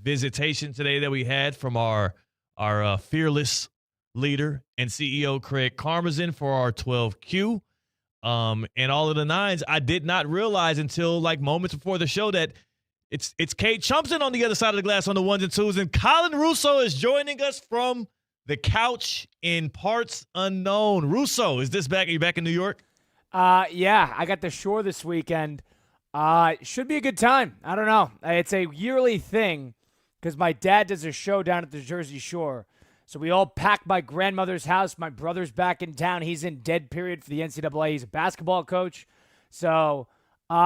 visitation today that we had from our fearless leader and CEO, Craig Karmazin, for our 12Q. And all of the nines, I did not realize until like moments before the show that it's Kate Chumpson on the other side of the glass on the ones and twos, and Colin Russo is joining us from the couch in parts unknown. Russo, is this back? Are you back in New York? Yeah, I got the shore this weekend. Should be a good time. I don't know. It's a yearly thing because my dad does a show down at the Jersey Shore. So we all pack my grandmother's house. My brother's back in town. He's in dead period for the NCAA. He's a basketball coach. So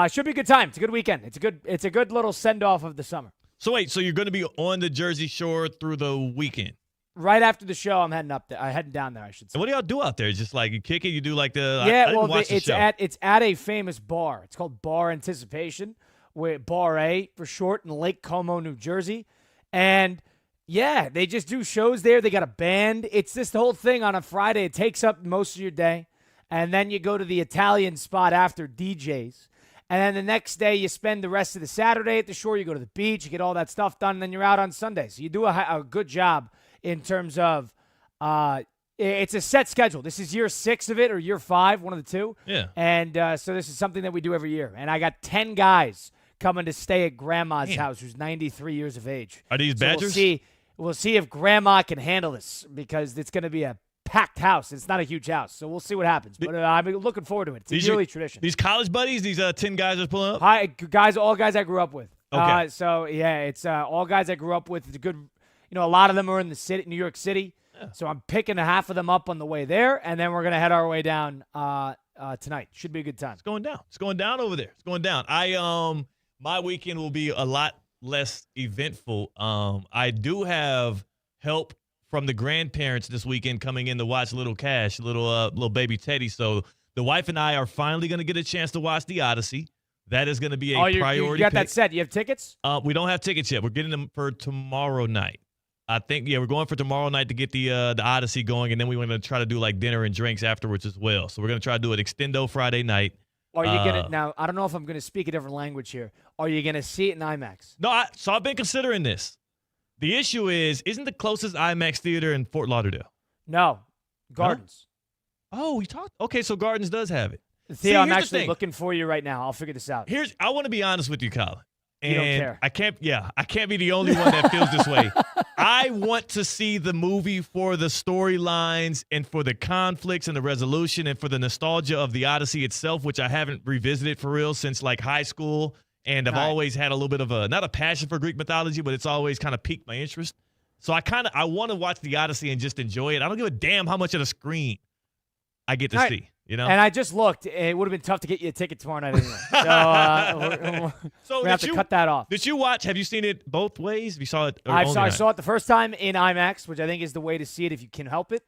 should be a good time. It's a good weekend. It's a good little send-off of the summer. So wait, so you're going to be on the Jersey Shore through the weekend? Right after the show, I'm heading up there. Heading down there, I should say. And what do y'all do out there? Just like you kick it, you do like the it's at a famous bar. It's called Bar Anticipation, Bar A for short, in Lake Como, New Jersey, and yeah, they just do shows there. They got a band. It's this whole thing on a Friday. It takes up most of your day, and then you go to the Italian spot after DJs, and then the next day you spend the rest of the Saturday at the shore. You go to the beach, you get all that stuff done, and then you're out on Sunday. So you do a good job in terms of it's a set schedule. This is year 6 of it or year 5, one of the two. Yeah. And so this is something that we do every year. And I got 10 guys coming to stay at Grandma's house who's 93 years of age. Are these Badgers? We'll see if Grandma can handle this because it's going to be a packed house. It's not a huge house. So we'll see what happens. But I'm looking forward to it. It's a yearly tradition. These college buddies, these 10 guys are pulling up? Hi, guys, all guys I grew up with. Okay. So, yeah, it's all guys I grew up with. It's a good – a lot of them are in the city, New York City. Yeah. So I'm picking half of them up on the way there, and then we're going to head our way down tonight. Should be a good time. It's going down. It's going down over there. It's going down. My weekend will be a lot less eventful. I do have help from the grandparents this weekend coming in to watch little Cash, little baby Teddy. So the wife and I are finally going to get a chance to watch The Odyssey. That is going to be a priority. You got pick. that set. You have tickets? We don't have tickets yet. We're getting them for tomorrow night. I think, we're going for tomorrow night to get the Odyssey going, and then we're going to try to do like dinner and drinks afterwards as well. So we're going to try to do an extendo Friday night. Are you going to now? I don't know if I'm going to speak a different language here. Are you going to see it in IMAX? No, so I've been considering this. The issue isn't the closest IMAX theater in Fort Lauderdale? No, Gardens. No? Oh, we talked. Okay, so Gardens does have it. Theo, I'm actually looking for you right now. I'll figure this out. I want to be honest with you, Colin. And you don't care. I can't be the only one that feels this way. I want to see the movie for the storylines and for the conflicts and the resolution and for the nostalgia of the Odyssey itself, which I haven't revisited for real since like high school. And I've always had a little bit of not a passion for Greek mythology, but it's always kind of piqued my interest. So I want to watch the Odyssey and just enjoy it. I don't give a damn how much of the screen I get to see. And I just looked. It would have been tough to get you a ticket tomorrow night anyway. So we're going to have to cut that off. Did you watch? Have you seen it both ways? You saw it? I saw it the first time in IMAX, which I think is the way to see it if you can help it.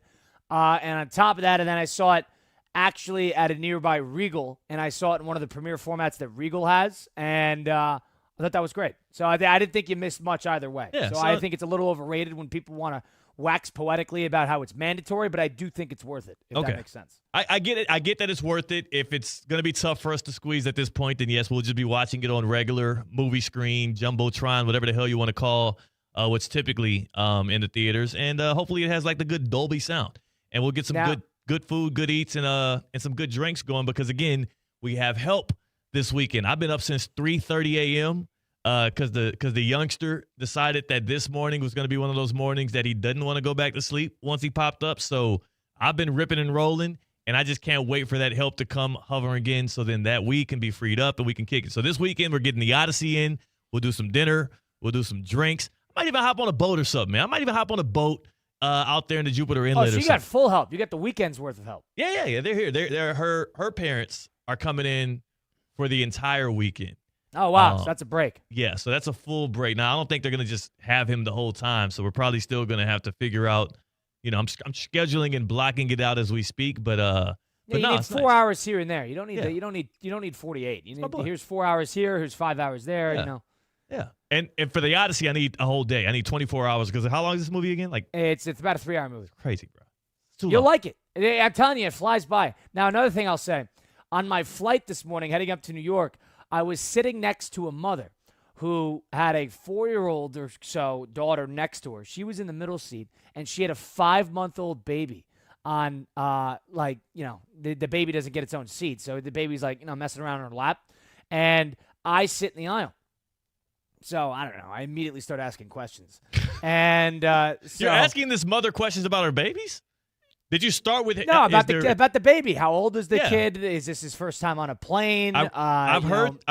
And on top of that, and then I saw it actually at a nearby Regal, and I saw it in one of the premiere formats that Regal has, and I thought that was great. So I didn't think you missed much either way. Yeah, so I think it's a little overrated when people want to wax poetically about how it's mandatory, but I do think it's worth it, if that makes sense. I get it. I get that it's worth it. If it's going to be tough for us to squeeze at this point, then yes, we'll just be watching it on regular movie screen, Jumbotron, whatever the hell you want to call what's typically in the theaters. And hopefully it has like the good Dolby sound. And we'll get some good food, good eats, and some good drinks going because, again, we have help this weekend. I've been up since 3:30 a.m., because the youngster decided that this morning was going to be one of those mornings that he doesn't want to go back to sleep once he popped up. So I've been ripping and rolling, and I just can't wait for that help to come hovering in so then that week can be freed up and we can kick it. So this weekend we're getting the Odyssey in. We'll do some dinner. We'll do some drinks. I might even hop on a boat or something, man. I might even hop on a boat out there in the Jupiter Inlet. So you got full help. You got the weekend's worth of help. Yeah. They're here. They're her parents are coming in for the entire weekend. Oh, wow. So that's a break. Yeah, so that's a full break. Now, I don't think they're going to just have him the whole time, so we're probably still going to have to figure out, I'm scheduling and blocking it out as we speak, but you need 4 hours here and there. You don't need you don't need 48. Here's 4 hours here, here's 5 hours there, Yeah. And for the Odyssey, I need a whole day. I need 24 hours because how long is this movie again? Like it's about a 3-hour movie. Crazy, bro. You'll like it. I'm telling you, it flies by. Now, another thing I'll say, on my flight this morning heading up to New York, I was sitting next to a mother who had a 4-year-old or so daughter next to her. She was in the middle seat, and she had a 5-month-old baby on, the baby doesn't get its own seat. So the baby's messing around in her lap. And I sit in the aisle. So I don't know. I immediately start asking questions. And you're asking this mother questions about her babies? Did you start with about the baby? How old is the kid? Is this his first time on a plane? I've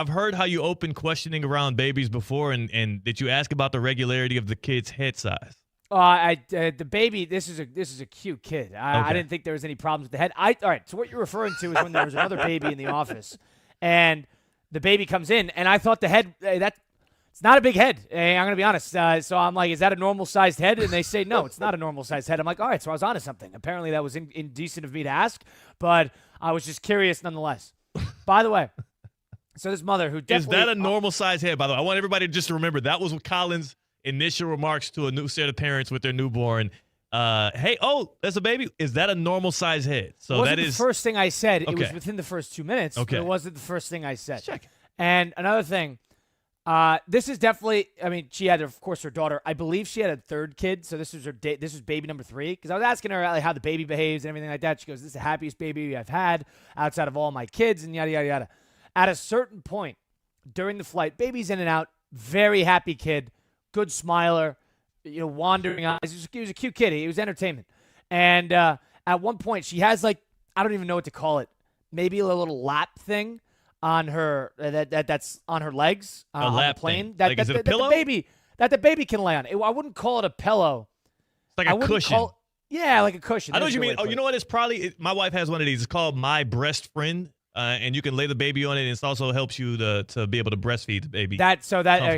heard how you open questioning around babies before, and did you ask about the regularity of the kid's head size? The baby. This is a cute kid. I didn't think there was any problems with the head. All right. So what you're referring to is when there was another baby in the office, and the baby comes in, and I thought the head it's not a big head. I'm going to be honest. So I'm like, is that a normal-sized head? And they say, no, it's not a normal-sized head. I'm like, all right, so I was onto something. Apparently that was indecent of me to ask, but I was just curious nonetheless. By the way, so this mother who definitely— Is that a normal-sized head, by the way? I want everybody just to remember that was Colin's initial remarks to a new set of parents with their newborn. Hey, that's a baby. Is that a normal-sized head? So that is the first thing I said. Okay. It was within the first 2 minutes, but it wasn't the first thing I said. Check. And another thing, this is definitely— I mean, she had, of course, her daughter. I believe she had a third kid, so this was this was baby number 3. Because I was asking her how the baby behaves and everything like that. She goes, "This is the happiest baby I've had outside of all my kids," and yada yada yada. At a certain point during the flight, baby's in and out. Very happy kid, good smiler, wandering eyes. He was a cute kid. He was entertainment. And at one point, she has I don't even know what to call it. Maybe a little lap thing on her that's on her legs on the plane. Is it a pillow? That the baby can lay on. I wouldn't call it a pillow. It's like a cushion. Like a cushion. I know what you mean. Oh, you know what? It's probably my wife has one of these. It's called My Breast Friend, and you can lay the baby on it, and it also helps you to be able to breastfeed the baby.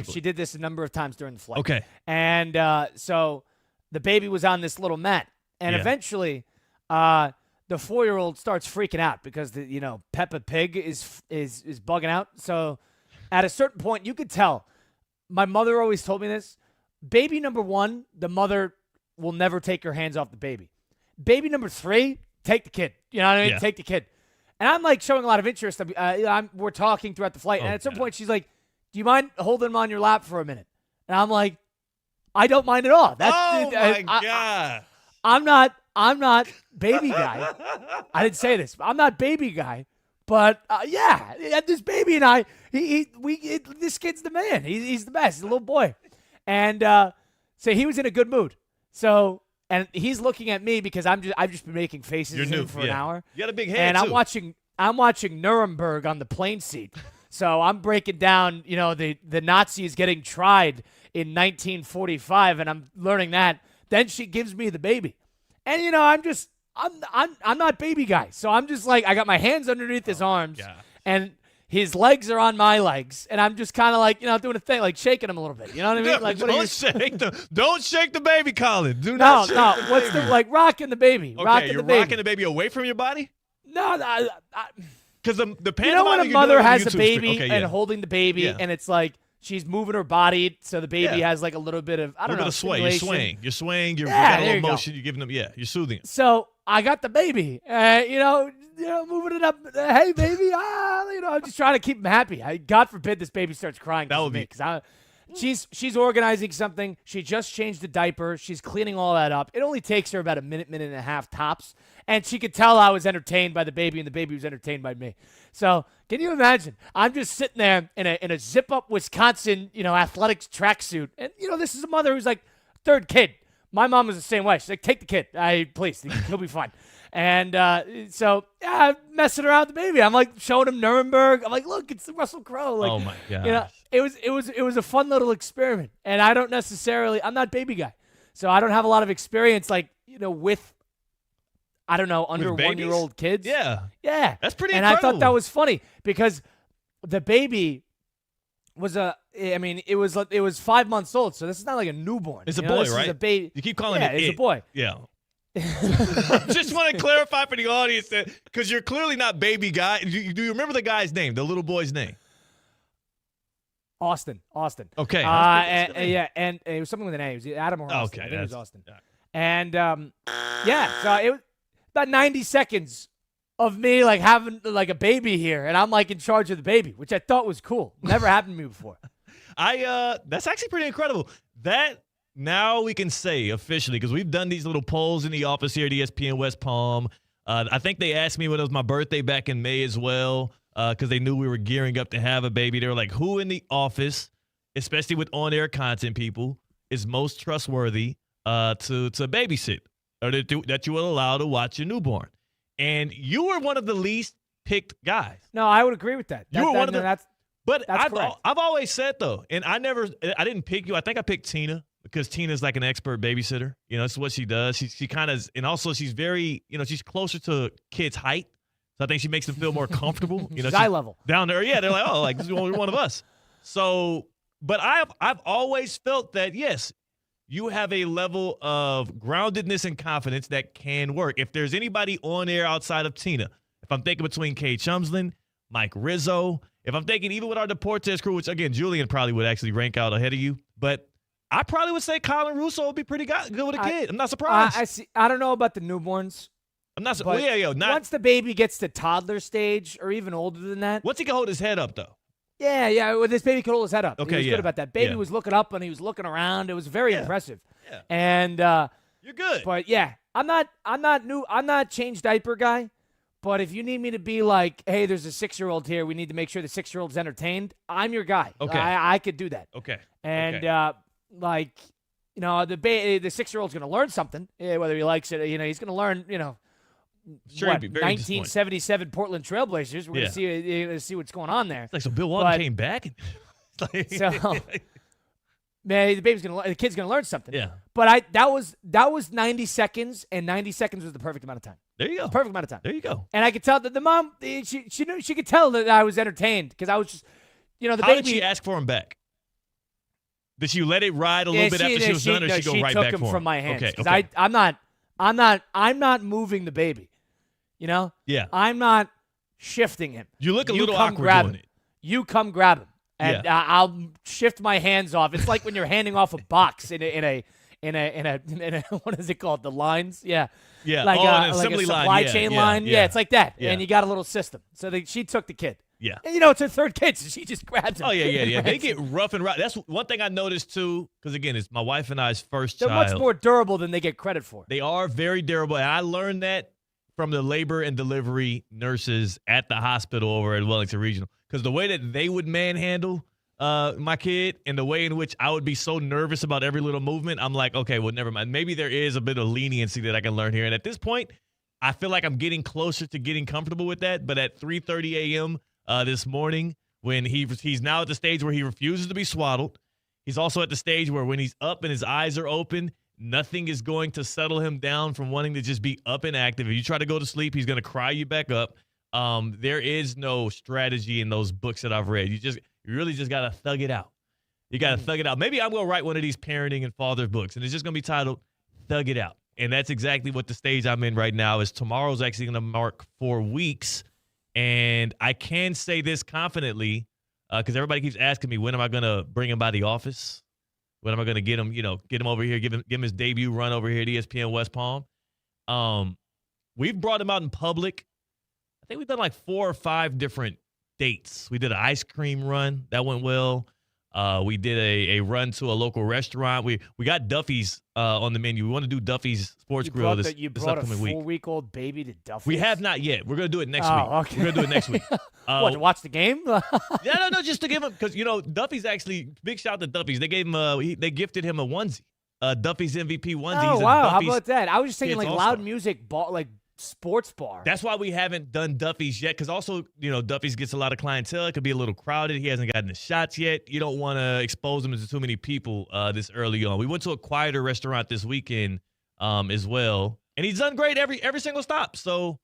She did this a number of times during the flight. Okay. And so the baby was on this little mat, and eventually, the 4-year-old starts freaking out because Peppa Pig is bugging out. So at a certain point, you could tell. My mother always told me this. Baby number 1, the mother will never take her hands off the baby. Baby number 3, take the kid. You know what I mean? Yeah. Take the kid. And I'm showing a lot of interest. We're talking throughout the flight, and at some point she's like, "Do you mind holding him on your lap for a minute?" And I'm like, "I don't mind at all." My God. I'm not baby guy. I didn't say this. I'm not baby guy. But, this baby and I, this kid's the man. He's the best. He's a little boy. And so he was in a good mood. So, and he's looking at me because I've just been making faces at him for an hour. You got a big head, and too. I'm watching Nuremberg on the plane seat. So I'm breaking down, the Nazis getting tried in 1945, and I'm learning that. Then she gives me the baby. And I'm not baby guy. So I'm just I got my hands underneath his arms, and his legs are on my legs, and I'm just kind of doing a thing, shaking him a little bit. You know what I mean? Don't shake the baby, Colin. Do not. What's rocking the baby? Okay, you're rocking the baby away from your body. No, because the when a mother has a baby and holding the baby, and it's she's moving her body, so the baby has a little bit of a little bit of sway. You're swaying. You're got a little motion. You're giving them. You're soothing it. So I got the baby. Moving it up. Hey, baby. I'm just trying to keep him happy. God forbid this baby starts crying. That would be. She's organizing something. She just changed the diaper. She's cleaning all that up. It only takes her about a minute and a half tops. And she could tell I was entertained by the baby, and the baby was entertained by me. So can you imagine? I'm just sitting there in a zip-up Wisconsin, athletics tracksuit. And, this is a mother who's third kid. My mom was the same way. She's like, take the kid. Please, he'll be fine. And messing around with the baby. I'm showing him Nuremberg. I'm look, it's the Russell Crowe. Oh my God. It was a fun little experiment. And I'm not baby guy. So I don't have a lot of experience with, I don't know, under 1-year-old kids. Yeah. Yeah. That's pretty incredible. And I thought that was funny because the baby was it was 5 months old, so this is not like a newborn. It's a boy, this right? Is a baby. You keep calling it. It's a boy. Yeah. Just want to clarify for the audience that because you're clearly not baby guy. Do you remember the guy's name, the little boy's name? Austin. Okay. And it was something with an A. It was Adam or Austin. Okay, I think it was Austin. And so it was about 90 seconds of me having a baby here, and I'm in charge of the baby, which I thought was cool. Never happened to me before. That's actually pretty incredible. That now we can say officially, because we've done these little polls in the office here at ESPN West Palm. I think they asked me when it was my birthday back in May as well, because they knew we were gearing up to have a baby. They were like, who in the office, especially with on-air content people, is most trustworthy to babysit or that you will allow to watch your newborn? And you were one of the least picked guys. No, I would agree with that. You were one of the. But correct. I've always said, though, and I didn't pick you. I think I picked Tina because Tina's like an expert babysitter. You know, that's what she does. She kind of, and also she's very, she's closer to kids' height. So I think she makes them feel more comfortable. She's eye level. Down there. Yeah, they're like, oh, like this is one of us. So, but I've always felt that, yes, you have a level of groundedness and confidence that can work. If there's anybody on air outside of Tina, if I'm thinking between Kay Chumsland, Mike Rizzo, if I'm thinking even with our Deportes crew, which, again, Julian probably would actually rank out ahead of you, but I probably would say Colin Russo would be pretty good with a kid. I'm not surprised. I don't know about the newborns. I'm not surprised. Once the baby gets to toddler stage or even older than that. Once he can hold his head up, though. Yeah. Well, this baby could hold his head up. Okay, he was good about that. Baby was looking up and he was looking around. It was very impressive. Yeah. And you're good. But yeah, I'm not change diaper guy. But if you need me to be like, hey, there's a 6-year-old here, we need to make sure the 6-year-old's entertained, I'm your guy. Okay. I could do that. Okay. And the 6-year-old's going to learn something, whether he likes it. He's going to learn. Sure, 1977 Portland Trailblazers. We're going to see what's going on there. It's like, so Bill Walton came back. Man, the kid's going to learn something. Yeah. But that was 90 seconds, and 90 seconds was the perfect amount of time. There you go. Perfect amount of time. There you go. And I could tell that the mom, she knew, she could tell that I was entertained because I was just, the baby. How did she ask for him back? Did she let it ride a little bit after she was done, or she go right back for him? She took him from my hands. Okay. I'm not moving the baby. Yeah. I'm not shifting him. You look a little awkward doing it. You come grab him, and I'll shift my hands off. It's like when you're handing off a box in a what is it called? The lines? Yeah. Yeah. Like an a assembly supply line. chain line. Yeah, it's like that. Yeah. And you got a little system. So she took the kid. Yeah. And it's her third kid, so she just grabs him. Oh, yeah. They get rough and rough. That's one thing I noticed, too, because, again, it's my wife and I's first They're child. much more durable than they get credit for. They are very durable, and I learned that from the labor and delivery nurses at the hospital over at Wellington Regional, because the way that they would manhandle my kid and the way in which I would be so nervous about every little movement, I'm like, okay, well, never mind. Maybe there is a bit of leniency that I can learn here. And at this point, I feel like I'm getting closer to getting comfortable with that. But at 3:30 a.m. This morning, when he's now at the stage where he refuses to be swaddled, he's also at the stage where when he's up and his eyes are open, nothing is going to settle him down from wanting to just be up and active. If you try to go to sleep, he's going to cry you back up. There is no strategy in those books that I've read. You really just got to thug it out. You got to thug it out. Maybe I'm going to write one of these parenting and father books, and it's just going to be titled Thug It Out. And that's exactly what the stage I'm in right now is. Tomorrow's actually going to mark 4 weeks. And I can say this confidently because everybody keeps asking me, when am I going to bring him by the office? When am I going to get him over here, give him his debut run over here at ESPN West Palm? We've brought him out in public. I think we've done like 4 or 5 different dates. We did an ice cream run. That went well. We did a run to a local restaurant. We got Duffy's on the menu. We want to do Duffy's Sports Grill this upcoming week. You brought a 4-week-old baby to Duffy's? We have not yet. We're going to do it next week. Okay. We're going to do it next week. What, to watch the game? No, just to give him, because, Duffy's actually, big shout out to Duffy's. They gave him, they gifted him a onesie, Duffy's MVP onesie. Oh, wow. How about that? I was just thinking like loud music, like sports bar. That's why we haven't done Duffy's yet, because also, Duffy's gets a lot of clientele. It could be a little crowded. He hasn't gotten the shots yet. You don't want to expose him to too many people this early on. We went to a quieter restaurant this weekend as well, and he's done great every single stop. So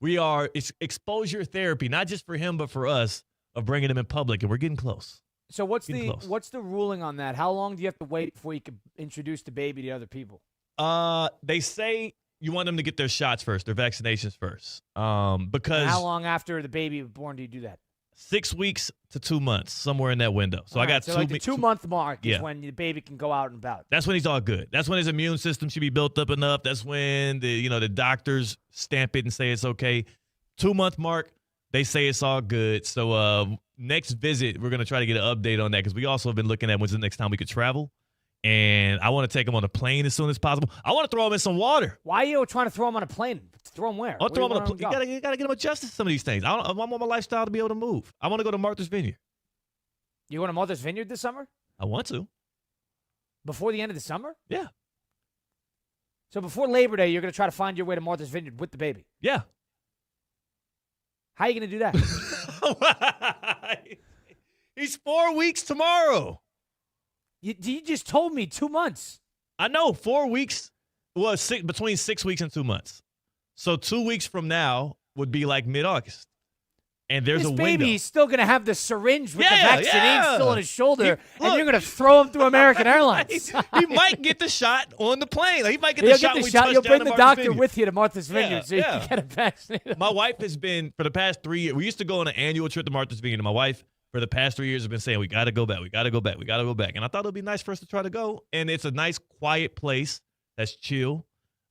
it's exposure therapy, not just for him but for us, of bringing him in public, and we're getting close. So what's the ruling on that? How long do you have to wait before you can introduce the baby to other people? They say you want them to get their shots first, their vaccinations first. Because and how long after the baby was born do you do that? 6 weeks to 2 months, somewhere in that window. So I got so like the 2-month mark is when the baby can go out and about. That's when he's all good. That's when his immune system should be built up enough. That's when the doctors stamp it and say it's okay. 2-month mark, They say it's all good. So next visit, we're going to try to get an update on that because we also have been looking at when's the next time we could travel. And I want to take them on a plane as soon as possible. I want to throw them in some water. Why are you trying to throw them on a plane? Throw them where? I'll throw them on a plane. You got to get them adjusted to some of these things. I want my lifestyle to be able to move. I want to go to Martha's Vineyard. You going to Martha's Vineyard this summer? I want to. Before the end of the summer? Yeah. So before Labor Day, you're going to try to find your way to Martha's Vineyard with the baby? Yeah. How are you going to do that? He's 4 weeks tomorrow. You just told me 2 months. I know. 4 weeks was between 6 weeks and 2 months. So 2 weeks from now would be like mid-August. And there's a window. This baby's still going to have the syringe with the vaccine still on his shoulder, and you're going to throw him through American Airlines. He might get the shot on the plane. He might get the shot when we touch down You'll bring the doctor Vineyard. with you to Martha's Vineyard so you can get it vaccinated. My wife has been, for the past 3 years, we used to go on an annual trip to Martha's Vineyard, and my wife, for the past 3 years, has been saying, we got to go back, we got to go back, we got to go back. And I thought it would be nice for us to try to go. And it's a nice, quiet place that's chill.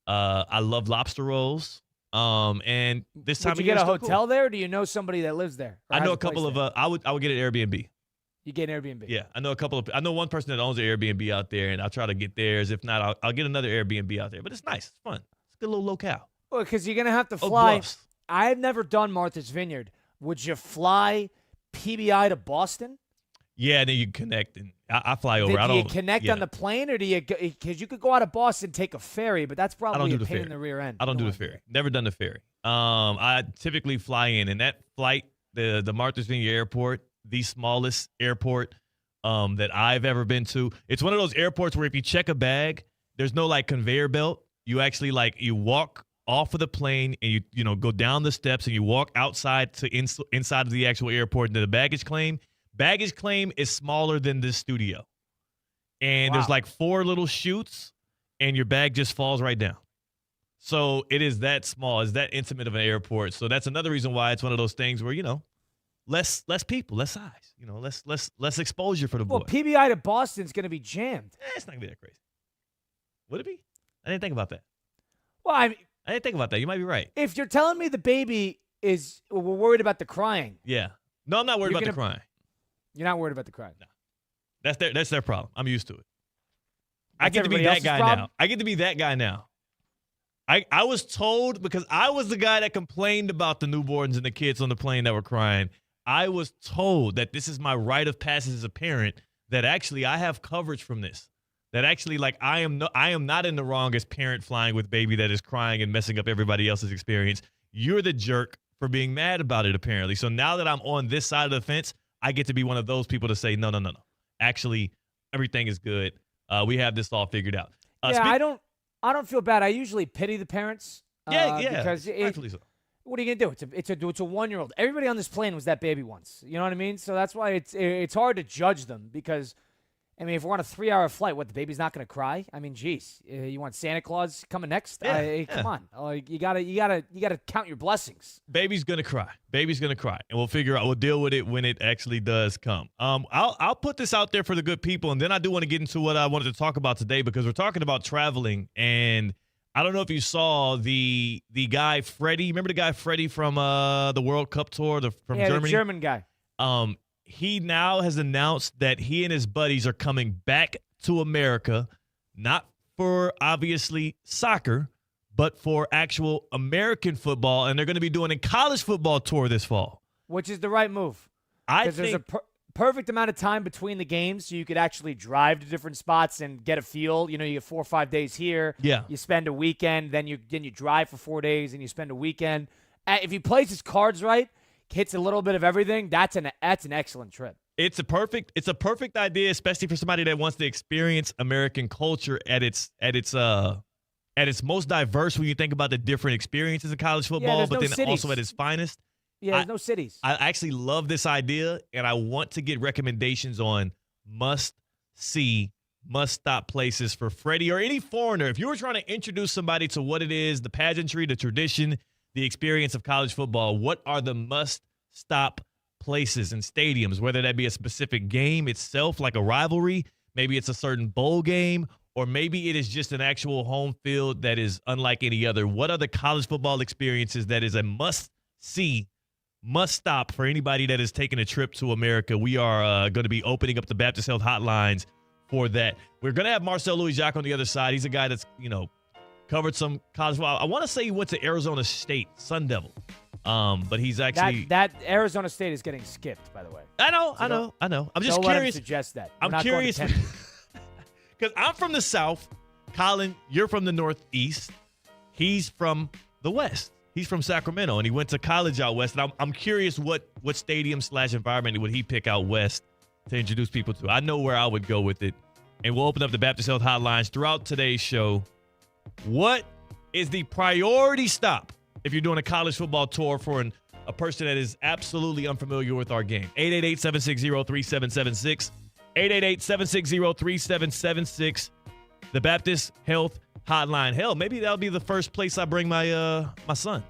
I love lobster rolls. And this time would you get a hotel there, or do you know somebody that lives there? I know a couple of I would get an Airbnb. You get an Airbnb? Yeah, I know one person that owns an Airbnb out there, and I'll try to get theirs. If not, I'll get another Airbnb out there. But it's nice, it's fun, it's a good little locale. Well, because you're gonna have to fly. Bluffs. I've never done Martha's Vineyard. Would you fly PBI to Boston? Yeah, and then you connect, and I fly over. Do you connect on the plane, or do you? Because you could go out of Boston, take a ferry, but that's probably a pain in the rear end. I don't do the ferry. Never done the ferry. I typically fly in, and that flight, the Martha's Vineyard Airport, the smallest airport that I've ever been to. It's one of those airports where if you check a bag, there's no like conveyor belt. You actually you walk off of the plane and you go down the steps and you walk outside to inside of the actual airport into the baggage claim. Baggage claim is smaller than this studio. And there's like 4 little chutes, and your bag just falls right down. So it is that small. It's that intimate of an airport. So that's another reason why it's one of those things where, less people, less size, less exposure for the boy. Well, PBI to Boston's going to be jammed. It's not going to be that crazy. Would it be? I didn't think about that. Well, I didn't think about that. You might be right. If you're telling me the baby we're worried about the crying. Yeah. No, I'm not worried about the crying. You're not worried about the crying? No. That's their problem. I'm used to it. I get to be that guy now. I get to be that guy now. I was told, because I was the guy that complained about the newborns and the kids on the plane that were crying. I was told that this is my rite of passage as a parent, that actually I have coverage from this. That actually, I am not in the wrong as parent flying with baby that is crying and messing up everybody else's experience. You're the jerk for being mad about it, apparently. So now that I'm on this side of the fence, I get to be one of those people to say, no. Actually, everything is good. We have this all figured out. I don't feel bad. I usually pity the parents. Because rightfully so. What are you gonna do? It's a 1-year-old. Everybody on this plane was that baby once. You know what I mean? So that's why it's hard to judge them, because if we're on a 3-hour flight, the baby's not gonna cry? Geez, you want Santa Claus coming next? Come on, you gotta count your blessings. Baby's gonna cry, and we'll deal with it when it actually does come. I'll put this out there for the good people, and then I do want to get into what I wanted to talk about today, because we're talking about traveling, and I don't know if you saw the guy Freddie. Remember the guy Freddie from the World Cup tour from Germany? The German guy. He now has announced that he and his buddies are coming back to America, not for, obviously, soccer, but for actual American football, and they're going to be doing a college football tour this fall. Which is the right move. Because there's a perfect amount of time between the games, so you could actually drive to different spots and get a feel. You get 4 or 5 days here. Yeah. You spend a weekend, then you drive for 4 days, and you spend a weekend. If he plays his cards right, hits a little bit of everything, that's an excellent trip. It's a perfect idea, especially for somebody that wants to experience American culture at its most diverse when you think about the different experiences of college football, but then also at its finest. Yeah, there's no cities. I actually love this idea, and I want to get recommendations on must-see, must-stop places for Freddie or any foreigner. If you were trying to introduce somebody to what it is, the pageantry, the tradition, the experience of college football, what are the must-stop places and stadiums, whether that be a specific game itself, like a rivalry, maybe it's a certain bowl game, or maybe it is just an actual home field that is unlike any other. What are the college football experiences that is a must-see must stop for anybody that is taking a trip to America. We are going to be opening up the Baptist Health hotlines for that. We're going to have Marcel Louis-Jacques on the other side. He's a guy that's, covered some college football. I want to say he went to Arizona State, Sun Devil. But he's actually that Arizona State is getting skipped, by the way. I know. I'm just don't curious. Let him suggest that. I'm curious because I'm from the South. Colin, you're from the Northeast. He's from the West. He's from Sacramento, and he went to college out west. And I'm curious what stadium/environment would he pick out west to introduce people to. I know where I would go with it, and we'll open up the Baptist Health hotlines throughout today's show. What is the priority stop if you're doing a college football tour for a person that is absolutely unfamiliar with our game? 888-760-3776. 888-760-3776. The Baptist Health hotline. Hell, maybe that'll be the first place I bring my son.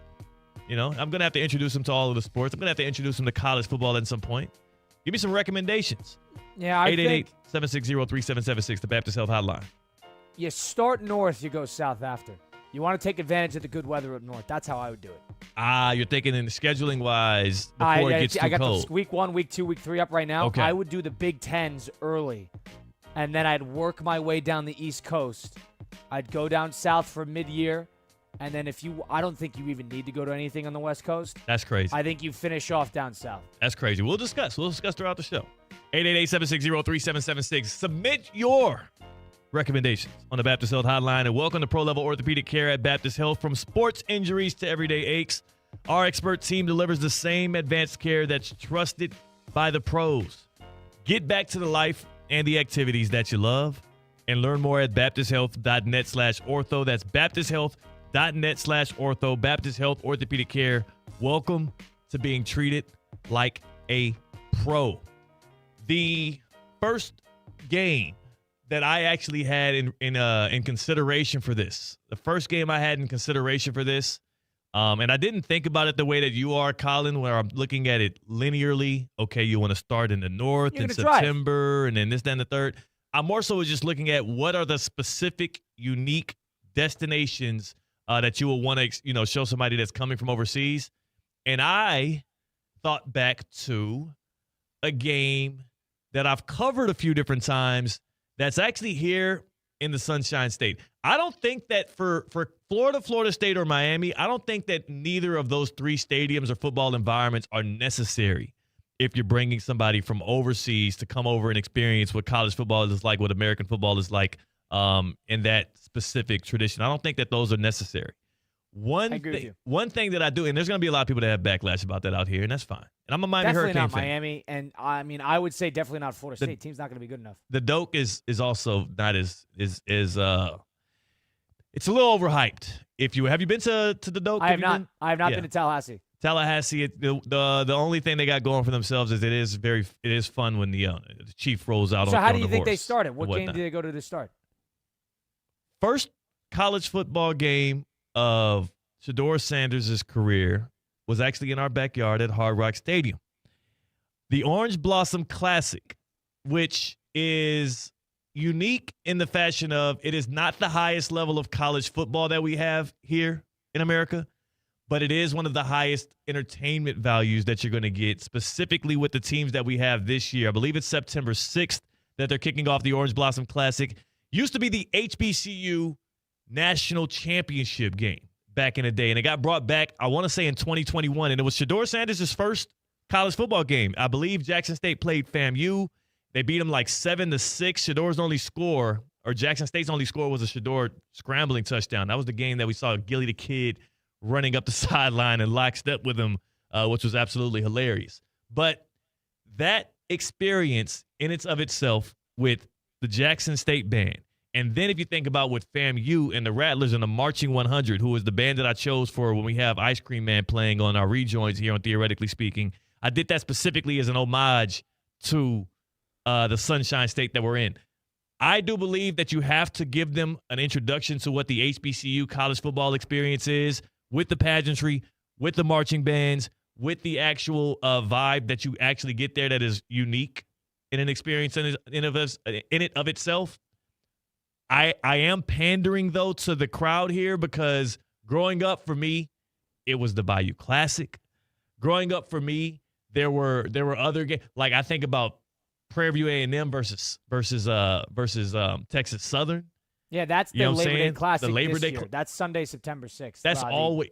I'm going to have to introduce him to all of the sports. I'm going to have to introduce him to college football at some point. Give me some recommendations. Yeah, I think 888-760-3776, the Baptist Health hotline. You start north, you go south after. You want to take advantage of the good weather up north. That's how I would do it. You're thinking in scheduling-wise before it gets too cold. I got the week 1, week 2, week 3 up right now. Okay. I would do the Big Tens early, and then I'd work my way down the East Coast. I'd go down south for mid-year, and then I don't think you even need to go to anything on the West Coast. That's crazy. I think you finish off down south. That's crazy. We'll discuss throughout the show. 888-760-3776. Submit your recommendations on the Baptist Health hotline, and welcome to pro-level orthopedic care at Baptist Health. From sports injuries to everyday aches, our expert team delivers the same advanced care that's trusted by the pros. Get back to the life and the activities that you love, and learn more at baptisthealth.net/ortho. That's baptisthealth.net/ortho. Baptist Health Orthopedic Care. Welcome to being treated like a pro. The first game that I actually had in consideration for this, the first game I had in consideration for this, and I didn't think about it the way that you are, Colin, where I'm looking at it linearly. Okay, you want to start in the north in September, and then this, then the third. I more so was just looking at what are the specific, unique destinations that you will want to, show somebody that's coming from overseas. And I thought back to a game that I've covered a few different times that's actually here in the Sunshine State. I don't think that for Florida State, or Miami, I don't think that neither of those three stadiums or football environments are necessary if you're bringing somebody from overseas to come over and experience what college football is like, what American football is like in that specific tradition. I don't think that those are necessary. One thing that I do, and there's going to be a lot of people that have backlash about that out here, and that's fine. And I'm a Miami Hurricane fan. Definitely not Miami, and I would say definitely not Florida State. Team's not going to be good enough. The Doak is also not as it's a little overhyped. Have you been to the Doak? I have not. I have not been to Tallahassee. Tallahassee, the only thing they got going for themselves is it is fun when the Chief rolls out. So on how do you the think horse they started? What game did they go to start? First college football game of Shedeur Sanders' career was actually in our backyard at Hard Rock Stadium. The Orange Blossom Classic, which is unique in the fashion of it is not the highest level of college football that we have here in America, but it is one of the highest entertainment values that you're going to get, specifically with the teams that we have this year. I believe it's September 6th that they're kicking off the Orange Blossom Classic. Used to be the HBCU National Championship game back in the day, and it got brought back, I want to say, in 2021, and it was Shedeur Sanders' first college football game. I believe Jackson State played FAMU. They beat them like 7-6. Shedeur's only score, or Jackson State's only score, was a Shedeur scrambling touchdown. That was the game that we saw Gilly the Kid running up the sideline and lockstep with him, which was absolutely hilarious. But that experience in its of itself with the Jackson State band, and then if you think about what FAMU and the Rattlers and the Marching 100, who is the band that I chose for when we have Ice Cream Man playing on our rejoins here on Theoretically Speaking, I did that specifically as an homage to the Sunshine State that we're in. I do believe that you have to give them an introduction to what the HBCU college football experience is, with the pageantry, with the marching bands, with the actual vibe that you actually get there that is unique in an experience in it of itself. I am pandering, though, to the crowd here because growing up for me, it was the Bayou Classic. growing up for me, there were other games. Like I think about Prairie View A&M versus Texas Southern. Yeah, that's You know the what I'm Labor Day saying? Classic The Labor this Day year. That's Sunday, September 6th. That's always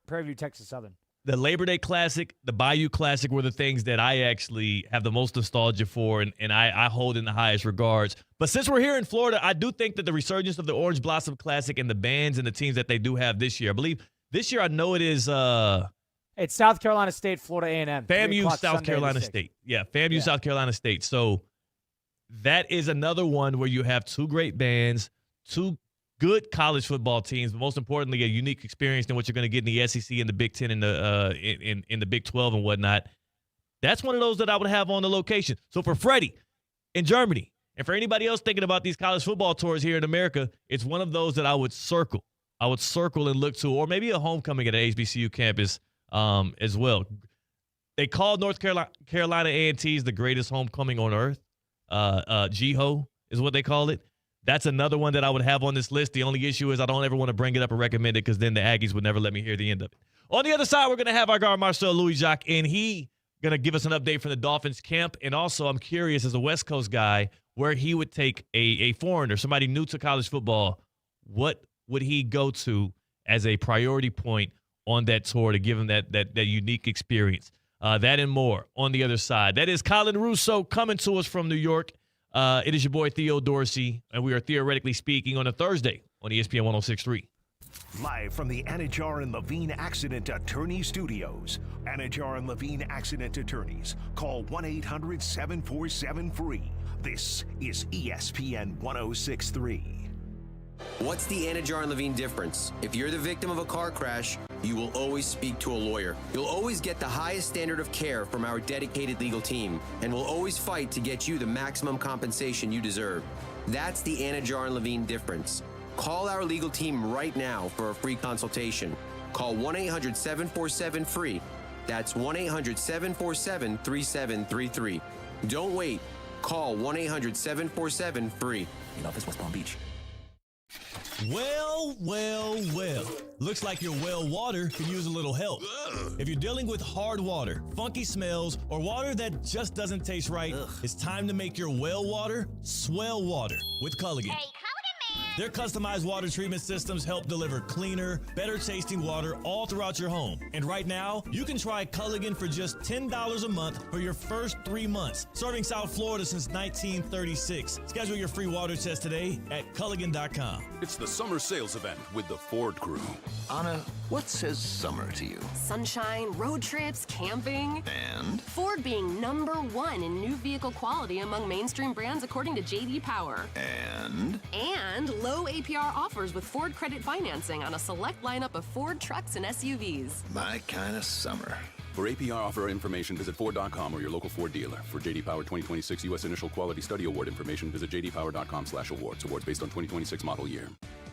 Prairie View, Texas Southern. The Labor Day Classic, the Bayou Classic were the things that I actually have the most nostalgia for and I hold in the highest regards. But since we're here in Florida, I do think that the resurgence of the Orange Blossom Classic and the bands and the teams that they do have this year, I believe this year I know it is it's South Carolina State, Florida A&M. FAMU, South Sunday Carolina State. Yeah, FAMU, South Carolina State. So that is another one where you have two great bands, two good college football teams, but most importantly, a unique experience than what you're going to get in the SEC and the Big Ten and the in the Big 12 and whatnot. That's one of those that I would have on the location. So for Freddie in Germany, and for anybody else thinking about these college football tours here in America, it's one of those that I would circle. I would circle and look to, or maybe a homecoming at an HBCU campus as well. They called North Carolina A&T's the greatest homecoming on earth. GHO is what they call it. That's another one that I would have on this list. The only issue is I don't ever want to bring it up or recommend it because then the Aggies would never let me hear the end of it. On the other side, we're going to have our guard, Marcel Louis-Jacques, and he going to give us an update from the Dolphins camp. And also, I'm curious, as a West Coast guy, where he would take a foreigner, somebody new to college football. What would he go to as a priority point on that tour to give him that unique experience? That and more on the other side. That is Colin Russo coming to us from New York. It is your boy Theo Dorsey, and we are theoretically speaking on a Thursday on ESPN 106.3. Live from the Anajar and Levine Accident Attorney Studios. Anajar and Levine Accident Attorneys. Call 1-800-747-FREE. This is ESPN 106.3. What's the Anajar and Levine difference? If you're the victim of a car crash, you will always speak to a lawyer. You'll always get the highest standard of care from our dedicated legal team, and we'll always fight to get you the maximum compensation you deserve. That's the Anajar and Levine difference. Call our legal team right now for a free consultation. Call 1-800-747-FREE. That's 1-800-747-3733. Don't wait. Call 1-800-747-FREE. In office, West Palm Beach. Well. Looks like your well water could use a little help. If you're dealing with hard water, funky smells, or water that just doesn't taste right, it's time to make your well water swell water with Culligan. Hey, Culligan, man! Their customized water treatment systems help deliver cleaner, better tasting water all throughout your home. And right now, you can try Culligan for just $10 a month for your first 3 months. Serving South Florida since 1936. Schedule your free water test today at Culligan.com. It's the summer sales event with the Ford Crew. Anna, what says summer to you? Sunshine, road trips, camping. And? Ford being #1 in new vehicle quality among mainstream brands according to J.D. Power. And? And low APR offers with Ford credit financing on a select lineup of Ford trucks and SUVs. My kind of summer. For APR offer information, visit Ford.com or your local Ford dealer. For J.D. Power 2026 U.S. Initial Quality Study Award information, visit jdpower.com/awards. Awards based on 2026 model year.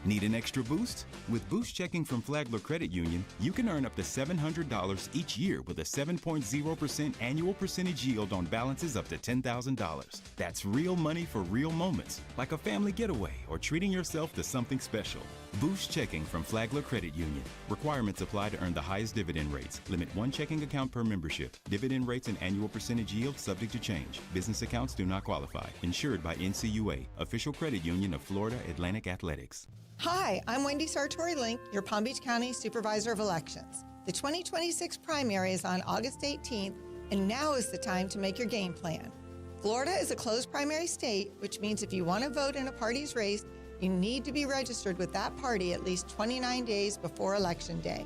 Need an extra boost? With Boost Checking from Flagler Credit Union, you can earn up to $700 each year with a 7.0% annual percentage yield on balances up to $10,000. That's real money for real moments, like a family getaway or treating yourself to something special. Boost Checking from Flagler Credit Union. Requirements apply to earn the highest dividend rates. Limit 1 checking account per membership. Dividend rates and annual percentage yield subject to change. Business accounts do not qualify. Insured by NCUA, official credit union of Florida Atlantic Athletics. Hi, I'm Wendy Sartori-Link, your Palm Beach County Supervisor of Elections. The 2026 primary is on August 18th, and now is the time to make your game plan. Florida is a closed primary state, which means if you want to vote in a party's race, you need to be registered with that party at least 29 days before Election Day.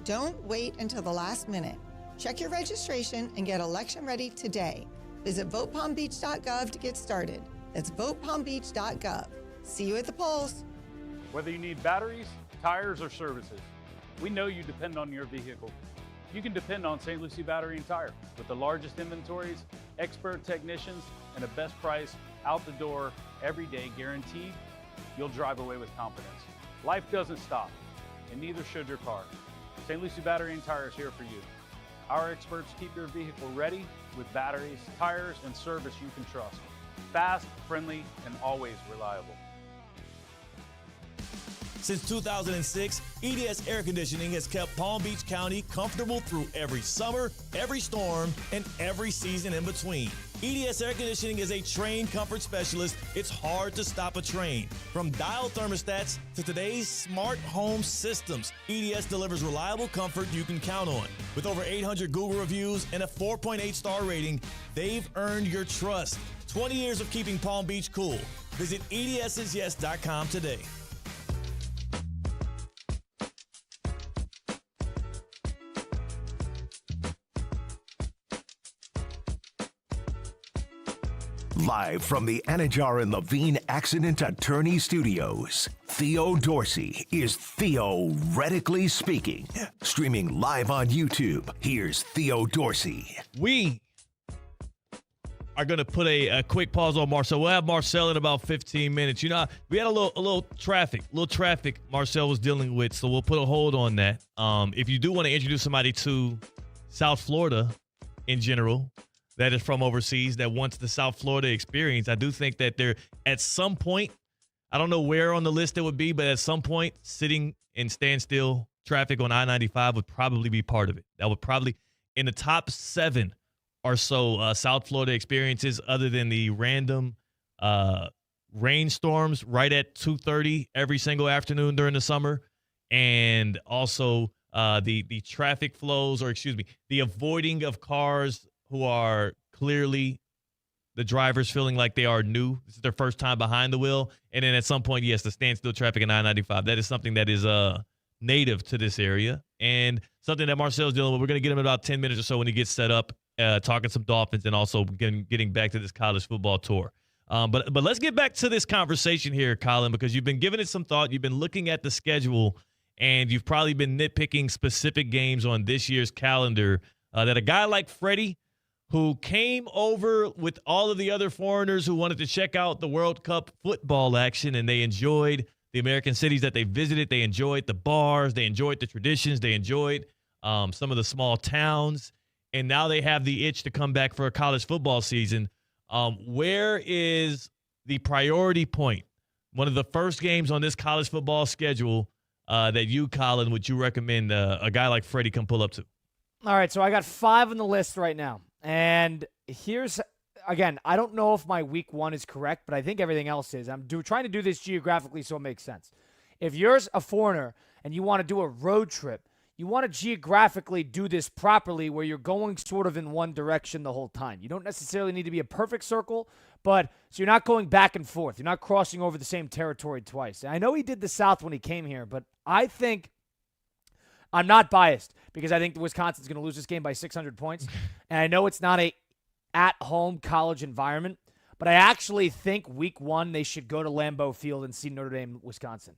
Don't wait until the last minute. Check your registration and get election ready today. Visit votepalmbeach.gov to get started. That's votepalmbeach.gov. See you at the polls. Whether you need batteries, tires, or services, we know you depend on your vehicle. You can depend on St. Lucie Battery and Tire with the largest inventories, expert technicians, and a best price out the door every day guaranteed. You'll drive away with confidence. Life doesn't stop, and neither should your car. St. Lucie Battery and Tire is here for you. Our experts keep your vehicle ready with batteries, tires, and service you can trust. Fast, friendly, and always reliable. Since 2006, EDS Air Conditioning has kept Palm Beach County comfortable through every summer, every storm, and every season in between. EDS Air Conditioning is a trained comfort specialist. It's hard to stop a train. From dial thermostats to today's smart home systems, EDS delivers reliable comfort you can count on. With over 800 Google reviews and a 4.8 star rating, they've earned your trust. 20 years of keeping Palm Beach cool. Visit EDSIsYes.com today. Live from the Anajar and Levine Accident Attorney Studios, Theo Dorsey is theoretically speaking. Streaming live on YouTube, here's Theo Dorsey. We are going to put a quick pause on Marcel. We'll have Marcel in about 15 minutes. You know, we had a little traffic Marcel was dealing with, so we'll put a hold on that. If you do want to introduce somebody to South Florida in general, that is from overseas, that wants the South Florida experience, I do think that there, at some point, I don't know where on the list it would be, but at some point, sitting in standstill traffic on I-95 would probably be part of it. That would probably, in the top 7 or so South Florida experiences, other than the random rainstorms right at 2:30 every single afternoon during the summer, and also the traffic flows, or excuse me, the avoiding of cars who are clearly the drivers feeling like they are new. This is their first time behind the wheel. And then at some point, yes, the standstill traffic in I-95. That is something that is native to this area and something that Marcel's dealing with. We're going to get him in about 10 minutes or so when he gets set up, talking some Dolphins and also getting back to this college football tour. But let's get back to this conversation here, Colin, because you've been giving it some thought. You've been looking at the schedule, and you've probably been nitpicking specific games on this year's calendar that a guy like Freddie, who came over with all of the other foreigners who wanted to check out the World Cup football action, and they enjoyed the American cities that they visited. They enjoyed the bars. They enjoyed the traditions. They enjoyed some of the small towns. And now they have the itch to come back for a college football season. Where is the priority point? One of the first games on this college football schedule that you, Colin, would you recommend a guy like Freddie come pull up to? All right, so I got 5 on the list right now. And here's, again, I don't know if my week 1 is correct, but I think everything else is. I'm trying to do this geographically so it makes sense. If you're a foreigner and you want to do a road trip, you want to geographically do this properly where you're going sort of in one direction the whole time. You don't necessarily need to be a perfect circle, but so you're not going back and forth. You're not crossing over the same territory twice. And I know he did the South when he came here, but I think I'm not biased because I think Wisconsin's going to lose this game by 600 points. And I know it's not a at-home college environment, but I actually think week 1 they should go to Lambeau Field and see Notre Dame, Wisconsin.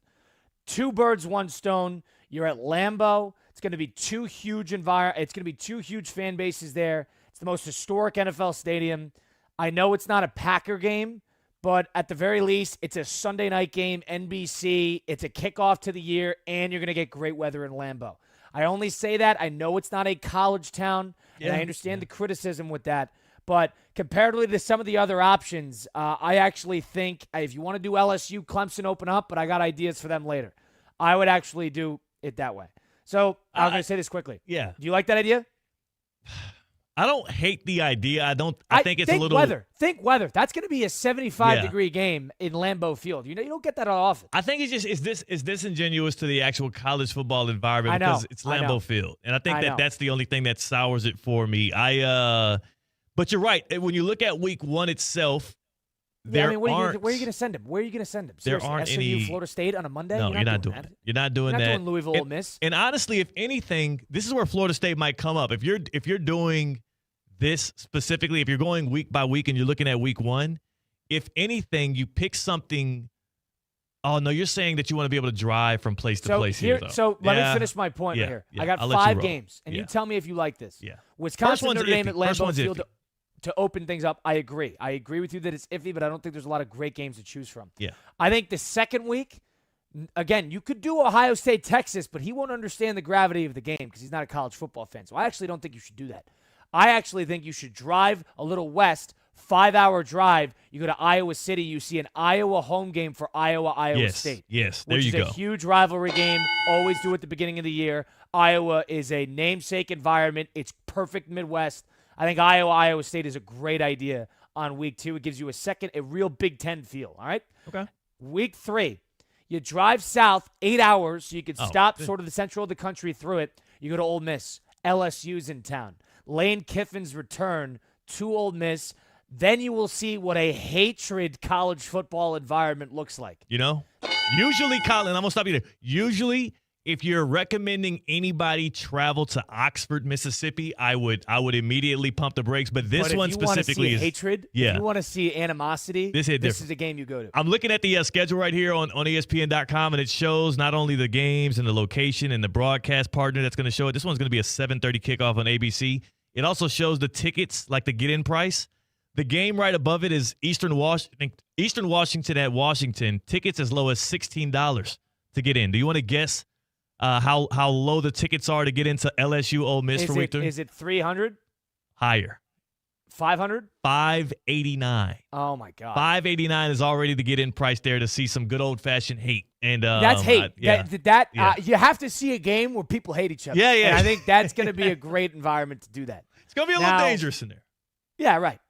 2 birds, 1 stone. You're at Lambeau. It's going to be 2 huge It's going to be 2 huge fan bases there. It's the most historic NFL stadium. I know it's not a Packer game, but at the very least, it's a Sunday night game, NBC. It's a kickoff to the year, and you're going to get great weather in Lambeau. I only say that. I know it's not a college town, and I understand the criticism with that. But comparatively to some of the other options, I actually think if you want to do LSU, Clemson open up, but I got ideas for them later. I would actually do it that way. So I'm going to say this quickly. Yeah. Do you like that idea? I don't hate the idea. I think it's a little weather. Think weather. That's going to be a 75-degree game in Lambeau Field. You know, you don't get that often. I think it's disingenuous to the actual college football environment because it's Lambeau Field, and I think that's the only thing that sours it for me. But you're right. When you look at week 1 itself, where are you going to send him? Where are you going to send him? There Seriously, aren't SMU, any. Florida State on a Monday? No, you're not doing that. You're not doing that. You're not doing Louisville, Ole Miss. And honestly, if anything, this is where Florida State might come up. If you're doing this specifically, if you're going week by week and you're looking at week 1, if anything, you pick something. Oh no, you're saying that you want to be able to drive from place to place here. So let me finish my point right here. Yeah, I got 5 games, and you tell me if you like this. Yeah. Wisconsin, Notre Dame at Lambeau Field to open things up. I agree. I agree with you that it's iffy, but I don't think there's a lot of great games to choose from. Yeah. I think the second week, again, you could do Ohio State, Texas, but he won't understand the gravity of the game because he's not a college football fan. So I actually don't think you should do that. I actually think you should drive a little west, 5-hour drive. You go to Iowa City. You see an Iowa home game for Iowa State. Yes, there which you is go. a huge rivalry game. Always do at the beginning of the year. Iowa is a namesake environment. It's perfect Midwest. I think Iowa State is a great idea on week 2. It gives you a real Big Ten feel. All right. Okay. Week 3, you drive south 8 hours so you can stop sort of the central of the country through it. You go to Ole Miss. LSU's in town. Lane Kiffin's return to Ole Miss. Then you will see what a hatred college football environment looks like. Usually, Colin, I'm going to stop you there. Usually, if you're recommending anybody travel to Oxford, Mississippi, I would immediately pump the brakes. But this one specifically is hatred. Yeah. If you want to see animosity, this is a game you go to. I'm looking at the schedule right here on ESPN.com, and it shows not only the games and the location and the broadcast partner that's going to show it. This one's going to be a 7:30 kickoff on ABC. It also shows the tickets, like the get-in price. The game right above it is Eastern Washington at Washington. Tickets as low as $16 to get in. Do you want to guess how low the tickets are to get into LSU Ole Miss for week 3? Is it 300? Higher. 500? $589. Oh my God. $589 is already the get-in price there to see some good old-fashioned hate. And that's hate. Yeah. You have to see a game where people hate each other. Yeah. And I think that's going to be a great environment to do that. It's going to be a little dangerous in there. Yeah, right.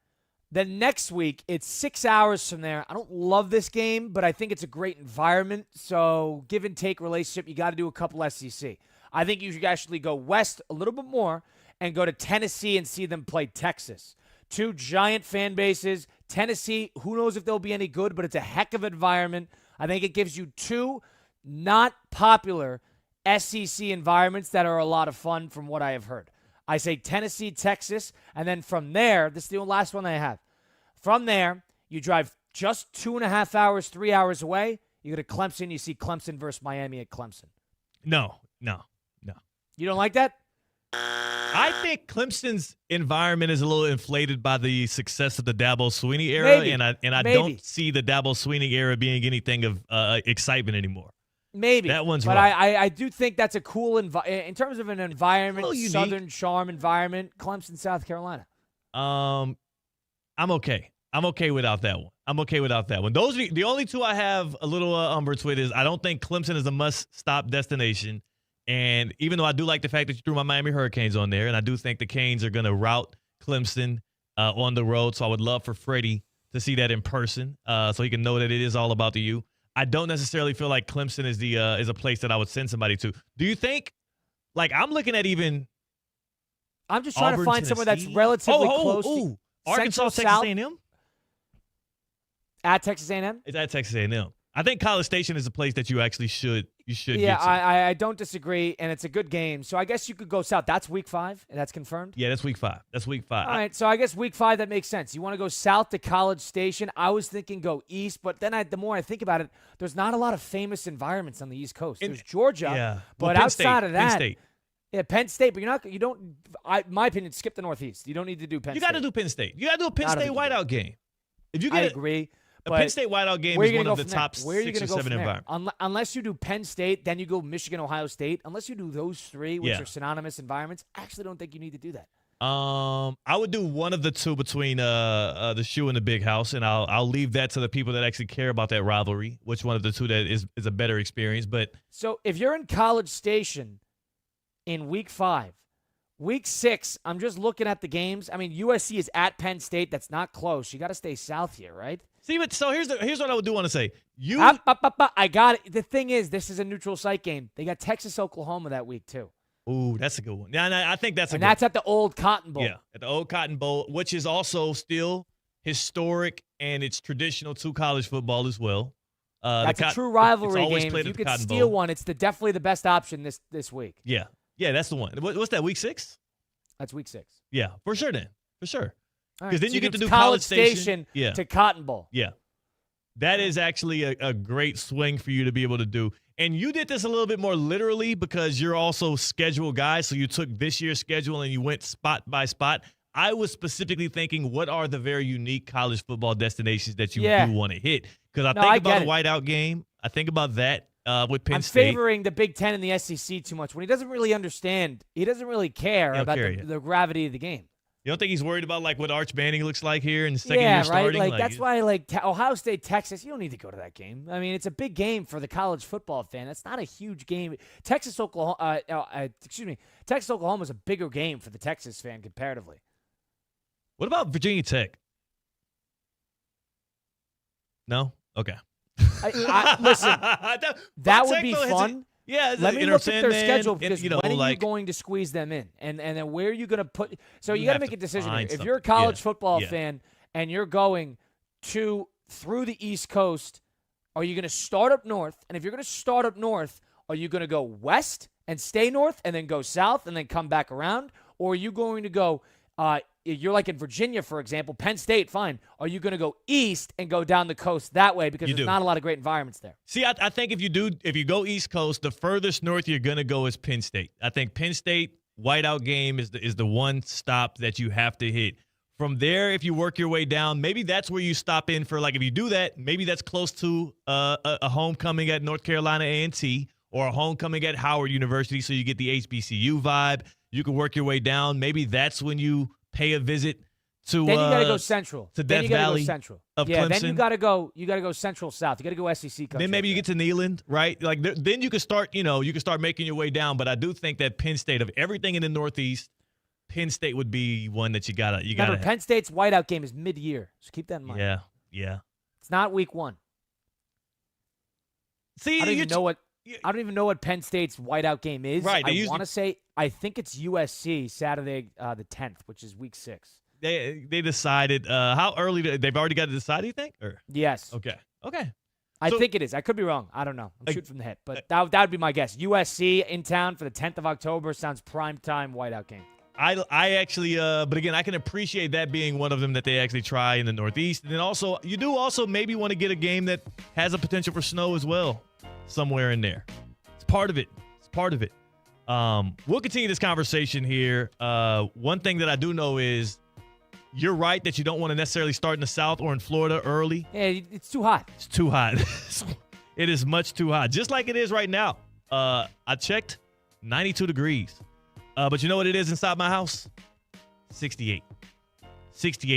Then next week, it's 6 hours from there. I don't love this game, but I think it's a great environment. So give and take relationship, you got to do a couple SEC. I think you should actually go west a little bit more and go to Tennessee and see them play Texas. 2 giant fan bases. Tennessee, who knows if they'll be any good, but it's a heck of an environment. I think it gives you 2 not popular SEC environments that are a lot of fun from what I have heard. I say Tennessee, Texas, and then from there, this is the last one I have. From there, you drive just 2.5 hours, 3 hours away. You go to Clemson, you see Clemson versus Miami at Clemson. No. You don't like that? I think Clemson's environment is a little inflated by the success of the Dabo Swinney era, Maybe. and I don't see the Dabo Swinney era being anything of excitement anymore. Maybe. That one's but wrong. I do think that's a cool in terms of an environment, Southern charm environment, Clemson, South Carolina. I'm okay. I'm okay without that one. Those are the only 2 I have a little umbrage with is I don't think Clemson is a must-stop destination. And even though I do like the fact that you threw my Miami Hurricanes on there, and I do think the Canes are going to rout Clemson on the road, so I would love for Freddie to see that in person so he can know that it is all about the U. I don't necessarily feel like Clemson is a place that I would send somebody to. Do you think, like I'm looking at even I'm just trying Auburn, to find somewhere that's Tennessee? relatively close to Arkansas, Central, Texas South, A&M? At Texas A&M? It's at Texas A&M. I think College Station is a place that you actually should get to. Yeah, I don't disagree, and it's a good game. So I guess you could go south. That's week 5, and that's confirmed? Yeah, that's week 5. All right, so I guess week 5, that makes sense. You want to go south to College Station. I was thinking go east, but then the more I think about it, there's not a lot of famous environments on the East Coast. There's Georgia, yeah. but Penn outside of that, Penn State. Yeah, Penn State, but in my opinion, skip the Northeast. You don't need to do Penn State. You got to do Penn State. You got to do a Penn State whiteout game. If you get I agree. A Penn State whiteout game is one of the top 6 or 7 environments. Unless you do Penn State, then you go Michigan, Ohio State. Unless you do those 3, which Yeah. are synonymous environments, I actually don't think you need to do that. I would do one of the 2 between the Shoe and the Big House, and I'll leave that to the people that actually care about that rivalry. Which one of the 2 that is a better experience? But so if you're in College Station in week 5, week 6, I'm just looking at the games. I mean, USC is at Penn State. That's not close. You got to stay south here, right? see, but so here's what I would do want to say. I got it. The thing is, this is a neutral site game. They got Texas, Oklahoma that week too. Ooh, that's a good one. Yeah, I think that's a good that's at the old Cotton Bowl. Yeah, at the old Cotton Bowl, which is also still historic and it's traditional to college football as well. That's a true rivalry game. If you could steal one, it's definitely the best option this week. Yeah, that's the one. What's that, week 6? That's week 6. Yeah, for sure then. For sure. Because then you get to do College Station to Cotton Bowl. Yeah. That is actually a great swing for you to be able to do. And you did this a little bit more literally because you're also schedule guy. So you took this year's schedule and you went spot by spot. I was specifically thinking, what are the very unique college football destinations that you do want to hit? Because I think about the whiteout game. I think about that with Penn State. I'm favoring the Big Ten and the SEC too much when he doesn't really understand. He doesn't really care about the gravity of the game. You don't think he's worried about like what Arch Manning looks like here in the second year right. starting? Like that's why, like Ohio State, Texas, you don't need to go to that game. I mean, it's a big game for the college football fan. That's not a huge game. Texas, Oklahoma is a bigger game for the Texas fan comparatively. What about Virginia Tech? No? Okay. Listen, that would be fun. Yeah, let me look at their schedule because when are you going to squeeze them in, and then where are you going to put? So you got to make a decision here. If you're a college football fan and you're going through the East Coast, are you going to start up north? And if you're going to start up north, are you going to go west and stay north and then go south and then come back around, or are you going to go? You're like in Virginia, for example, Penn State, fine. Are you going to go east and go down the coast that way because there's not a lot of great environments there? See, I think if you go East Coast, the furthest north you're going to go is Penn State. I think Penn State whiteout game is the one stop that you have to hit. From there, if you work your way down, maybe that's where you stop in for, like, if you do that, maybe that's close to a homecoming at North Carolina A&T or a homecoming at Howard University, so you get the HBCU vibe. You can work your way down. Maybe that's when you pay a visit to then you got to go central. To Death Valley go central. of Clemson. Then you got to go central south. You got to go SEC country. Then maybe you get to Neyland, right? Like then you can start, making your way down. But I do think that Penn State, of everything in the Northeast, Penn State would be one that you gotta. Remember, Penn State's whiteout game is mid-year, so keep that in mind. Yeah. It's not week 1. See, I don't even know what Penn State's whiteout game is. Right. I think it's USC Saturday the 10th, which is week 6. They decided how early they've already got to decide, do you think? Or? Yes. Okay. I think it is. I could be wrong. I don't know. I'm shooting from the hip, but that would be my guess. USC in town for the 10th of October sounds prime time whiteout game. I actually, but again, I can appreciate that being one of them that they actually try in the Northeast. And then also, you do also maybe want to get a game that has a potential for snow as well somewhere in there. It's part of it. We'll continue this conversation here. One thing that I do know is you're right that you don't want to necessarily start in the South or in Florida early. Yeah, it's too hot. It's too hot. It is much too hot, just like it is right now. I checked, 92 degrees. But you know what it is inside my house? 68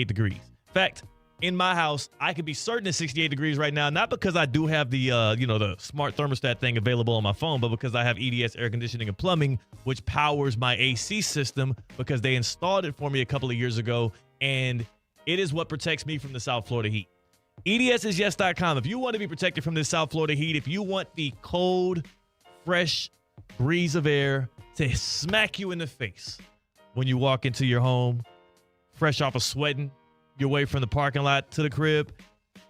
degrees. In fact, in my house, I could be certain it's 68 degrees right now, not because I do have the, the smart thermostat thing available on my phone, but because I have EDS Air Conditioning and Plumbing, which powers my AC system because they installed it for me a couple of years ago, and it is what protects me from the South Florida heat. EDSisyes.com. If you want to be protected from this South Florida heat, if you want the cold, fresh breeze of air to smack you in the face when you walk into your home, fresh off of sweating your way from the parking lot to the crib,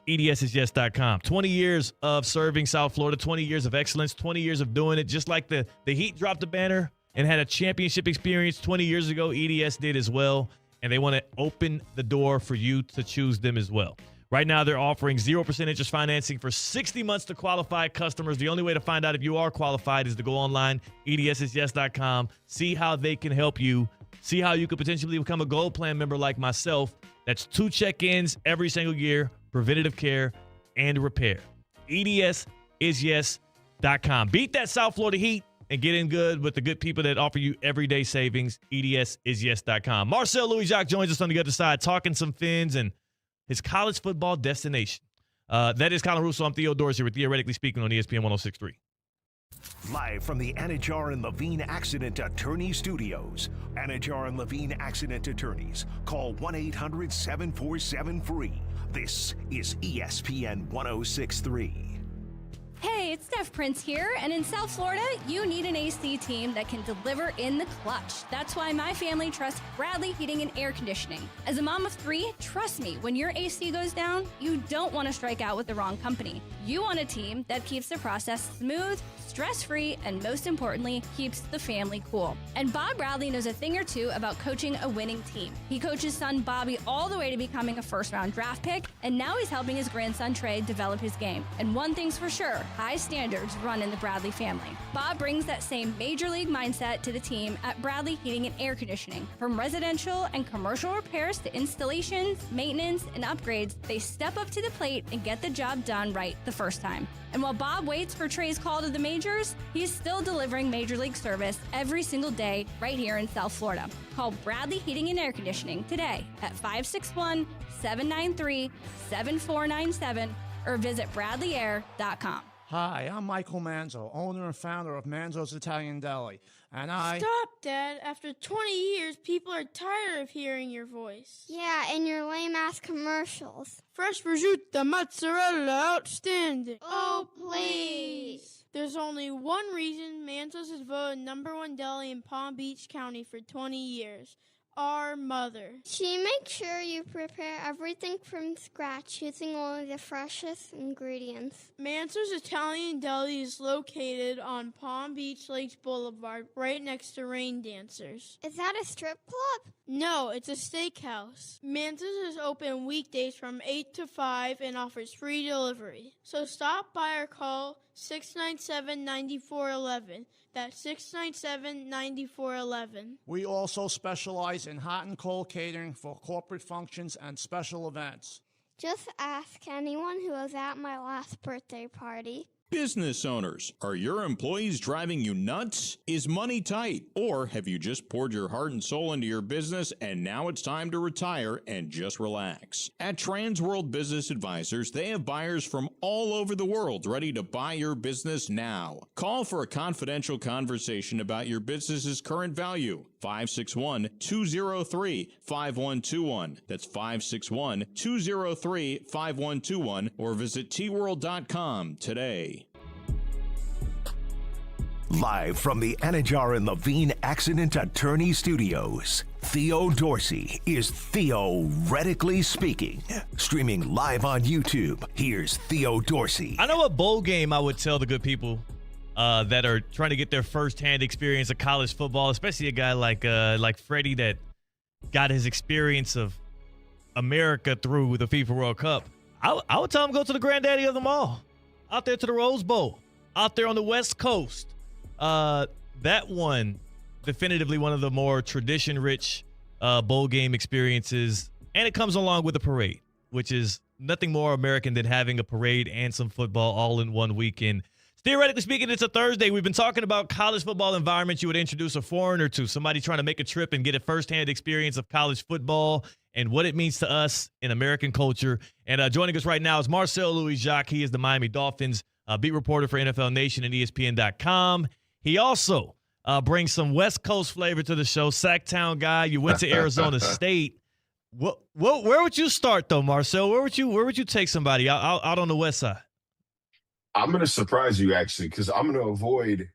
EDSisyes.com. 20 years of serving South Florida, 20 years of excellence, 20 years of doing it. Just like the Heat dropped the banner and had a championship experience 20 years ago, EDS did as well. And they want to open the door for you to choose them as well. Right now, they're offering 0% interest financing for 60 months to qualified customers. The only way to find out if you are qualified is to go online, EDSisyes.com, see how they can help you, see how you could potentially become a Gold Plan member like myself. That's 2 check-ins every single year, preventative care and repair. EDSisyes.com. Beat that South Florida heat and get in good with the good people that offer you everyday savings, EDSisyes.com. Marcel Louis-Jacques joins us on the other side, talking some Fins and his college football destination. That is Colin Russo. I'm Theo Dorsey. We're Theoretically Speaking on ESPN 106.3. Live from the Anajar and Levine Accident Attorney Studios. Anajar and Levine Accident Attorneys. Call 1-800-747-FREE. This is ESPN 106.3. Hey, it's Steph Prince here, and in South Florida, you need an AC team that can deliver in the clutch. That's why my family trusts Bradley Heating and Air Conditioning. As a mom of 3, trust me, when your AC goes down, you don't want to strike out with the wrong company. You want a team that keeps the process smooth, stress-free, and most importantly, keeps the family cool. And Bob Bradley knows a thing or two about coaching a winning team. He coached his son Bobby all the way to becoming a first-round draft pick, and now he's helping his grandson Trey develop his game. And one thing's for sure, high standards run in the Bradley family. Bob brings that same major league mindset to the team at Bradley Heating and Air Conditioning. From residential and commercial repairs to installations, maintenance, and upgrades, they step up to the plate and get the job done right the first time. And while Bob waits for Trey's call to the majors, he's still delivering major league service every single day right here in South Florida. Call Bradley Heating and Air Conditioning today at 561-793-7497 or visit bradleyair.com. Hi, I'm Michael Manzo, owner and founder of Manzo's Italian Deli, and Stop, Dad. After 20 years, people are tired of hearing your voice. Yeah, and your lame-ass commercials. Fresh prosciutto, mozzarella, outstanding. Oh, please. There's only one reason Manzo's is voted #1 deli in Palm Beach County for 20 years. Our mother. She makes sure you prepare everything from scratch using only the freshest ingredients. Manzo's Italian Deli is located on Palm Beach Lakes Boulevard, right next to Rain Dancers. Is that a strip club? No, it's a steakhouse. Manzo's is open weekdays from 8 to 5 and offers free delivery. So stop by or call 697-9411. That's 697-9411. we also specialize in hot and cold catering for corporate functions and special events. Just ask anyone who was at my last birthday party. Business owners, are your employees driving you nuts? Is money tight? Or have you just poured your heart and soul into your business and now it's time to retire and just relax? At Trans World Business Advisors, they have buyers from all over the world ready to buy your business now. Call for a confidential conversation about your business's current value. 561-203-5121. That's 561-203-5121 or visit tworld.com today. Live from the Anajar and Levine Accident Attorney Studios, Theo Dorsey is theoretically speaking. Streaming live on YouTube, here's Theo Dorsey. I know a bowl game I would tell the good people that are trying to get their firsthand experience of college football, especially a guy like Freddie that got his experience of America through the FIFA World Cup. I would tell him go to the granddaddy of them all, out there to the Rose Bowl, out there on the West Coast. That one, definitively one of the more tradition-rich bowl game experiences, and it comes along with a parade, which is nothing more American than having a parade and some football all in one weekend. Theoretically speaking, it's a Thursday. We've been talking about college football environments. You would introduce a foreigner to somebody trying to make a trip and get a firsthand experience of college football and what it means to us in American culture. And joining us right now is Marcel Louis-Jacques. He is the Miami Dolphins beat reporter for NFL Nation and ESPN.com. He also brings some West Coast flavor to the show. Sacktown guy. You went to Arizona State. Where would you start though, Marcel? Where would you take somebody out on the West Side? I'm going to surprise you actually, because I'm going to avoid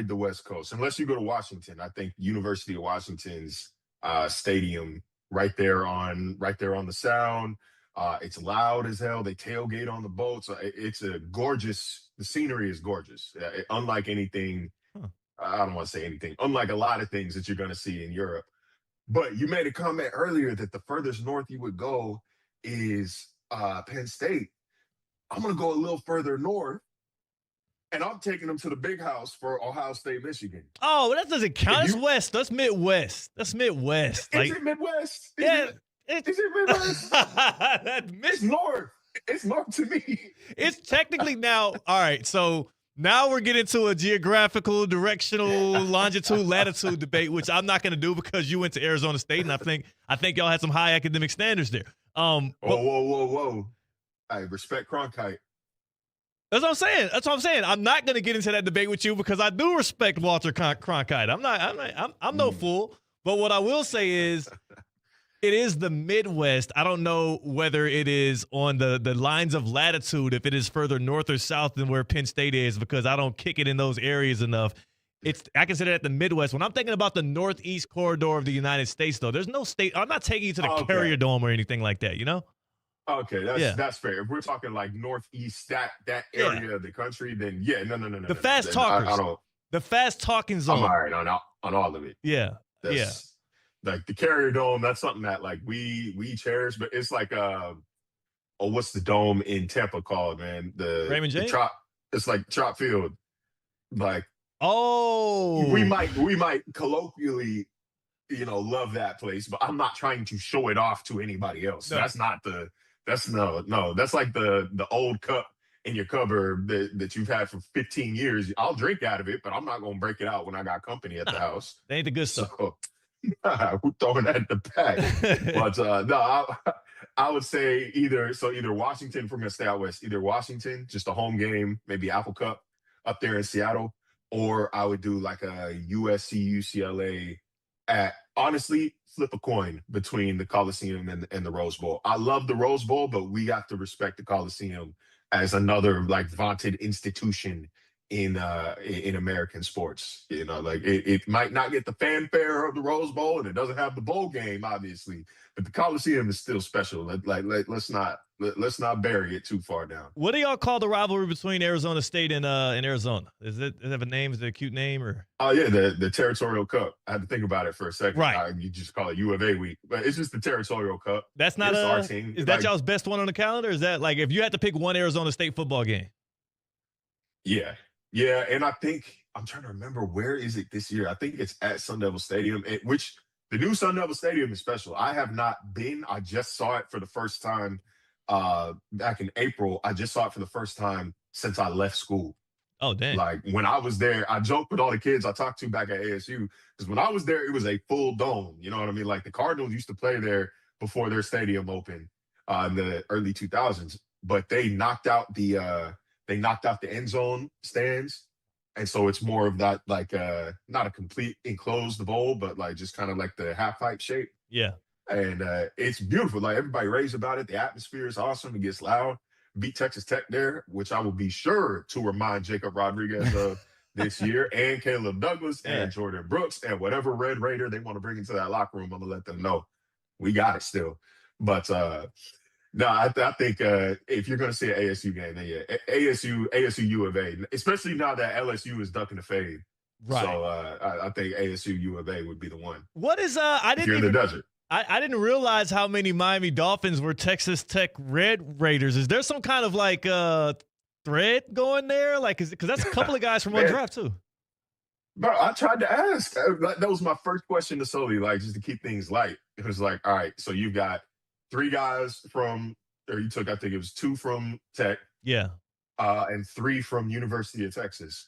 the West Coast unless you go to Washington. I think University of Washington's stadium right there on the Sound. It's loud as hell. They tailgate on the boats. It's a gorgeous. The scenery is gorgeous. Unlike anything. I don't want to say anything. Unlike a lot of things that you're going to see in Europe. But you made a comment earlier that the furthest north you would go is Penn State. I'm going to go a little further north, and I'm taking them to the big house for Ohio State, Michigan. Oh, that doesn't count. That's West. That's Midwest. Is it Midwest? Yeah. Is it Midwest? It's north. It's north to me. It's technically now. All right, so now we're getting to a geographical, directional, longitude, latitude debate, which I'm not going to do because you went to Arizona State, and I think y'all had some high academic standards there. Whoa. I respect Cronkite. That's what I'm saying. I'm not going to get into that debate with you because I do respect Walter Cronkite. I'm no fool. But what I will say is it is the Midwest. I don't know whether it is on the lines of latitude, if it is further north or south than where Penn State is, because I don't kick it in those areas enough. I consider that the Midwest. When I'm thinking about the northeast corridor of the United States, though, there's no state. I'm not taking you to the Carrier Dome or anything like that, you know? Okay, that's fair. If we're talking like northeast, that area of the country, then no. The fast talkers. The fast talking zone. I'm all right on all of it. Yeah. Like the Carrier Dome, that's something that like we cherish, but it's like what's the dome in Tampa called, man? The Raymond James. It's like Trop Field. Like we Oh, might colloquially, love that place, but I'm not trying to show it off to anybody else. no. That's no. That's like the old cup in your cupboard that you've had for 15 years. I'll drink out of it, but I'm not gonna break it out when I got company at the house. They ain't the good stuff. So we're throwing that in the pack. But no, I would say either Washington, if we're gonna stay out west, either Washington, just a home game, maybe Apple Cup up there in Seattle, or I would do like a USC UCLA at, honestly, flip a coin between the Coliseum and the Rose Bowl. I love the Rose Bowl, but we have to respect the Coliseum as another like vaunted institution in American sports. Like it might not get the fanfare of the Rose Bowl, and it doesn't have the bowl game, obviously, but the Coliseum is still special. Let's not bury it too far down. What do y'all call the rivalry between Arizona State and Arizona? Does it have a name? Is it a cute name or? Oh yeah, the Territorial Cup. I had to think about it for a second. Right. You just call it U of A week, but it's just the Territorial Cup. That's not our team. Is that y'all's best one on the calendar? Is that like if you had to pick one Arizona State football game? Yeah, and I think I'm trying to remember where is it this year. I think it's at Sun Devil Stadium, which the new Sun Devil Stadium is special. I have not been. I just saw it for the first time back in April. I just saw it for the first time since I left school. Oh, dang. Like when I was there, I joked with all the kids I talked to back at ASU, because when I was there, it was a full dome. You know what I mean? Like the Cardinals used to play there before their stadium opened in the early 2000s, but they knocked out the end zone stands. And so it's more of that, like not a complete enclosed bowl, but like just kind of like the half pipe shape. Yeah. And it's beautiful. Like everybody raves about it. The atmosphere is awesome. It gets loud. Beat Texas Tech there, which I will be sure to remind Jacob Rodriguez of this year, and Caleb Douglas and Jordan Brooks, and whatever Red Raider they want to bring into that locker room. I'm gonna let them know we got it still. But no, I think if you're gonna see an ASU game, then yeah, ASU U of A, especially now that LSU is ducking the fade. Right. So I think ASU U of A would be the one. What is if you're in the desert. I didn't realize how many Miami Dolphins were Texas Tech Red Raiders. Is there some kind of like thread going there? Like, because that's a couple of guys from one draft too. Bro, I tried to ask. That was my first question to Sully, like just to keep things light. It was like, all right, so you've got three guys you took, I think it was two from Tech. Yeah. And three from University of Texas.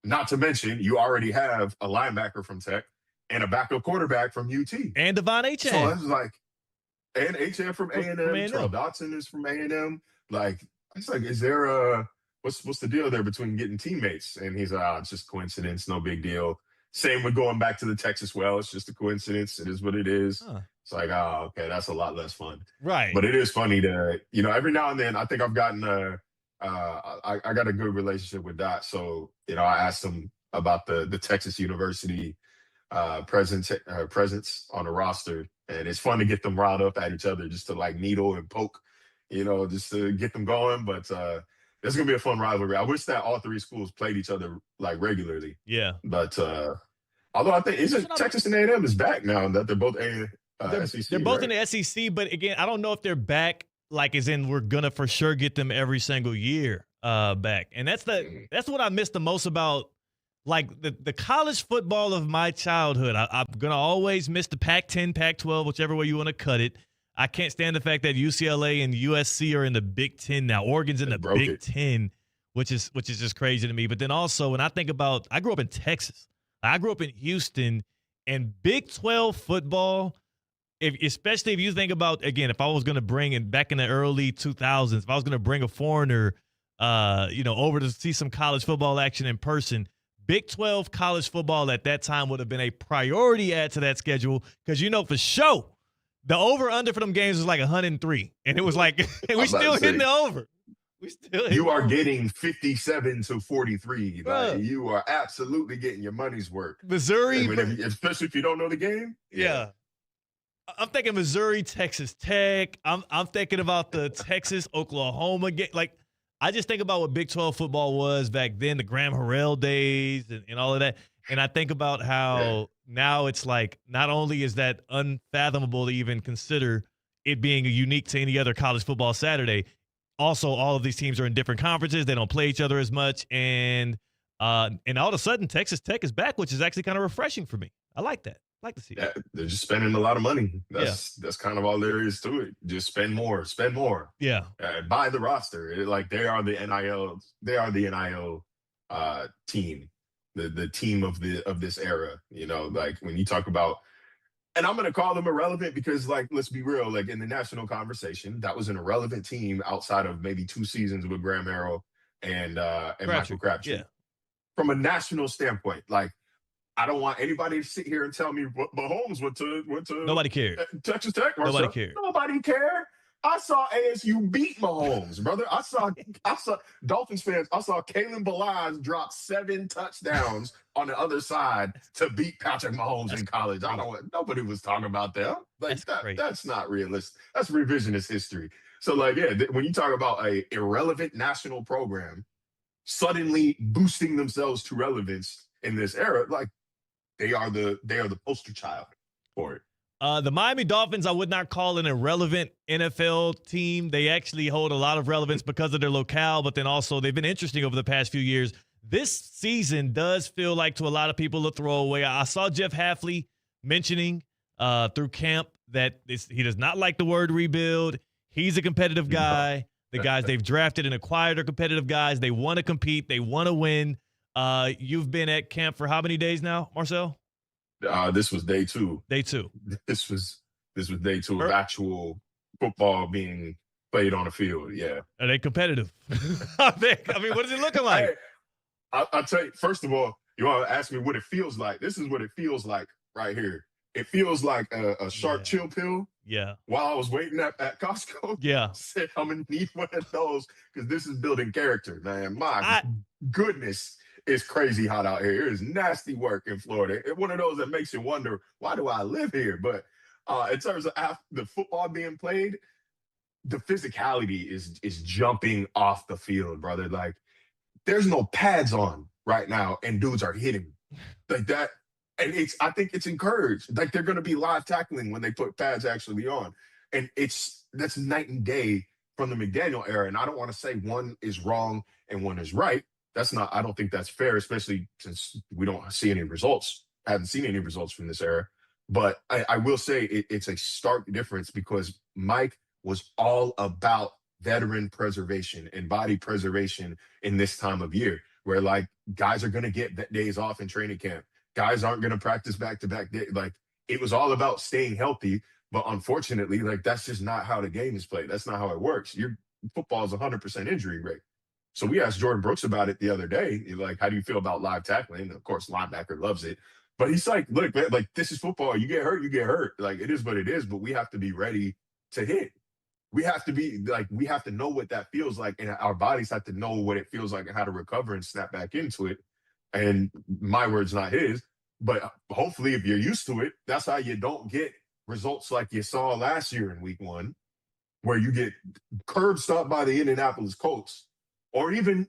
Not to mention, you already have a linebacker from Tech and a backup quarterback from UT. And Devon Achane. So it's like, and Achane from A&M. Terrell Dotson is from A&M. Like, it's like, is there what's the deal there between getting teammates? And he's like, it's just coincidence, no big deal. Same with going back to the Texas well. It's just a coincidence. It is what it is. Huh. It's like, oh, okay, that's a lot less fun. Right. But it is funny to, every now and then, I think I've gotten I got a good relationship with Dot. So, I asked him about the Texas University presence on the roster. And it's fun to get them riled up at each other, just to like needle and poke, just to get them going. But it's going to be a fun rivalry. I wish that all three schools played each other like regularly. Yeah. But although I think Texas and A&M is back now that they're both SEC. They're both in the SEC, but again, I don't know if they're back, like as in we're gonna for sure get them every single year back. And that's what I miss the most about like the college football of my childhood. I'm gonna always miss the Pac-10, Pac-12, whichever way you want to cut it. I can't stand the fact that UCLA and USC are in the Big Ten now. Oregon's in the Big Ten, which is just crazy to me. But then also when I think about, I grew up in Texas. I grew up in Houston, and Big 12 football, especially if you think about, again, if I was going to bring in back in the early 2000s, if I was going to bring a foreigner, over to see some college football action in person, Big 12 college football at that time would have been a priority add to that schedule because, for sure, the over-under for them games was like 103. And it was like, we still hitting the over. You are getting 57 to 43. Like, you are absolutely getting your money's worth. Missouri. Especially if you don't know the game. Yeah. I'm thinking Missouri, Texas Tech. I'm thinking about the Texas-Oklahoma game. Like, I just think about what Big 12 football was back then, the Graham Harrell days and all of that. And I think about how now it's like not only is that unfathomable to even consider it being unique to any other college football Saturday, also all of these teams are in different conferences. They don't play each other as much. And all of a sudden, Texas Tech is back, which is actually kind of refreshing for me. I like that. I like to see that. They're just spending a lot of money. That's kind of all there is to it. Just spend more. Yeah. Buy the roster. They are the NIL. They are the NIL team, the team of this era. Like when you talk about, and I'm going to call them irrelevant because, like, let's be real. Like in the national conversation, that was an irrelevant team outside of maybe 2 seasons with Graham Harrell and Michael Crabtree. Yeah. From a national standpoint, like, I don't want anybody to sit here and tell me what Mahomes went to. Nobody cared. Texas Tech. Nobody cared. Nobody cared. I saw ASU beat Mahomes, brother. I saw Dolphins fans. I saw Kalen Balazs drop 7 touchdowns on the other side to beat Patrick Mahomes in college. Nobody was talking about them. Like that's not realistic. That's revisionist history. So like, when you talk about a irrelevant national program suddenly boosting themselves to relevance in this era, like they are the poster child for it. The Miami Dolphins, I would not call an irrelevant NFL team. They actually hold a lot of relevance because of their locale, but then also they've been interesting over the past few years. This season does feel like, to a lot of people, a throwaway. I saw Jeff Hafley mentioning through camp that he does not like the word rebuild. He's a competitive guy. The guys they've drafted and acquired are competitive guys. They want to compete. They want to win. You've been at camp for how many days now, Marcel? This was day 2. Day 2. This was day 2 of actual football being played on the field. Yeah. Are they competitive? I mean, what is it looking like? Hey, I'll tell you, first of all, you want to ask me what it feels like. This is what it feels like right here. It feels like a sharp chill pill. Yeah. While I was waiting at Costco. Yeah. I said, I'm going to need one of those because this is building character, man. My goodness. It's crazy hot out here. It is nasty work in Florida. It's one of those that makes you wonder, why do I live here? But in terms of the football being played, the physicality is jumping off the field, brother. Like, there's no pads on right now, and dudes are hitting like that. And I think it's encouraged. Like, they're going to be live tackling when they put pads actually on. And that's night and day from the McDaniel era. And I don't want to say one is wrong and one is right. I don't think that's fair, especially since we don't see any results. I haven't seen any results from this era. But I will say it's a stark difference because Mike was all about veteran preservation and body preservation in this time of year, where like guys are going to get days off in training camp. Guys aren't going to practice back-to-back days. Like, it was all about staying healthy. But unfortunately, like, that's just not how the game is played. That's not how it works. Your football is 100% injury rate. So we asked Jordan Brooks about it the other day. Like, how do you feel about live tackling? And of course, linebacker loves it. But he's like, look, man, like, this is football. You get hurt, you get hurt. Like, it is what it is, but we have to be ready to hit. We have to know what that feels like, and our bodies have to know what it feels like and how to recover and snap back into it. And my words, not his. But hopefully, if you're used to it, that's how you don't get results like you saw last year in week 1, where you get curb stomped by the Indianapolis Colts. Or even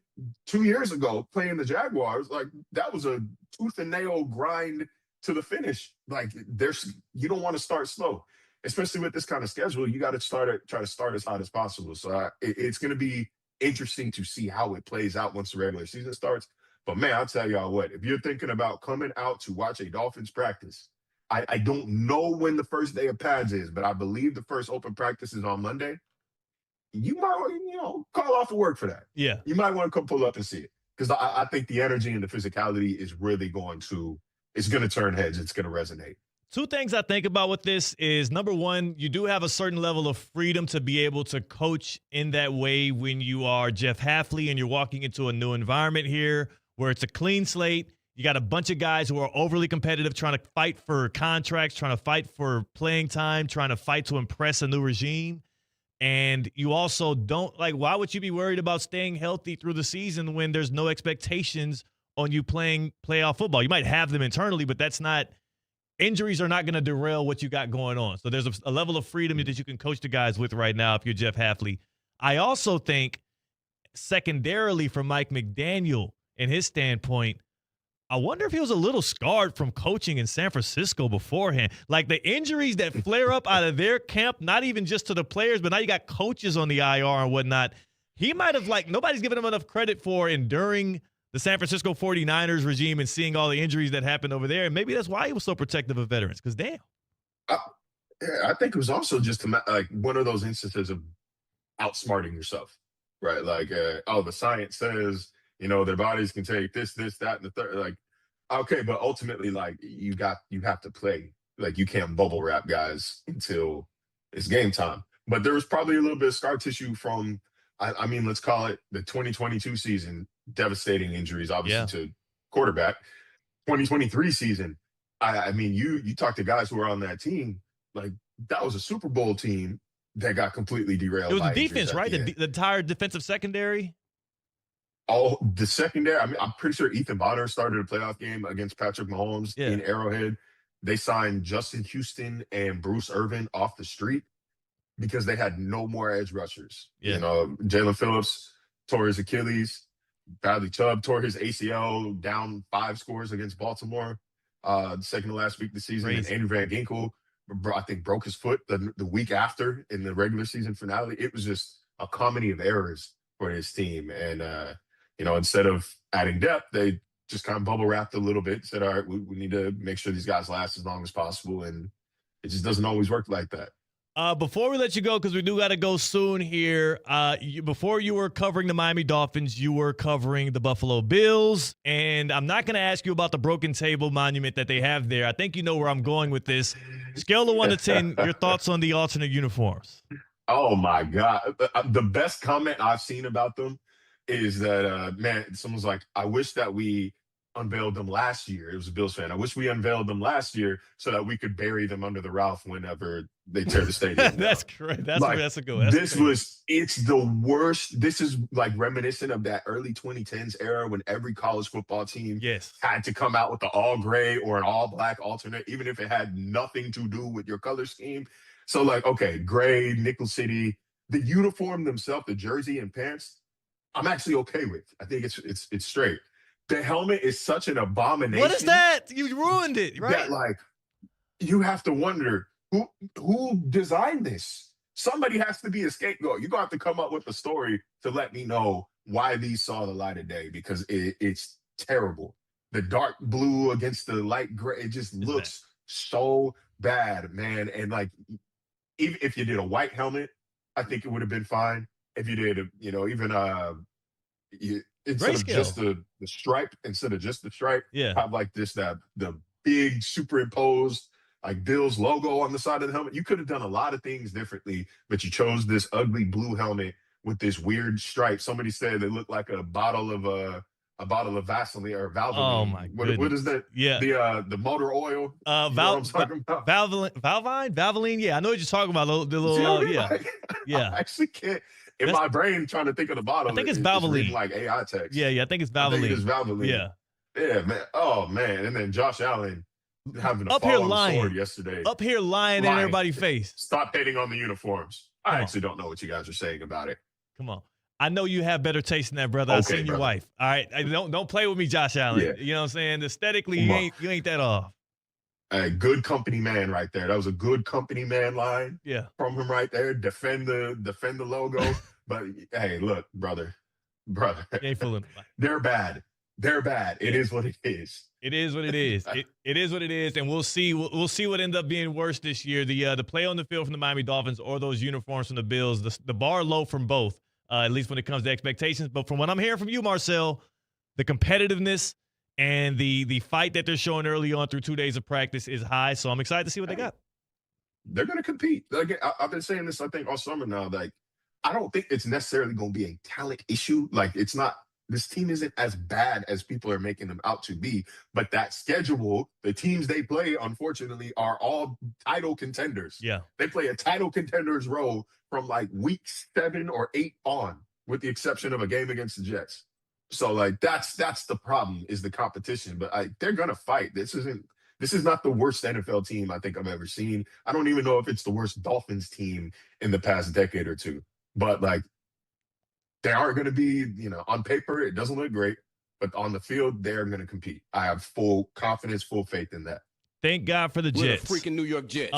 2 years ago, playing the Jaguars, like, that was a tooth and nail grind to the finish. Like, you don't want to start slow, especially with this kind of schedule. You got to try to start as hot as possible. So it's going to be interesting to see how it plays out once the regular season starts. But man, I'll tell y'all what, if you're thinking about coming out to watch a Dolphins practice, I don't know when the first day of pads is, but I believe the first open practice is on Monday. You might want to, call off of work for that. Yeah. You might want to come pull up and see it. Because I think the energy and the physicality is really it's going to turn heads. It's going to resonate. 2 things I think about with this is, number one, you do have a certain level of freedom to be able to coach in that way when you are Jeff Hafley and you're walking into a new environment here where it's a clean slate. You got a bunch of guys who are overly competitive, trying to fight for contracts, trying to fight for playing time, trying to fight to impress a new regime. And you also don't, like, why would you be worried about staying healthy through the season when there's no expectations on you playing playoff football? You might have them internally, but injuries are not going to derail what you got going on. So there's a level of freedom that you can coach the guys with right now if you're Jeff Hafley. I also think, secondarily, from Mike McDaniel and his standpoint, I wonder if he was a little scarred from coaching in San Francisco beforehand. Like, the injuries that flare up out of their camp, not even just to the players, but now you got coaches on the IR and whatnot. he might have, nobody's giving him enough credit for enduring the San Francisco 49ers regime and seeing all the injuries that happened over there. And maybe that's why he was so protective of veterans, because damn. I think it was also just like one of those instances of outsmarting yourself, right? Like, the science says, their bodies can take this, that, and the third. Like, okay, but ultimately, like, you have to play. Like, you can't bubble wrap guys until it's game time. But there was probably a little bit of scar tissue from, I mean, let's call it the 2022 season, devastating injuries, obviously, to quarterback. 2023 season, I mean, you talk to guys who are on that team, like, that was a Super Bowl team that got completely derailed. It was by the defense, right? The entire defensive secondary. Oh, the secondary. I mean, I'm pretty sure Ethan Bonner started a playoff game against Patrick Mahomes in Arrowhead. They signed Justin Houston and Bruce Irvin off the street because they had no more edge rushers. Yeah. Jalen Phillips tore his Achilles. Bradley Chubb tore his ACL, down 5 scores against Baltimore, second to last week of the season. Crazy. And Andrew Van Ginkel, I think, broke his foot the week after in the regular season finale. It was just a comedy of errors for his team. And, instead of adding depth, they just kind of bubble wrapped a little bit, said, all right, we need to make sure these guys last as long as possible. And it just doesn't always work like that. Before we let you go, because we do got to go soon here, before you were covering the Miami Dolphins, you were covering the Buffalo Bills, and I'm not going to ask you about the broken table monument that they have there. I think you know where I'm going with this. Scale of 1 to 10, your thoughts on the alternate uniforms. Oh, my God. The best comment I've seen about them is that, someone's like, I wish that we unveiled them last year. It was a Bills fan. I wish we unveiled them last year so that we could bury them under the Ralph whenever they tear the stadium. That's great. That's a good. It's the worst. This is like reminiscent of that early 2010s era when every college football team had to come out with the all gray or an all black alternate, even if it had nothing to do with your color scheme. So, like, okay, gray, Nickel City, the uniform themselves, the jersey and pants, I'm actually okay with. I think it's straight. The helmet is such an abomination. What is that? You ruined it, right? That, like, you have to wonder who designed this. Somebody has to be a scapegoat. You're gonna have to come up with a story to let me know why these saw the light of day, because it's terrible. The dark blue against the light gray, it just looks so bad, man. And like, even if you did a white helmet, I think it would have been fine. If you did, instead of just the stripe, have like the big superimposed like Bills logo on the side of the helmet. You could have done a lot of things differently, but you chose this ugly blue helmet with this weird stripe. Somebody said it looked like a bottle of Vaseline or Valvoline. Oh my goodness. What is that? Yeah. The motor oil. Valvoline. Yeah, I know what you're talking about. The little I actually can't. In my brain, trying to think of the bottle. I think it's Valvoline. Like AI text. Yeah, I think it's Valvoline. It's Valvoline. Yeah, man. Oh man. And then Josh Allen having a fall on the sword yesterday. Up here lying in everybody's face. Stop hating on the uniforms. I actually don't know what you guys are saying about it. Come on. I know you have better taste than that, brother. I've seen your wife. All right. Don't play with me, Josh Allen. Yeah. You know what I'm saying? Aesthetically, you ain't that off. A good company man right there. That was a good company man line. Yeah. From him right there. Defend the logo. But hey, look, brother. You ain't fooling them. They're bad. It is what it is. It is what it is. It is what it is, and we'll see. We'll see what ends up being worse this year: the play on the field from the Miami Dolphins or those uniforms from the Bills. The bar low from both, at least when it comes to expectations. But from what I'm hearing from you, Marcel, the competitiveness and the fight that they're showing early on through 2 days of practice is high. So I'm excited to see what they got. They're going to compete. Like, I've been saying this, I think, all summer now. Like, I don't think it's necessarily going to be a talent issue. Like, it's not. This team isn't as bad as people are making them out to be, but that schedule, the teams they play, unfortunately, are all title contenders. Yeah. They play a title contenders role from like week 7 or 8 on, with the exception of a game against the Jets. So like, that's the problem, is the competition, but they're going to fight. This is not the worst NFL team I think I've ever seen. I don't even know if it's the worst Dolphins team in the past decade or two, but like, they are going to be, on paper, it doesn't look great, but on the field, they're going to compete. I have full confidence, full faith in that. Thank God for the Jets. We're the freaking New York Jets.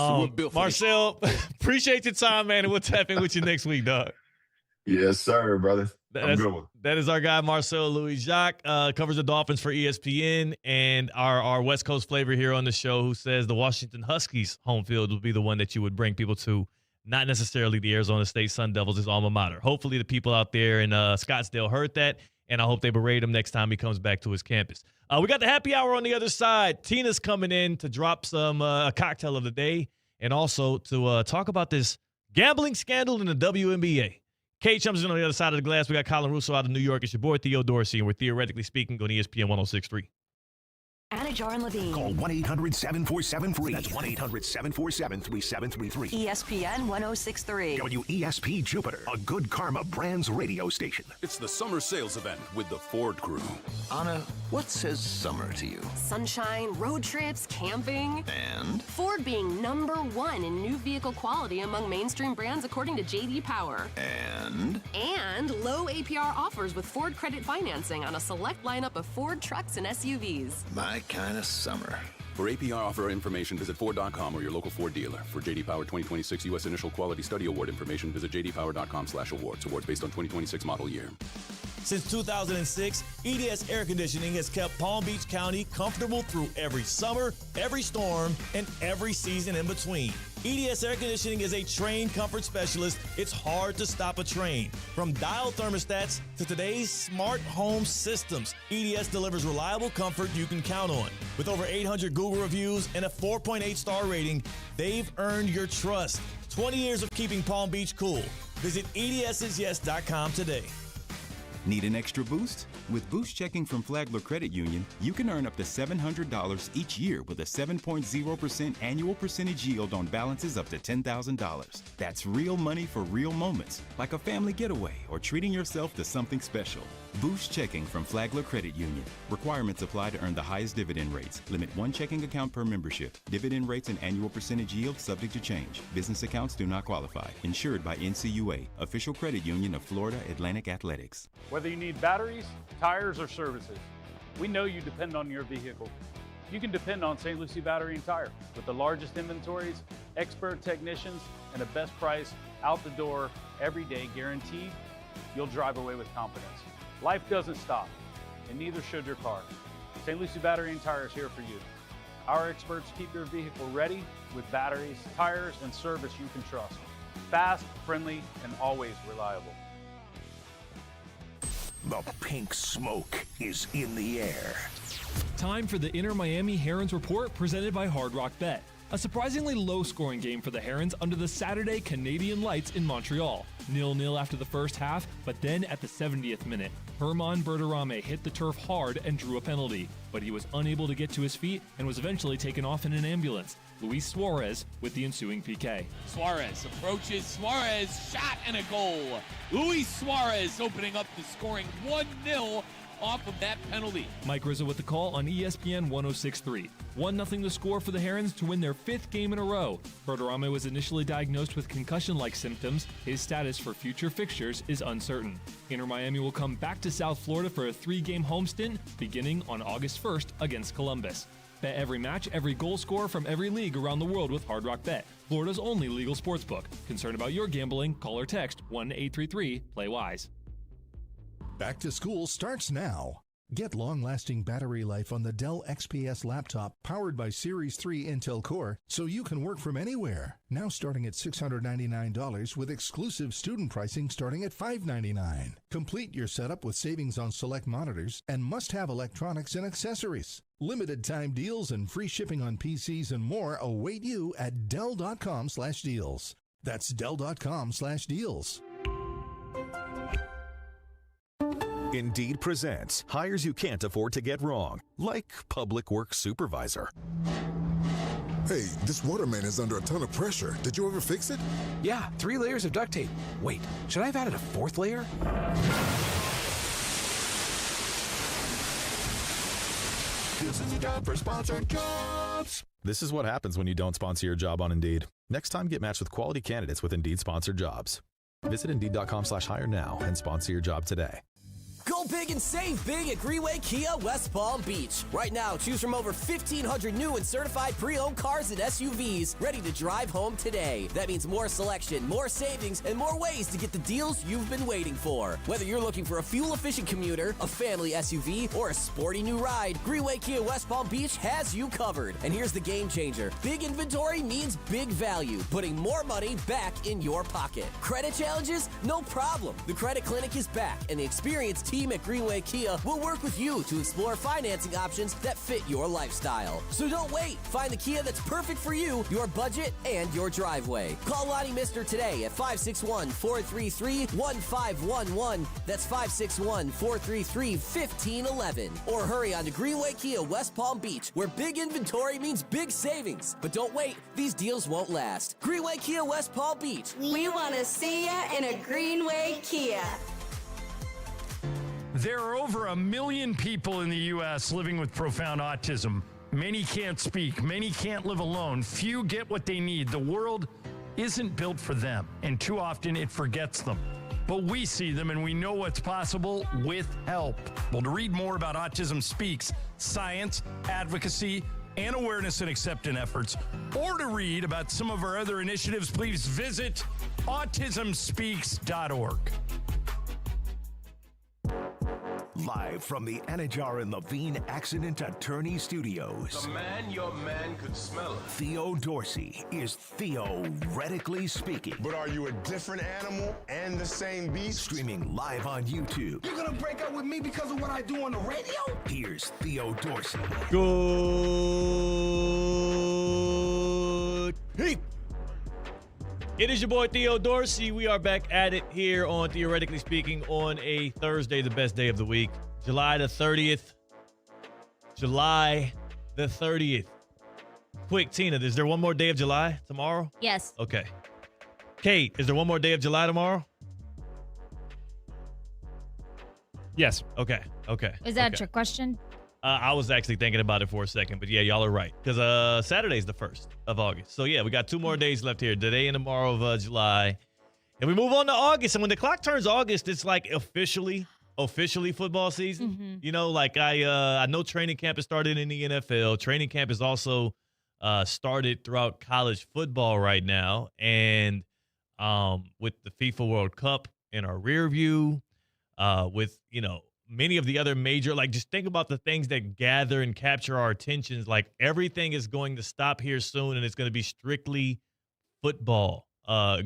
Marcel, appreciate your time, man, and we'll tap in with you next week, dog. Yes, sir, brother. I'm good. That is our guy, Marcel Louis-Jacques, covers the Dolphins for ESPN, and our West Coast flavor here on the show, who says the Washington Huskies home field will be the one that you would bring people to, not necessarily the Arizona State Sun Devils, his alma mater. Hopefully the people out there in Scottsdale heard that, and I hope they berate him next time he comes back to his campus. We got the happy hour on the other side. Tina's coming in to drop some a cocktail of the day, and also to talk about this gambling scandal in the WNBA. Kate jumps in on the other side of the glass. We got Colin Russo out of New York. It's your boy, Theo Dorsey, and we're theoretically speaking on ESPN 106.3. Anajar and Levine. Call 1-800-747-FREE. That's 1-800-747-3733. ESPN 106.3. WESP Jupiter, a Good Karma Brands radio station. It's the summer sales event with the Ford crew. Anna, what says summer to you? Sunshine, road trips, camping. And? Ford being #1 in new vehicle quality among mainstream brands according to J.D. Power. And? And low APR offers with Ford credit financing on a select lineup of Ford trucks and SUVs. My kind of summer. For APR offer information, visit Ford.com or your local Ford dealer. For J.D. Power 2026 U.S. Initial Quality Study Award information, visit jdpower.com/awards. Awards based on 2026 model year. Since 2006, EDS Air Conditioning has kept Palm Beach County comfortable through every summer, every storm, and every season in between. EDS Air Conditioning is a trained comfort specialist. It's hard to stop a train. From dial thermostats to today's smart home systems, EDS delivers reliable comfort you can count on. With over 800 Google reviews and a 4.8 star rating, they've earned your trust. 20 years of keeping Palm Beach cool. Visit EDSisyes.com today. Need an extra boost? With Boost Checking from Flagler Credit Union, you can earn up to $700 each year with a 7.0% annual percentage yield on balances up to $10,000. That's real money for real moments, like a family getaway or treating yourself to something special. Boost Checking from Flagler Credit Union. Requirements apply to earn the highest dividend rates. Limit one checking account per membership. Dividend rates and annual percentage yield subject to change. Business accounts do not qualify. Insured by NCUA, official credit union of Florida Atlantic Athletics. Whether you need batteries, tires, or services, we know you depend on your vehicle. You can depend on St. Lucie Battery and Tire with the largest inventories, expert technicians, and the best price out the door every day guaranteed. You'll drive away with confidence. Life doesn't stop, and neither should your car. St. Lucie Battery and Tire is here for you. Our experts keep your vehicle ready with batteries, tires, and service you can trust. Fast, friendly, and always reliable. The pink smoke is in the air. Time for the Inter Miami Herons Report presented by Hard Rock Bet. A surprisingly low-scoring game for the Herons under the Saturday Canadian lights in Montreal. 0-0 after the first half, but then at the 70th minute, Herman Berterame hit the turf hard and drew a penalty, but he was unable to get to his feet and was eventually taken off in an ambulance. Luis Suarez with the ensuing PK. Suarez approaches, Suarez, shot and a goal. Luis Suarez opening up the scoring 1-0 off of that penalty. Mike Rizzo with the call on ESPN 106.3. 1-0 the score for the Herons to win their 5th game in a row. Berterame was initially diagnosed with concussion-like symptoms. His status for future fixtures is uncertain. Inter Miami will come back to South Florida for a 3-game home stint beginning on August 1st against Columbus. Bet every match, every goal scorer from every league around the world with Hard Rock Bet, Florida's only legal sportsbook. Concerned about your gambling? Call or text 1-833-PLAY-WISE. Back to school starts now. Get long-lasting battery life on the Dell XPS laptop powered by Series 3 Intel Core so you can work from anywhere. Now starting at $699 with exclusive student pricing starting at $599. Complete your setup with savings on select monitors and must-have electronics and accessories. Limited time deals and free shipping on PCs and more await you at Dell.com/deals. That's Dell.com/deals. Indeed presents hires you can't afford to get wrong, like public works supervisor. Hey, this water main is under a ton of pressure. Did you ever fix it? Yeah, 3 layers of duct tape. Wait, should I have added a 4th layer? This is a job for sponsored jobs. This is what happens when you don't sponsor your job on Indeed. Next time, get matched with quality candidates with Indeed sponsored jobs. Visit Indeed.com/hire now and sponsor your job today. Go Go big and save big at Greenway Kia West Palm Beach. Right now, choose from over 1,500 new and certified pre-owned cars and SUVs ready to drive home today. That means more selection, more savings, and more ways to get the deals you've been waiting for. Whether you're looking for a fuel-efficient commuter, a family SUV, or a sporty new ride, Greenway Kia West Palm Beach has you covered. And here's the game changer. Big inventory means big value, putting more money back in your pocket. Credit challenges? No problem. The Credit Clinic is back, and the experienced team at Greenway Kia will work with you to explore financing options that fit your lifestyle. So don't wait. Find the Kia that's perfect for you, your budget, and your driveway. Call Lonnie Mister today at 561-433-1511. That's 561-433-1511. Or hurry on to Greenway Kia West Palm Beach, where big inventory means big savings. But don't wait. These deals won't last. Greenway Kia West Palm Beach. We want to see ya in a Greenway Kia. There are over 1 million people in the U.S. living with profound autism. Many can't speak. Many can't live alone. Few get what they need. The world isn't built for them, and too often it forgets them. But we see them, and we know what's possible with help. Well, to read more about Autism Speaks, science, advocacy, and awareness and acceptance efforts, or to read about some of our other initiatives, please visit autismspeaks.org. Live from the Anajar and Levine Accident Attorney Studios. The man your man could smell it. Theo Dorsey is theoretically speaking. But are you a different animal and the same beast? Streaming live on YouTube. You're gonna break up with me because of what I do on the radio? Here's Theo Dorsey. Good. Hey. It is your boy Theo Dorsey. We are back at it here on Theoretically Speaking on a Thursday, the best day of the week, July the 30th. July the 30th. Quick, Tina, is there one more day of July tomorrow? Yes. Okay. Kate, is there one more day of July tomorrow? Yes. Okay. Is that a trick question? I was actually thinking about it for a second, but yeah, y'all are right. Because Saturday's the 1st of August. So yeah, we got 2 more days left here, today and tomorrow of July. And we move on to August. And when the clock turns August, it's like officially football season. Mm-hmm. You know, like I know training camp has started in the NFL. Training camp is also started throughout college football right now. And with the FIFA World Cup in our rear view, with, you know, many of the other major, like, just think about the things that gather and capture our attentions. Like, everything is going to stop here soon, and it's going to be strictly football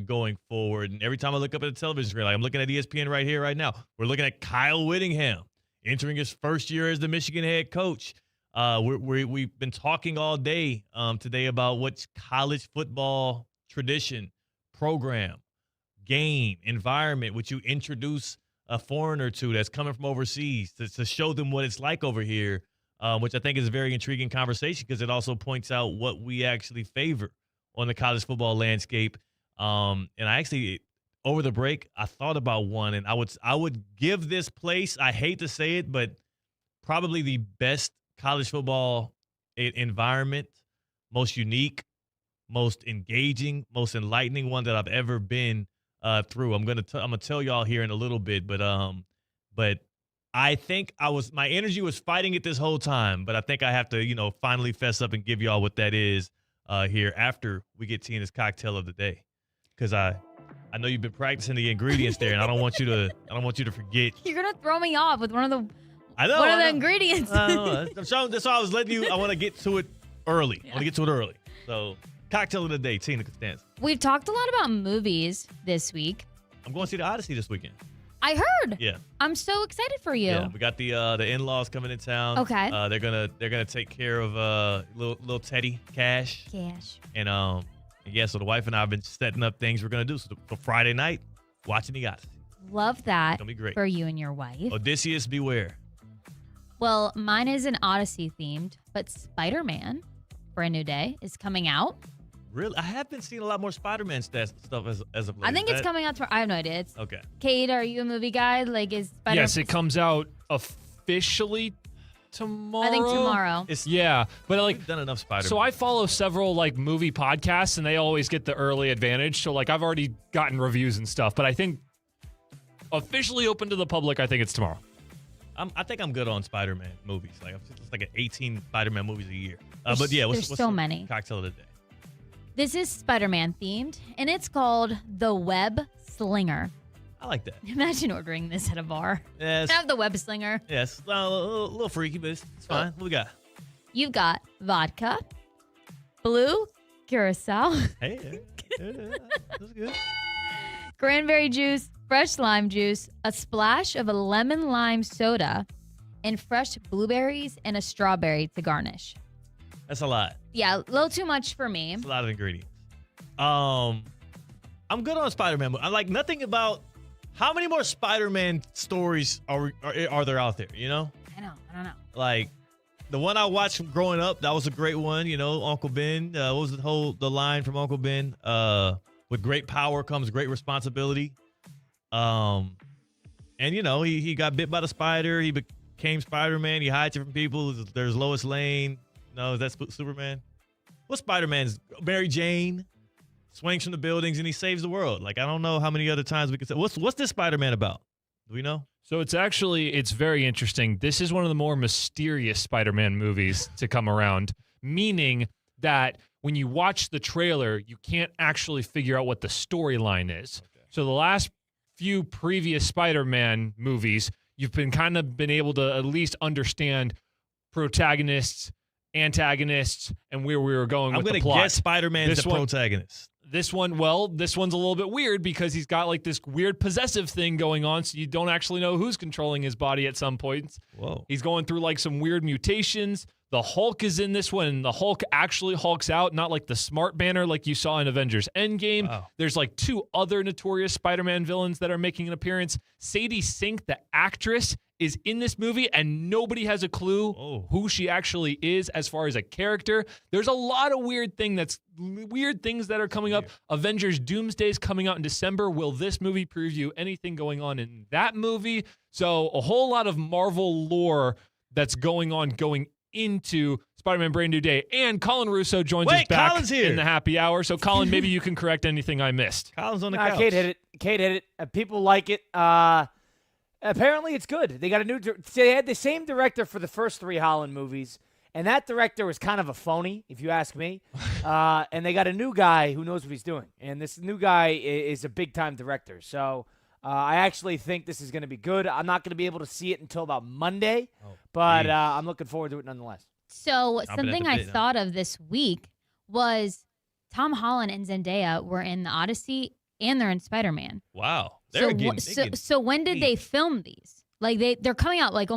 going forward. And every time I look up at the television screen, like I'm looking at ESPN right here, right now, we're looking at Kyle Whittingham entering his first year as the Michigan head coach. We've been talking all day today about what's college football tradition, program, game, environment, which you introduce a foreigner to that's coming from overseas to show them what it's like over here, which I think is a very intriguing conversation because it also points out what we actually favor on the college football landscape. And I actually, over the break, I thought about one, and I would give this place, I hate to say it, but probably the best college football environment, most unique, most engaging, most enlightening one that I've ever been through. I'm gonna tell y'all here in a little bit, but I think my energy was fighting it this whole time, but I think I have to, finally fess up and give y'all what that is here after we get Tina's cocktail of the day, because I know you've been practicing the ingredients there, and I don't want you to forget. You're gonna throw me off with one of the ingredients. That's why I was letting you. I want to get to it early. Yeah. I want to get to it early. So, cocktail of the day, Tina Costanza. We've talked a lot about movies this week. I'm going to see the Odyssey this weekend. I heard. Yeah. I'm so excited for you. Yeah, we got the in-laws coming in town. Okay. They're gonna take care of little Teddy Cash. And so the wife and I have been setting up things we're gonna do. So for Friday night, watching the Odyssey. Love that. It's gonna be great for you and your wife. Odysseus, beware. Well, mine is an Odyssey themed, but Spider-Man, Brand New Day, is coming out. Really? I have been seeing a lot more Spider-Man stuff as of late. I think it's coming out I have no idea. Okay. Kate, are you a movie guy? Like, is Spider-Man? Yes, it comes out officially tomorrow. I think tomorrow. But we've done enough Spider-Man. So I follow several movie podcasts, and they always get the early advantage. So I've already gotten reviews and stuff, but I think officially open to the public, I think it's tomorrow. I think I'm good on Spider-Man movies. Like it's like 18 Spider-Man movies a year. But yeah, what's so many. Cocktail of the day? This is Spider-Man themed, and it's called the Web Slinger. I like that. Imagine ordering this at a bar. Yes. Have the Web Slinger. Yes. A little freaky, but it's fine. What we got? You've got vodka, blue curacao, Hey, that's good. cranberry juice, fresh lime juice, a splash of a lemon lime soda, and fresh blueberries and a strawberry to garnish. That's a lot. Yeah, a little too much for me. It's a lot of ingredients. I'm good on Spider-Man. I like nothing about how many more Spider-Man stories are there out there, you know? I don't know. Like the one I watched growing up, that was a great one, you know, Uncle Ben. What was the line from Uncle Ben? With great power comes great responsibility. And you know, he got bit by the spider, he became Spider-Man, he hides it from people. There's Lois Lane. No, that's Superman. What's Spider-Man's? Mary Jane swings from the buildings and he saves the world. Like, I don't know how many other times we could say. What's this Spider-Man about? Do we know? So it's very interesting. This is one of the more mysterious Spider-Man movies to come around, meaning that when you watch the trailer, you can't actually figure out what the storyline is. Okay. So the last few previous Spider-Man movies, you've been able to at least understand protagonists, antagonists, and where we were going with the plot. I'm going to guess Spider-Man's the protagonist. This one's a little bit weird because he's got like this weird possessive thing going on, so you don't actually know who's controlling his body at some points. Whoa. He's going through like some weird mutations. The Hulk is in this one, and the Hulk actually hulks out, not like the smart banner like you saw in Avengers Endgame. Wow. There's like 2 other notorious Spider-Man villains that are making an appearance. Sadie Sink, the actress, is in this movie, and nobody has a clue who she actually is as far as a character. There's a lot of weird things that are coming up. Avengers Doomsday is coming out in December. Will this movie preview anything going on in that movie? So a whole lot of Marvel lore that's going into Spider-Man Brand New Day. And Colin Russo joins us back Colin's here in the happy hour. So, Colin, maybe you can correct anything I missed. Colin's on the couch. Kate hit it. People like it. Apparently, it's good. They got they had the same director for the first 3 Holland movies, and that director was kind of a phony, if you ask me. And they got a new guy who knows what he's doing. And this new guy is a big-time director. So I actually think this is going to be good. I'm not going to be able to see it until about Monday, but I'm looking forward to it nonetheless. So something I thought of this week was Tom Holland and Zendaya were in the Odyssey and they're in Spider-Man. Wow. So when did they film these? Like they're coming out like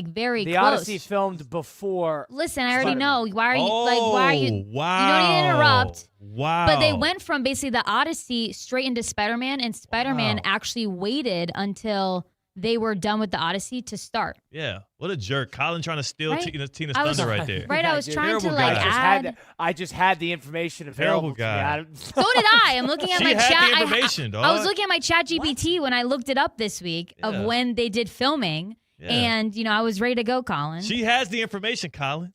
very the close. Odyssey filmed before. Listen, I already know. Why are you Wow. You don't need to interrupt. Wow. But they went from basically the Odyssey straight into Spider-Man, and Spider-Man actually waited until they were done with the Odyssey to start. Yeah. What a jerk. Colin trying to steal Right? Tina's thunder right there. Right, I was trying to add. I just had the information available Terrible guy. to me. So did I. I'm looking at my had chat. the information, dog. I was looking at my chat GPT when I looked it up this week of when they did filming. Yeah. And, I was ready to go, Colin. She has the information, Colin.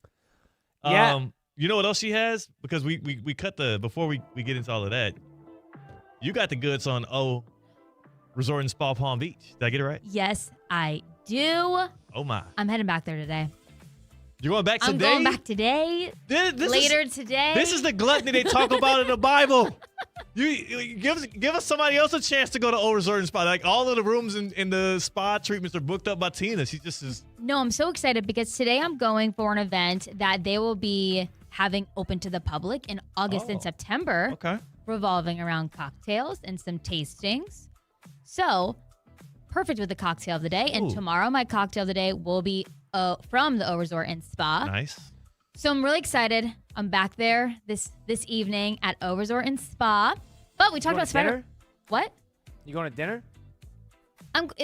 Yeah. You know what else she has? Because we cut before we get into all of that, you got the goods on Resort and Spa Palm Beach. Did I get it right? Yes, I do. Oh, my. I'm heading back there today. You're going back today? I'm going back today. Later today. This is the gluttony they talk about in the Bible. You give us somebody else a chance to go to Resort and Spa. Like all of the rooms in the spa treatments are booked up by Tina. She just is. No, I'm so excited because today I'm going for an event that they will be having open to the public in August and September. Okay. Revolving around cocktails and some tastings. So, perfect with the cocktail of the day. And tomorrow, my cocktail of the day will be from the Resort and Spa. Nice. So, I'm really excited. I'm back there this evening at Resort and Spa. But we talked about Spider. What? You going to dinner?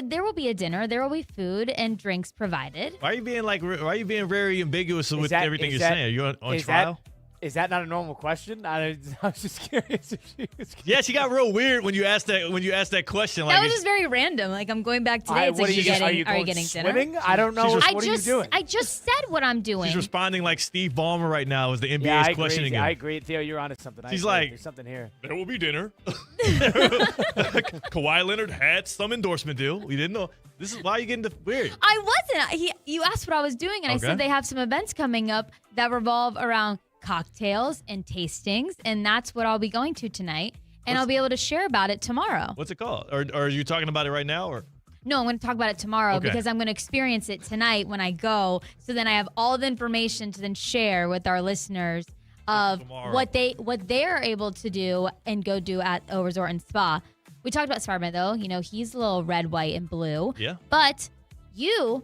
There will be a dinner. There will be food and drinks provided. Why are you being very ambiguous with everything you're saying? Are you on trial? Is that not a normal question? I was just curious if she was. Yeah, she got real weird when you asked that question. That was just very random. Like, I'm going back today. It's What like, are you getting going swimming? dinner? I don't know. What are you doing? I just said what I'm doing. She's responding like Steve Ballmer right now as the NBA's Yeah, I questioning agree. him. I agree. Theo, you're onto something. She's like, there's something here. There will be dinner. Kawhi Leonard had some endorsement deal. We didn't know. This is why you getting weird. I wasn't. You asked what I was doing, and I said they have some events coming up that revolve around cocktails and tastings, and that's what I'll be going to tonight. And I'll be able to share about it tomorrow. What's it called? Or are you talking about it right now? Or no, I'm going to talk about it tomorrow Okay. because I'm going to experience it tonight when I go. So then I have all the information to then share with our listeners of what they're able to do and go do at O Resort and Spa. We talked about Spider-Man, though. You know, he's a little red, white, and blue. Yeah. But you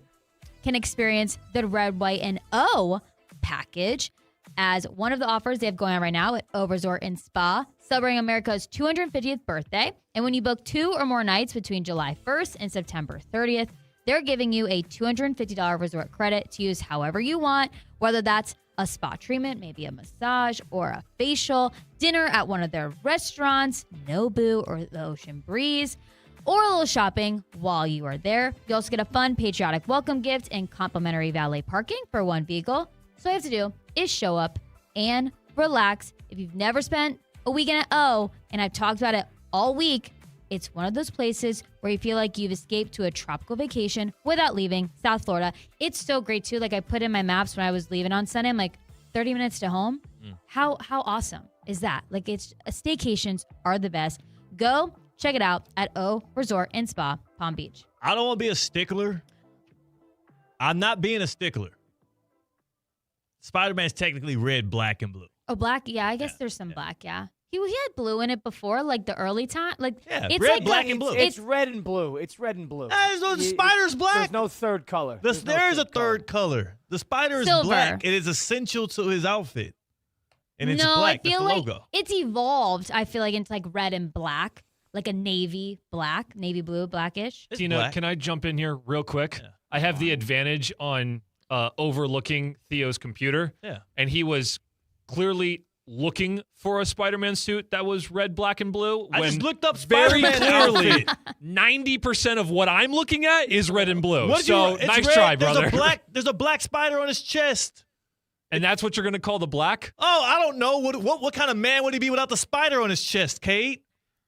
can experience the red, white, and O package as one of the offers they have going on right now at O Resort and Spa, celebrating America's 250th birthday. And when you book 2 or more nights between July 1st and September 30th, they're giving you a $250 resort credit to use however you want, whether that's a spa treatment, maybe a massage or a facial, dinner at one of their restaurants, Nobu or the Ocean Breeze, or a little shopping while you are there. You also get a fun patriotic welcome gift and complimentary valet parking for one vehicle. So all you have to do is show up and relax. If you've never spent a weekend at O, and I've talked about it all week, it's one of those places where you feel like you've escaped to a tropical vacation without leaving South Florida. It's so great, too. Like, I put in my maps when I was leaving on Sunday. I'm like, 30 minutes to home? How awesome is that? Like, it's staycations are the best. Go check it out at O Resort and Spa, Palm Beach. I don't want to be a stickler. I'm not being a stickler. Spider-Man's technically red, black, and blue. Oh, black? Yeah, I guess there's some black, yeah. He had blue in it before, like the early time. Like, it's red, like, black, and blue. It's red and blue. It's red and blue. The spider's black. There's no third color. There is a third color. The spider is Silver. black. It is essential to his outfit. And it's no, black. I feel That's like the logo. it's evolved. I feel like into like red and black, like a navy black, navy blue, blackish. Tina, black. can I jump in here real quick? Yeah. I have the advantage on overlooking Theo's computer. Yeah. And he was clearly looking for a Spider-Man suit that was red, black, and blue. I when just looked up very Spider-Man clearly, outfit. 90% of what I'm looking at is red and blue. What So it's nice red. try, There's brother. There's a black spider on his chest. And that's what you're going to call the black? Oh, I don't know. What kind of man would he be without the spider on his chest, Kate?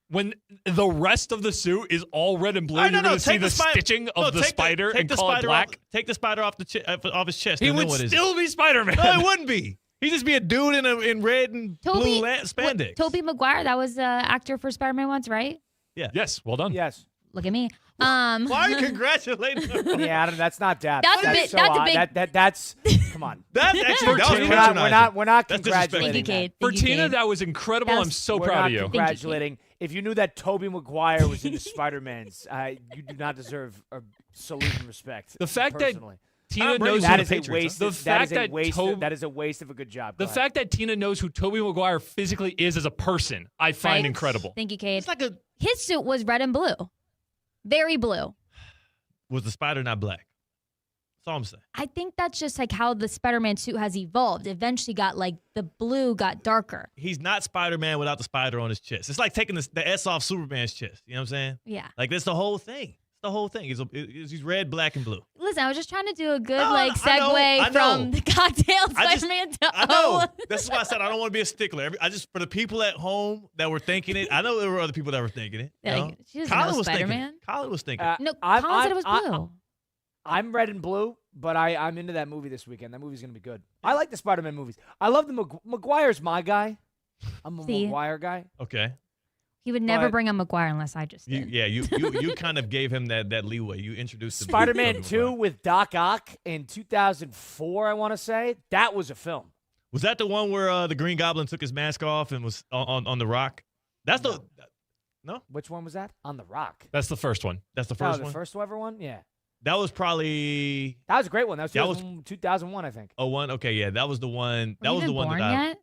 When the rest of the suit is all red and blue, All right, you're going to see the spider- stitching of the spider and call it black? Take the spider off his chest. He and then would what is still it? be Spider-Man. No, it wouldn't be. He'd just be a dude in red and blue spandex. Tobey Maguire, that was actor for Spider-Man once, right? Yeah. Yes, well done. Yes. Look at me. Why are you congratulating him? Yeah, Adam, that's not dad. That's a bit- so that's a odd. big- That's come on. That's actually that was We're patronizing. not. We're not That's congratulating. Thank you, Kate. For Thank you, Tina, Kate. that was incredible. I'm so We're proud not of you. congratulating. If you knew that Tobey Maguire was in the Spider-Mans, you do not deserve a salute and respect. The fact that personally. Tina knows that who is a waste. The fact that that is a waste of a good job. The fact that Tina knows who Tobey Maguire physically is as a person, I find Right? incredible. Thank you, Kate. It's like His suit was red and blue. Very blue. Was the spider not black? That's all I'm saying. I think that's just like how the Spider-Man suit has evolved. Eventually got like the blue got darker. He's not Spider-Man without the spider on his chest. It's like taking the S off Superman's chest. You know what I'm saying? Yeah. Like that's the whole thing. It's the whole thing. He's red, black, and blue. Listen, I was just trying to do a good No, like I know, segue I know. from the cocktail I just- Spider-Man to I know. O. That's why I said I don't want to be a stickler. I just for the people at home that were thinking it. I know there were other people that were thinking it. Yeah, you like, know? she doesn't Colin know was thinking Spider-Man. it. Colin was thinking. it. No, I'm- Colin said it was blue. I'm red and blue, but I'm into that movie this weekend. That movie's gonna be good. I like the Spider-Man movies. I love the Maguire's my guy. I'm a See? Maguire guy. Okay. He would never But- bring a Maguire unless I just did. You kind of gave him that leeway. You introduced him to Spider-Man Tobey 2 Maguire. with Doc Ock in 2004, I want to say. That was a film. Was that the one where the Green Goblin took his mask off and was on the rock? That's the no. Which one was that? On the Rock. That's the first one. That's the Oh, first the one. first ever one? Yeah. That was probably That was a great one. That was, That was- 2001, I think. 01. Okay, yeah, that was the one. That Were was you the even one born that yet?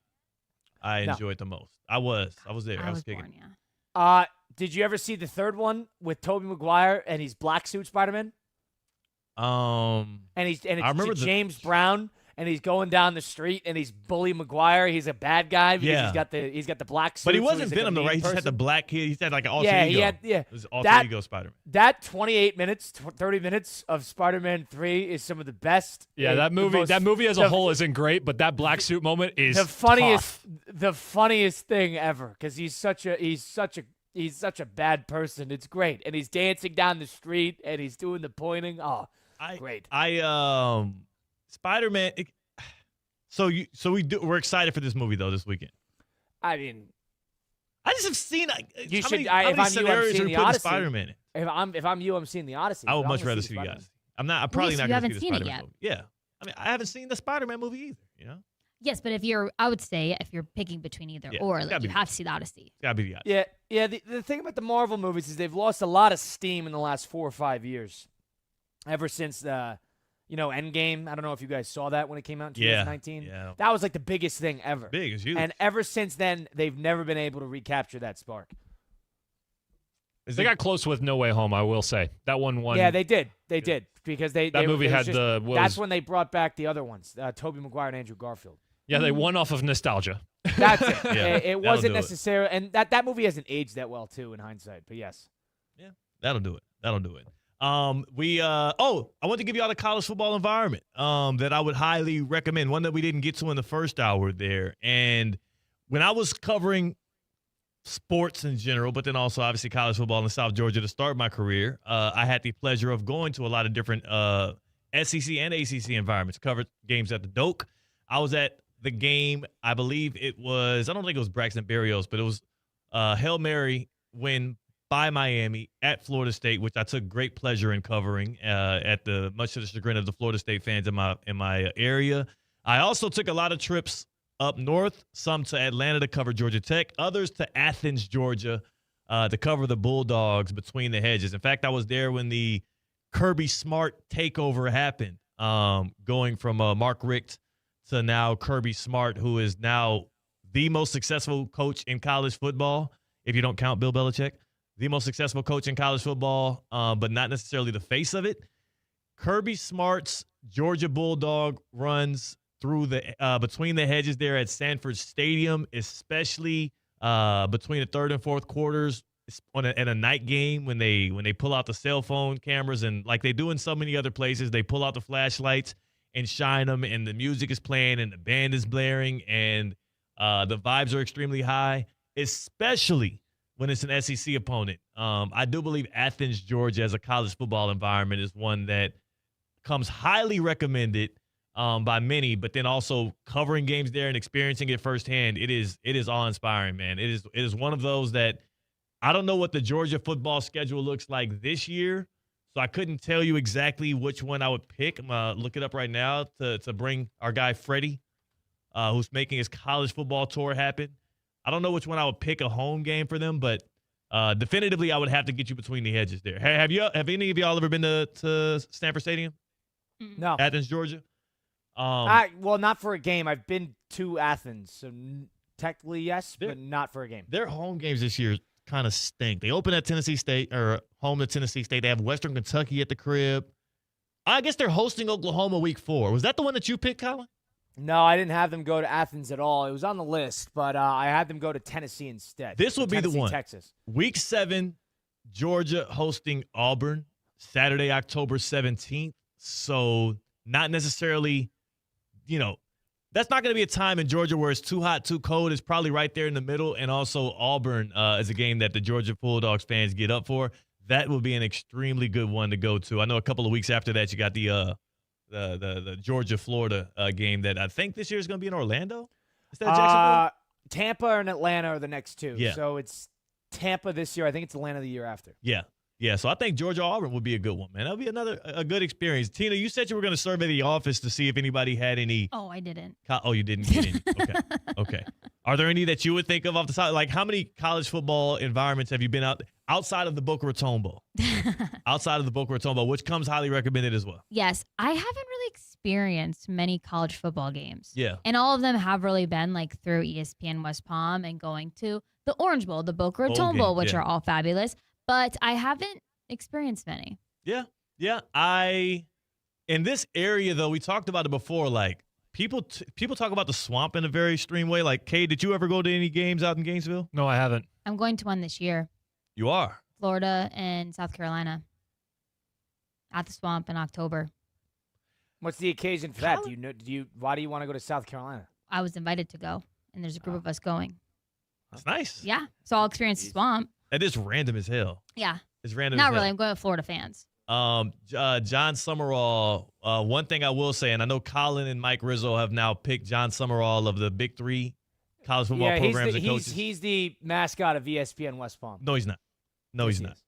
I No. enjoyed the most. I was there. I was kicking. born, yeah. Did you ever see the third one with Tobey Maguire and he's black suit Spider-Man? And And it's I remember James Brown and he's going down the street and he's Bully Maguire. He's a bad guy because he's got the black suit. But he so wasn't he's like a Venom, though, mean right? He just had the person. black kid. He had like an alter ego. Yeah. It was alter ego Spider-Man. That 28 minutes, 30 minutes of Spider-Man 3 is some of the best. Yeah, that movie as a whole isn't great, but that black suit moment is the funniest thing ever because he's such a bad person. It's great, and he's dancing down the street and he's doing the pointing. Oh, great! Spider-Man. We're excited for this movie though this weekend. I mean, I just have seen. You how should. Many, how if many I'm you, I'm scenarios seeing are the putting Odyssey. Spider-Man in? If I'm you, I'm seeing the Odyssey. I would but much I'm rather gonna see the Spider-Man. Odyssey. I'm probably not you going to haven't see the seen it Spider-Man yet. movie. Yeah, I mean, I haven't seen the Spider-Man movie either. You know. Yes, but I would say if you're picking between either or, like you have to see the Odyssey. It's gotta be the Odyssey. Yeah. The thing about the Marvel movies is they've lost a lot of steam in the last 4 or 5 years. Ever since Endgame. I don't know if you guys saw that when it came out in 2019. Yeah. That was like the biggest thing ever. Big, it's huge. And ever since then, they've never been able to recapture that spark. They got close with No Way Home, I will say. That one won. Yeah, they did. They did because that movie had that's when they brought back the other ones, Tobey Maguire and Andrew Garfield. Yeah, they won off of nostalgia. That's it. Yeah, it wasn't necessarily, and that movie hasn't aged that well too in hindsight. But yes, yeah, that'll do it. I want to give you all the college football environment that I would highly recommend. One that we didn't get to in the first hour there, and when I was covering sports in general, but then also obviously college football in South Georgia to start my career, I had the pleasure of going to a lot of different SEC and ACC environments. Covered games at the Doak. I was at the game, I believe it was, I don't think it was Braxton Berrios, but it was Hail Mary win by Miami at Florida State, which I took great pleasure in covering much to the chagrin of the Florida State fans in my area. I also took a lot of trips up north, some to Atlanta to cover Georgia Tech, others to Athens, Georgia, to cover the Bulldogs between the hedges. In fact, I was there when the Kirby Smart takeover happened, going from Mark Richt to now Kirby Smart, who is now the most successful coach in college football, if you don't count Bill Belichick, the most successful coach in college football, but not necessarily the face of it. Kirby Smart's Georgia Bulldog runs through the between the hedges there at Sanford Stadium, especially between the third and fourth quarters in a night game when they pull out the cell phone cameras and like they do in so many other places, they pull out the flashlights and shine them, and the music is playing and the band is blaring and the vibes are extremely high, especially when it's an SEC opponent. I do believe Athens, Georgia, as a college football environment is one that comes highly recommended by many, but then also covering games there and experiencing it firsthand, it is awe-inspiring, man. It is one of those that I don't know what the Georgia football schedule looks like this year, so I couldn't tell you exactly which one I would pick. I'm going to look it up right now to bring our guy Freddie, who's making his college football tour happen. I don't know which one I would pick a home game for them, but definitively I would have to get you between the hedges there. Have any of y'all ever been to Stanford Stadium? No. Athens, Georgia? Well, not for a game. I've been to Athens, so technically yes, but not for a game. Their home games this year kind of stink. They open at Tennessee State, or home to Tennessee State. They have Western Kentucky at the crib. I guess they're hosting Oklahoma week 4. Was that the one that you picked, Colin? No, I didn't have them go to Athens at all. It was on the list, but I had them go to Tennessee instead. This would be the one. Texas. Week 7, Georgia hosting Auburn, Saturday, October 17th. So not necessarily, that's not going to be a time in Georgia where it's too hot, too cold. It's probably right there in the middle. And also Auburn is a game that the Georgia Bulldogs fans get up for. That will be an extremely good one to go to. I know a couple of weeks after that, you got the Georgia-Florida game that I think this year is going to be in Orlando. Is that Jacksonville? Tampa and Atlanta are the next two. Yeah. So it's Tampa this year. I think it's Atlanta the year after. Yeah. Yeah, so I think Georgia-Auburn would be a good one, man. That would be a good experience. Tina, you said you were going to survey the office to see if anybody had any. Oh, I didn't. Oh, you didn't get any. Okay. Are there any that you would think of off the side? Like, how many college football environments have you been outside of the Boca Raton Bowl? Outside of the Boca Raton Bowl, which comes highly recommended as well. Yes, I haven't really experienced many college football games. Yeah. And all of them have really been like through ESPN West Palm and going to the Orange Bowl, the Boca Raton Bowl, which are all fabulous. But I haven't experienced many. Yeah. In this area, though, we talked about it before, like People talk about the Swamp in a very extreme way. Like, Kay, did you ever go to any games out in Gainesville? No, I haven't. I'm going to one this year. You are? Florida and South Carolina. At the Swamp in October. What's the occasion for that? Why do you want to go to South Carolina? I was invited to go, and there's a group of us going. That's nice. Yeah. So I'll experience the Swamp. That is random as hell. Yeah. It's random Not as really. hell. I'm going with Florida fans. John Summerall, one thing I will say, and I know Colin and Mike Rizzo have now picked John Summerall of the Big Three college football programs and coaches. He's the mascot of ESPN West Palm. No, he's not. No, he's not.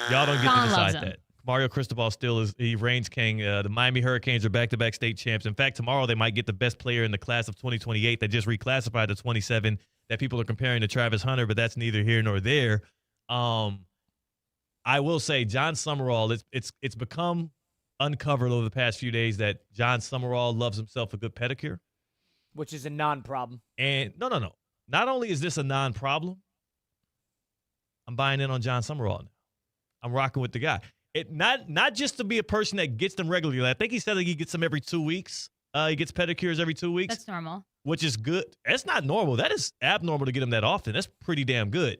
Y'all don't get to decide that. Mario Cristobal still he reigns king. The Miami Hurricanes are back-to-back state champs. In fact, tomorrow they might get the best player in the class of 2028 that just reclassified to 27 that people are comparing to Travis Hunter, but that's neither here nor there. I will say John Summerall, it's become uncovered over the past few days that John Summerall loves himself a good pedicure. Which is a non-problem. And no. Not only is this a non-problem, I'm buying in on John Summerall now. I'm rocking with the guy. It not just to be a person that gets them regularly. I think he said that he gets them every 2 weeks. He gets pedicures every 2 weeks. That's normal. Which is good. That's not normal. That is abnormal to get them that often. That's pretty damn good.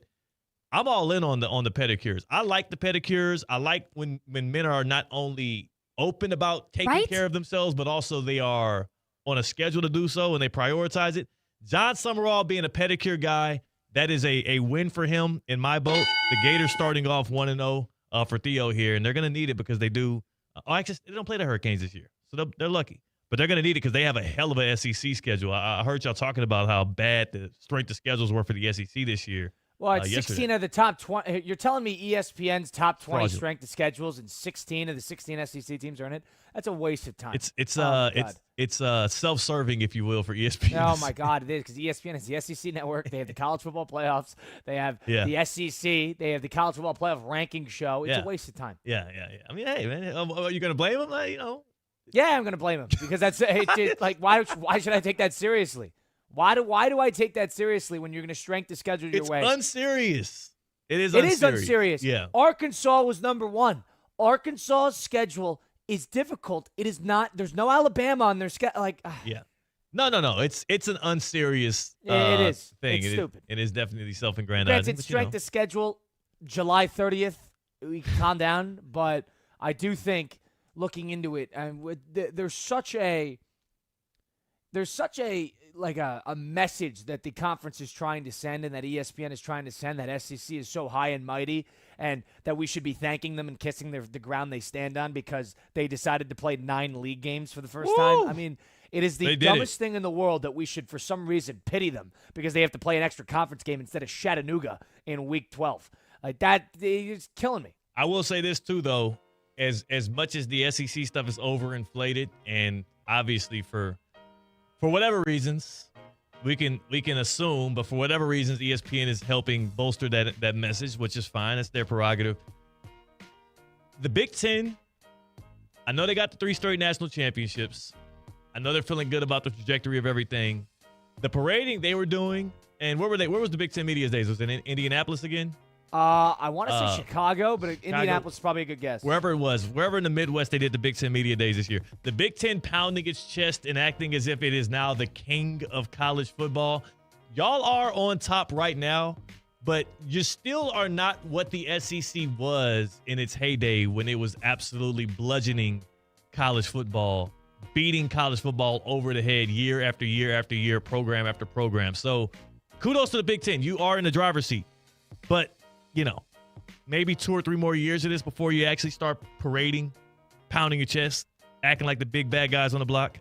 I'm all in on the pedicures. I like the pedicures. I like when men are not only open about taking care of themselves, but also they are on a schedule to do so and they prioritize it. John Summerall being a pedicure guy, that is a win for him in my boat. The Gators starting off 1-0 for Theo here, and they're going to need it because they do. Actually, they don't play the Hurricanes this year, so they're lucky. But they're going to need it because they have a hell of a SEC schedule. I heard y'all talking about how bad the strength of schedules were for the SEC this year. Well, it's 16 yesterday. of the top 20. You're telling me ESPN's top 20 Fraudulent. strength of schedules and 16 of the 16 SEC teams are in it? That's a waste of time. It's self-serving, if you will, for ESPN. Oh my God, it is because ESPN is the SEC network. They have the college football playoffs. They have the SEC. They have the college football playoff ranking show. It's a waste of time. Yeah. I mean, hey, man, are you going to blame him? Yeah, I'm going to blame him because that's like why should I take that seriously? Why do I take that seriously when you're going to strength the schedule your way? It's unserious. It is unserious. Yeah. Arkansas was number 1. Arkansas's schedule is difficult. It is not. There's no Alabama on their schedule. Yeah. No. It's an unserious it is. thing. It's stupid. It is definitely self-aggrandizing. Granted, strength of schedule, July 30th. We can calm down, but I do think looking into it, and there's such a message that the conference is trying to send and that ESPN is trying to send, that SEC is so high and mighty and that we should be thanking them and kissing the ground they stand on because they decided to play 9 league games for the first time. I mean, it is the dumbest thing in the world that we should, for some reason, pity them because they have to play an extra conference game instead of Chattanooga in week 12. Like that, it's killing me. I will say this, too, though. As much as the SEC stuff is overinflated and obviously for whatever reasons, we can assume, but for whatever reasons, ESPN is helping bolster that message, which is fine. That's their prerogative. The Big Ten, I know they got the 3 straight national championships. I know they're feeling good about the trajectory of everything. The parading they were doing, and where were they? Where was the Big Ten Media Days? Was it in Indianapolis again? I want to say Chicago, but Indianapolis is probably a good guess. Wherever it was, wherever in the Midwest they did the Big Ten Media Days this year. The Big Ten pounding its chest and acting as if it is now the king of college football. Y'all are on top right now, but you still are not what the SEC was in its heyday when it was absolutely bludgeoning college football, beating college football over the head year after year after year, program after program. So kudos to the Big Ten. You are in the driver's seat. But maybe 2 or 3 more years of this before you actually start parading, pounding your chest, acting like the big bad guys on the block.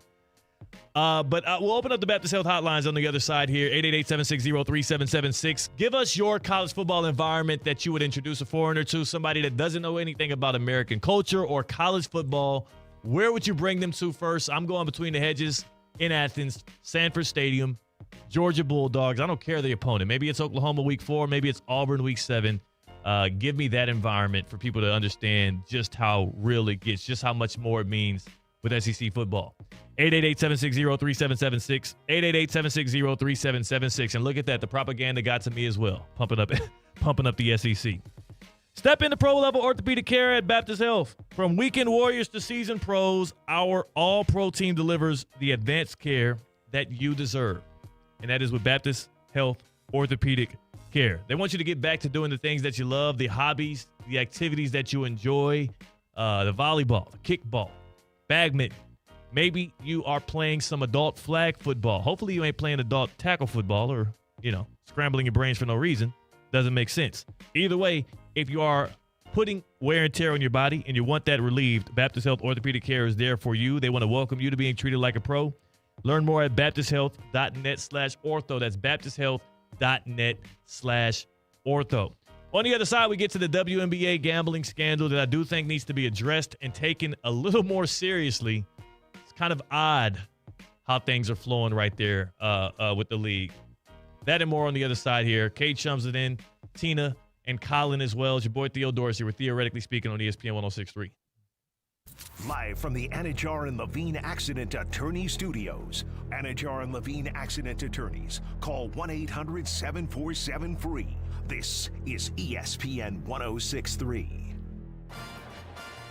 But we'll open up the Baptist Health hotlines on the other side here, 888-760-3776. Give us your college football environment that you would introduce a foreigner to, somebody that doesn't know anything about American culture or college football. Where would you bring them to first? I'm going between the hedges in Athens, Sanford Stadium, Georgia Bulldogs. I don't care the opponent. Maybe it's Oklahoma week 4. Maybe it's Auburn week 7. Give me that environment for people to understand just how real it gets, just how much more it means with SEC football. 888-760-3776, 888-760-3776. And look at that. The propaganda got to me as well, pumping up the SEC. Step into pro-level orthopedic care at Baptist Health. From weekend warriors to seasoned pros, our all-pro team delivers the advanced care that you deserve. And that is with Baptist Health Orthopedic Care. They want you to get back to doing the things that you love, the hobbies, the activities that you enjoy, the volleyball, the kickball, badminton. Maybe you are playing some adult flag football. Hopefully you ain't playing adult tackle football or, scrambling your brains for no reason. Doesn't make sense. Either way, if you are putting wear and tear on your body and you want that relieved, Baptist Health Orthopedic Care is there for you. They want to welcome you to being treated like a pro. Learn more at baptisthealth.net/ortho. That's baptisthealth.net/ortho. On the other side, we get to the WNBA gambling scandal that I do think needs to be addressed and taken a little more seriously. It's kind of odd how things are flowing right there with the league. That and more on the other side here. Kate chums it in, Tina and Colin as well. It's your boy Theo Dorsey. We're theoretically speaking on ESPN 106.3. Live from the Anajar and Levine Accident Attorney Studios. Anajar and Levine Accident Attorneys. Call 1-800-747-FREE. This is ESPN 106.3.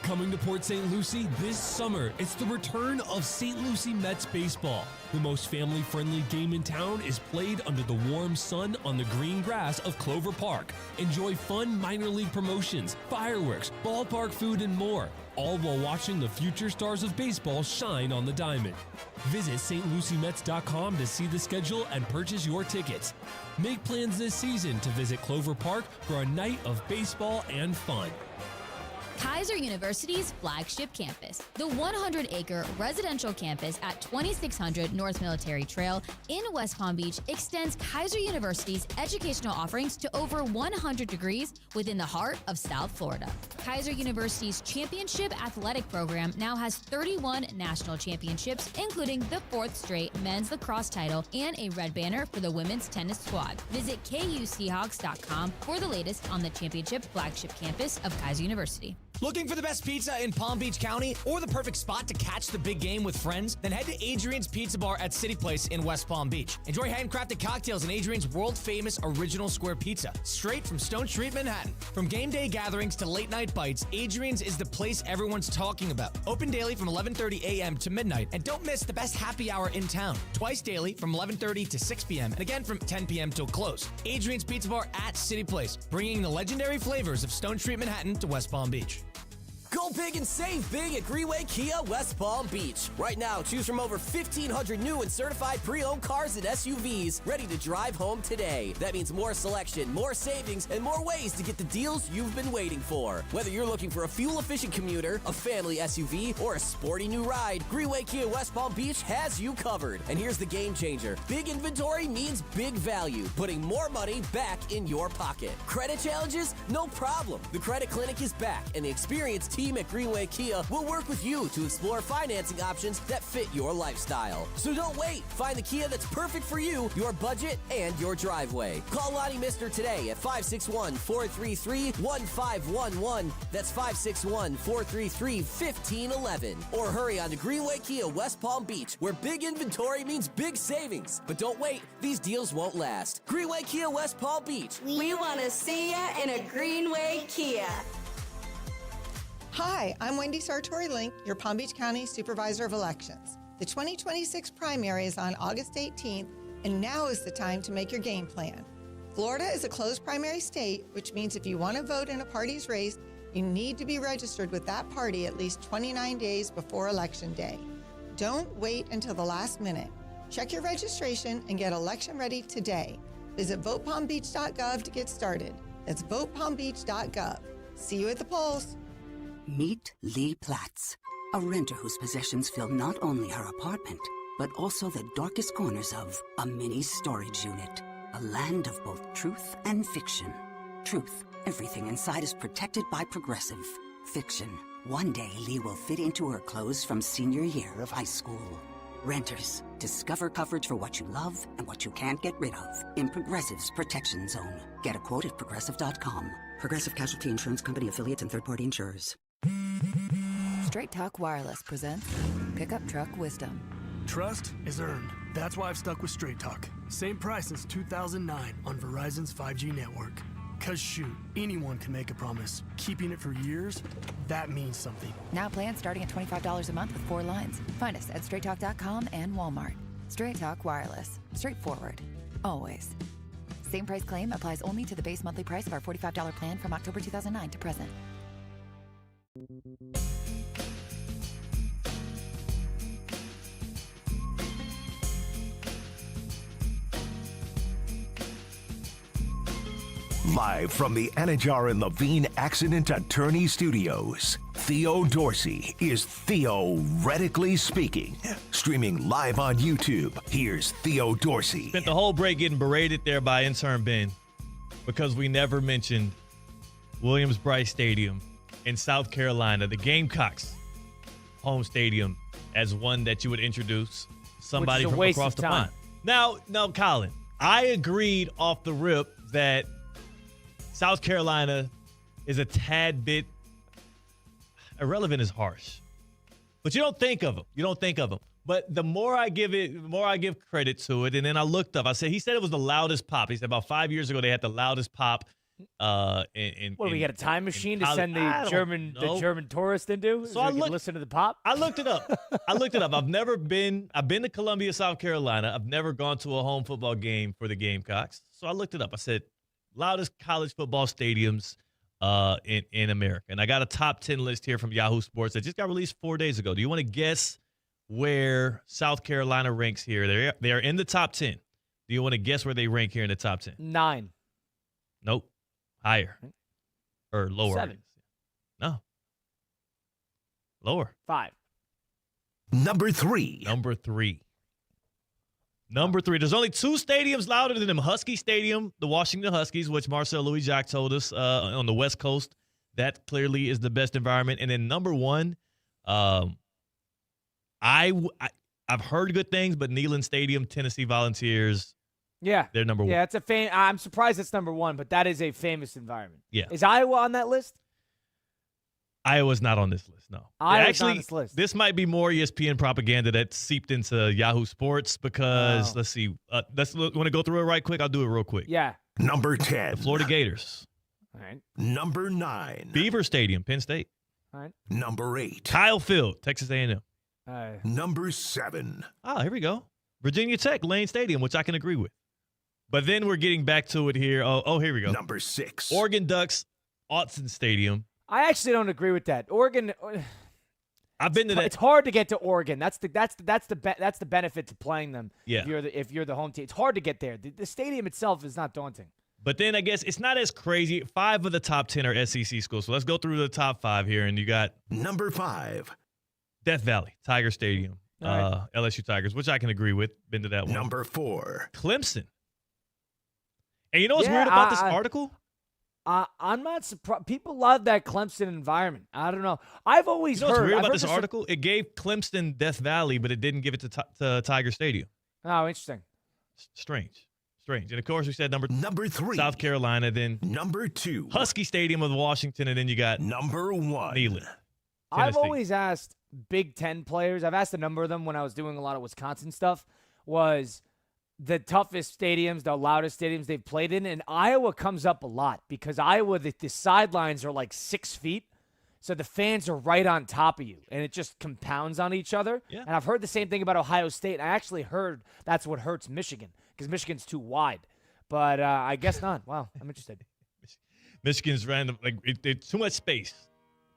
Coming to Port St. Lucie this summer, it's the return of St. Lucie Mets baseball. The most family-friendly game in town is played under the warm sun on the green grass of Clover Park. Enjoy fun minor league promotions, fireworks, ballpark food, and more, all while watching the future stars of baseball shine on the diamond. Visit stluciemets.com to see the schedule and purchase your tickets. Make plans this season to visit Clover Park for a night of baseball and fun. Kaiser University's flagship campus, the 100-acre residential campus at 2600 North Military Trail in West Palm Beach, extends Kaiser University's educational offerings to over 100 degrees within the heart of South Florida. Kaiser University's championship athletic program now has 31 national championships, including the 4th straight men's lacrosse title and a red banner for the women's tennis squad. Visit KUSeahawks.com for the latest on the championship flagship campus of Kaiser University. Looking for the best pizza in Palm Beach County or the perfect spot to catch the big game with friends? Then head to Adrian's Pizza Bar at City Place in West Palm Beach. Enjoy handcrafted cocktails and Adrian's world-famous original square pizza, straight from Stone Street, Manhattan. From game day gatherings to late-night bites, Adrian's is the place everyone's talking about. Open daily from 11:30 a.m. to midnight. And don't miss the best happy hour in town. Twice daily from 11:30 to 6 p.m. and again from 10 p.m. till close. Adrian's Pizza Bar at City Place, bringing the legendary flavors of Stone Street, Manhattan to West Palm Beach. Go big and save big at Greenway Kia West Palm Beach. Right now, choose from over 1,500 new and certified pre-owned cars and SUVs ready to drive home today. That means more selection, more savings, and more ways to get the deals you've been waiting for. Whether you're looking for a fuel-efficient commuter, a family SUV, or a sporty new ride, Greenway Kia West Palm Beach has you covered. And here's the game changer. Big inventory means big value, putting more money back in your pocket. Credit challenges? No problem. The Credit Clinic is back, and the experienced team at Greenway Kia will work with you to explore financing options that fit your lifestyle. So don't wait. Find the Kia that's perfect for you, your budget, and your driveway. Call Lonnie Mister today at 561-433-1511. That's 561-433-1511. Or hurry on to Greenway Kia West Palm Beach, where big inventory means big savings. But don't wait. These deals won't last. Greenway Kia West Palm Beach. We want to see ya in a Greenway Kia. Hi, I'm Wendy Sartori-Link, your Palm Beach County Supervisor of Elections. The 2026 primary is on August 18th, and now is the time to make your game plan. Florida is a closed primary state, which means if you want to vote in a party's race, you need to be registered with that party at least 29 days before Election Day. Don't wait until the last minute. Check your registration and get election ready today. Visit votepalmbeach.gov to get started. That's votepalmbeach.gov. See you at the polls. Meet Lee Platts, a renter whose possessions fill not only her apartment, but also the darkest corners of a mini storage unit. A land of both truth and fiction. Truth, everything inside is protected by Progressive. Fiction, one day Lee will fit into her clothes from senior year of high school. Renters, discover coverage for what you love and what you can't get rid of in Progressive's Protection Zone. Get a quote at Progressive.com. Progressive Casualty Insurance Company affiliates and third-party insurers. Straight Talk Wireless presents Pickup Truck Wisdom. Trust is earned. That's why I've stuck with Straight Talk. Same price since 2009 on Verizon's 5G network. Because shoot, anyone can make a promise. Keeping it for years, that means something. Now plans starting at $25 a month with 4 lines. Find us at straighttalk.com and Walmart. Straight Talk Wireless. Straightforward. Always. Same price claim applies only to the base monthly price of our $45 plan from October 2009 to present. Live from the Anajar and Levine Accident Attorney Studios, Theo Dorsey is theoretically speaking. Streaming live on YouTube, here's Theo Dorsey. Spent the whole break getting berated there by intern Ben because we never mentioned Williams-Brice Stadium in South Carolina, the Gamecocks' home stadium, as one that you would introduce somebody from across the pond. Now, Colin, I agreed off the rip that South Carolina is a tad bit irrelevant is harsh, but you don't think of them. But the more I give credit to it, and then I looked up. He said it was the loudest pop. He said about 5 years ago they had the loudest pop. We got a time machine to send the German tourist into? So I can listen to the pop. I looked it up. I've been to Columbia, South Carolina. I've never gone to a home football game for the Gamecocks. So I looked it up. I said, loudest college football stadiums in America. And I got a top 10 list here from Yahoo Sports that just got released 4 days ago. Do you want to guess where South Carolina ranks here? They are in the top 10. Do you want to guess where they rank here in the top 10? 9. Nope. Higher. Or lower. 7. No. Lower. 5. Number 3. There's only 2 stadiums louder than them. Husky Stadium, the Washington Huskies, which Marcel Louis-Jacques told us on the West Coast. That clearly is the best environment. And then number 1, I've heard good things, but Neyland Stadium, Tennessee Volunteers. Yeah. They're number 1. Yeah, I'm surprised it's number 1, but that is a famous environment. Yeah. Is Iowa on that list? Iowa's not on this list, no. Iowa's on this list. This might be more ESPN propaganda that seeped into Yahoo Sports because, let's see. Want to go through it right quick? I'll do it real quick. Yeah. Number 10. The Florida Gators. All right. Number 9. Beaver Stadium, Penn State. All right. Number 8. Kyle Field, Texas A&M. Number 7. Here we go. Virginia Tech, Lane Stadium, which I can agree with. But then we're getting back to it here. Oh, here we go. Number 6. Oregon Ducks, Autzen Stadium. I actually don't agree with that. Oregon. I've been to that. It's hard to get to Oregon. That's the benefit to playing them. Yeah. If you're the home team, it's hard to get there. The stadium itself is not daunting. But then I guess it's not as crazy. 5 of the top 10 are SEC schools. So let's go through the top 5 here. And you got number 5, Death Valley, Tiger Stadium, right. LSU Tigers, which I can agree with. Been to that one. Number 4, Clemson. And you know what's weird about this article? I'm not surprised. People love that Clemson environment. I don't know. I've always heard. What's weird I've about heard this article? It gave Clemson Death Valley, but it didn't give it to Tiger Stadium. Oh, interesting. Strange. And of course, we said number 3, South Carolina. Then number 2, Husky Stadium of Washington, and then you got number 1, Neyland. I've always asked Big Ten players. I've asked a number of them when I was doing a lot of Wisconsin stuff. Was the toughest stadiums, the loudest stadiums they've played in, and Iowa comes up a lot because Iowa, the sidelines are like 6 feet, so the fans are right on top of you, and it just compounds on each other. Yeah. And I've heard the same thing about Ohio State. I actually heard that's what hurts Michigan because Michigan's too wide, but I guess not. Wow, I'm interested. Michigan's random, like it's too much space,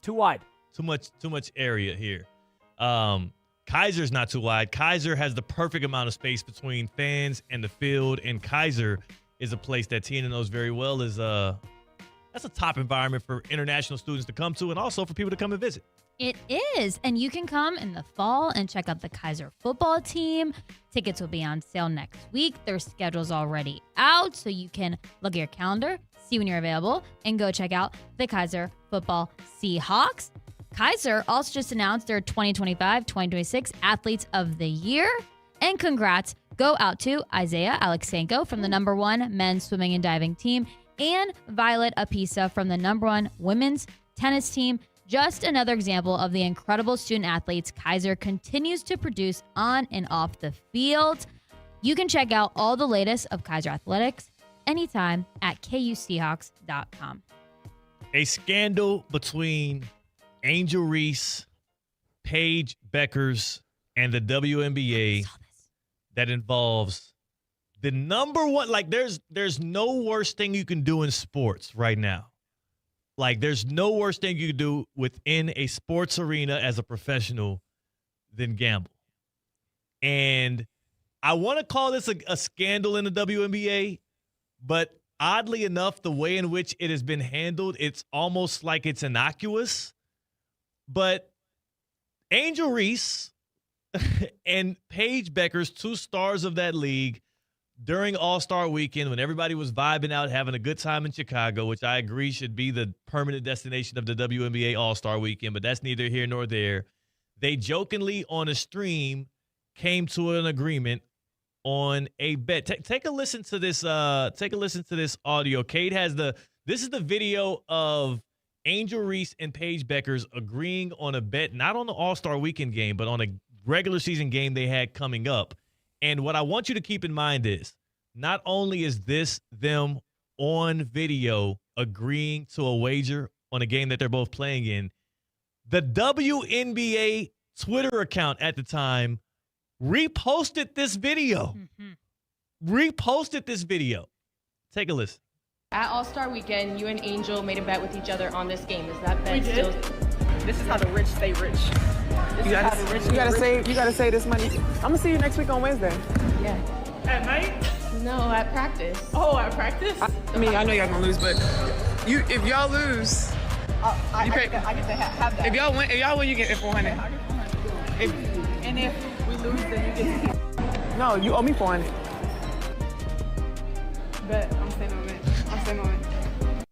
too wide, too much area here. Kaiser's not too wide. Kaiser has the perfect amount of space between fans and the field, and Kaiser is a place that Tina knows very well. That's a top environment for international students to come to and also for people to come and visit. It is, and you can come in the fall and check out the Kaiser football team. Tickets will be on sale next week. Their schedule's already out, so you can look at your calendar, see when you're available, and go check out the Kaiser football Seahawks. Kaiser also just announced their 2025-2026 Athletes of the Year. And congrats go out to Isaiah Alexenko from the #1 men's swimming and diving team and Violet Apisa from the #1 women's tennis team. Just another example of the incredible student athletes Kaiser continues to produce on and off the field. You can check out all the latest of Kaiser Athletics anytime at kuseahawks.com. A scandal between Angel Reese, Paige Beckers, and the WNBA that involves the number one. Like, there's no worse thing you can do in sports right now. Like, there's no worse thing you can do within a sports arena as a professional than gamble. And I want to call this a scandal in the WNBA, but oddly enough, the way in which it has been handled, it's almost like it's innocuous. But Angel Reese and Paige Beckers, two stars of that league, during All-Star Weekend, when everybody was vibing out, having a good time in Chicago, which I agree should be the permanent destination of the WNBA All-Star Weekend, but that's neither here nor there. They jokingly on a stream came to an agreement on a bet. Take a listen to this. Take a listen to this audio. Kate has this is the video of Angel Reese and Paige Beckers agreeing on a bet, not on the All-Star Weekend game, but on a regular season game they had coming up. And what I want you to keep in mind is, not only is this them on video agreeing to a wager on a game that they're both playing in, the WNBA Twitter account at the time reposted this video. Reposted this video. Take a listen. At All-Star Weekend, you and Angel made a bet with each other on this game. Is that bet still? This is how the rich stay rich. You gotta save this money. I'm gonna see you next week on Wednesday. Yeah. At night? No, at practice. Oh, at practice? I mean, I know y'all gonna lose, but if y'all lose, I get to have that. If y'all win, you get 400. I get 400. And if we lose, then you get. No, you owe me 400. Bet I'm staying on it.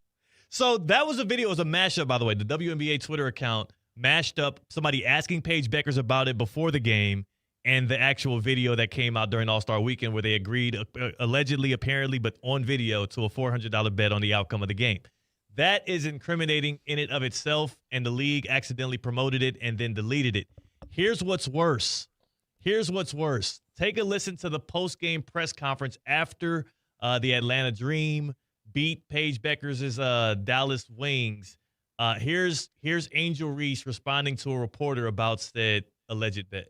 So that was a video. It was a mashup, by the way. The WNBA Twitter account mashed up somebody asking Paige Beckers about it before the game and the actual video that came out during All-Star Weekend where they agreed, allegedly, apparently, but on video, to a $400 bet on the outcome of the game. That is incriminating in and of itself, and the league accidentally promoted it and then deleted it. Here's what's worse. Take a listen to the post-game press conference after the Atlanta Dream beat Paige Beckers' Dallas Wings. Here's Angel Reese responding to a reporter about said alleged bet.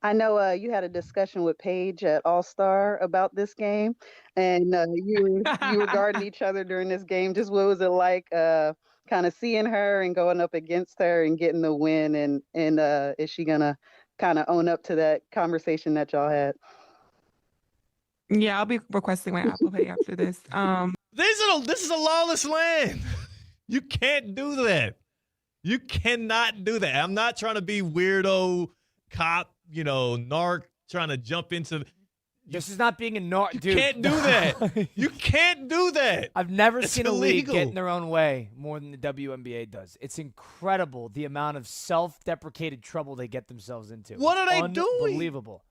I know you had a discussion with Paige at All-Star about this game, and you regarded each other during this game. Just what was it like kind of seeing her and going up against her and getting the win, and is she going to kind of own up to that conversation that y'all had? Yeah, I'll be requesting my Apple Pay after this. This is a lawless land. You can't do that. You cannot do that. I'm not trying to be weirdo cop, narc, trying to jump into. This is not being a narc, dude. You can't do that. You can't do that. I've never It's seen a league illegal. get in their own way more than the WNBA does. It's incredible the amount of self-deprecated trouble they get themselves into. What are they doing? Unbelievable.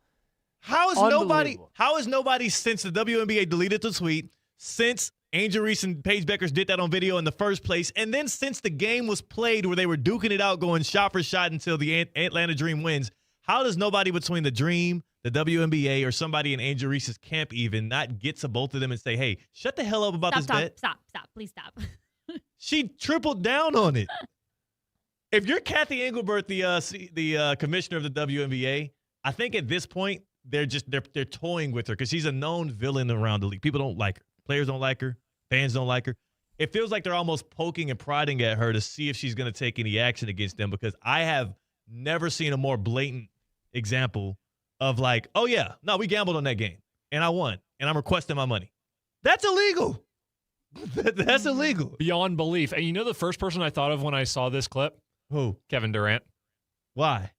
How is nobody since the WNBA deleted the tweet, since Angel Reese and Paige Beckers did that on video in the first place, and then since the game was played where they were duking it out, going shot for shot until the Atlanta Dream wins, how does nobody between the Dream, the WNBA, or somebody in Angel Reese's camp even not get to both of them and say, hey, shut the hell up about this bet? Stop. Please stop. She tripled down on it. If you're Kathy Engelbert, the commissioner of the WNBA, I think at this point, they're toying with her because she's a known villain around the league. People don't like her. Players don't like her. Fans don't like her. It feels like they're almost poking and prodding at her to see if she's going to take any action against them, because I have never seen a more blatant example of like, oh, yeah, no, we gambled on that game, and I won, and I'm requesting my money. That's illegal. That's illegal. Beyond belief. And the first person I thought of when I saw this clip? Who? Kevin Durant. Why?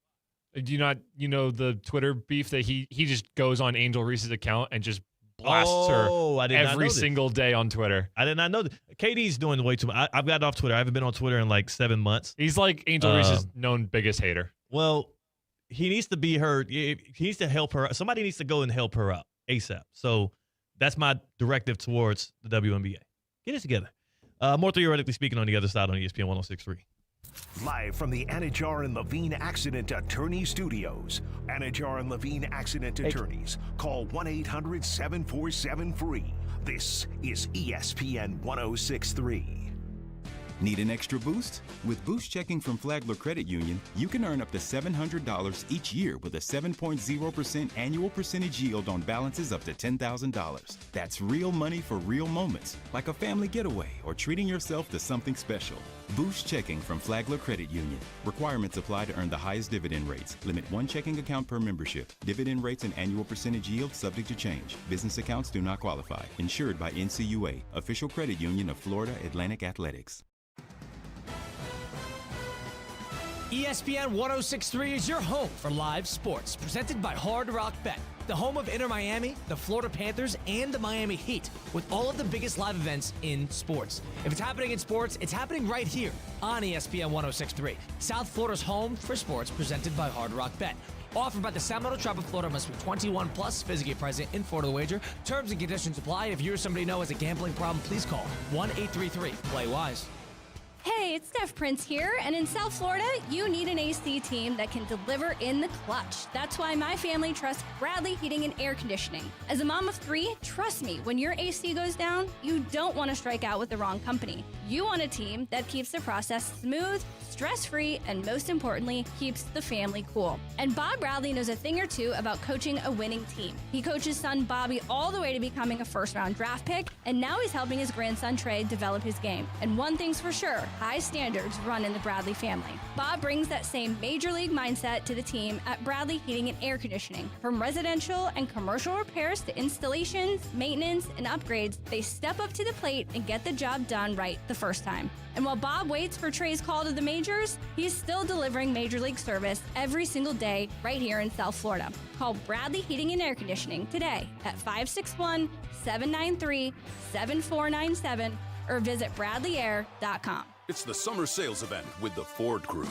Do you not, the Twitter beef that he just goes on Angel Reese's account and just blasts her every single day on Twitter? I did not know that. KD's doing way too much. I've got off Twitter. I haven't been on Twitter in like 7 months. He's like Angel Reese's known biggest hater. Well, he needs to be her. He needs to help her. Somebody needs to go and help her out ASAP. So that's my directive towards the WNBA. Get it together. More theoretically speaking on the other side on ESPN 106.3. Live from the Anajar and Levine Accident Attorney Studios. Anajar and Levine Accident Attorneys. Call 1-800-747-FREE. This is ESPN 1063. Need an extra boost? With Boost Checking from Flagler Credit Union, you can earn up to $700 each year with a 7.0% annual percentage yield on balances up to $10,000. That's real money for real moments, like a family getaway or treating yourself to something special. Boost Checking from Flagler Credit Union. Requirements apply to earn the highest dividend rates. Limit one checking account per membership. Dividend rates and annual percentage yield subject to change. Business accounts do not qualify. Insured by NCUA, official credit union of Florida Atlantic Athletics. ESPN 1063 is your home for live sports, presented by Hard Rock Bet, the home of Inter Miami, the Florida Panthers, and the Miami Heat, with all of the biggest live events in sports. If it's happening in sports, it's happening right here on ESPN 1063, South Florida's home for sports, presented by Hard Rock Bet. Offered by the Seminole Tribe of Florida, must be 21 plus, physically present in Florida to wager. Terms and conditions apply. If you or somebody you know has a gambling problem, please call 1-833-PLAY-WISE. Hey, it's Steph Prince here, and in South Florida, you need an AC team that can deliver in the clutch. That's why my family trusts Bradley Heating and Air Conditioning. As a mom of 3, trust me, when your AC goes down, you don't want to strike out with the wrong company. You want a team that keeps the process smooth, stress-free, and most importantly, keeps the family cool. And Bob Bradley knows a thing or two about coaching a winning team. He coached his son Bobby all the way to becoming a first-round draft pick, and now he's helping his grandson Trey develop his game. And one thing's for sure, high standards run in the Bradley family. Bob brings that same major league mindset to the team at Bradley Heating and Air Conditioning. From residential and commercial repairs to installations, maintenance, and upgrades, they step up to the plate and get the job done right the first time. And while Bob waits for Trey's call to the majors, he's still delivering major league service every single day right here in South Florida. Call Bradley Heating and Air Conditioning today at 561-793-7497 or visit bradleyair.com. It's the summer sales event with the Ford Crew.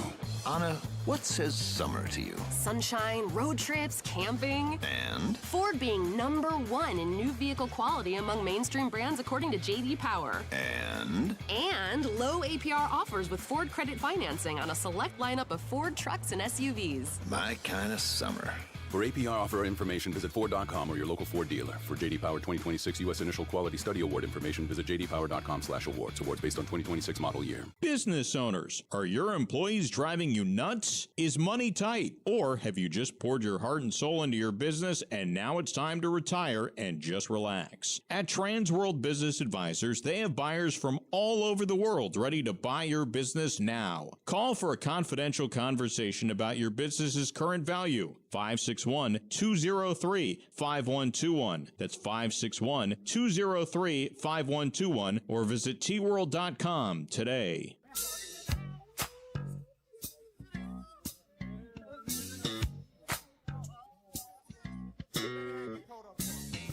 Anna, what says summer to you? Sunshine, road trips, camping. And? Ford being #1 in new vehicle quality among mainstream brands according to J.D. Power. And? And low APR offers with Ford credit financing on a select lineup of Ford trucks and SUVs. My kind of summer. For APR offer information, visit Ford.com or your local Ford dealer. For J.D. Power 2026 U.S. Initial Quality Study Award information, visit jdpower.com/awards. Awards based on 2026 model year. Business owners, are your employees driving you nuts? Is money tight? Or have you just poured your heart and soul into your business and now it's time to retire and just relax? At Transworld Business Advisors, they have buyers from all over the world ready to buy your business now. Call for a confidential conversation about your business's current value. 561-203-5121. That's 561-203-5121 or visit tworld.com today.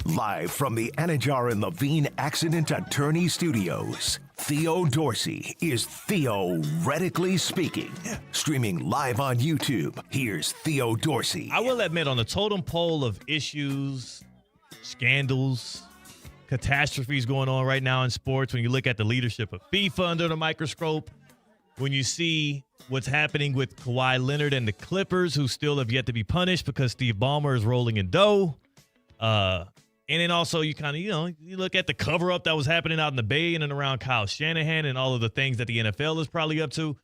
Live from the Anajar and Levine Accident Attorney Studios, Theo Dorsey is theoretically speaking. Streaming live on YouTube, here's Theo Dorsey. I will admit, on the totem pole of issues, scandals, catastrophes going on right now in sports, when you look at the leadership of FIFA under the microscope, when you see what's happening with Kawhi Leonard and the Clippers, who still have yet to be punished because Steve Ballmer is rolling in dough, and then also you kind of, you look at the cover-up that was happening out in the Bay and around Kyle Shanahan and all of the things that the NFL is probably up to.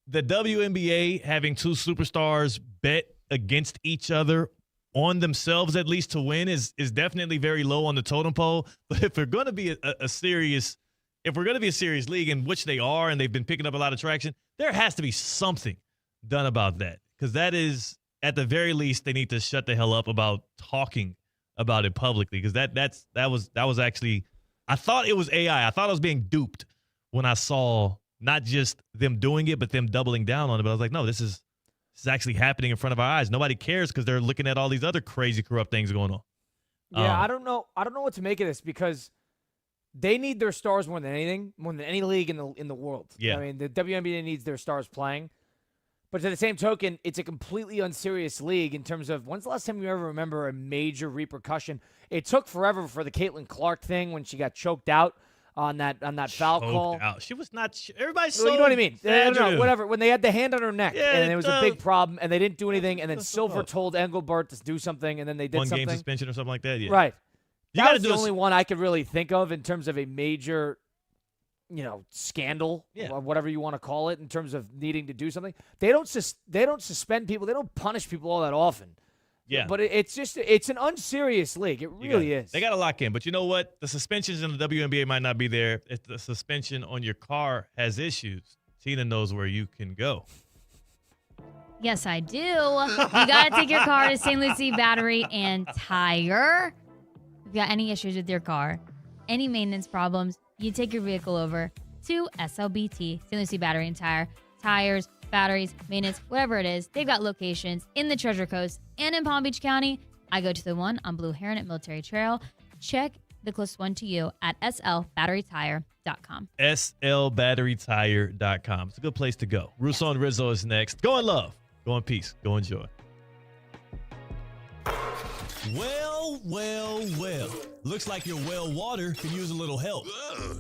The WNBA having 2 superstars bet against each other on themselves, at least to win, is definitely very low on the totem pole. But if we're going to be a serious league, in which they are, and they've been picking up a lot of traction, there has to be something done about that. Because that is, at the very least, they need to shut the hell up about talking about it publicly, because that was actually, I thought it was AI. I thought I was being duped when I saw not just them doing it, but them doubling down on it. But I was like, no, this is actually happening in front of our eyes. Nobody cares because they're looking at all these other crazy, corrupt things going on. Yeah, I don't know what to make of this, because they need their stars more than anything, more than any league in the world. Yeah. I mean, the WNBA needs their stars playing. But to the same token, it's a completely unserious league in terms of, when's the last time you ever remember a major repercussion? It took forever for the Caitlin Clark thing when she got choked out on that foul call. Out. She was not. Everybody's so. You know what I mean? No, whatever. When they had the hand on her neck, and it was a big problem, and they didn't do anything, and then Silver told Engelbert to do something, and then they did something. 1 game suspension or something like that. Yeah. Right. That was the do only one I could really think of in terms of a major, scandal or whatever you want to call it in terms of needing to do something. They don't suspend people. They don't punish people all that often. Yeah. But it's an unserious league. It really is. They got to lock in. But you know what? The suspensions in the WNBA might not be there. If the suspension on your car has issues, Tina knows where you can go. Yes, I do. You got to take your car to St. Lucie Battery and Tire. If you got any issues with your car, any maintenance problems, you take your vehicle over to SLBT, St. Lucie Battery and Tire. Tires, batteries, maintenance, whatever it is. They've got locations in the Treasure Coast and in Palm Beach County. I go to the one on Blue Heron at Military Trail. Check the closest one to you at slbatterytire.com. slbatterytire.com. It's a good place to go. Russo and Rizzo is next. Go in love. Go in peace. Go in joy. Well. Looks like your well water can use a little help.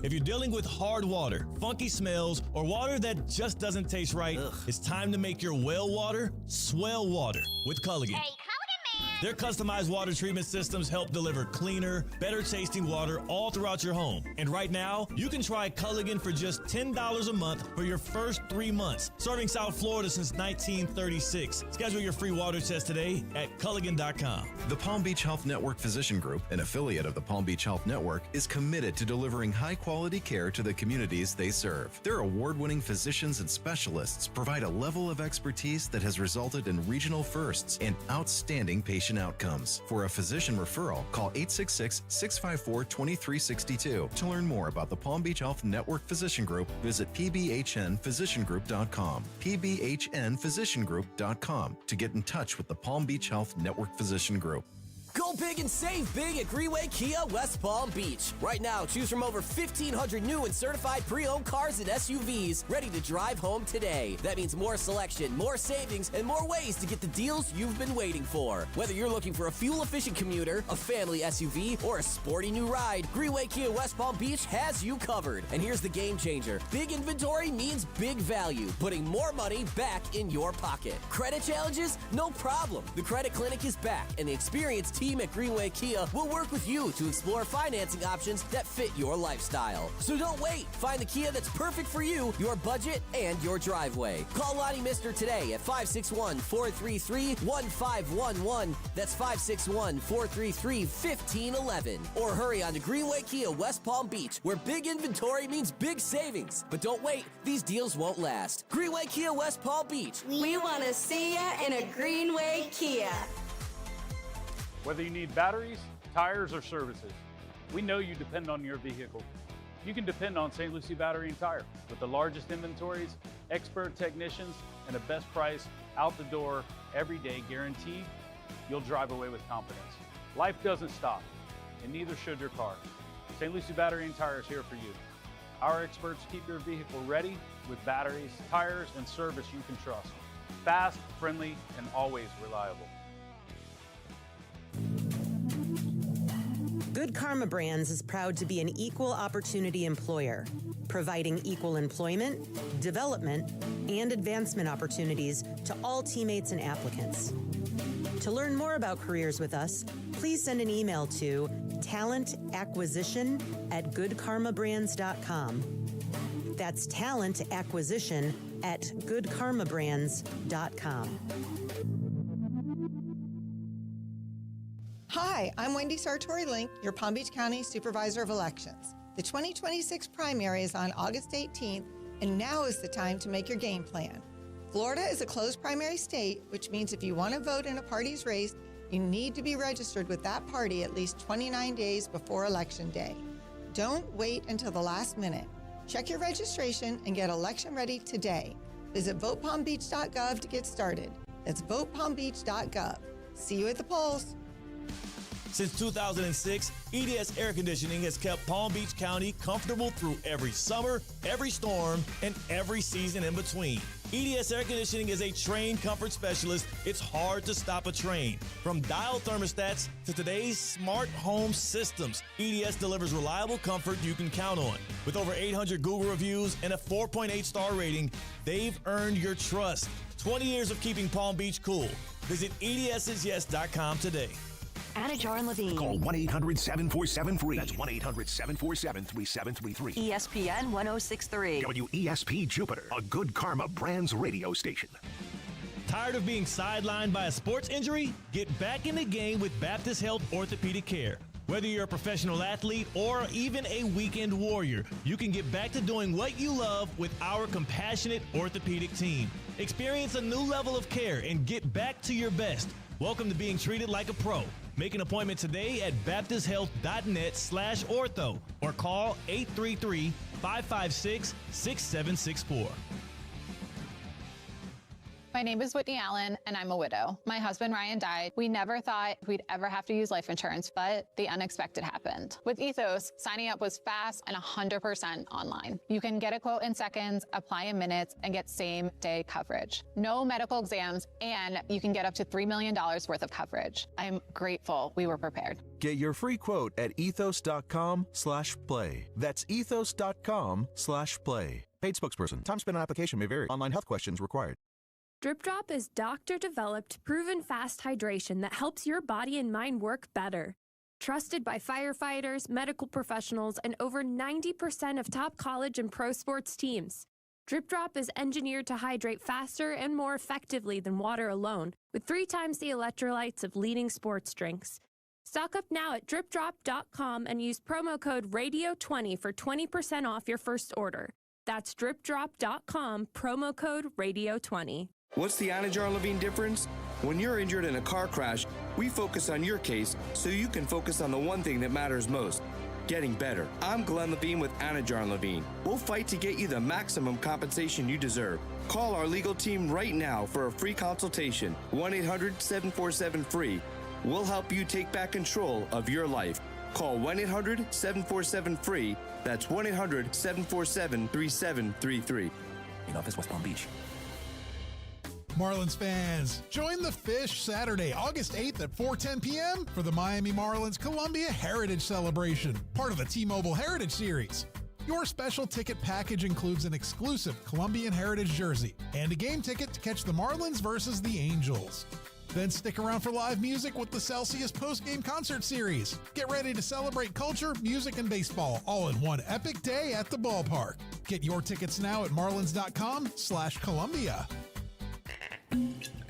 If you're dealing with hard water, funky smells, or water that just doesn't taste right, it's time to make your well water swell water with Culligan. Hey, Culligan, man! Their customized water treatment systems help deliver cleaner, better tasting water all throughout your home. And right now, you can try Culligan for just $10 a month for your first 3 months. Serving South Florida since 1936. Schedule your free water test today at Culligan.com. The Palm Beach Health Network Physician Group, an affiliate of the Palm Beach Health Network, is committed to delivering high-quality care to the communities they serve. Their award-winning physicians and specialists provide a level of expertise that has resulted in regional firsts and outstanding patient outcomes. For a physician referral, call 866-654-2362. To learn more about the Palm Beach Health Network Physician Group, visit pbhnphysiciangroup.com, pbhnphysiciangroup.com to get in touch with the Palm Beach Health Network Physician Group. Go big and save big at Greenway Kia West Palm Beach. Right now, choose from over 1,500 new and certified pre-owned cars and SUVs ready to drive home today. That means more selection, more savings, and more ways to get the deals you've been waiting for. Whether you're looking for a fuel-efficient commuter, a family SUV, or a sporty new ride, Greenway Kia West Palm Beach has you covered. And here's the game changer. Big inventory means big value, putting more money back in your pocket. Credit challenges? No problem. The Credit Clinic is back, and the experienced team at Greenway Kia will work with you to explore financing options that fit your lifestyle. So don't wait. Find the Kia that's perfect for you, your budget, and your driveway. Call Lonnie Mister today at 561-433-1511. That's 561-433-1511. Or hurry on to Greenway Kia West Palm Beach, where big inventory means big savings. But don't wait. These deals won't last. Greenway Kia West Palm Beach. We want to see ya in a Greenway Kia. Whether you need batteries, tires, or services, we know you depend on your vehicle. You can depend on St. Lucie Battery and Tire. With the largest inventories, expert technicians, and a best price out the door every day guaranteed, you'll drive away with confidence. Life doesn't stop, and neither should your car. St. Lucie Battery and Tire is here for you. Our experts keep your vehicle ready with batteries, tires, and service you can trust. Fast, friendly, and always reliable. Good Karma Brands is proud to be an equal opportunity employer, providing equal employment, development, and advancement opportunities to all teammates and applicants. To learn more about careers with us, please send an email to talentacquisition@goodkarmabrands.com. That's talentacquisition@goodkarmabrands.com. Hi, I'm Wendy Sartori-Link, your Palm Beach County Supervisor of Elections. The 2026 primary is on August 18th, and now is the time to make your game plan. Florida is a closed primary state, which means if you want to vote in a party's race, you need to be registered with that party at least 29 days before Election Day. Don't wait until the last minute. Check your registration and get election ready today. Visit votepalmbeach.gov to get started. That's votepalmbeach.gov. See you at the polls. Since 2006, EDS Air Conditioning has kept Palm Beach County comfortable through every summer, every storm, and every season in between. EDS Air Conditioning is a trained comfort specialist. It's hard to stop a train. From dial thermostats to today's smart home systems, EDS delivers reliable comfort you can count on. With over 800 Google reviews and a 4.8 star rating, they've earned your trust. 20 years of keeping Palm Beach cool. Visit EDSIsYes.com today. Anajar and Levine. Call 1-800-747-FREE. That's 1-800-747-3733. ESPN 1063. WESP Jupiter, a Good Karma Brands radio station. Tired of being sidelined by a sports injury? Get back in the game with Baptist Health Orthopedic Care. Whether you're a professional athlete or even a weekend warrior, you can get back to doing what you love with our compassionate orthopedic team. Experience a new level of care and get back to your best. Welcome to being treated like a pro. Make an appointment today at baptisthealth.net/ortho or call 833-556-6764. My name is Whitney Allen, and I'm a widow. My husband, Ryan, died. We never thought we'd ever have to use life insurance, but the unexpected happened. With Ethos, signing up was fast and 100% online. You can get a quote in seconds, apply in minutes, and get same-day coverage. No medical exams, and you can get up to $3 million worth of coverage. I'm grateful we were prepared. Get your free quote at ethos.com/play. That's ethos.com/play. Paid spokesperson. Time spent on application may vary. Online health questions required. Drip Drop is doctor-developed, proven fast hydration that helps your body and mind work better. Trusted by firefighters, medical professionals, and over 90% of top college and pro sports teams. Drip Drop is engineered to hydrate faster and more effectively than water alone, with 3 times the electrolytes of leading sports drinks. Stock up now at dripdrop.com and use promo code RADIO20 for 20% off your first order. That's dripdrop.com, promo code RADIO20. What's the Anajar and Levine difference? When you're injured in a car crash, we focus on your case so you can focus on the one thing that matters most, getting better. I'm Glenn Levine with Anajar and Levine. We'll fight to get you the maximum compensation you deserve. Call our legal team right now for a free consultation, 1-800-747-FREE. We'll help you take back control of your life. Call 1-800-747-FREE. That's 1-800-747-3733. In office, West Palm Beach. Marlins fans, join the Fish Saturday, August 8th at 4:10 p.m. for the Miami Marlins Columbia Heritage Celebration, part of the T-Mobile Heritage Series. Your special ticket package includes an exclusive Colombian Heritage jersey and a game ticket to catch the Marlins versus the Angels. Then stick around for live music with the Celsius post-game concert series. Get ready to celebrate culture, music, and baseball all in one epic day at the ballpark. Get your tickets now at marlins.com/Columbia.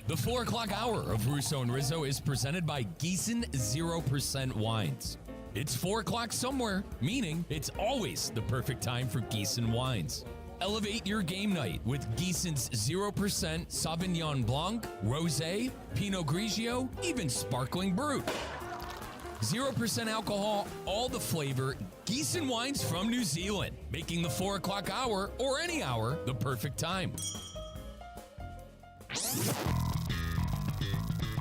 The 4 o'clock hour of Russo and Rizzo is presented by Gießen 0% Wines. It's 4 o'clock somewhere, meaning it's always the perfect time for Gießen wines. Elevate your game night with Gießen's 0% Sauvignon Blanc, Rosé, Pinot Grigio, even Sparkling Brut. 0% alcohol, all the flavor, Gießen wines from New Zealand, making the 4 o'clock hour or any hour the perfect time.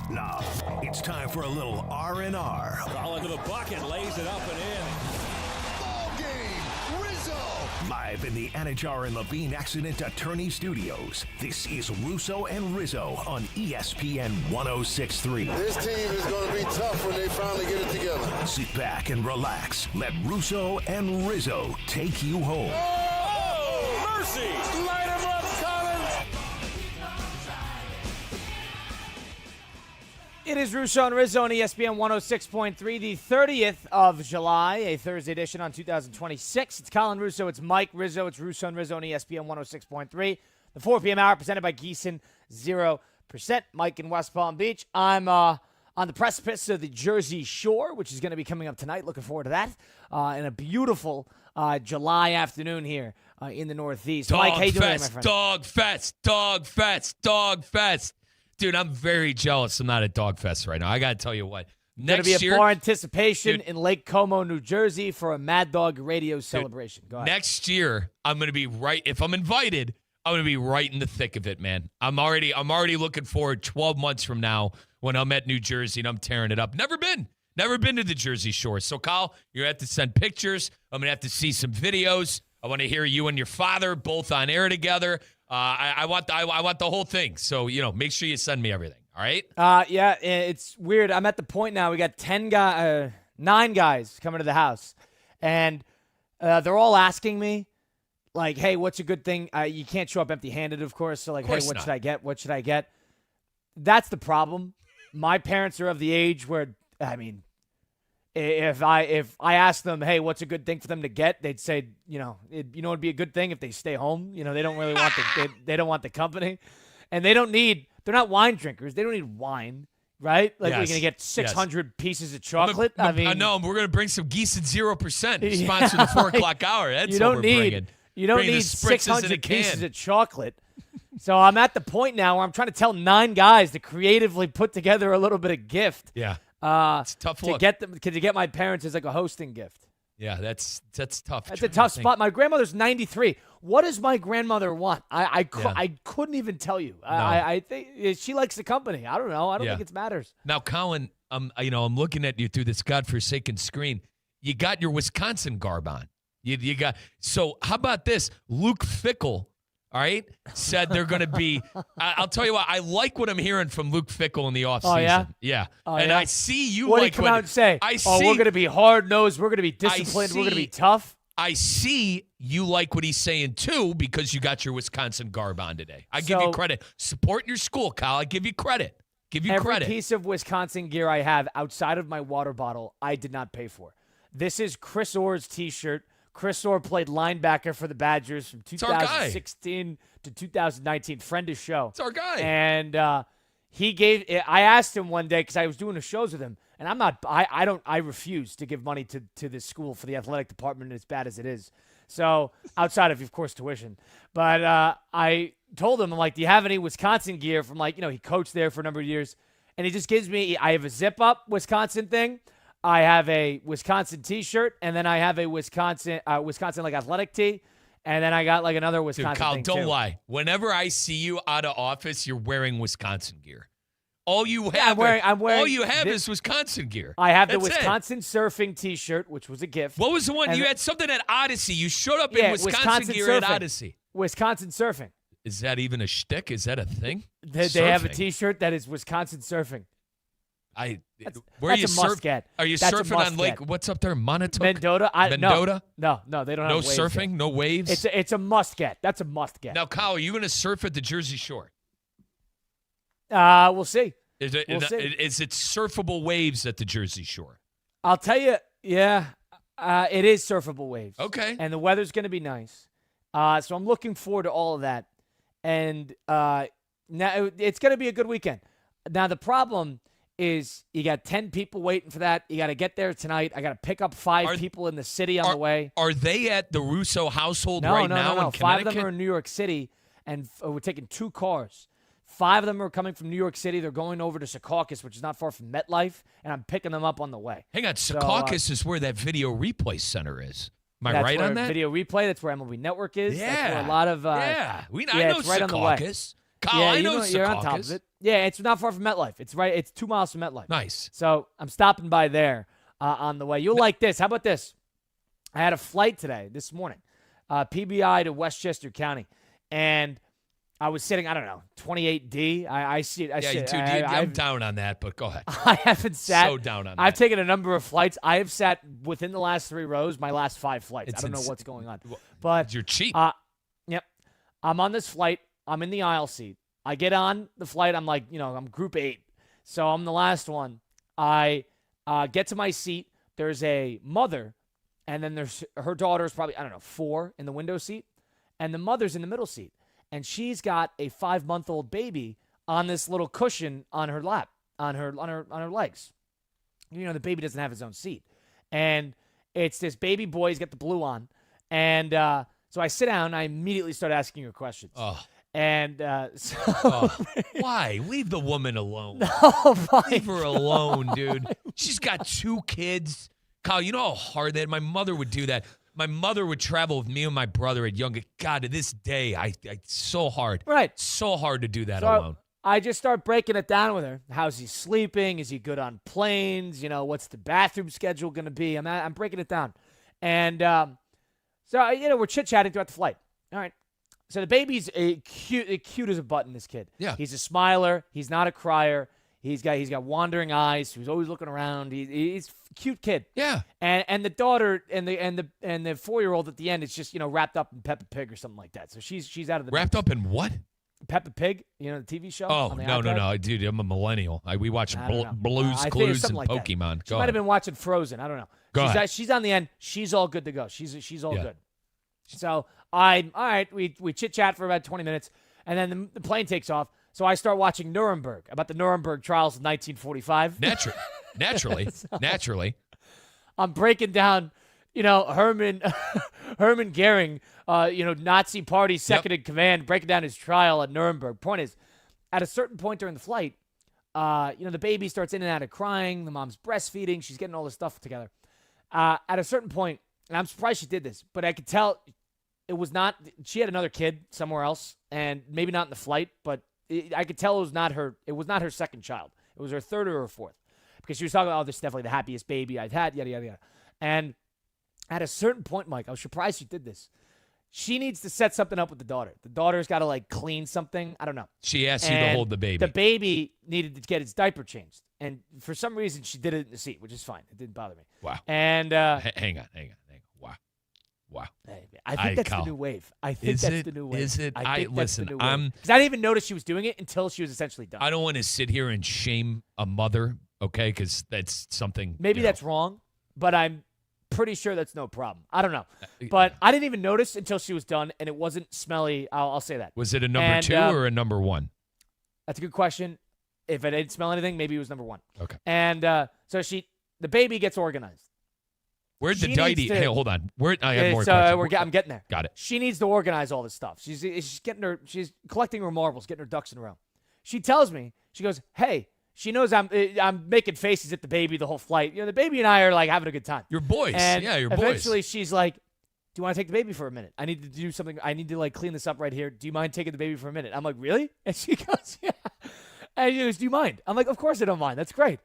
Now, it's time for a little R&R. Ball into the bucket, lays it up and in. Ball game, Rizzo! Live in the Anajar and Levine Accident Attorney Studios, this is Russo and Rizzo on ESPN 1063. This team is going to be tough when they finally get it together. Sit back and relax. Let Russo and Rizzo take you home. Oh, mercy! Light him up, Collins! It is Russo and Rizzo on ESPN 106.3, the 30th of July, a Thursday edition on 2026. It's Colin Russo, it's Mike Rizzo, it's Russo and Rizzo on ESPN 106.3. The 4 p.m. hour presented by Gießen 0%. Mike in West Palm Beach. I'm on the precipice of the Jersey Shore, which is going to be coming up tonight. Looking forward to that. And a beautiful July afternoon here in the Northeast. Mike, how you doing, my friend? Dog fest. Dude, I'm very jealous I'm not at Dog Fest right now. I got to tell you what. Next year, going to be a bar anticipation in Lake Como, New Jersey for a Mad Dog radio celebration. Go ahead. Next year, I'm going to be right. If I'm invited, I'm going to be right in the thick of it, man. I'm already looking forward 12 months from now when I'm at New Jersey and I'm tearing it up. Never been to the Jersey Shore. So, Kyle, you're going to have to send pictures. I'm going to have to see some videos I want to hear you and your father both on air together. I want the whole thing. So, make sure you send me everything. All right? Yeah, it's weird. I'm at the point now. We got 9 guys coming to the house, and they're all asking me, like, hey, what's a good thing? You can't show up empty-handed, of course. So, like, hey, what should I get? What should I get? That's the problem. My parents are of the age where, if I ask them, hey, what's a good thing for them to get? They'd say, it'd be a good thing if they stay home. They don't really want they don't want the company, and they're not wine drinkers. They don't need wine, right? Like we're gonna get 600 pieces of chocolate. No, we're gonna bring some Geese at 0%. Sponsor the 4 o'clock hour. That's what we're bringing. You don't need 600 pieces of chocolate. So I'm at the point now where I'm trying to tell 9 guys to creatively put together a little bit of gift. Yeah. It's a tough to look. to get my parents as like a hosting gift. Yeah, that's tough. That's a tough spot. My grandmother's 93. What does my grandmother want? I couldn't even tell you. No. I think she likes the company. I don't know. I don't think it matters. Now, Colin, I'm looking at you through this godforsaken screen. You got your Wisconsin garb on. You got. So how about this? Luke Fickell. All right, said they're going to be. I'll tell you what. I like what I'm hearing from Luke Fickell in the offseason. Oh yeah, yeah. And I see you. What did he come out and say? We're going to be hard nosed. We're going to be disciplined. We're going to be tough. I see you like what he's saying too because you got your Wisconsin garb on today. I give you credit. Support your school, Kyle. I give you credit. Every piece of Wisconsin gear I have outside of my water bottle, I did not pay for. This is Chris Orr's T-shirt. Chris Orr played linebacker for the Badgers from 2016 to 2019. Friend of show. It's our guy. And I asked him one day because I was doing the shows with him, and I refuse to give money to this school for the athletic department as bad as it is. So outside of course, tuition. But I told him, I'm like, do you have any Wisconsin gear from he coached there for a number of years? And he just gives me, I have a zip-up Wisconsin thing. I have a Wisconsin T-shirt, and then I have a Wisconsin athletic tee, and then I got another Wisconsin Kyle, thing don't too. lie. Whenever I see you out of office, you're wearing Wisconsin gear. All you have, all you have is Wisconsin gear. I have the Wisconsin surfing T-shirt, which was a gift. What was the one? You had something at Odyssey. You showed up in Wisconsin gear surfing. at Odyssey. Wisconsin surfing. Is that even a shtick? Is that a thing? They have a T-shirt that is Wisconsin surfing. That's a must-get. Are you surfing on Lake? What's up there? Montauk? Mendota? Mendota? No, they don't have waves. No surfing? Yet. No waves? It's a must-get. That's a must-get. Now, Kyle, are you going to surf at the Jersey Shore? We'll see. Is it surfable waves at the Jersey Shore? I'll tell you, it is surfable waves. Okay. And the weather's going to be nice. So I'm looking forward to all of that. And now it's going to be a good weekend. Now, the problem is you got 10 people waiting for that. You got to get there tonight. I got to pick up 5 people in the city on the way. Are they at the Russo household now in Connecticut? 5 of them are in New York City, and we're taking 2 cars. 5 of them are coming from New York City. They're going over to Secaucus, which is not far from MetLife, and I'm picking them up on the way. Hang on, Secaucus is where that video replay center is. Am I right on that? Video replay. That's where MLB Network is. Yeah. That's where a lot of I know it's right on the way. Kyle, I know Secaucus. You're on top of it. Yeah, it's not far from MetLife. It's right. It's 2 miles from MetLife. Nice. So I'm stopping by there on the way. You'll like this. How about this? I had a flight today, this morning, PBI to Westchester County, and I was sitting, 28D. I see it. I'm down on that, but go ahead. I haven't sat. So down on that. I've taken a number of flights. I have sat within the last 3 rows, my last 5 flights. I don't know what's going on. But you're cheap. Yep. I'm on this flight. I'm in the aisle seat. I get on the flight. I'm I'm group 8. So I'm the last one. I get to my seat. There's a mother, and then there's her daughter's probably, 4 in the window seat, and the mother's in the middle seat. And she's got a 5-month-old baby on this little cushion on her lap, on her legs. The baby doesn't have his own seat. And it's this baby boy. He's got the blue on. And so I sit down, and I immediately start asking her questions. Oh. And why? Leave the woman alone. No, leave her alone, dude. She's got 2 kids. Kyle, you know how hard that? My mother would do that. My mother would travel with me and my brother at younger. God, to this day, it's so hard. Right. So hard to do that alone. I just start breaking it down with her. How's he sleeping? Is he good on planes? What's the bathroom schedule going to be? I'm breaking it down. And So, we're chit-chatting throughout the flight. All right. So the baby's cute as a button, this kid. Yeah. He's a smiler. He's not a crier. He's got wandering eyes. He's always looking around. He's a cute kid. Yeah. And the daughter and the 4-year-old at the end is just, wrapped up in Peppa Pig or something like that. So she's out of the Wrapped up in what? Peppa Pig, the TV show. Oh, on the no, iPad. dude, I'm a millennial. We watch I don't know. Blues I think Clues it's and something like that. Pokemon. She might have been watching Frozen. I don't know. Go ahead. She's on the end. She's all good to go. She's all Yeah. good. So all right. We chit chat for about 20 minutes, and then the plane takes off. So I start watching Nuremberg, about the Nuremberg trials of 1945. Naturally. I'm breaking down, Hermann Goering, Nazi party second in command, breaking down his trial at Nuremberg. Point is, at a certain point during the flight, the baby starts in and out of crying. The mom's breastfeeding. She's getting all this stuff together. At a certain point, and I'm surprised she did this, but I could tell it was not, she had another kid somewhere else, and maybe not in the flight, but I could tell it was not her second child. It was her third or her fourth. Because she was talking about, this is definitely the happiest baby I've had, yada, yada, yada. And at a certain point, Mike, I was surprised she did this. She needs to set something up with the daughter. The daughter's got to, clean something. I don't know. She asked you to hold the baby. The baby needed to get its diaper changed. And for some reason, she did it in the seat, which is fine. It didn't bother me. Wow. And hang on. Wow. I think that's the new wave. I think that's the new wave. Is it? Listen, because I didn't even notice she was doing it until she was essentially done. I don't want to sit here and shame a mother, okay? Because that's something. Maybe that's wrong, but I'm pretty sure that's no problem. I don't know. But I didn't even notice until she was done, and it wasn't smelly. I'll say that. Was it a number 2 or a number 1? That's a good question. If I didn't smell anything, maybe it was number 1. Okay. And so the baby gets organized. Where'd the diety? Hey, hold on. I have more questions. I'm getting there. Got it. She needs to organize all this stuff. She's she's collecting her marbles, getting her ducks in a row. She tells me, she goes, hey, she knows I'm making faces at the baby the whole flight. The baby and I are having a good time. Your boys. And your boys. eventually she's like, do you want to take the baby for a minute? I need to do something. I need to clean this up right here. Do you mind taking the baby for a minute? I'm like, really? And she goes, yeah. And she goes, do you mind? I'm like, of course I don't mind. That's great.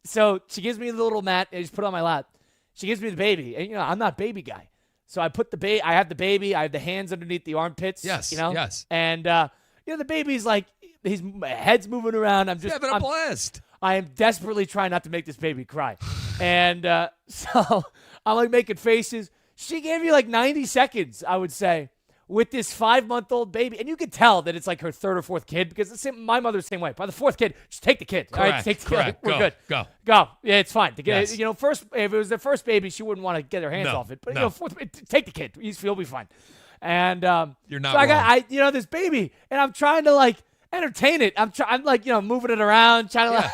So she gives me the little mat and just put it on my lap. She gives me the baby, and I'm not baby guy, so I put the baby. I have the baby. I have the hands underneath the armpits. Yes, yes. And the baby's his head's moving around. I'm just having a blast. I am desperately trying not to make this baby cry, and so I'm making faces. She gave me 90 seconds, I would say, with this 5-month-old baby, and you could tell that it's her third or fourth kid because my mother's the same way. By the fourth kid, just take the kid. Correct. All right, take the Correct. kid. We're good. Go. Yeah, it's fine. Yes. First, if it was the first baby, she wouldn't want to get her hands off it. But fourth, take the kid. He'll be fine. And you're not. So wrong. I got this baby, and I'm trying to entertain it. I'm moving it around, trying to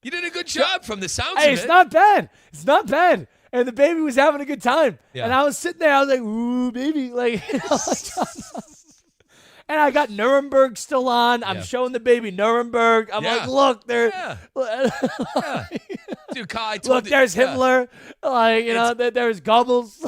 You did a good job from the sounds Hey, of it's it. not bad. It's not bad. And the baby was having a good time. Yeah. And I was sitting there. I was like, ooh, baby. And I got Nuremberg still on. I'm showing the baby Nuremberg. I'm like, look, there. Yeah. Dude, Kai, I told Look, there's Himmler. There's Goebbels.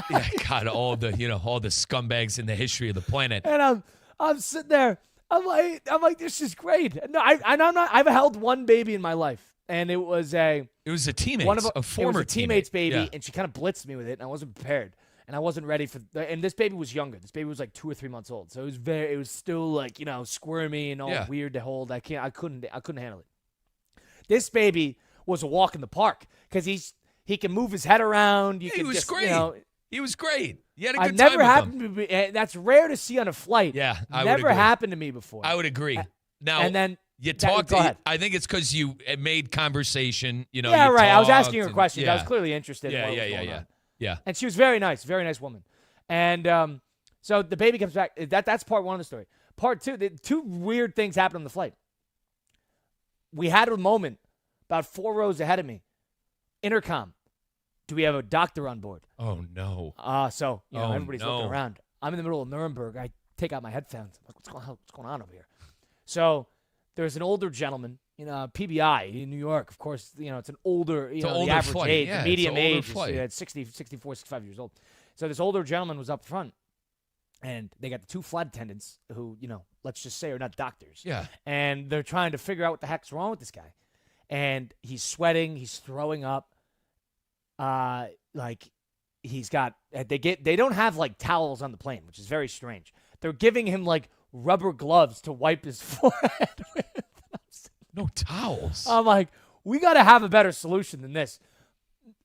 Yeah, God, all the scumbags in the history of the planet. And I'm sitting there. I'm like, this is great. No, I've held one baby in my life. And it was a teammate, a former teammate's baby, yeah. and she kind of blitzed me with it, and I wasn't prepared, and I wasn't ready for. And this baby was younger. This baby was 2 or 3 months old, so it was still squirmy and all weird to hold. I couldn't handle it. This baby was a walk in the park because he can move his head around. He was great. He was great. You had a good never time happened with him. to me. That's rare to see on a flight. Yeah, I would never agree. happened to me before. I would agree. Now and then. You talked. I think it's because you made conversation. Yeah, you right. I was talked asking her questions. I was clearly interested. Yeah, in what was going on. Yeah. And she was very nice woman. And so the baby comes back. That's part one of the story. Part two, the two weird things happened on the flight. We had a moment about 4 rows ahead of me. Intercom. Do we have a doctor on board? Oh no. So everybody's looking around. I'm in the middle of Nuremberg. I take out my headphones. I'm like, what's going on over here? So there's an older gentleman, PBI in New York. Of course, it's an older, the average flight. age, Yeah, medium age flight. is 60, 64, 65 years old. So this older gentleman was up front, and they got the 2 flight attendants who, let's just say are not doctors. Yeah. And they're trying to figure out what the heck's wrong with this guy. And he's sweating. He's throwing up. they don't have like towels on the plane, which is very strange. They're giving him like rubber gloves to wipe his forehead with. No towels. I'm like, we got to have a better solution than this.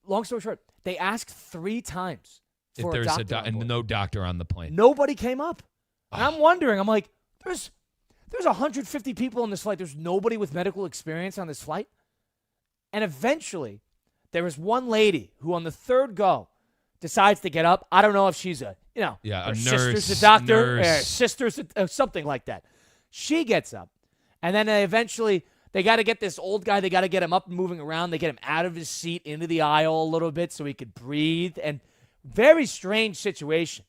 Long story short, they asked 3 times If for there's a doctor. and no doctor on the plane. Nobody came up. And I'm wondering, I'm like, there's 150 people on this flight. There's nobody with medical experience on this flight. And eventually, there was one lady who on the 3rd go decides to get up. I don't know if she's her a sister's nurse, a doctor, nurse. or sister's something like that. She gets up. And then eventually, they got to get this old guy. They got to get him up and moving around. They get him out of his seat into the aisle a little bit so he could breathe. And very strange situation.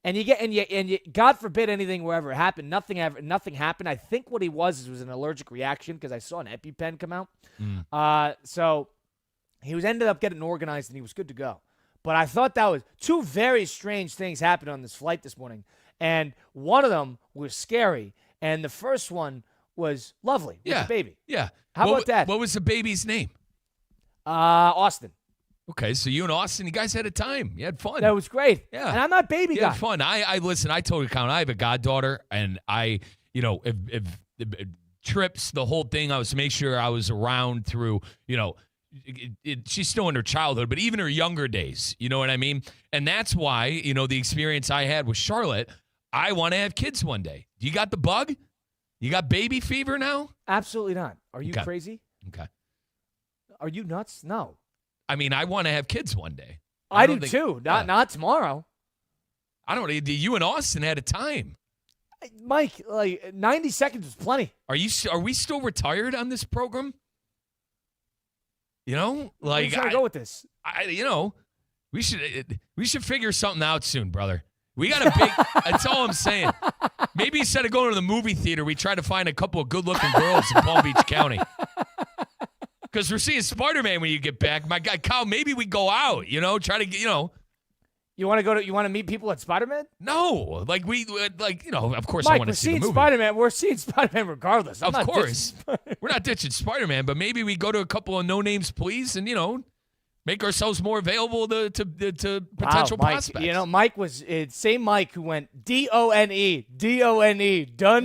And you God forbid anything wherever it happened. Nothing happened. I think what he was an allergic reaction because I saw an EpiPen come out. So he ended up getting organized and he was good to go. But I thought that was 2 very strange things happened on this flight this morning. And one of them was scary. And the first one was lovely with the baby. Yeah. How about that? What was the baby's name? Austin. Okay, so you and Austin, you guys had a time. You had fun. That was great. Yeah. And I'm not baby You guy. had fun. I listen, I told account, I have a goddaughter, and if trips, the whole thing, I was to make sure I was around through, she's still in her childhood, but even her younger days, you know what I mean? And that's why, the experience I had with Charlotte, I want to have kids one day. Do you got the bug? You got baby fever now? Absolutely not. Are you Okay. crazy? Okay. Are you nuts? No. I mean, I want to have kids one day. I do don't think- too. yeah. Not tomorrow. I don't know. You and Austin had a time. Mike, like 90 seconds is plenty. Are we still retired on this program? Where are Like you trying to go with this? we should figure something out soon, brother. We got a big. That's all I'm saying. Maybe instead of going to the movie theater, we try to find a couple of good-looking girls in Palm Beach County. Because we're seeing Spider-Man when you get back. My guy Kyle, maybe we go out. Try to get. You want to meet people at Spider-Man? No, of course Mike, I want we're to see the seeing movie. Spider-Man. We're seeing Spider-Man regardless. Of course. We're not ditching Spider-Man, but maybe we go to a couple of no-names, please, and, make ourselves more available to potential Mike, prospects. Mike was same Mike who went D-O-N-E, done.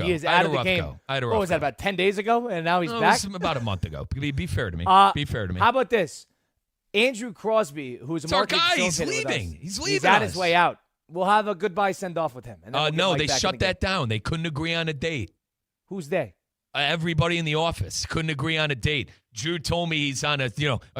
He is out of the game. What was that, about 10 days ago? And now he's back? It was about a month ago. Be fair to me. Be fair to me. How about this? Andrew Crosby, who's a marketing our guy. He's facilitator with leaving. us, He's leaving He's on us. his way out. We'll have a goodbye send-off with him. And then we'll get No, Mike they back in shut the game. that down. They couldn't agree on a date. Who's they? Everybody in the office couldn't agree on a date. Drew told me he's on a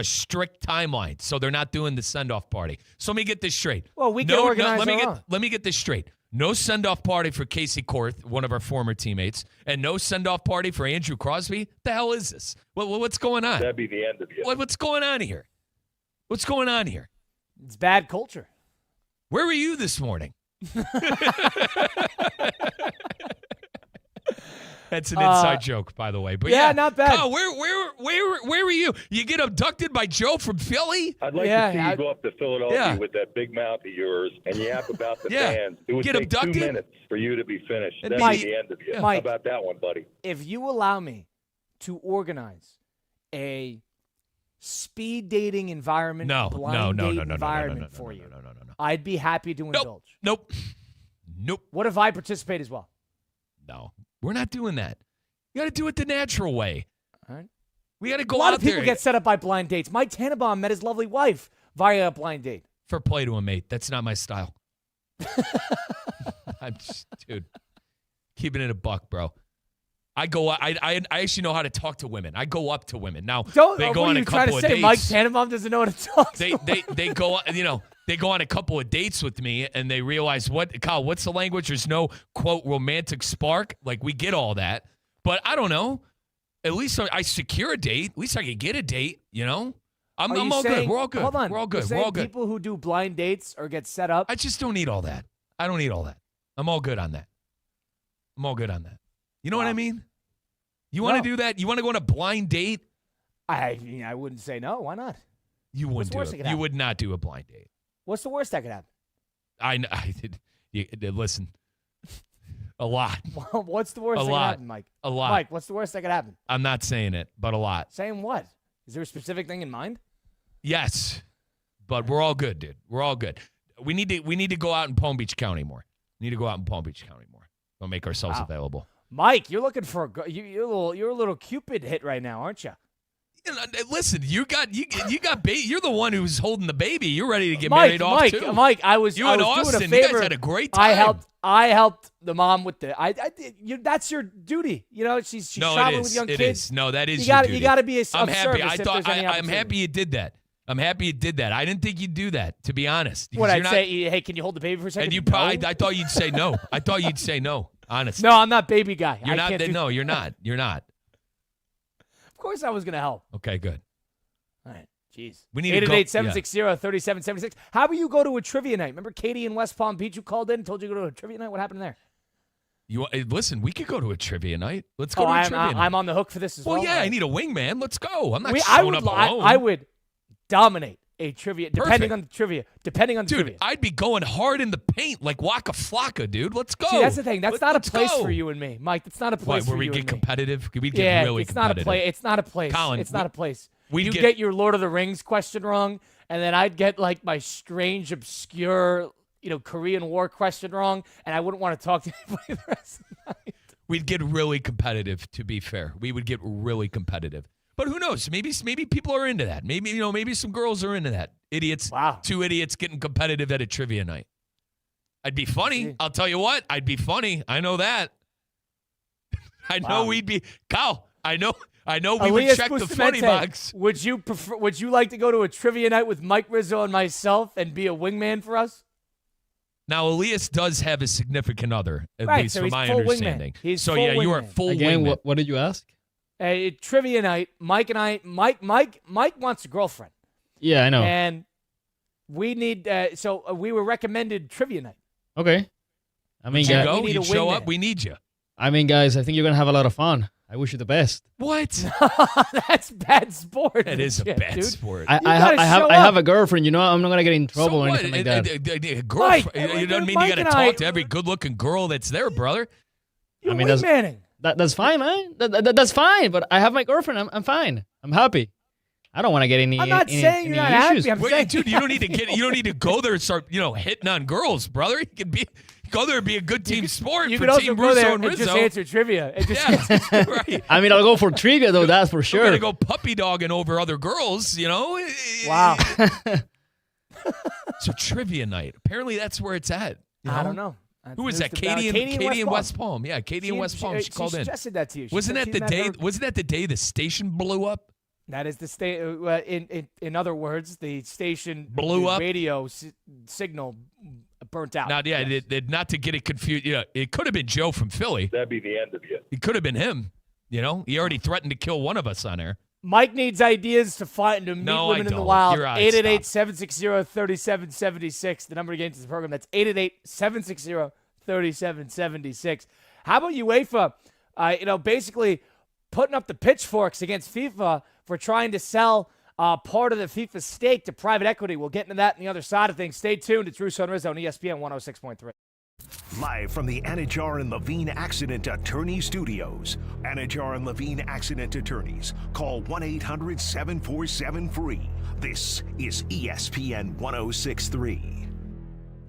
strict timeline, so they're not doing the send-off party. So let me get this straight. Well, we can organize our own. Let me get this straight. No send-off party for Casey Korth, one of our former teammates, and no send-off party for Andrew Crosby. The hell is this? What's going on? That'd be the end of you. What's going on here? What's going on here? It's bad culture. Where were you this morning? That's an inside joke, by the way. But yeah, not bad. Kyle, where were you? You get abducted by Joe from Philly? I'd like to see you go up to Philadelphia with that big mouth of yours and yap about the fans. It would Get take abducted? 2 minutes for you to be finished. That'd Mike, be the end of you. Mike, How about that one, buddy? If you allow me to organize a speed dating environment, blind date environment for you, I'd be happy to indulge. Nope. What if I participate as well? No. We're not doing that. You got to do it the natural way. All right. We got to go A lot out of people there. get set up by blind dates. Mike Tannenbaum met his lovely wife via a blind date. For play to him, mate. That's not my style. I'm just, dude, keeping it a buck, bro. I actually know how to talk to women. I go up to women. Now, they go on a couple of dates. Mike Tannenbaum doesn't know how to talk to They go, they go on a couple of dates with me and they realize Kyle, what's the language? There's no, quote, romantic spark. Like, we get all that. But I don't know. At least I secure a date. At least I can get a date, I'm all good. We're all good. Hold on. We're all good. You're We're all saying good. people who do blind dates or get set up. I just don't need all that. I don't need all that. I'm all good on that. I'm all good on that. You know what I mean? You want to do that? You want to go on a blind date? I wouldn't say no. Why not? You wouldn't do it. You would not do a blind date. What's the worst that could happen? I did. Listen, a lot. What's the worst that could happen, Mike? A lot. Mike, what's the worst that could happen? I'm not saying it, but a lot. Saying what? Is there a specific thing in mind? Yes. But we're all good, dude. We're all good. We need to go out in Palm Beach County more. We'll make ourselves available. Mike, you're looking for you're a little Cupid hit right now, aren't you? Listen, you're the one who's holding the baby. You're ready to get married off too. Mike, I was and Austin. doing a favor. You guys had a great time. I helped the mom with the. That's your duty. You know, she's traveling with young kids. It is. No, that is your duty. You got to be a. I'm happy. I'm happy you did that. I'm happy you did that. I didn't think you'd do that, to be honest. What I'd say, hey, can you hold the baby for a second? And I thought you'd say no. I thought you'd say no. Honestly. No, I'm not baby guy. You're not. No, you're not. You're not. Of course, I was gonna help. Okay, good. All right. Jeez. We need 888-760-3776. How about you go to a trivia night? Remember Katie in West Palm Beach who called in and told you to go to a trivia night? What happened there? Listen, we could go to a trivia night. Let's go to a trivia night. I'm on the hook for this as well. Well, yeah, I need a wingman. Let's go. I'm not showing up alone. I would dominate a trivia, depending on the trivia. Dude, I'd be going hard in the paint like Waka Flocka, dude. Let's go. See, that's the thing. That's not a place for you and me, Mike. That's not a place for you and me. Where we get competitive? We'd get really competitive. It's not a place. Colin, it's not a place. You get your Lord of the Rings question wrong, and then I'd get like my strange, obscure, Korean War question wrong, and I wouldn't want to talk to anybody the rest of the night. We'd get really competitive, to be fair. We would get really competitive. But who knows? Maybe people are into that. Maybe some girls are into that. Idiots. Wow. 2 idiots getting competitive at a trivia night. I'd be funny. I'll tell you what. I'd be funny. I know that. I know we'd be. Kyle, I know we would check the funny box. Would you like to go to a trivia night with Mike Rizzo and myself and be a wingman for us? Now, Elias does have a significant other, at least from my understanding. You are full wingman. What did you ask? A trivia night. Mike wants a girlfriend. Yeah, I know. And we need. We were recommended trivia night. Okay. I mean, guys, you show up. We need you. I mean, guys, I think you're gonna have a lot of fun. I wish you the best. What? That's bad sport. That is a bad sport. I have a girlfriend. I'm not gonna get in trouble or anything like that. A girlfriend. You don't mean you gotta talk to every good-looking girl that's there, brother. I mean, that's fine, man. That's fine. But I have my girlfriend. I'm fine. I'm happy. I don't want to get any. I'm not saying you're not happy. I'm saying, dude, you don't need to go there and start, hitting on girls, brother. You can go there and be a good team sport. You for can also Team go Russo there and and Rizzo. just answer trivia. Right. I mean, I'll go for trivia though. That's for sure. You're gonna go puppy dogging over other girls, Wow. So trivia night. Apparently, that's where it's at. I don't know. Who is that? Katie in West Palm. Yeah, Katie in West Palm. She called in. She suggested that to you. Wasn't that the day the station blew up? That is the in other words, the station blew up. Radio signal burnt out. Now, not to get it confused. It could have been Joe from Philly. That'd be the end of you. It could have been him. He already threatened to kill one of us on air. Mike needs ideas to find to meet women in the wild. 888-760-3776. The number to get into the program. That's 888-760-3776. How about UEFA? Basically putting up the pitchforks against FIFA for trying to sell part of the FIFA stake to private equity. We'll get into that on the other side of things. Stay tuned. It's Russo and Rizzo on ESPN 106.3. Live from the Anajar and Levine Accident Attorney Studios. Anajar and Levine Accident Attorneys. Call 1-800-747-FREE. This is ESPN 106.3.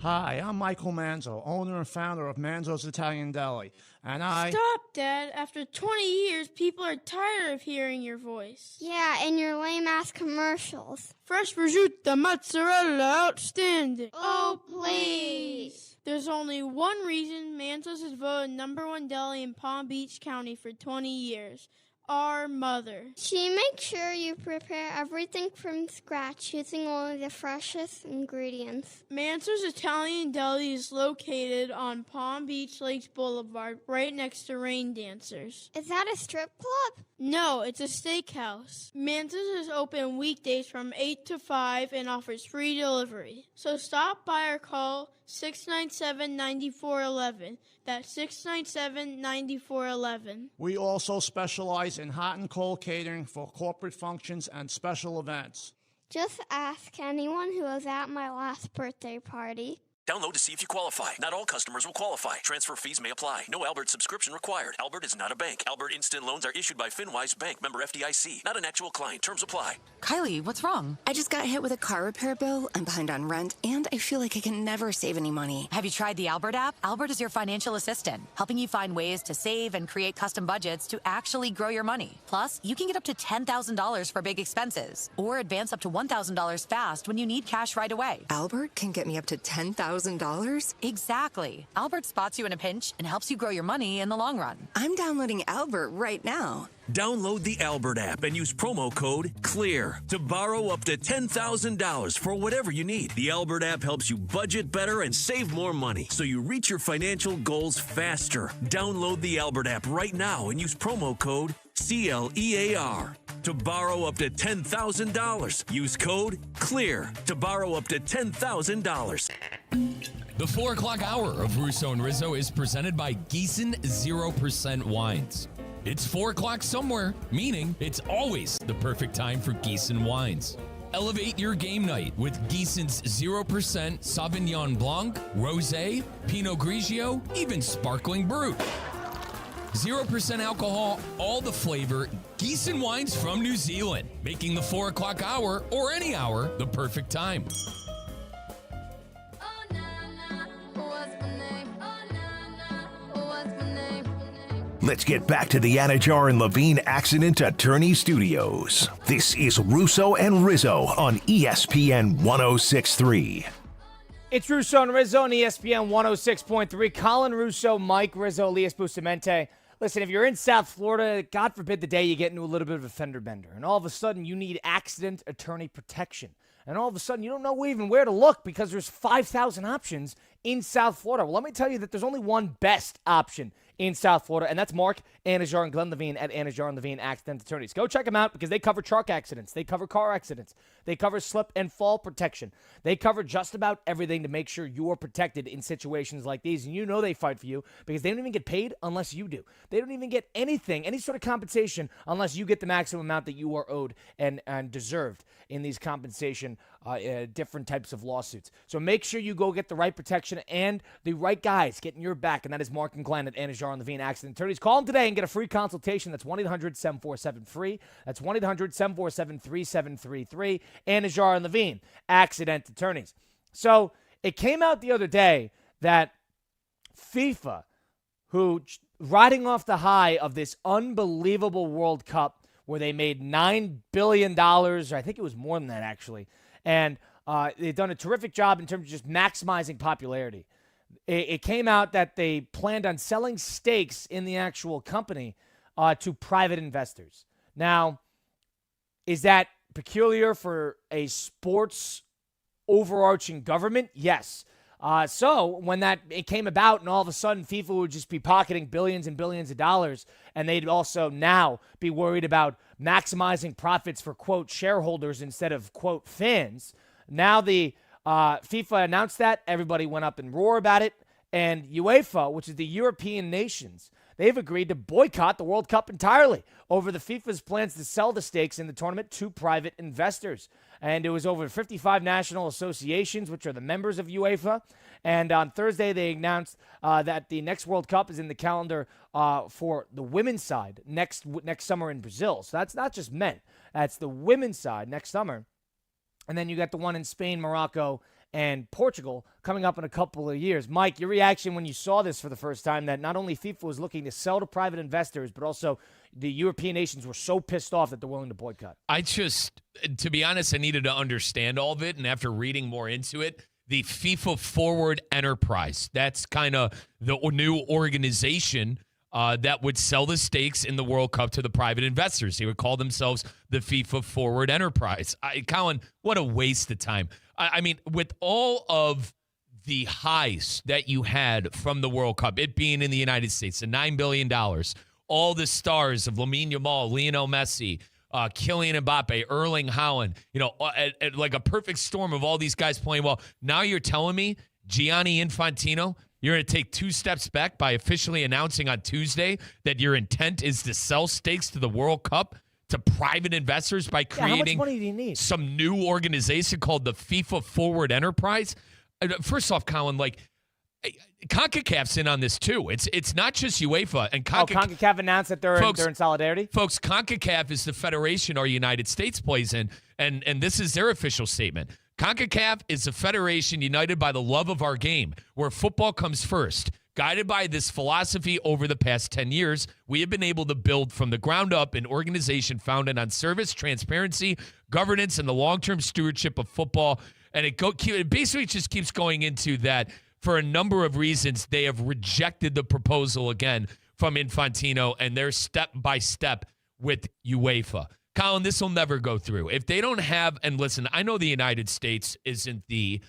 Hi, I'm Michael Manzo, owner and founder of Manzo's Italian Deli. And Stop, Dad. After 20 years, people are tired of hearing your voice. Yeah, and your lame-ass commercials. Fresh prosciutto, mozzarella, outstanding. Oh, please. There's only one reason Manzo's is voted #1 deli in Palm Beach County for 20 years. Our mother. She makes sure you prepare everything from scratch using only the freshest ingredients. Manzo's Italian Deli is located on Palm Beach Lakes Boulevard, right next to Rain Dancers. Is that a strip club? No, it's a steakhouse. Manzo's is open weekdays from 8 to 5 and offers free delivery. So stop by or call 697-9411. That's 697-9411. we also specialize in hot and cold catering for corporate functions and special events. Just ask anyone who was at my last birthday party. Download to see if you qualify. Not all customers will qualify. Transfer fees may apply. No Albert subscription required. Albert is not a bank. Albert Instant Loans are issued by FinWise Bank, member FDIC. Not an actual client. Terms apply. Kylie, what's wrong? I just got hit with a car repair bill. I'm behind on rent, and I feel like I can never save any money. Have you tried the Albert app? Albert is your financial assistant, helping you find ways to save and create custom budgets to actually grow your money. Plus, you can get up to $10,000 for big expenses, or advance up to $1,000 fast when you need cash right away. Albert can get me up to $10,000? Exactly. Albert spots you in a pinch and helps you grow your money in the long run. I'm downloading Albert right now. Download the Albert app and use promo code CLEAR to borrow up to $10,000 for whatever you need. The Albert app helps you budget better and save more money so you reach your financial goals faster. Download the Albert app right now and use promo code CLEAR to borrow up to $10,000. Use code CLEAR to borrow up to $10,000. The 4 o'clock hour of Russo and Rizzo is presented by Gießen 0% Wines. It's 4 o'clock somewhere, meaning it's always the perfect time for Gießen wines. Elevate your game night with Gießen's 0% Sauvignon Blanc, Rosé, Pinot Grigio, even Sparkling Brut. 0% alcohol, all the flavor, Gießen wines from New Zealand, making the 4 o'clock hour or any hour the perfect time. Let's get back to the Anajar and Levine Accident Attorney Studios. This is Russo and Rizzo on ESPN 106.3. It's Russo and Rizzo on ESPN 106.3. Colin Russo, Mike Rizzo, Elias Bustamante. Listen, if you're in South Florida, God forbid the day you get into a little bit of a fender bender, and all of a sudden you need accident attorney protection. And all of a sudden you don't know even where to look because there's 5,000 options in South Florida. Well, let me tell you that there's only one best option in South Florida, and that's Mark Anajar and Glenn Levine at Anajar and Levine Accident Attorneys. Go check them out because they cover truck accidents. They cover car accidents. They cover slip and fall protection. They cover just about everything to make sure you are protected in situations like these. And you know they fight for you because they don't even get paid unless you do. They don't even get anything, any sort of compensation, unless you get the maximum amount that you are owed and deserved in these compensation different types of lawsuits. So make sure you go get the right protection and the right guys getting your back, and that is Mark and Glenn at Anajar and Levine Accident Attorneys. Call them today and get a free consultation. That's 1-800-747-FREE. That's 1-800-747-3733. Anajar and Levine Accident Attorneys. So it came out the other day that FIFA, who riding off the high of this unbelievable World Cup where they made $9 billion, or I think it was more than that actually, and they've done a terrific job in terms of just maximizing popularity. It came out that they planned on selling stakes in the actual company to private investors. Now, is that peculiar for a sports overarching government? Yes. So when it came about and all of a sudden FIFA would just be pocketing billions and billions of dollars, and they'd also now be worried about maximizing profits for, quote, shareholders instead of, quote, fans. Now the FIFA announced that. Everybody went up and roar about it. And UEFA, which is the European nations, they've agreed to boycott the World Cup entirely over the FIFA's plans to sell the stakes in the tournament to private investors. And it was over 55 national associations, which are the members of UEFA. And on Thursday, they announced that the next World Cup is in the calendar for the women's side next summer in Brazil. So that's not just men. That's the women's side next summer. And then you got the one in Spain, Morocco, and Portugal coming up in a couple of years. Mike, your reaction when you saw this for the first time, that not only FIFA was looking to sell to private investors, but also the European nations were so pissed off that they're willing to boycott? To be honest, I needed to understand all of it. And after reading more into it, the FIFA Forward Enterprise, that's kind of the new organization that would sell the stakes in the World Cup to the private investors. They would call themselves the FIFA Forward Enterprise. Colin, what a waste of time. I mean, with all of the highs that you had from the World Cup, it being in the United States, the $9 billion, all the stars of Lamine Yamal, Lionel Messi, Kylian Mbappe, Erling Haaland, like a perfect storm of all these guys playing well. Now you're telling me Gianni Infantino, you're going to take 2 steps back by officially announcing on Tuesday that your intent is to sell stakes to the World Cup to private investors by creating how much money do you need? Some new organization called the FIFA Forward Enterprise. First off, Colin, like, CONCACAF's in on this too. It's not just UEFA. And CONCACAF announced that they're in solidarity? Folks, CONCACAF is the federation our United States plays in, and this is their official statement. CONCACAF is a federation united by the love of our game, where football comes first. Guided by this philosophy over the past 10 years, we have been able to build from the ground up an organization founded on service, transparency, governance, and the long-term stewardship of football. And it basically just keeps going into that. For a number of reasons, they have rejected the proposal again from Infantino, and they're step by step with UEFA. Colin, this will never go through. If they don't have, and listen, I know the United States isn't the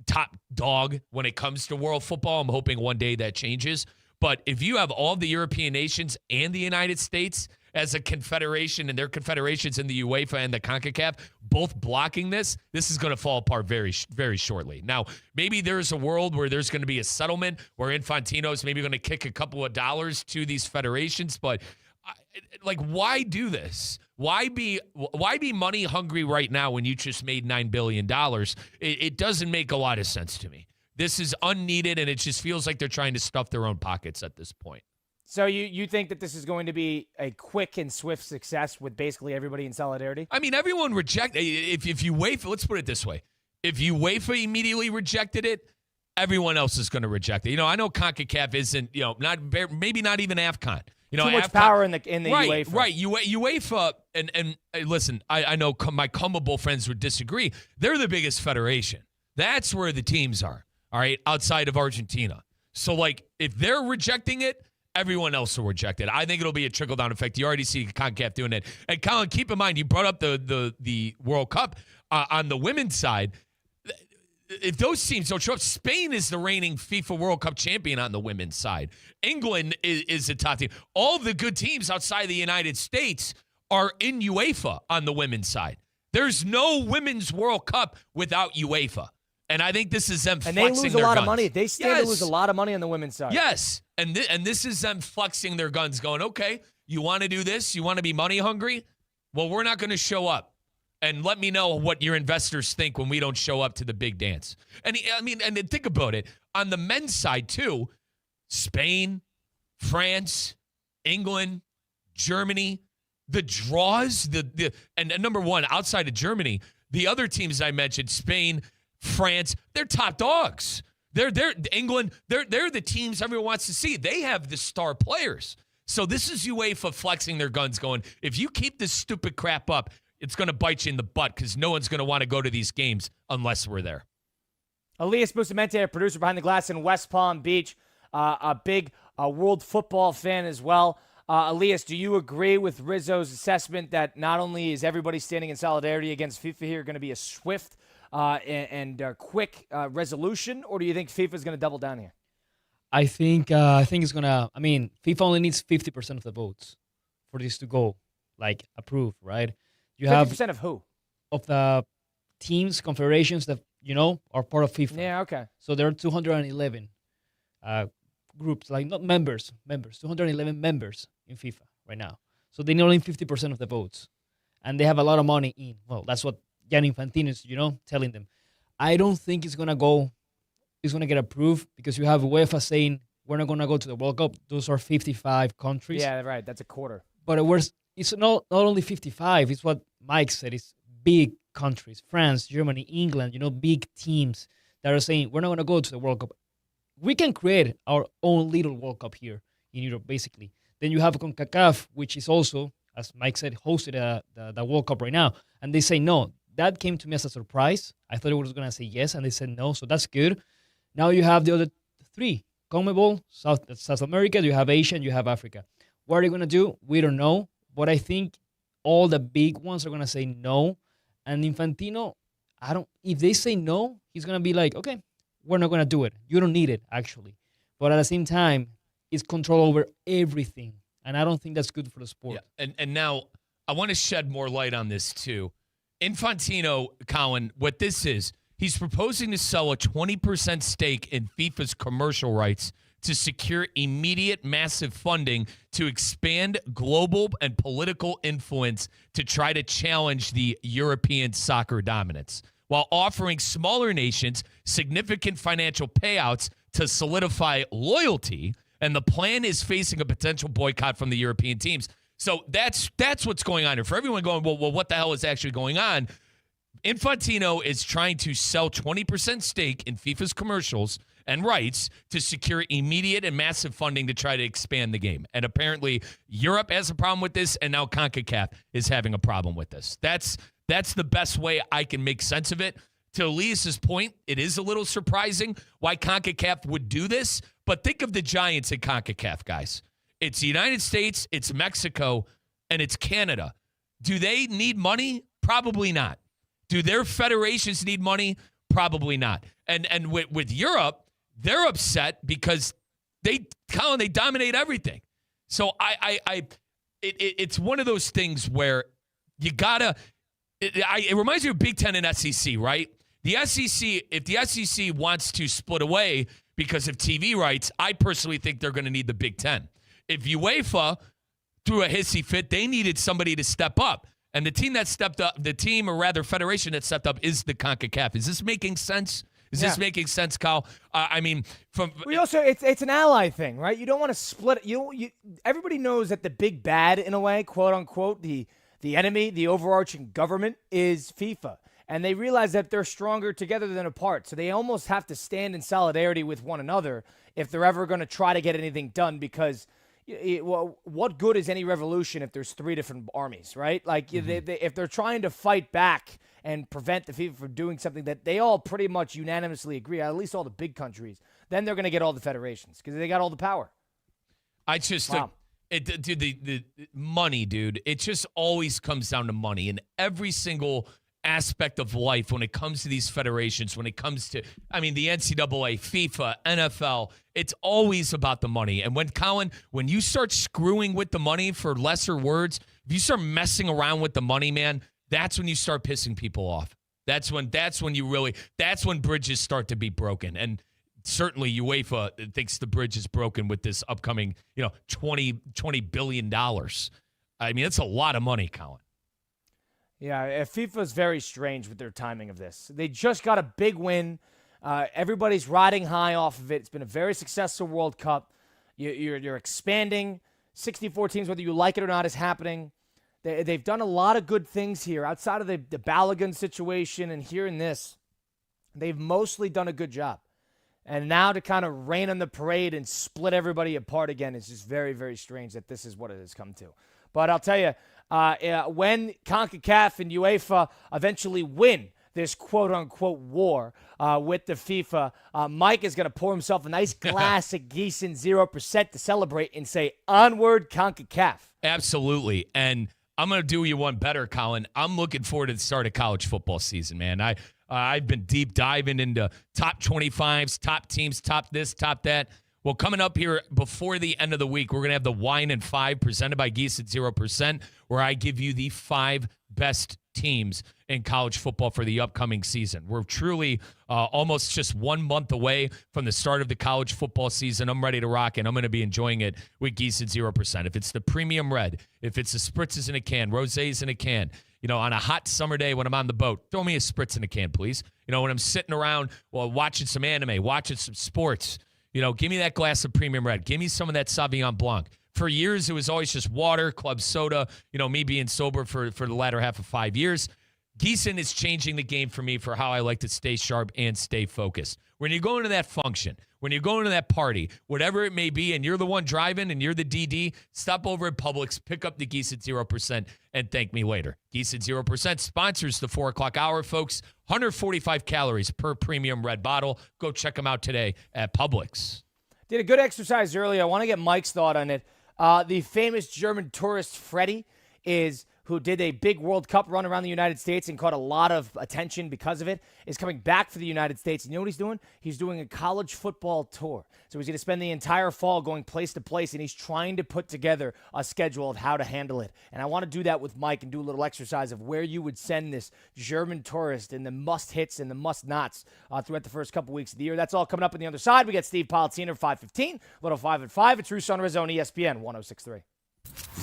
top dog when it comes to world football. I'm hoping one day that changes. But if you have all the European nations and the United States as a confederation, and their confederations in the UEFA and the CONCACAF both blocking this is going to fall apart very, very shortly. Now, maybe there's a world where there's going to be a settlement where Infantino's maybe going to kick a couple of dollars to these federations, but like, why do this? Why be money hungry right now when you just made $9 billion? It doesn't make a lot of sense to me. This is unneeded, and it just feels like they're trying to stuff their own pockets at this point. So you think that this is going to be a quick and swift success with basically everybody in solidarity? I mean, everyone rejected. If you UEFA, let's put it this way: if UEFA immediately rejected it, everyone else is going to reject it. I know CONCACAF isn't, maybe not even AFCON. Too much power in the UEFA. Right. UEFA, and listen, I know my Cummable friends would disagree. They're the biggest federation. That's where the teams are, all right, outside of Argentina. So, like, if they're rejecting it, everyone else will reject it. I think it'll be a trickle-down effect. You already see CONCACAF doing it. And, Colin, keep in mind, you brought up the World Cup on the women's side. If those teams don't show up, Spain is the reigning FIFA World Cup champion on the women's side. England is a top team. All the good teams outside the United States are in UEFA on the women's side. There's no women's World Cup without UEFA. And I think this is them flexing their guns. And they lose a lot of money. They stand to lose a lot of money on the women's side. Yes. And this is them flexing their guns, going, okay, you want to do this? You want to be money hungry? Well, we're not going to show up. And let me know what your investors think when we don't show up to the big dance. And and think about it. On the men's side, too, Spain, France, England, Germany, the draws, and number one, outside of Germany, the other teams I mentioned, Spain, France, they're top dogs. They're England, they're the teams everyone wants to see. They have the star players. So this is UEFA flexing their guns, going, if you keep this stupid crap up, it's going to bite you in the butt because no one's going to want to go to these games unless we're there. Elias Bustamante, a producer behind the glass in West Palm Beach, a big world football fan as well. Elias, do you agree with Rizzo's assessment that not only is everybody standing in solidarity against FIFA here going to be a swift and quick resolution, or do you think FIFA is going to double down here? I think it's going to, FIFA only needs 50% of the votes for this to go, approved, right? You 50% of who? Of the teams, confederations that, are part of FIFA. Yeah, okay. So there are 211 groups, not members, 211 members in FIFA right now. So they need only 50% of the votes. And they have a lot of money in. Well, that's what Gianni Infantino is, telling them. I don't think it's going to get approved because you have UEFA saying we're not going to go to the World Cup. Those are 55 countries. Yeah, right. That's a quarter. But it's not only 55. It's what Mike said. It's big countries, France, Germany, England, big teams that are saying we're not going to go to the World Cup. We can create our own little World Cup here in Europe, basically. Then you have CONCACAF, which is also, as Mike said, hosted the World Cup right now. And they say no. That came to me as a surprise. I thought it was going to say yes, and they said no, so that's good. Now you have the other three. CONMEBOL, South America, you have Asia, and you have Africa. What are they going to do? We don't know. But I think all the big ones are going to say no. And Infantino, if they say no, he's going to be like, okay, we're not going to do it. You don't need it, actually. But at the same time, it's control over everything. And I don't think that's good for the sport. Yeah. And now I want to shed more light on this, too. Infantino, Colin, what this is, he's proposing to sell a 20% stake in FIFA's commercial rights to secure immediate massive funding to expand global and political influence to try to challenge the European soccer dominance. while offering smaller nations significant financial payouts to solidify loyalty. And the plan is facing a potential boycott from the European teams. So that's what's going on here. For everyone going, well, what the hell is actually going on? Infantino is trying to sell 20% stake in FIFA's commercials and rights to secure immediate and massive funding to try to expand the game. And apparently Europe has a problem with this, and now CONCACAF is having a problem with this. That's the best way I can make sense of it. To Elias's point, it is a little surprising why CONCACAF would do this, but think of the giants at CONCACAF, guys. It's the United States, it's Mexico, and it's Canada. Do they need money? Probably not. Do their federations need money? Probably not. And with Europe, they're upset because they dominate everything. So it's one of those things where you gotta. It reminds me of Big Ten and SEC, right? The SEC, if the SEC wants to split away because of TV rights, I personally think they're going to need the Big Ten. If UEFA threw a hissy fit, they needed somebody to step up. And the team that stepped up, federation that stepped up is the CONCACAF. Is this making sense? Is this making sense, Kyle? It's an ally thing, right? You don't want to split it. Everybody knows that the big bad, in a way, quote unquote, the enemy, the overarching government is FIFA. And they realize that they're stronger together than apart. So they almost have to stand in solidarity with one another if they're ever going to try to get anything done, because what good is any revolution if there's three different armies, right? Like, if they're trying to fight back and prevent the FIFA from doing something that they all pretty much unanimously agree, at least all the big countries, then they're going to get all the federations because they got all the power. The money, dude, it just always comes down to money in every single aspect of life when it comes to these federations, when it comes to, the NCAA, FIFA, NFL, it's always about the money. And when you start screwing with the money, for lesser words, if you start messing around with the money, man, that's when you start pissing people off. That's when bridges start to be broken. And certainly UEFA thinks the bridge is broken with this upcoming, $20 billion. That's a lot of money, Colin. Yeah, FIFA's very strange with their timing of this. They just got a big win. Everybody's riding high off of it. It's been a very successful World Cup. You're expanding. 64 teams, whether you like it or not, is happening. They've done a lot of good things here. Outside of the Balogun situation and here in this, they've mostly done a good job. And now to kind of rain on the parade and split everybody apart again is just very, very strange that this is what it has come to. But I'll tell you, when CONCACAF and UEFA eventually win this quote-unquote war with the FIFA, Mike is going to pour himself a nice glass of Gießen 0% to celebrate and say, onward, CONCACAF. Absolutely. And I'm going to do you one better, Colin. I'm looking forward to the start of college football season, man. I've been deep diving into top 25s, top teams, top this, top that. Well, coming up here before the end of the week, we're going to have the Wine and Five presented by Gießen 0%, where I give you the 5 best teams in college football for the upcoming season. We're truly almost just 1 month away from the start of the college football season. I'm ready to rock, and I'm going to be enjoying it with Gießen 0%. If it's the premium red, if it's the spritzes in a can, rosés in a can, on a hot summer day when I'm on the boat, throw me a spritz in a can, please. When I'm sitting around watching some anime, watching some sports, give me that glass of premium red. Give me some of that Sauvignon Blanc. For years, it was always just water, club soda, me being sober for the latter half of 5 years. Gießen is changing the game for me for how I like to stay sharp and stay focused. When you go into that function, when you go into that party, whatever it may be, and you're the one driving and you're the DD, stop over at Publix, pick up the Gießen 0%, and thank me later. Gießen 0% sponsors the 4 o'clock hour, folks. 145 calories per premium red bottle. Go check them out today at Publix. Did a good exercise earlier. I want to get Mike's thought on it. The famous German tourist Freddie who did a big World Cup run around the United States and caught a lot of attention because of it, is coming back for the United States. You know what he's doing? He's doing a college football tour. So he's going to spend the entire fall going place to place, and he's trying to put together a schedule of how to handle it. And I want to do that with Mike and do a little exercise of where you would send this German tourist and the must-hits and the must-nots throughout the first couple weeks of the year. That's all coming up on the other side. We got Steve Palazzino, 5:15, little 5 at 5. It's Russo Rizzo on ESPN 106.3.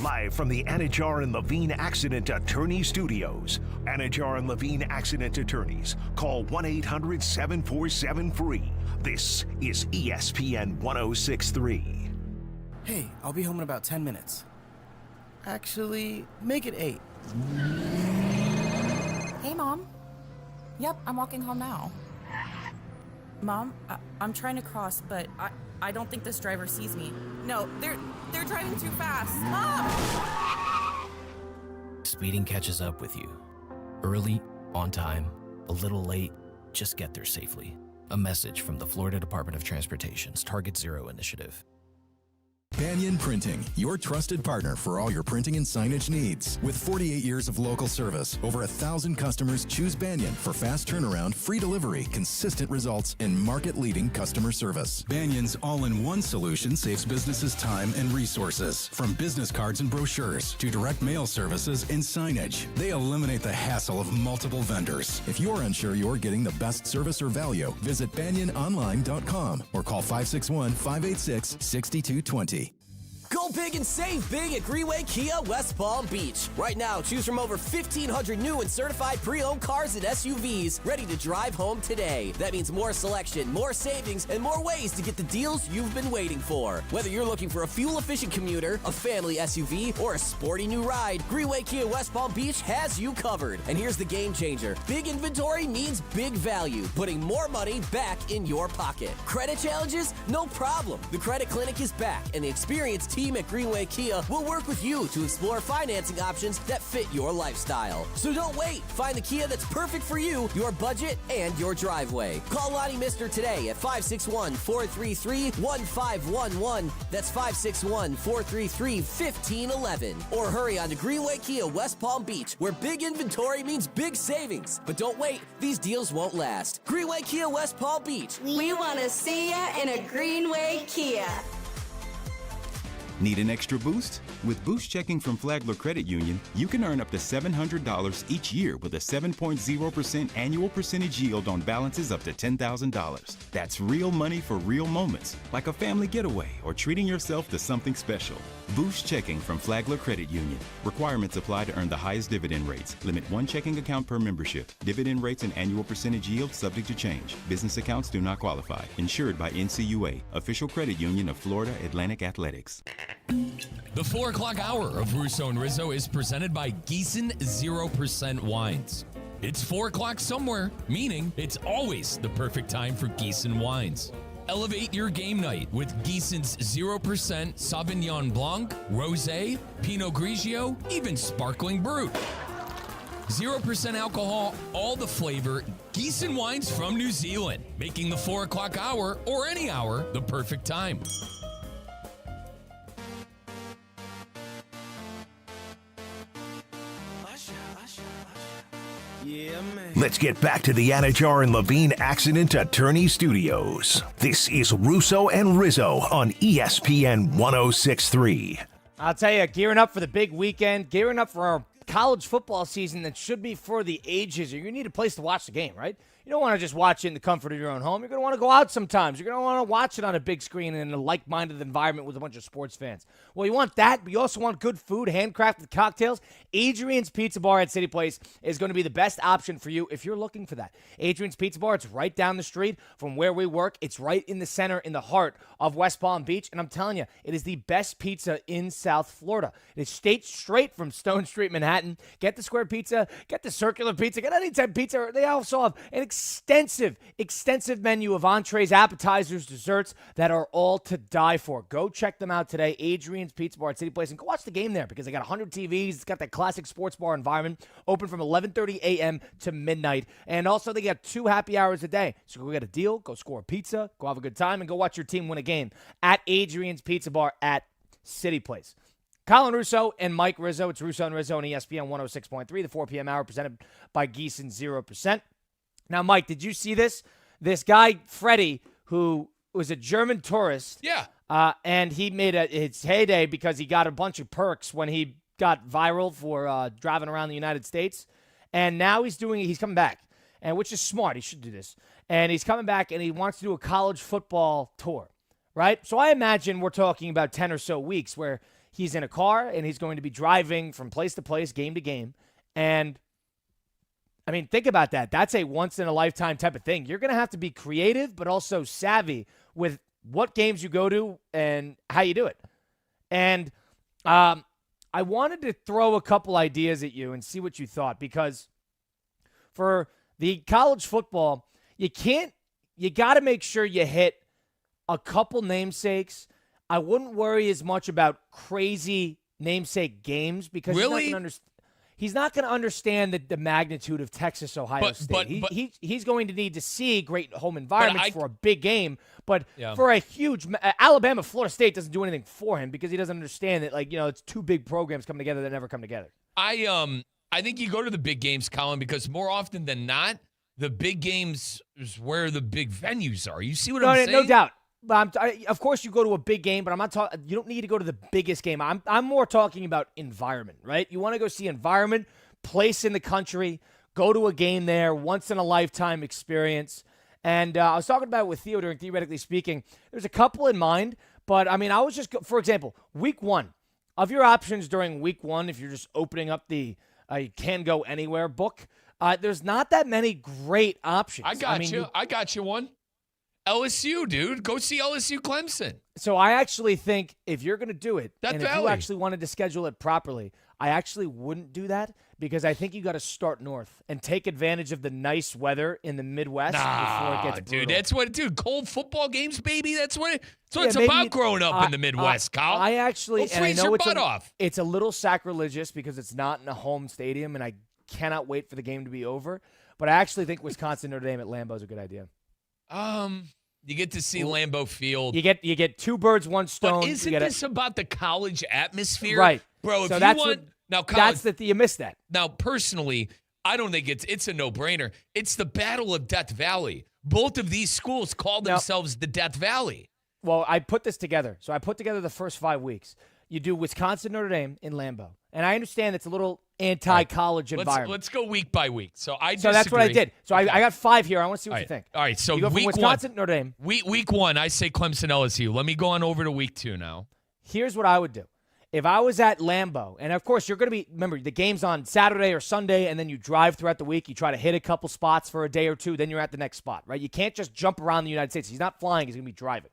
Live from the Anajar and Levine Accident Attorney Studios. Anajar and Levine Accident Attorneys. Call 1-800-747-FREE. This is ESPN 1063. Hey, I'll be home in about 10 minutes. Actually, make it 8. Hey, Mom. Yep, I'm walking home now. Mom, I'm trying to cross, but I don't think this driver sees me. No, they're driving too fast. Mom! Speeding catches up with you. Early, on time, a little late, just get there safely. A message from the Florida Department of Transportation's Target Zero initiative. Banyan Printing, your trusted partner for all your printing and signage needs. With 48 years of local service, over 1,000 customers choose Banyan for fast turnaround, free delivery, consistent results, and market-leading customer service. Banyan's all-in-one solution saves businesses time and resources. From business cards and brochures to direct mail services and signage, they eliminate the hassle of multiple vendors. If you're unsure you're getting the best service or value, visit banyanonline.com or call 561-586-6220. Go big and save big at Greenway Kia West Palm Beach. Right now, choose from over 1,500 new and certified pre-owned cars and SUVs ready to drive home today. That means more selection, more savings, and more ways to get the deals you've been waiting for. Whether you're looking for a fuel-efficient commuter, a family SUV, or a sporty new ride, Greenway Kia West Palm Beach has you covered. And here's the game changer. Big inventory means big value, putting more money back in your pocket. Credit challenges? No problem. The Credit Clinic is back, and the experienced team at Greenway Kia will work with you to explore financing options that fit your lifestyle. So don't wait. Find the Kia that's perfect for you, your budget, and your driveway. Call Lonnie Mister today at 561-433-1511. That's 561-433-1511. Or hurry on to Greenway Kia West Palm Beach, where big inventory means big savings. But don't wait. These deals won't last. Greenway Kia West Palm Beach. We want to see ya in a Greenway Kia. Need an extra boost? With Boost Checking from Flagler Credit Union, you can earn up to $700 each year with a 7.0% annual percentage yield on balances up to $10,000. That's real money for real moments, like a family getaway or treating yourself to something special. Boost Checking from Flagler Credit Union. Requirements apply to earn the highest dividend rates. Limit one checking account per membership. Dividend rates and annual percentage yield subject to change. Business accounts do not qualify. Insured by NCUA, official credit union of Florida Atlantic Athletics. The 4 o'clock hour of Russo and Rizzo is presented by Gießen 0% Wines. It's 4 o'clock somewhere, meaning it's always the perfect time for Gießen wines. Elevate your game night with Gießen's 0% Sauvignon Blanc, Rosé, Pinot Grigio, even Sparkling Brut. 0% alcohol, all the flavor, Gießen wines from New Zealand, making the 4 o'clock hour or any hour the perfect time. Yeah, man. Let's get back to the Anajar and Levine Accident Attorney Studios. This is Russo and Rizzo on ESPN 1063. I'll tell you, gearing up for the big weekend, gearing up for our college football season that should be for the ages. You need a place to watch the game, right? You don't want to just watch it in the comfort of your own home. You're going to want to go out sometimes. You're going to want to watch it on a big screen in a like-minded environment with a bunch of sports fans. Well, you want that, but you also want good food, handcrafted cocktails. Adrian's Pizza Bar at City Place is going to be the best option for you if you're looking for that. Adrian's Pizza Bar, it's right down the street from where we work. It's right in the center, in the heart of West Palm Beach. And I'm telling you, it is the best pizza in South Florida. It is straight from Stone Street, Manhattan. Get the square pizza, get the circular pizza, get any type of pizza. They also have an extensive menu of entrees, appetizers, desserts that are all to die for. Go check them out today. Adrian's Pizza Bar at City Place, and go watch the game there because they got 100 TVs. It's got that classic sports bar environment, open from 11:30 a.m. to midnight. And also they got 2 happy hours a day. So go get a deal, go score a pizza, go have a good time, and go watch your team win a game at Adrian's Pizza Bar at City Place. Colin Russo and Mike Rizzo. It's Russo and Rizzo on ESPN 106.3, the 4 p.m. hour, presented by Gießen 0%. Now, Mike, did you see this? This guy, Freddie, who was a German tourist. Yeah. And he made his heyday because he got a bunch of perks when he got viral for driving around the United States. And now he's coming back, and which is smart. He should do this. And he's coming back, and he wants to do a college football tour, right? So I imagine we're talking about 10 or so weeks where he's in a car and he's going to be driving from place to place, game to game. And, I mean, think about that. That's a once-in-a-lifetime type of thing. You're going to have to be creative but also savvy with what games you go to and how you do it. And I wanted to throw a couple ideas at you and see what you thought, because for the college football, you got to make sure you hit a couple namesakes. I wouldn't worry as much about crazy namesake games because he's not going to understand the magnitude of Texas, Ohio State. He's going to need to see great home environments for a big game, but for a huge Alabama, Florida State doesn't do anything for him because he doesn't understand that, it's two big programs coming together that never come together. I think you go to the big games, Colin, because more often than not, the big games is where the big venues are. You see what I'm saying? No doubt. But of course, you go to a big game, but I'm not talking. You don't need to go to the biggest game. I'm more talking about environment, right? You want to go see environment, place in the country, go to a game there, once in a lifetime experience. And I was talking about it with Theo during Theoretically Speaking. There's a couple in mind, but I mean, I was just, for example, week one. Of your options during week one, if you're just opening up the Can Go Anywhere book, there's not that many great options. I got you one. LSU, dude. Go see LSU Clemson. So I actually think if you're going to do it, if you actually wanted to schedule it properly, I actually wouldn't do that because I think you got to start north and take advantage of the nice weather in the Midwest before it gets brutal. Dude, cold football games, baby. That's what it's about growing up in the Midwest, Kyle. I actually, and I know it's a little sacrilegious because it's not in a home stadium, and I cannot wait for the game to be over. But I actually think Wisconsin Notre Dame at Lambeau is a good idea. You get to see Lambeau Field. You get two birds, one stone. But isn't this about the college atmosphere? Right. Bro, if so you you missed that. Now, personally, I don't think it's a no-brainer. It's the Battle of Death Valley. Both of these schools call themselves the Death Valley. Well, I put this together. So I put together the first 5 weeks. You do Wisconsin Notre Dame in Lambeau. And I understand it's a little anti-college environment. Let's go week by week. So that's what I did. So I got 5 here. I want to see what you think. All right. So you go from Wisconsin, Notre Dame. Week one, I say Clemson LSU. Let me go on over to week 2 now. Here's what I would do. If I was at Lambeau, and of course you're going to be, remember, the game's on Saturday or Sunday, and then you drive throughout the week. You try to hit a couple spots for a day or two, then you're at the next spot, right? You can't just jump around the United States. He's not flying. He's going to be driving.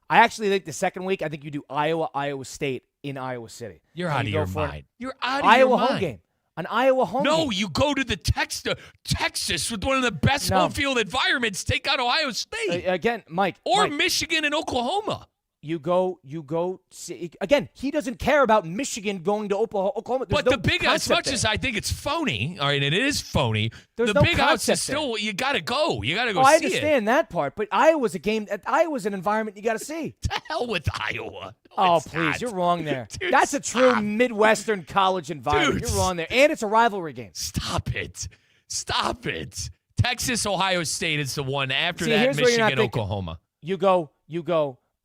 I actually think the second week, I think you do Iowa State in Iowa City. You're out of your mind. You're out of your Iowa mind. home game. An Iowa home game. No, you go to the Texas with one of the best home field environments. Take out Ohio State. Again, Mike. Or Michigan and Oklahoma. You go see, again, he doesn't care about Michigan going to Oklahoma. But the big, as much as I think it's phony, all right, and it is phony, the big house is still, you got to go. You got to go see it. I understand that part, but Iowa's a game, Iowa's an environment you got to see. To hell with Iowa. No, please, you're wrong there. Dude, that's a true Midwestern college environment. You're wrong there. And it's a rivalry game. Stop it. Texas, Ohio State is the one. After that, Michigan, Oklahoma. You go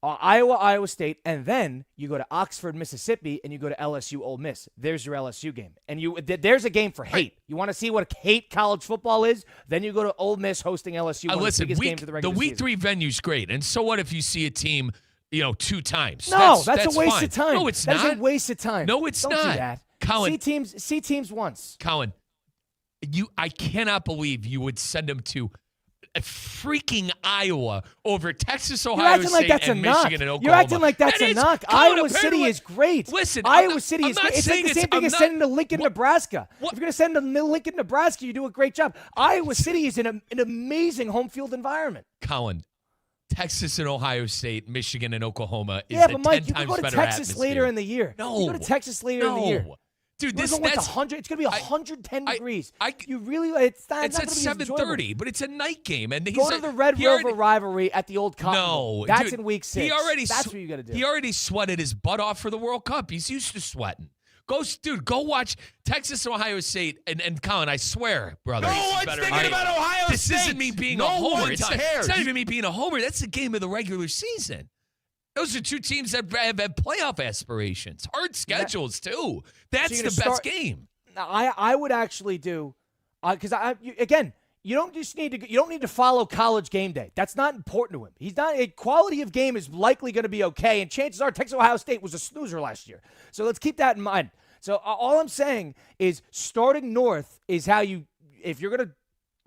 Iowa State, and then you go to Oxford, Mississippi, and you go to LSU, Ole Miss. There's your LSU game. And there's a game for hate. You want to see what hate college football is? Then you go to Ole Miss hosting LSU. Listen, games of the regular week season. 3 venue's great. And so what if you see a team, 2 times? No, that's a waste of time. No, it's not. That's a waste of time. No, it's Don't not. do that. Colin, see teams once. Colin, I cannot believe you would send them to freaking Iowa over Texas, Ohio State, and Michigan and Oklahoma. You're acting like that's a knock. Iowa City is great. Listen, Iowa City is great. It's like the same thing as sending to Lincoln, Nebraska. If you're going to send them to Lincoln, Nebraska, you do a great job. Iowa City is an amazing home field environment. Colin, Texas and Ohio State, Michigan and Oklahoma is but Mike, 10 you times can go to better Texas atmosphere. later in the year. No. You go to Texas later in the year. Dude, it's going to be 110 degrees. It's at 7:30, but it's a night game. And go to the Red Rover rivalry at the old Cotton Bowl. That's in week 6. That's what you got to do. He already sweated his butt off for the World Cup. He's used to sweating. Go watch Texas and Ohio State. And Colin, I swear, brother. No one's thinking about Ohio State. This isn't me being a homer. It's not even me being a homer. That's the game of the regular season. Those are 2 teams that have playoff aspirations. Hard schedules, too. That's the best game. I would actually do, because, You don't need to follow College Game Day. That's not important to him. He's not a quality of game is likely going to be okay, and chances are Texas Ohio State was a snoozer last year. So let's keep that in mind. So all I'm saying is starting north is how if you're going to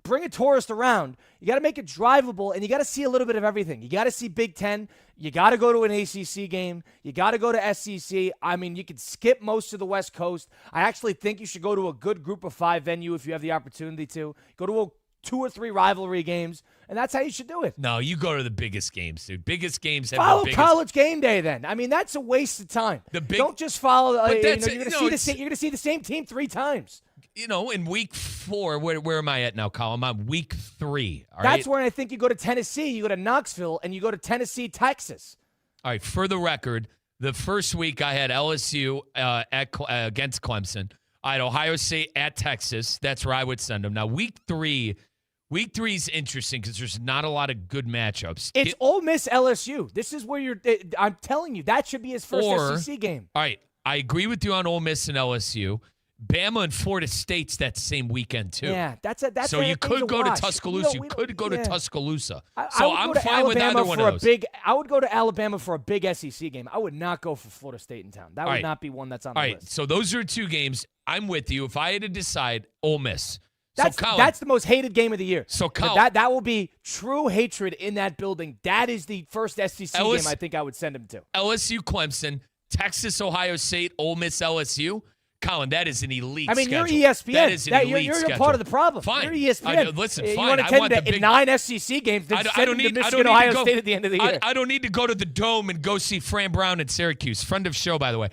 bring a tourist around, you got to make it drivable, and you got to see a little bit of everything. You got to see Big Ten. You got to go to an ACC game. You got to go to SEC. I mean, you could skip most of the West Coast. I actually think you should go to a good Group of 5 venue if you have the opportunity to. Go to 2 or 3 rivalry games, and that's how you should do it. No, you go to the biggest games, dude. Biggest games. Follow College Game Day, then. I mean, that's a waste of time. Don't just follow. You're going to see the same team 3 times. In week 4, where am I at now, Colin? I'm week 3. That's where I think you go to Tennessee, you go to Knoxville, and you go to Tennessee, Texas. All right, for the record, the first week I had LSU against Clemson. I had Ohio State at Texas. That's where I would send them. Now, week 3 is interesting because there's not a lot of good matchups. It's Ole Miss LSU. This is where I'm telling you, that should be his first SEC game. All right, I agree with you on Ole Miss and LSU. Bama and Florida State's that same weekend too. Yeah, that's so you could go to Tuscaloosa. You could go to Tuscaloosa. So I'm fine with either one of those. I would go to Alabama for a big SEC game. I would not go for Florida State in town. That would not be one that's on the list. All right, so those are 2 games. I'm with you. If I had to decide, Ole Miss. That's the most hated game of the year. So Colin, that will be true hatred in that building. That is the first SEC game I think I would send him to. LSU, Clemson, Texas, Ohio State, Ole Miss, LSU. Colin, that is an elite schedule. You're ESPN. That is an elite you're schedule. part of the problem. Fine. You're ESPN. Listen, you fine. want to attend 9 SEC games, then send him to Michigan, Ohio State at the end of the year. I don't need to go to the Dome and go see Fran Brown at Syracuse. Friend of show, by the way.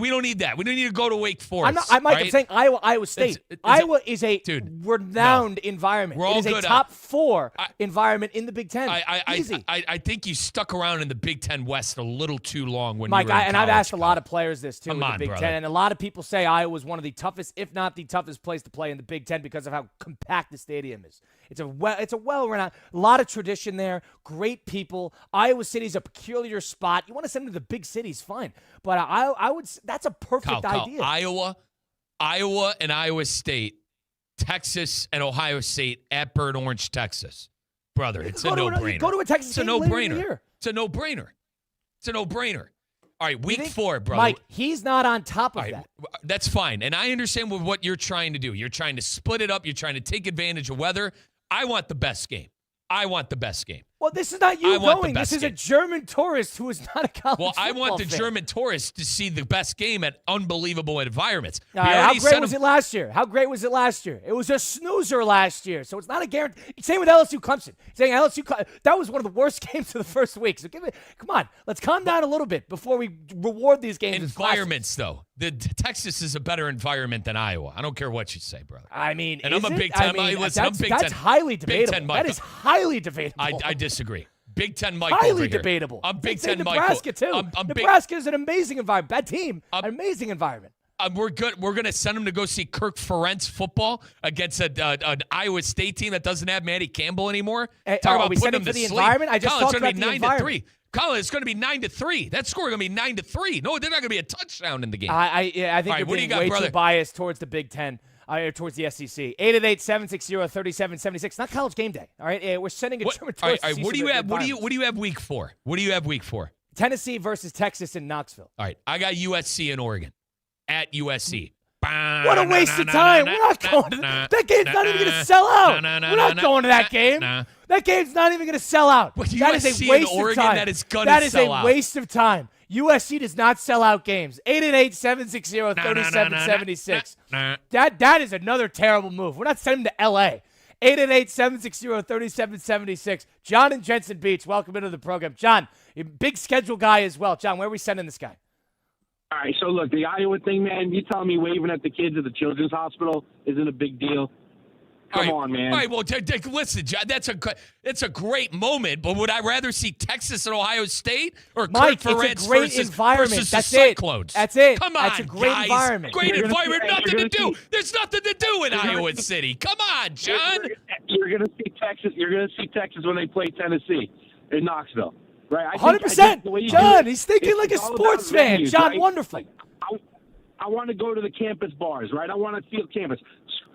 We don't need that. We don't need to go to Wake Forest. I'm saying Iowa State. Iowa is a renowned environment. We're all it is good a top 4 environment in the Big Ten. Easy. I think you stuck around in the Big Ten West a little too long when Mike, you were in and college, I've asked a lot of players this too in the Big brother. Ten, and a lot of people say Iowa is one of the toughest, if not the toughest place to play in the Big Ten because of how compact the stadium is. It's a well-renowned, a lot of tradition there, great people. Iowa City's a peculiar spot. You want to send them to the big cities, fine, but I would. That's a perfect idea. Iowa and Iowa State, Texas and Ohio State at Burnt Orange, Texas. Brother, it's a no-brainer. Go to a Texas game later in the year. It's a no-brainer. It's a no-brainer. All right, week 4, brother. Mike, he's not on top of that. That's fine. And I understand what you're trying to do. You're trying to split it up. You're trying to take advantage of weather. I want the best game. Well, this is not you going. This is a German tourist who is not a college football fan. Well, I want the German tourist to see the best game at unbelievable environments. How great was it last year? It was a snoozer last year, so it's not a guarantee. Same with LSU Clemson. Saying that was one of the worst games of the first week. So come on, let's calm down a little bit before we reward these games. Environments, though. Texas is a better environment than Iowa. I don't care what you say, brother. I mean, and I'm a Big Ten. That's highly debatable. That is highly debatable. I disagree. Big Ten Mike highly over here. Debatable. I'm Big Ten Mike. Nebraska too. Nebraska is an amazing environment. That team, an amazing environment. We're good. We're gonna send him to go see Kirk Ferentz football against an Iowa State team that doesn't have Matty Campbell anymore. Talk about putting him to sleep. Environment. I just talked about the environment. Colin, it's going to be 9-3. That score going to be 9-3. No, there's not going to be a touchdown in the game. I think you're being way too biased towards the Big Ten. Towards the SEC. 888-760-3776. Not College Game Day. All right, we're sending a German tourist. All right, what do you have? What do you have week 4? What do you have week 4? Tennessee versus Texas in Knoxville. All right, I got USC and Oregon at USC. What a waste of time. We're not going to that. That game's not even going to sell out. We're not going to that game. That game's not even going to sell out. That is a waste of time. That is going to sell out. That is a waste of time. USC does not sell out games. 888-760-3776. That is another terrible move. We're not sending them to L.A. 888-760-3776. John and Jensen Beach, welcome into the program. John, you're a big schedule guy as well. John, where are we sending this guy? All right, so look, the Iowa thing, man, you telling me waving at the kids at the Children's Hospital isn't a big deal? Come on, man. All right, well, listen, John, that's a great moment, but would I rather see Texas and Ohio State or Mike, Kirk Ferentz it's a great environment. versus That's the Cyclones? That's it. Come on, that's a great guys. environment. Great environment, nothing to do. There's nothing to do in Iowa City. Come on, John. You're going to see Texas. You're going to see Texas when they play Tennessee in Knoxville, right? 100%. John, he's thinking like a sports fan. John, right? wonderful. I want to go to the campus bars, right? I want to feel campus.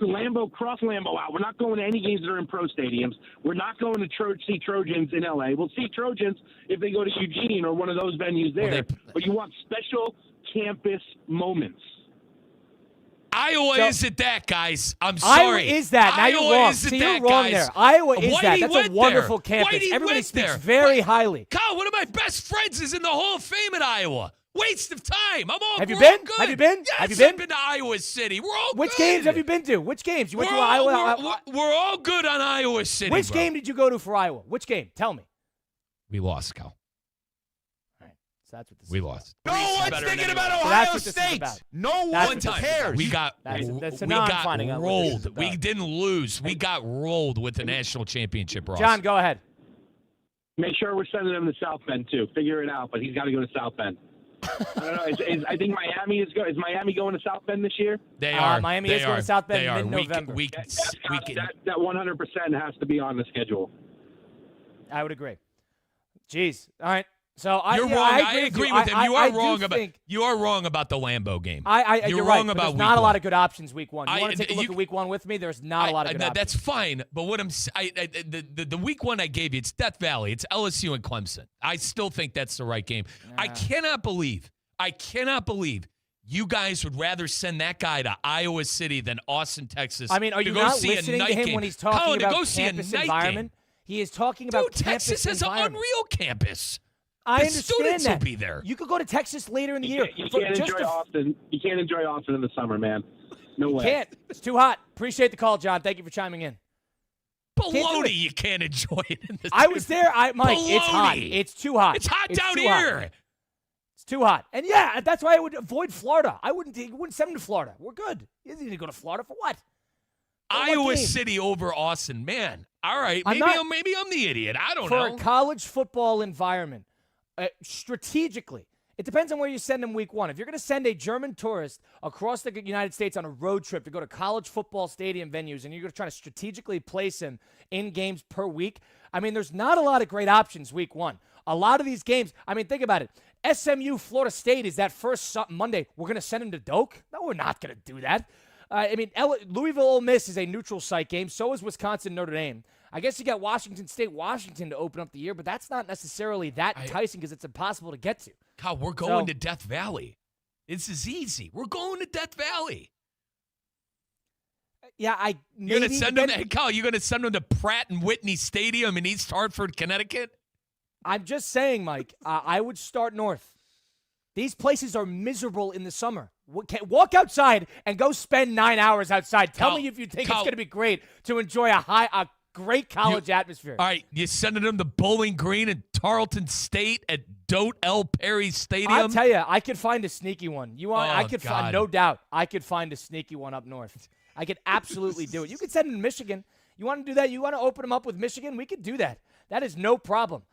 Lambeau, cross Lambeau out. We're not going to any games that are in pro stadiums. We're not going to see Trojans in L.A. We'll see Trojans if they go to Eugene or one of those venues there. But you want special campus moments. Iowa isn't that, guys. I'm sorry. Iowa is that. Now Iowa you're wrong. isn't See, that, you're wrong guys. there. Iowa is Whitey that. That's a went wonderful there. campus. Whitey Everybody went speaks there. very highly. Kyle, one of my best friends is in the Hall of Fame at Iowa. Waste of time. Have you we're been? all good. Have you been? Yes, Have you been? I've been to Iowa City. We're all Which good. games have you been to? Which games? You went We're to all- Iowa? We're all good on Iowa City. Which bro. game did you go to for Iowa? Which game? Tell me. We lost, Kyle. So that's what this We is lost. No one's thinking about So Ohio that's what this is State. about. No That's one what this is cares. about. We got That's we now I'm got finding out what this is rolled. about. We didn't lose. We got rolled with the national championship, Ross. John, go ahead. Make sure we're sending him to South Bend, too. Figure it out, but he's got to go to South Bend. I don't know. I think Miami is Miami going to South Bend this year? They are. Miami They is going are. to South Bend They are. mid-November. That 100% has to be on the schedule. I would agree. Jeez. All right. So You're wrong. I agree with him. You I are wrong do about. think- You are wrong about the Lambeau game. You're You're right, wrong but about there's week not a lot one. of good options week one. You want to take a look at week one with me? There's not a lot of good options. That's fine. But what the week one I gave you, it's Death Valley. It's LSU and Clemson. I still think that's the right game. I cannot believe you guys would rather send that guy to Iowa City than Austin, Texas. I mean, are to you go not see listening a to night him game. when he's talking Colin, to about go see a campus night environment? Game. He is talking about Dude, Texas has an environment. unreal campus. I The understand students that. will be there. You could go to Texas later in the year. You can't enjoy Austin. You can't enjoy Austin in the summer, man. No way. Can't. It's too hot. Appreciate the call, John. Thank you for chiming in. Baloney, you can't enjoy it in the I was there. Mike, it's hot. Baloney. It's too hot. It's hot down too hot. here. It's too hot. And yeah, that's why I would avoid Florida. I wouldn't send him to Florida. We're good. You need to go to Florida for what? Iowa City over Austin. Man, all right. Maybe I'm the idiot. I don't know. For a college football environment, strategically, it depends on where you send them week one. If you're going to send a German tourist across the United States on a road trip to go to college football stadium venues and you're going to try to strategically place him in games per week, I mean, there's not a lot of great options week one. A lot of these games, I mean, think about it. SMU, Florida State is that first Monday. We're going to send him to Doak? No, we're not going to do that. I mean, Louisville Ole Miss is a neutral site game. So is Wisconsin Notre Dame. I guess you got Washington State, Washington to open up the year, but that's not necessarily that enticing because it's impossible to get to. Kyle, we're going to Death Valley. This is easy. We're going to Death Valley. Yeah, You're going to send them. Hey, Kyle, you're going to send them to Pratt and Whitney Stadium in East Hartford, Connecticut? I'm just saying, Mike, I would start north. These places are miserable in the summer. Walk outside and go spend 9 hours outside. Tell me if you think it's going to be great to enjoy a great college atmosphere. All right, you sending them to Bowling Green and Tarleton State at Dote L. Perry Stadium? I'll tell you, I could find a sneaky one. I could God. find, no doubt, I could find a sneaky one up north. I could absolutely do it. You could send them to Michigan. You want to do that? You want to open them up with Michigan? We could do that. That is no problem.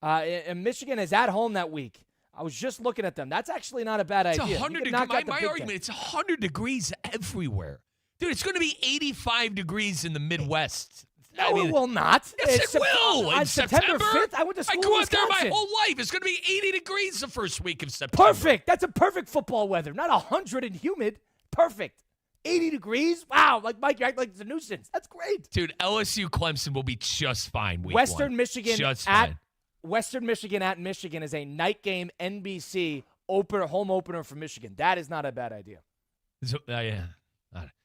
And Michigan is at home that week. I was just looking at them. That's actually not a bad idea. It's 100 degrees. My argument, it's 100 degrees everywhere. Dude, it's going to be 85 degrees in the Midwest. No, it will not. Yes, it will. On In September 5th, I went to school grew in up there my Wisconsin. whole life. It's going to be 80 degrees the first week of September. Perfect. That's a perfect football weather. Not 100 and humid. Perfect. 80 degrees? Wow. Like, Mike, you act like it's a nuisance. That's great. Dude, LSU Clemson will be just fine week Western one. Michigan just at fine. Western Michigan at Michigan is a night game NBC home opener for Michigan. That is not a bad idea. So, yeah.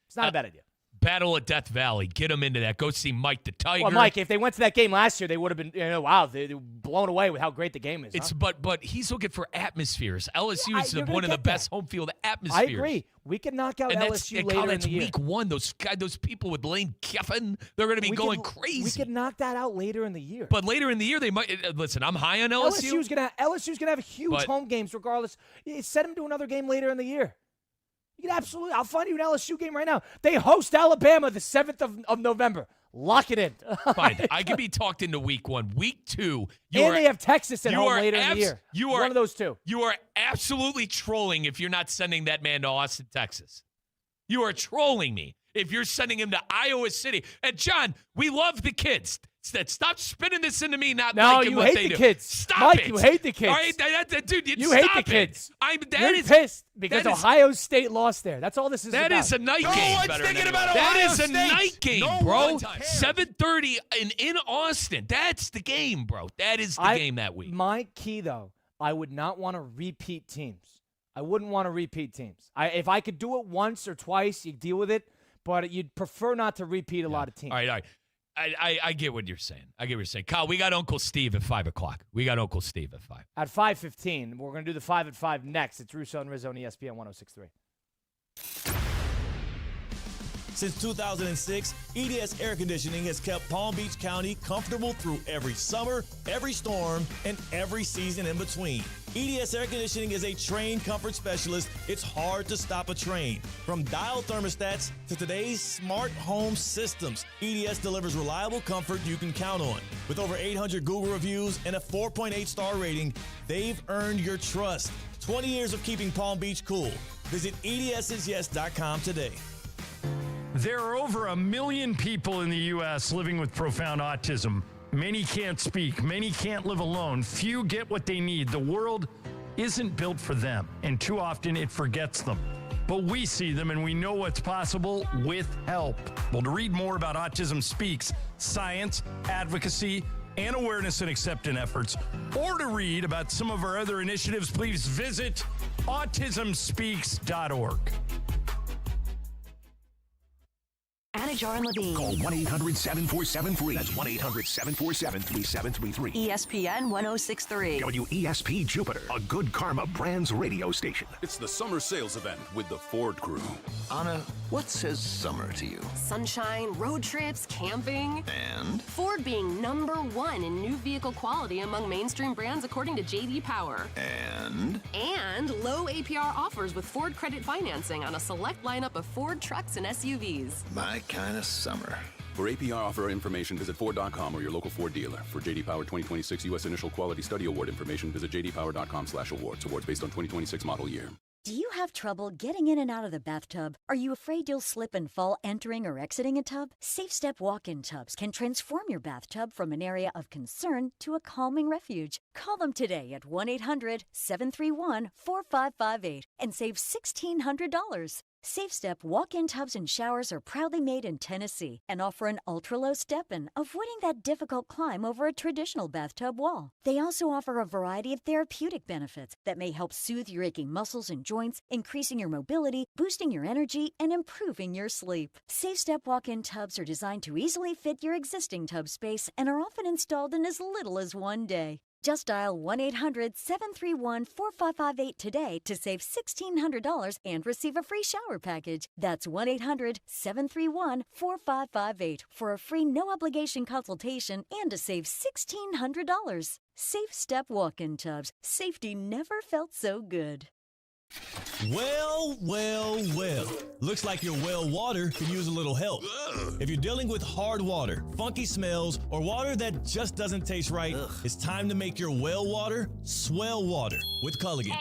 It's not a bad idea. Battle at Death Valley. Get them into that. Go see Mike the Tiger. Well, Mike, if they went to that game last year, they would have been, wow, they were blown away with how great the game is. It's huh? but he's looking for atmospheres. LSU is you're one of gonna the get best that. home field atmospheres. I agree. We can knock out and LSU later in the year. week one. Those people with Lane Kiffin, they're going to be going crazy. We can knock that out later in the year. But later in the year, they might listen. I'm high on LSU. LSU's gonna have huge home games regardless. Send them to another game later in the year. You can absolutely. I'll find you an LSU game right now. They host Alabama the 7th of November. Lock it in. Fine. I can be talked into week one. Week two, they have Texas at home later in the year. One of those two. You are absolutely trolling if you're not sending that man to Austin, Texas. You are trolling me if you're sending him to Iowa City. And, John, we love the kids. Stop spinning this into me not No, liking you what hate they the do. kids. Stop Mike, it. you hate the kids. All right, dude, You hate the stop it. kids. That You're is pissed because that is- Ohio State lost there. That's all this is That about. is a night No game. one's thinking about That Ohio is a State. night game, No bro. one cares. 7:30 in Austin. That's the game, bro. That is the game that week. My key, though, I would not want to repeat teams. I wouldn't want to repeat teams. If I could do it once or twice, you deal with it, but you'd prefer not to repeat a lot of teams. All right. I get what you're saying. Kyle, we got Uncle Steve at 5 o'clock. At 5:15, we're going to do the 5 at 5 next. It's Russo and Rizzo on ESPN 106.3. Since 2006, EDS Air Conditioning has kept Palm Beach County comfortable through every summer, every storm, and every season in between. EDS Air Conditioning is a trained comfort specialist. It's hard to stop a train. From dial thermostats to today's smart home systems, EDS delivers reliable comfort you can count on. With over 800 Google reviews and a 4.8 star rating, they've earned your trust. 20 years of keeping Palm Beach cool. Visit EDSisyes.com today. There are over 1 million people in the U.S. living with profound autism. Many can't speak. Many can't live alone. Few get what they need. The world isn't built for them, and too often it forgets them. But we see them, and we know what's possible with help. Well, to read more about Autism Speaks, science, advocacy, and awareness and acceptance efforts, or to read about some of our other initiatives, please visit autismspeaks.org. Anajar and Levine. Call 1-800-747-FREE. That's 1-800-747-3733. ESPN 1063. WESP Jupiter, a Good Karma Brands radio station. It's the summer sales event with the Ford crew. Anna, what says summer to you? Sunshine, road trips, camping. And? Ford being #1 in new vehicle quality among mainstream brands according to J.D. Power. And? And low APR offers with Ford credit financing on a select lineup of Ford trucks and SUVs. My kind of summer. For APR offer information, visit Ford.com or your local Ford dealer. For J.D. Power 2026 U.S. Initial Quality Study Award information, visit jdpower.com/awards. Awards based on 2026 model year. Do you have trouble getting in and out of the bathtub? Are you afraid you'll slip and fall entering or exiting a tub? Safe Step walk-in tubs can transform your bathtub from an area of concern to a calming refuge. Call them today at 1-800-731-4558 and save $1,600. Safe Step walk-in tubs and showers are proudly made in Tennessee and offer an ultra-low step-in, avoiding that difficult climb over a traditional bathtub wall. They also offer a variety of therapeutic benefits that may help soothe your aching muscles and joints, increasing your mobility, boosting your energy, and improving your sleep. Safe Step walk-in tubs are designed to easily fit your existing tub space and are often installed in as little as 1 day. Just dial 1-800-731-4558 today to save $1,600 and receive a free shower package. That's 1-800-731-4558 for a free no-obligation consultation and to save $1,600. Safe Step walk-in tubs. Safety never felt so good. Well. Looks like your well water could use a little help. If you're dealing with hard water, funky smells, or water that just doesn't taste right, it's time to make your well water swell water with Culligan.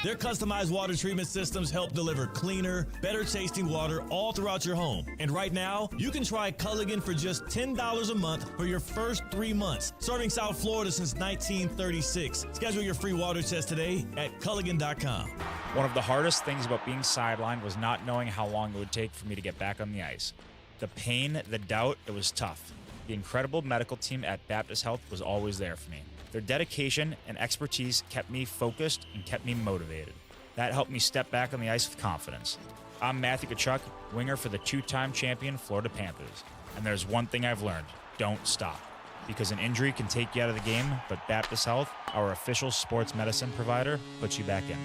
Their customized water treatment systems help deliver cleaner, better tasting water all throughout your home. And right now, you can try Culligan for just $10 a month for your first 3 months. Serving South Florida since 1936. Schedule your free water test today at Culligan.com. One of the hardest things about being sidelined was not knowing how long it would take for me to get back on the ice. The pain, the doubt, it was tough. The incredible medical team at Baptist Health was always there for me. Their dedication and expertise kept me focused and kept me motivated. That helped me step back on the ice with confidence. I'm Matthew Tkachuk, winger for the 2-time champion Florida Panthers. And there's one thing I've learned: don't stop. Because an injury can take you out of the game, but Baptist Health, our official sports medicine provider, puts you back in.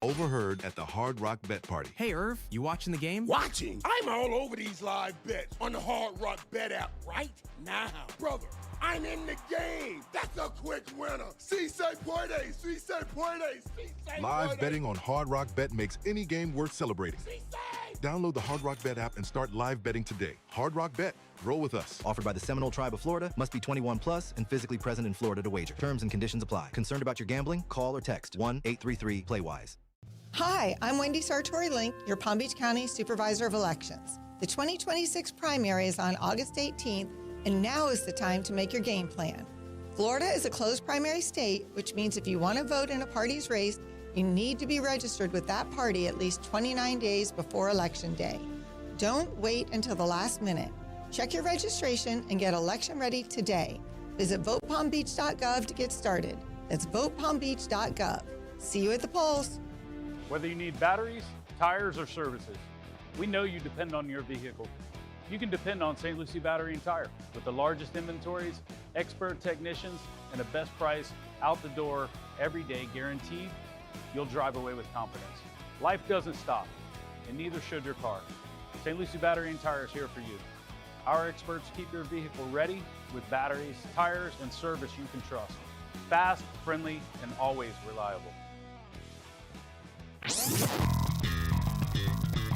Overheard at the Hard Rock Bet Party. Hey, Irv, you watching the game? Watching? I'm all over these live bets on the Hard Rock Bet app right now. Brother, I'm in the game. That's a quick winner. Si se puede, si se puede, si se Live puede. betting on Hard Rock Bet makes any game worth celebrating. Download the Hard Rock Bet app and start live betting today. Hard Rock Bet. Roll with us. Offered by the Seminole Tribe of Florida. Must be 21 plus and physically present in Florida to wager. Terms and conditions apply. Concerned about your gambling? Call or text 1-833-PLAY-WISE. Hi, I'm Wendy Sartori-Link, your Palm Beach County Supervisor of Elections. The 2026 primary is on August 18th, And now is the time to make your game plan. Florida is a closed primary state, which means if you want to vote in a party's race, you need to be registered with that party at least 29 days before Election Day. Don't wait until the last minute. Check your registration and get election ready today. Visit votepalmbeach.gov to get started. That's votepalmbeach.gov. See you at the polls. Whether you need batteries, tires, or services, we know you depend on your vehicle. You can depend on St. Lucie Battery and Tire with the largest inventories, expert technicians, and a best price out the door every day guaranteed. You'll drive away with confidence. Life doesn't stop, and neither should your car. St. Lucie Battery and Tire is here for you. Our experts keep your vehicle ready with batteries, tires, and service you can trust. Fast, friendly, and always reliable.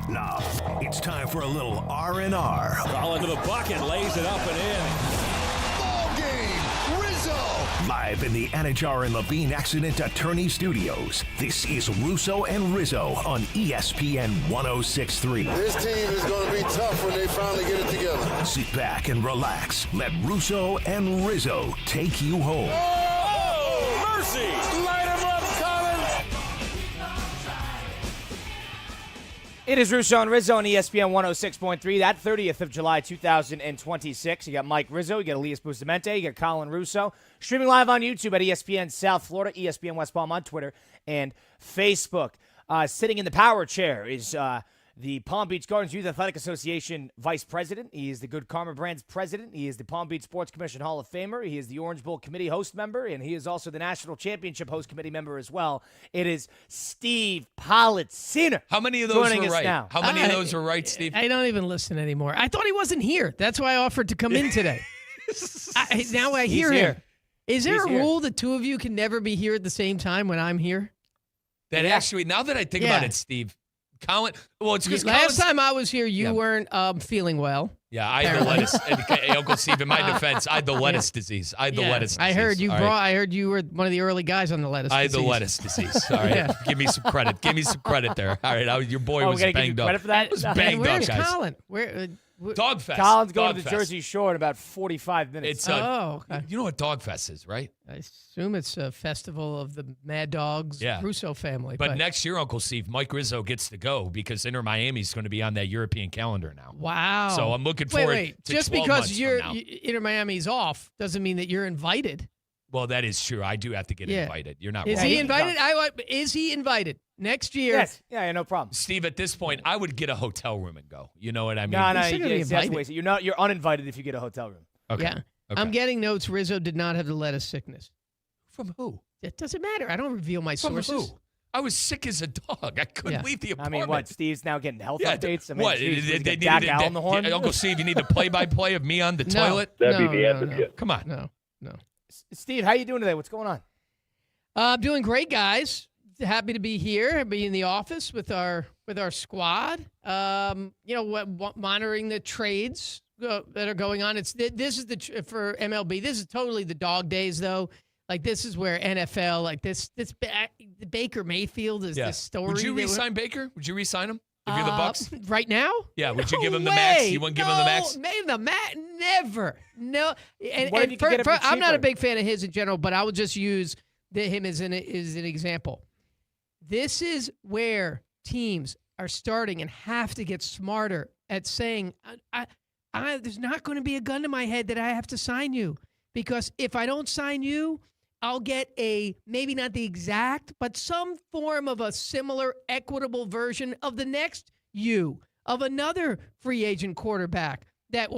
Now, it's time for a little R&R. Ball into the bucket, lays it up and in. Ball game, Rizzo! Live in the Anajar and Levine Accident Attorney Studios, this is Russo and Rizzo on ESPN 106.3. This team is going to be tough when they finally get it together. Sit back and relax. Let Russo and Rizzo take you home. Oh, mercy! Light him up, Colin! It is Russo and Rizzo on ESPN 106.3. That 30th of July, 2026. You got Mike Rizzo, you got Elias Bustamante, you got Colin Russo. Streaming live on YouTube at ESPN South Florida, ESPN West Palm on Twitter and Facebook. Sitting in the power chair is the Palm Beach Gardens Youth Athletic Association Vice President. He is the Good Karma Brands President. He is the Palm Beach Sports Commission Hall of Famer. He is the Orange Bowl Committee host member, and he is also the National Championship host committee member as well. It is Steve Politziner. How many of those were right? Now. How many of those are right, Steve? I don't even listen anymore. I thought he wasn't here. That's why I offered to come in today. Now I hear him. Is there a rule that two of you can never be here at the same time when I'm here? That actually, now that I think about it, Steve, Colin, well, it's because last time I was here, you weren't feeling well. Yeah, I had the lettuce. Uncle Steve, in my defense, I had the lettuce disease. I had the lettuce disease. I heard you I heard you were one of the early guys on the lettuce disease. I had the lettuce disease. All right. Give me some credit. Give me some credit there. All right. Your boy was banged up. Credit for that? I was banged up, guys. Where's Colin? Dogfest. Colin's going to the Jersey Shore in about 45 minutes. It's okay. You know what Dogfest is, right? I assume it's a festival of the Mad Dogs Russo family. But next year, Uncle Steve, Mike Rizzo gets to go because Inter Miami's going to be on that European calendar now. Wow. So I'm looking forward to just 12 because months Inter Miami's off doesn't mean that you're invited. Well, that is true. I do have to get invited. You're not wrong. Is he invited? Is he invited? Next year. Yes. Yeah, no problem. Steve, at this point, I would get a hotel room and go. You know what I mean? No, you're uninvited if you get a hotel room. Okay. Yeah. Okay. I'm getting notes. Rizzo did not have the lettuce sickness. From who? It doesn't matter. I don't reveal my sources. From who? I was sick as a dog. I couldn't leave the apartment. I mean, what? Steve's now getting health updates? I mean, what? They on the horn? Uncle Steve, you need the play-by-play of me on the toilet? That'd be the advocate. Come on. No. Steve, how you doing today? What's going on? I'm doing great, guys. Happy to be here, be in the office with our squad. Monitoring the trades that are going on. This is for MLB. This is totally the dog days, though. Like this is where NFL, like this Baker Mayfield is the story. Would you re-sign Baker? Would you re-sign him if you're the Bucks right now? Yeah. Would you give him the max? You wouldn't give him the max? Never. No. And I'm not a big fan of his in general, but I will just use him as an example. This is where teams are starting and have to get smarter at saying, there's not going to be a gun to my head that I have to sign you. Because if I don't sign you, I'll get maybe not the exact, but some form of a similar equitable version of the next of another free agent quarterback that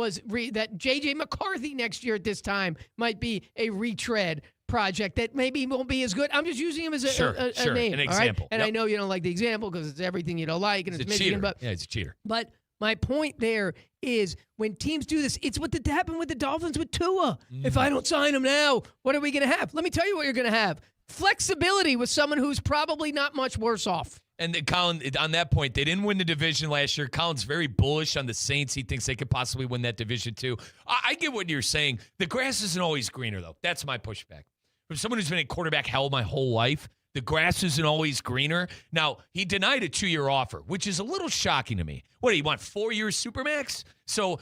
J.J. McCarthy next year at this time might be a retread project that maybe won't be as good. I'm just using him as a name. An example. Right? And I know you don't like the example because it's everything you don't like and it's Michigan. But he's a cheater. But my point there is when teams do this, it's what happened with the Dolphins with Tua. If I don't sign him now, what are we going to have? Let me tell you what you're going to have. Flexibility with someone who's probably not much worse off. And then Colin, on that point, they didn't win the division last year. Colin's very bullish on the Saints. He thinks they could possibly win that division too. I get what you're saying. The grass isn't always greener, though. That's my pushback. From someone who's been in quarterback hell my whole life, the grass isn't always greener. Now, he denied a 2-year offer, which is a little shocking to me. What, do you want 4 years Supermax? So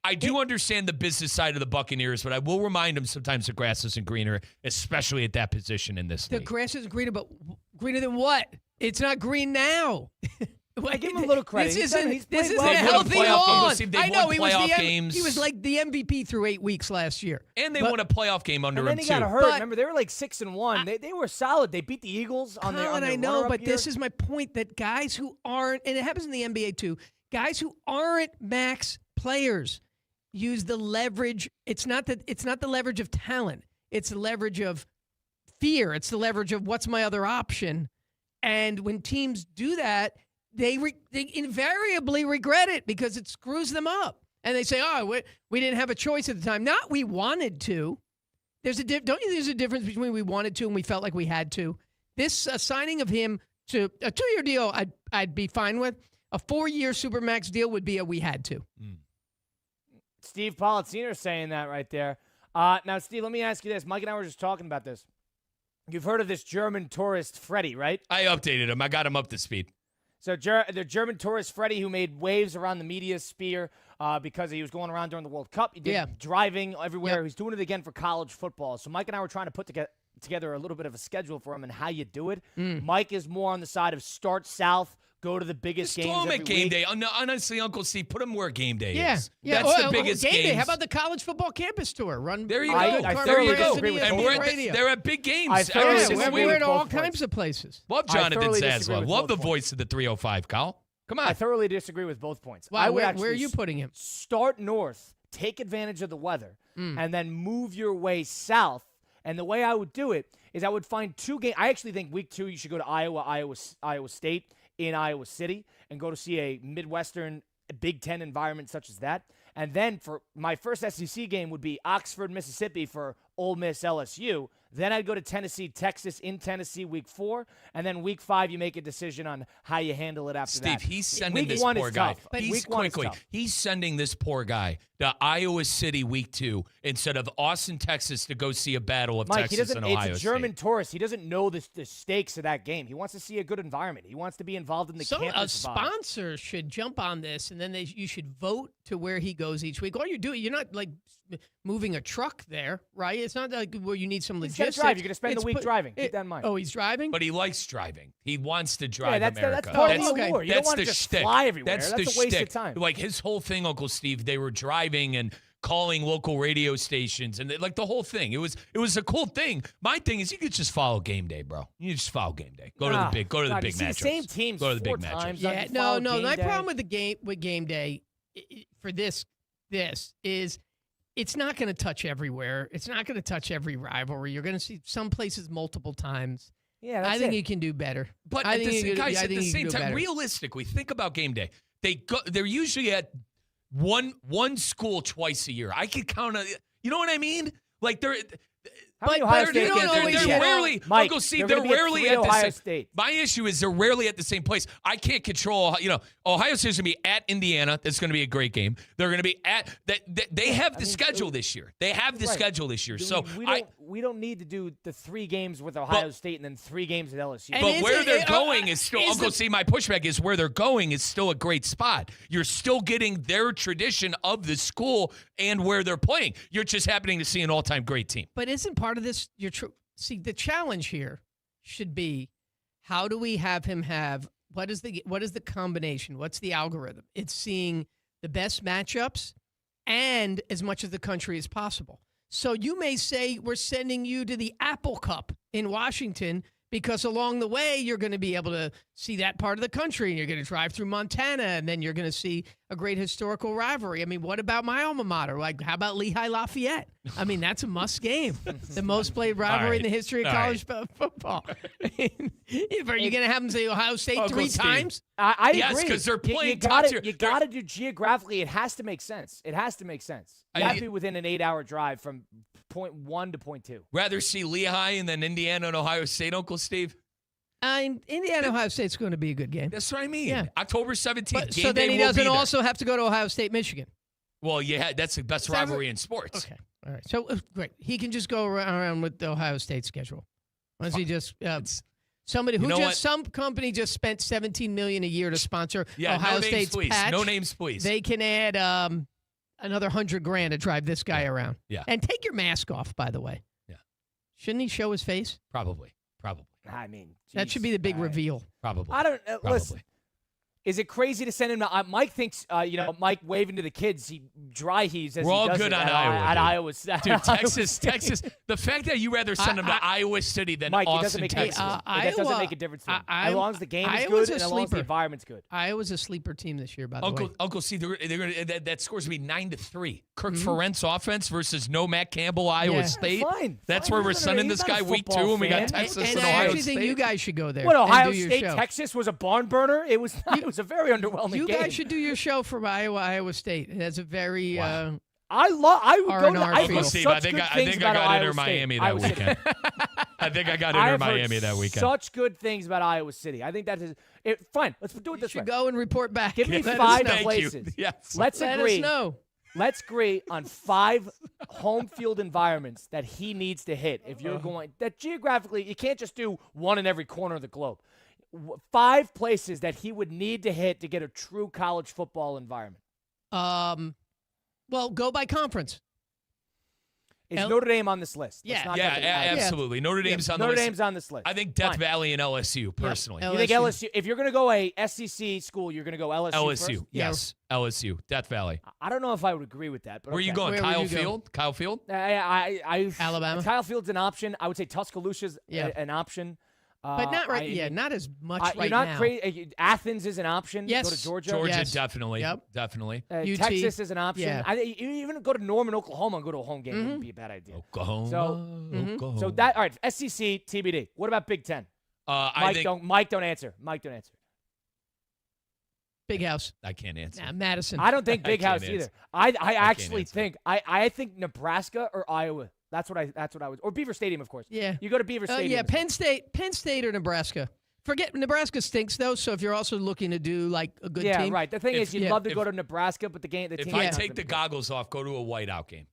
I do understand the business side of the Buccaneers, but I will remind them sometimes the grass isn't greener, especially at that position in this league. The grass isn't greener, but greener than what? It's not green now. I give him a little credit. This isn't a well. healthy lawn. I know he was like the MVP through 8 weeks last year. And they won a playoff game under him, and then he got hurt. Remember, they were like 6-1. They were solid. They beat the Eagles on their I know, but year. this is my point that guys who aren't, and it happens in the NBA too, guys who aren't max players use the leverage. It's not the leverage of talent. It's the leverage of fear. It's the leverage of what's my other option. And when teams do that, they invariably regret it because it screws them up. And they say, oh, we didn't have a choice at the time. Not we wanted to. Don't you think there's a difference between we wanted to and we felt like we had to? This signing of him to a 2-year deal, I'd be fine with. A 4-year Supermax deal would be a we had to. Steve Politziner saying that right there. Now, Steve, let me ask you this. Mike and I were just talking about this. You've heard of this German tourist, Freddie, right? I updated him. I got him up to speed. So the German tourist Freddie, who made waves around the media sphere because he was going around during the World Cup. He did driving everywhere. He's doing it again for college football. So Mike and I were trying to put together a little bit of a schedule for him and how you do it. Mike is more on the side of start south, go to the biggest games every at game week. day. Honestly, Uncle Steve, put him where game day is. Yeah, That's the biggest game day. games. How about the college football campus tour? There you go. There you go. And they're at big games every single week. We're at all kinds of places. Love Jonathan Zaslow. Love the voice of the 305, Kyle. Come on. I thoroughly disagree with both points. Wow, where are you putting him? Start north, take advantage of the weather, and then move your way south. And the way I would do it is I would find 2 games. I actually think week 2 you should go to Iowa State in Iowa City and go to see a Midwestern Big Ten environment such as that. And then for my first SEC game would be Oxford, Mississippi for Ole Miss LSU. Then I'd go to Tennessee, Texas in Tennessee week 4. And then week 5, you make a decision on how you handle it after that. Steve, he's sending this poor guy. Tough. He's sending this poor guy to Iowa City week 2 instead of Austin, Texas to go see a battle of Mike, Texas and Ohio State. It's a German tourist. He doesn't know the stakes of that game. He wants to see a good environment. He wants to be involved in the campus. A sponsor should jump on this, and then you should vote to where he goes each week. All you do, you're not like moving a truck there, right? It's not like where you need some logistics. You're going to spend the week driving. Keep that in mind. Oh, he's driving? But he likes driving. He wants to drive America. America. That's part of the allure. You don't want to just fly everywhere. That's a waste of time. Like his whole thing, Uncle Steve, they were driving and calling local radio stations and like the whole thing. It was a cool thing. My thing is you could just follow game day, bro. You just follow game day. Go to the big matchups. The same teams. Go to the big matchups. matchups. Yeah, no. My problem with game day for this is it's not going to touch everywhere. It's not going to touch every rivalry. You're going to see some places multiple times. Yeah, I think you can do better. But at the same time, realistically, think about game day. They're usually at one school twice a year. I could count on. You know what I mean? Like they're. They're rarely, Mike, Uncle Steve, they're rarely at the same. My issue is they're rarely at the same place. I can't control. Ohio State's going to be at Indiana. That's going to be a great game. They're going to be at. They have the schedule this year. They have the schedule this year. So we don't need to do the 3 games with Ohio State and then 3 games at LSU. But where they're going is still. Uncle Steve, my pushback is where they're going is still a great spot. You're still getting their tradition of the school and where they're playing. You're just happening to see an all-time great team. But isn't part of this see the challenge here should be how do we have him have what is the combination, what's the algorithm? It's seeing the best matchups and as much of the country as possible. So you may say we're sending you to the Apple Cup in Washington because along the way you're going to be able to see that part of the country and you're going to drive through Montana and then you're going to see a great historical rivalry. I mean, what about my alma mater? Like, how about Lehigh Lafayette? I mean, that's a must game. The most played rivalry in the history of college football. Are you going to have them say Ohio State 3 times? I agree. Yes, because they're playing You got to do geographically. It has to make sense. You have to be within an 8-hour drive from point 1 to point 2. Rather see Lehigh and then Indiana and Ohio State, Uncle Steve? Indiana, Ohio State's going to be a good game. That's what I mean. Yeah. October 17th. So then he doesn't also have to go to Ohio State, Michigan. Well, yeah, that's the best rivalry in sports. Okay. All right. So, great. He can just go around with the Ohio State schedule. Once he just some company just spent $17 million a year to sponsor Ohio State's patch. No names, please. They can add another $100,000 to drive this guy around. Yeah. And take your mask off, by the way. Yeah. Shouldn't he show his face? Probably. I mean, that should be the big reveal. Probably. I don't Probably. listen. Is it crazy to send him? Mike thinks, Mike waving to the kids. He dry heaves as We're he all does good it on at Iowa. Iowa State. Dude, Texas. The fact that you rather send him to Iowa City than Mike, Austin, Texas. That doesn't make a difference to him. As long as the game is good and as long as the environment's good. Iowa's a sleeper team this year, by the way. Uncle Steve, that score's going to be 9-3. Kirk Ferentz offense versus no Matt Campbell, Iowa State. Fine. That's where we're sending this guy week 2, and we got Texas and Ohio State. I actually think you guys should go there. What, Ohio and do your State, show. Texas was a barn burner? It was a very underwhelming game. You guys should do your show from Iowa State. It has a very I would go to Uncle Steve, I think I got Inter Miami that weekend. I think I got Inter Miami that weekend. Such good things about Iowa City. I think that is fine. Let's do it this way. You should go and report back. Give me 5 places. Yes. Let's agree. Us know. Let's agree on 5 home field environments that he needs to hit. If you're going that geographically, you can't just do one in every corner of the globe. 5 places that he would need to hit to get a true college football environment. Well, go by conference. Is Notre Dame on this list? Absolutely. Notre Dame's on the list. Notre Dame's on this list. I think Death Valley and LSU, personally. You think LSU? If you're going to go a SEC school, you're going to go LSU LSU, first? yes. LSU, Death Valley. I don't know if I would agree with that. But Where are you going? Kyle Field? Kyle Field? Alabama? Kyle Field's an option. I would say Tuscaloosa's an option. But not right. Not as much right you're not now. Crazy. Athens is an option. Yes. Go to Georgia. Georgia, definitely. Yep. Definitely. Texas is an option. Yeah. You even go to Norman, Oklahoma, and go to a home game. Wouldn't be a bad idea. Oklahoma. So that all right. SEC TBD. What about Big Ten? Mike don't answer. Mike don't answer. Big House. I can't answer. Madison. I don't think Big House either. I actually think I think Nebraska or Iowa. That's what I would, or Beaver Stadium, of course. Yeah. You go to Beaver Stadium. Penn State or Nebraska. Forget Nebraska stinks though. So if you're also looking to do like a good team, right. The thing is, you'd love to go to Nebraska, but the team. If I take the goggles off, go to a whiteout game.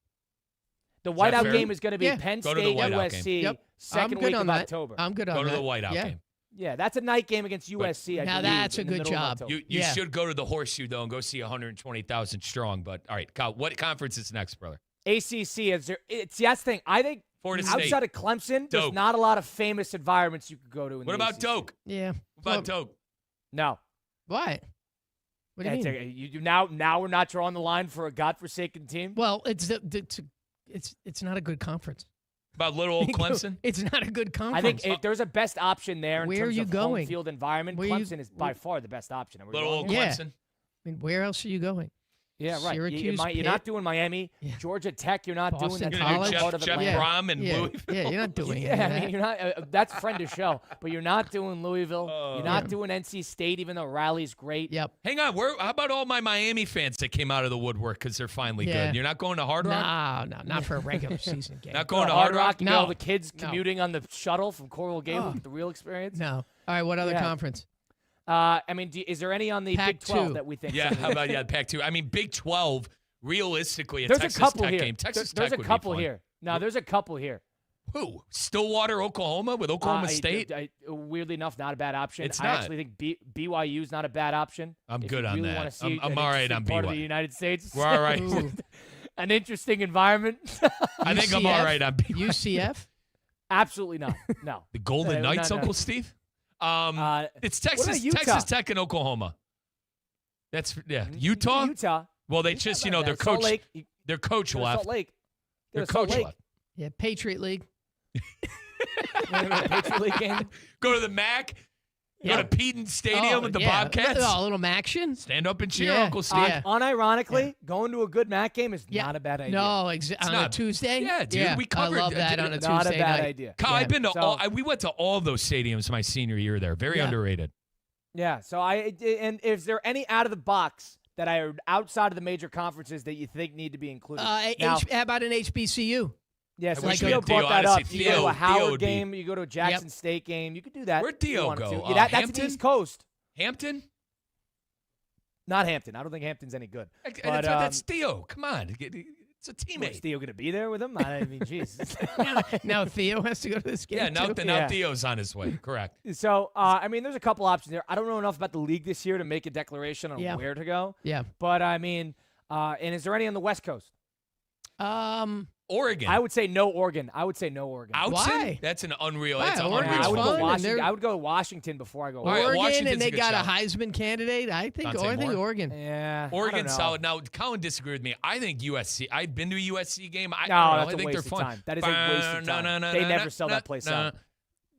The whiteout game is going to be Penn Go State to the whiteout USC game. Yep. second week of October. I'm good on that. Go to the whiteout game. Yeah, that's a night game against USC. Now that's a good job. You should go to the Horseshoe though and go see 120,000 strong. But all right, Kyle, what conference is next, brother? ACC is there. That's the thing. I think outside of Clemson, there's not a lot of famous environments you could go to. What about Doak? Yeah. What about Doak? No. What? What do you mean? Now we're not drawing the line for a godforsaken team. Well, it's not a good conference. About little old Clemson? It's not a good conference. I think if there's a best option there in Where terms are you of going? home field environment, Clemson is by far the best option. Little old Clemson? I mean, where else are you going? Yeah, right. Syracuse, you're not doing Miami. Yeah. Georgia Tech, you're not Boston doing that. College. Part of Jeff Atlanta. Brom and Louisville. Yeah, you're not doing Yeah, any of I mean, you're not. That's friend of show, but you're not doing Louisville. You're not doing NC State, even though Riley's great. Yep. Hang on. How about all my Miami fans that came out of the woodwork because they're finally good? You're not going to Hard Rock? No, not for a regular season game. Not going to Hard Rock? You know, the kids commuting on the shuttle from Coral Gables with the real experience? No. All right, what other conference? I mean, is there any on the Big 12 that we think? Yeah, how about Pac-2? I mean, Big 12. Realistically, there's Texas a couple Tech here. game. Texas There's Tech a would couple be fun. here. No, there's a couple here. Who? Stillwater, Oklahoma, with Oklahoma State? Weirdly enough, not a bad option. It's I not. actually think BYU is not a bad option. I'm if good you on really that. Want to see I'm all right on part of BYU. the United States. We're all right. An interesting environment. I think I'm all right on BYU. UCF? Absolutely not. No. The Golden Knights, no. Uncle Steve? It's What about Texas, Utah? Texas Tech and Oklahoma. That's Utah. Utah. Well, they just their coach. Their coach left. Salt Lake. Their coach left. Yeah, Patriot League. Patriot League game. Go to the MAC. Go to Peden Stadium with the Bobcats. A little action. Stand up and cheer, Uncle Steve. Unironically, going to a good MAC game is not a bad idea. No, on a Tuesday? Yeah, dude. We covered I love that on a Tuesday Not a bad night. idea. Kyle, I've been to we went to all of those stadiums my senior year there. Very underrated. Yeah. So and is there any out of the box that are outside of the major conferences that you think need to be included? How about an HBCU? Yes, I wish Theo we had brought that honestly, up. You go to a Theo Howard would be- game, you go to a Jackson State game. You could do that. Where'd if you Theo wanted go? to. That's Hampton? the East Coast. Hampton? Not Hampton. I don't think Hampton's any good. But, that's Theo. Come on. It's a Is teammate. Theo going to be there with him? I mean, Jesus. Now Theo has to go to this game. Yeah, now Yeah. Theo's on his way. Correct. So, I mean, there's a couple options there. I don't know enough about the league this year to make a declaration on where to go. Yeah. But, I mean, And is there any on the West Coast? Oregon. I would say no Oregon. Outzen? Why? That's an unreal. Why? That's an Oregon's unreal. I would go fun, Washington. I would go Washington before I go. All right, Oregon, Washington's and they a good got shout. a Heisman candidate. I think Oregon. Yeah, Oregon's solid. Now, Colin disagreed with me. I think USC. I've been to a USC game. I that's a think waste they're of fun. time. That is a waste of time. They never sell that place out.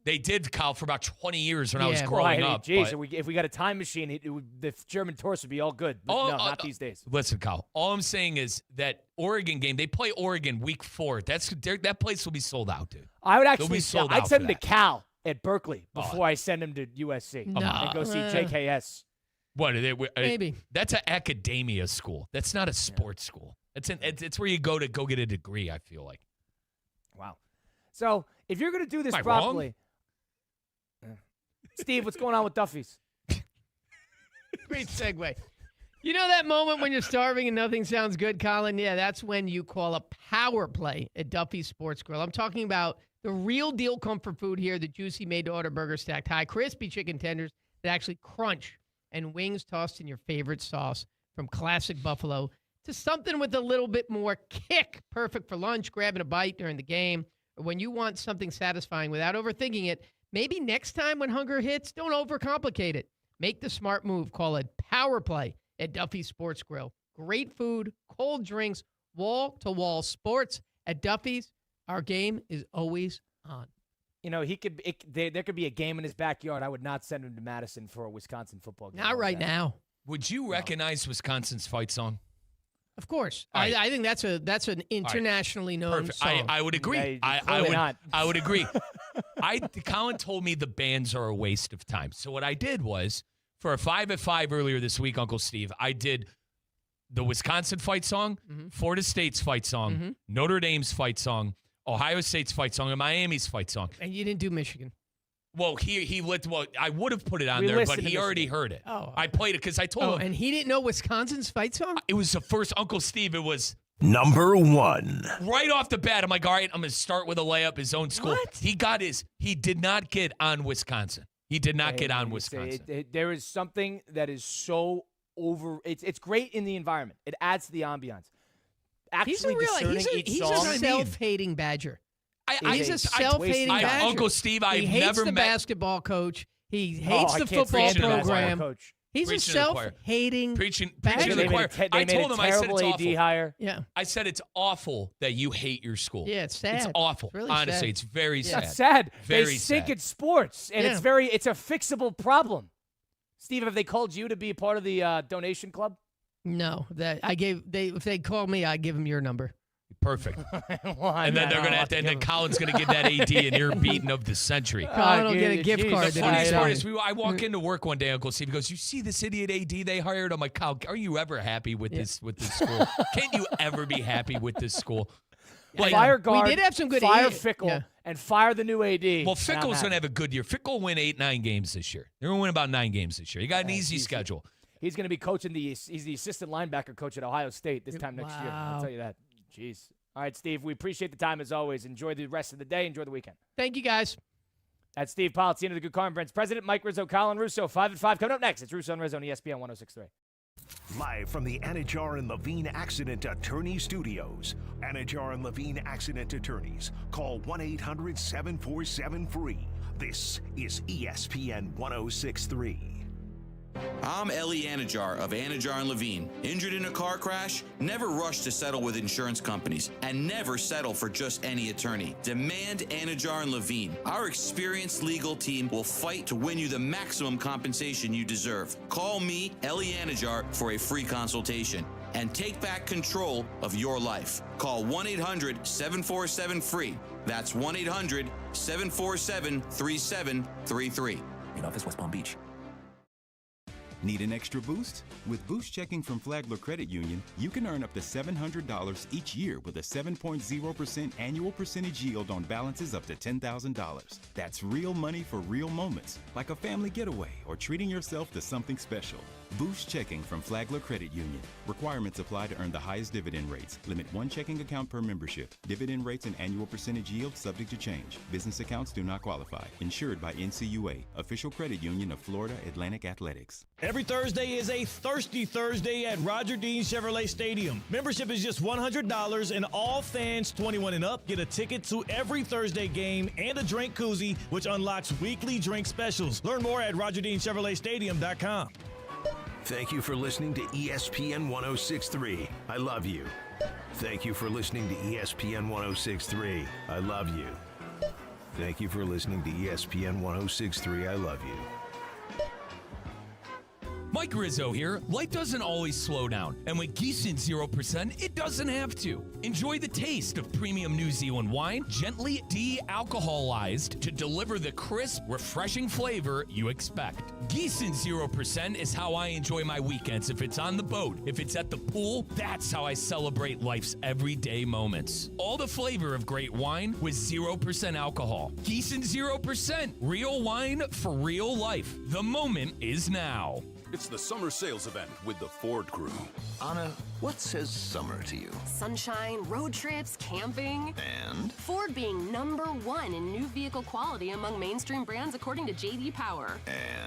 They did, Kyle, for about 20 years when I was growing up. Geez, if we got a time machine, the German tourists would be all good. But no, not these days. Listen, Kyle, all I'm saying is that Oregon game, they play Oregon week 4. That place will be sold out, dude. I would actually I'd send him to Cal at Berkeley before I send him to USC No. and go see JKS. What? Maybe. That's an academia school. That's not a sports school. It's where you go to go get a degree, I feel like. Wow. So if you're going to do this Am I properly. wrong? Steve, what's going on with Duffy's? Great segue. You know that moment when you're starving and nothing sounds good, Colin? Yeah, that's when you call a power play at Duffy's Sports Grill. I'm talking about the real deal comfort food here, the juicy made-to-order burger stacked high, crispy chicken tenders that actually crunch, and wings tossed in your favorite sauce, from classic buffalo to something with a little bit more kick. Perfect for lunch, grabbing a bite during the game, or when you want something satisfying without overthinking it. Maybe next time when hunger hits, don't overcomplicate it. Make the smart move. Call it power play at Duffy's Sports Grill. Great food, cold drinks, wall-to-wall sports. At Duffy's, our game is always on. You know, there could be a game in his backyard. I would not send him to Madison for a Wisconsin football game. Not right now. Would you recognize Wisconsin's fight song? Of course. Right. I think that's an internationally known song. I would agree. Yeah, I would agree. Colin told me the bands are a waste of time. So what I did was, for a 5 at 5 earlier this week, Uncle Steve, I did the Wisconsin fight song, Florida State's fight song, Notre Dame's fight song, Ohio State's fight song, and Miami's fight song. And you didn't do Michigan. Well, I would have put it on there, but he already heard it. Oh. I played it because I told him. And he didn't know Wisconsin's fight song? It was the first, Uncle Steve, it was Number 1. right off the bat. I'm like, all right, I'm going to start with a layup, his own school. What? He did not get on Wisconsin. He did not get on Wisconsin. There is something that is so it's great in the environment. It adds to the ambiance. He's Actually a self-hating Badger. He's a self-hating Badger. Uncle Steve, I've he hates never the met. basketball coach. He hates the football preach to the choir. program. Coach. He's a Preaching to the choir. self-hating Preaching Badger. to the choir. I They told made him, a I said terrible it's AD awful. hire. Yeah. I said it's awful that you hate your school. Yeah, it's sad. It's awful. It's really Honestly, sad. it's very Yeah. sad. That's sad. Very they stink sad. at sports, and Yeah. it's a fixable problem. Steve, have they called you to be a part of the donation club? No, if they call me, I give them your number. Perfect. Well, And then they're going to have to, and then Colin's going to get that AD an ear beating of the century. Colin will get a gift card. The that funniest he part signed. is, I walk into work one day, Uncle Steve, he goes, "You see this idiot AD they hired?" I'm like, "Kyle, are you ever happy with this school? Can't you ever be happy with this school?" Like, fire guard. We did have some good fire AD. Fickle Yeah. and fire the new AD. well, Fickle's going to have a good year. Fickle will win 8-9 games this year. They're going to win about 9 games this year. He got an easy schedule. He's going to be coaching he's the assistant linebacker coach at Ohio State this time next year. I'll tell you that. Jeez. All right, Steve, we appreciate the time as always. Enjoy the rest of the day. Enjoy the weekend. Thank you, guys. That's Steve Politzino, the Good Karma Friends President, Mike Rizzo, Colin Russo, 5 at 5. Coming up next, it's Russo and Rizzo on ESPN 106.3. Live from the Anajar and Levine Accident Attorney Studios. Anajar and Levine Accident Attorneys. Call 1-800-747-FREE. This is ESPN 106.3. I'm Ellie Anajar of Anajar and Levine. Injured in a car crash? Never rush to settle with insurance companies, and never settle for just any attorney. Demand Anajar and Levine. Our experienced legal team will fight to win you the maximum compensation you deserve. Call me, Ellie Anajar, for a free consultation and take back control of your life. Call 1-800-747-FREE. That's 1-800-747-3733. Main office, West Palm Beach. Need an extra boost? With Boost Checking from Flagler Credit Union, you can earn up to $700 each year with a 7.0% annual percentage yield on balances up to $10,000. That's real money for real moments, like a family getaway or treating yourself to something special. Boost checking from Flagler Credit Union. Requirements apply to earn the highest dividend rates. Limit one checking account per membership. Dividend rates and annual percentage yield subject to change. Business accounts do not qualify. Insured by NCUA, official credit union of Florida Atlantic Athletics. Every Thursday is a Thirsty Thursday at Roger Dean Chevrolet Stadium. Membership is just $100, and all fans 21 and up get a ticket to every Thursday game and a drink koozie, which unlocks weekly drink specials. Learn more at RogerDeanChevroletStadium.com. Thank you for listening to ESPN 1063. I love you. Thank you for listening to ESPN 1063. I love you. Thank you for listening to ESPN 1063. I love you. Mike Rizzo here. Life doesn't always slow down, and with Gießen 0%, it doesn't have to. Enjoy the taste of premium New Zealand wine, gently de-alcoholized to deliver the crisp, refreshing flavor you expect. Gießen 0% is how I enjoy my weekends. If it's on the boat, if it's at the pool, that's how I celebrate life's everyday moments. All the flavor of great wine with 0% alcohol. Gießen 0%, real wine for real life. The moment is now. It's the summer sales event with the Ford crew. Anna, what says summer to you? Sunshine, road trips, camping. And? Ford being #1 in new vehicle quality among mainstream brands according to J.D. Power.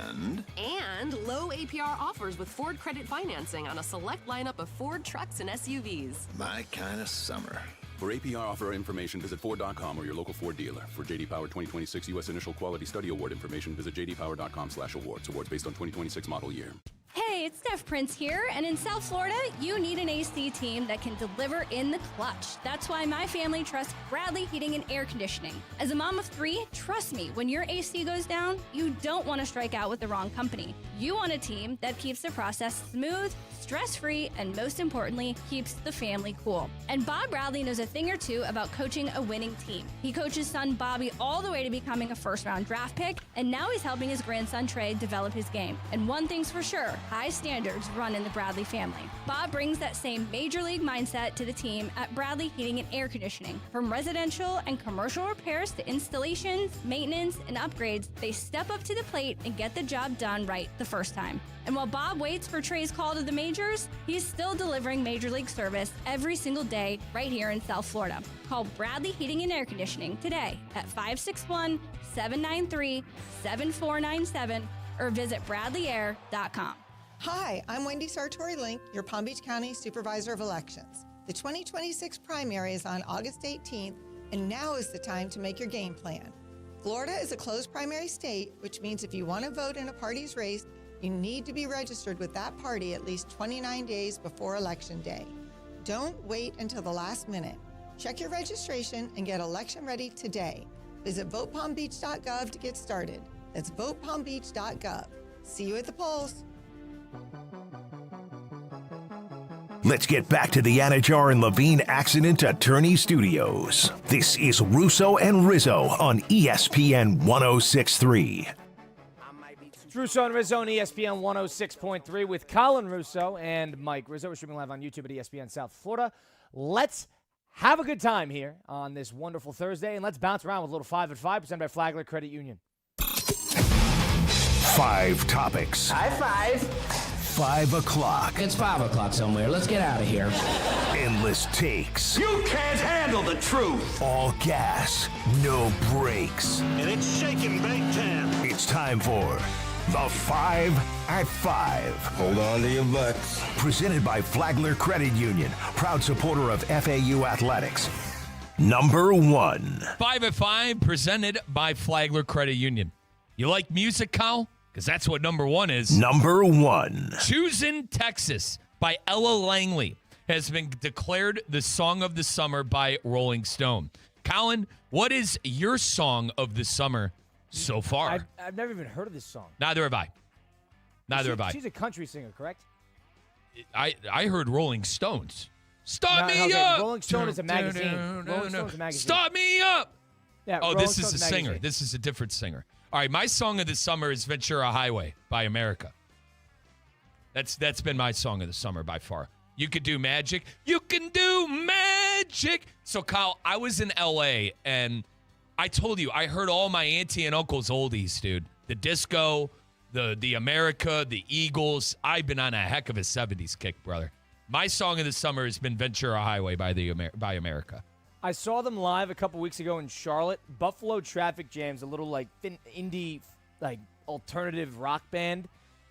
And? And low APR offers with Ford credit financing on a select lineup of Ford trucks and SUVs. My kind of summer. For APR offer information, visit Ford.com or your local Ford dealer. For J.D. Power 2026 U.S. Initial Quality Study Award information, visit jdpower.com/awards. Awards based on 2026 model year. Hey, it's Steph Prince here, and in South Florida, you need an AC team that can deliver in the clutch. That's why my family trusts Bradley Heating and Air Conditioning. As a mom of 3, trust me, when your AC goes down, you don't want to strike out with the wrong company. You want a team that keeps the process smooth, stress-free, and most importantly, keeps the family cool. And Bob Bradley knows a thing or two about coaching a winning team. He coached his son Bobby all the way to becoming a first-round draft pick, and now he's helping his grandson Trey develop his game. And one thing's for sure, high standards run in the Bradley family. Bob brings that same major league mindset to the team at Bradley Heating and Air Conditioning. From residential and commercial repairs to installations, maintenance, and upgrades, they step up to the plate and get the job done right the first time. And while Bob waits for Trey's call to the majors, he's still delivering major league service every single day right here in South Florida. Call Bradley Heating and Air Conditioning today at 561-793-7497 or visit bradleyair.com. Hi, I'm Wendy Sartori-Link, your Palm Beach County Supervisor of Elections. The 2026 primary is on August 18th, and now is the time to make your game plan. Florida is a closed primary state, which means if you want to vote in a party's race, you need to be registered with that party at least 29 days before Election Day. Don't wait until the last minute. Check your registration and get election ready today. Visit votepalmbeach.gov to get started. That's votepalmbeach.gov. See you at the polls. Let's get back to the Anajar and Levine Accident Attorney Studios. This is Russo and Rizzo on ESPN 1063. It's Russo and Rizzo on ESPN 106.3 with Colin Russo and Mike Rizzo. We're streaming live on YouTube at ESPN South Florida. Let's have a good time here on this wonderful Thursday, and let's bounce around with a little 5 at 5 presented by Flagler Credit Union. 5 topics. High five. 5 o'clock. It's 5 o'clock somewhere. Let's get out of here. Endless takes. You can't handle the truth. All gas, no brakes. And it's shaking Big Ten. It's time for the 5 at 5. Hold on to your butts. Presented by Flagler Credit Union, proud supporter of FAU Athletics. Number 1. 5 at 5, presented by Flagler Credit Union. You like music, Kyle? Because that's what number 1 is. Number 1. Choosing Texas by Ella Langley has been declared the song of the summer by Rolling Stone. Colin, what is your song of the summer so far? I've never even heard of this song. Neither have I. She's a country singer, correct? I heard Rolling Stones. Start me okay. up. Rolling Stone is a magazine. Rolling Stone is a magazine. Start me up. Yeah, oh, Rolling this is Stone a singer. magazine. This is a different singer. All right, my song of the summer is Ventura Highway by America. That's been my song of the summer by far. You could do magic. You can do magic. So, Kyle, I was in L.A., and I told you, I heard all my auntie and uncle's oldies, dude. The disco, the America, the Eagles. I've been on a heck of a 70s kick, brother. My song of the summer has been Ventura Highway by America. I saw them live a couple weeks ago in Charlotte. Buffalo Traffic Jam's a little like indie, like alternative rock band.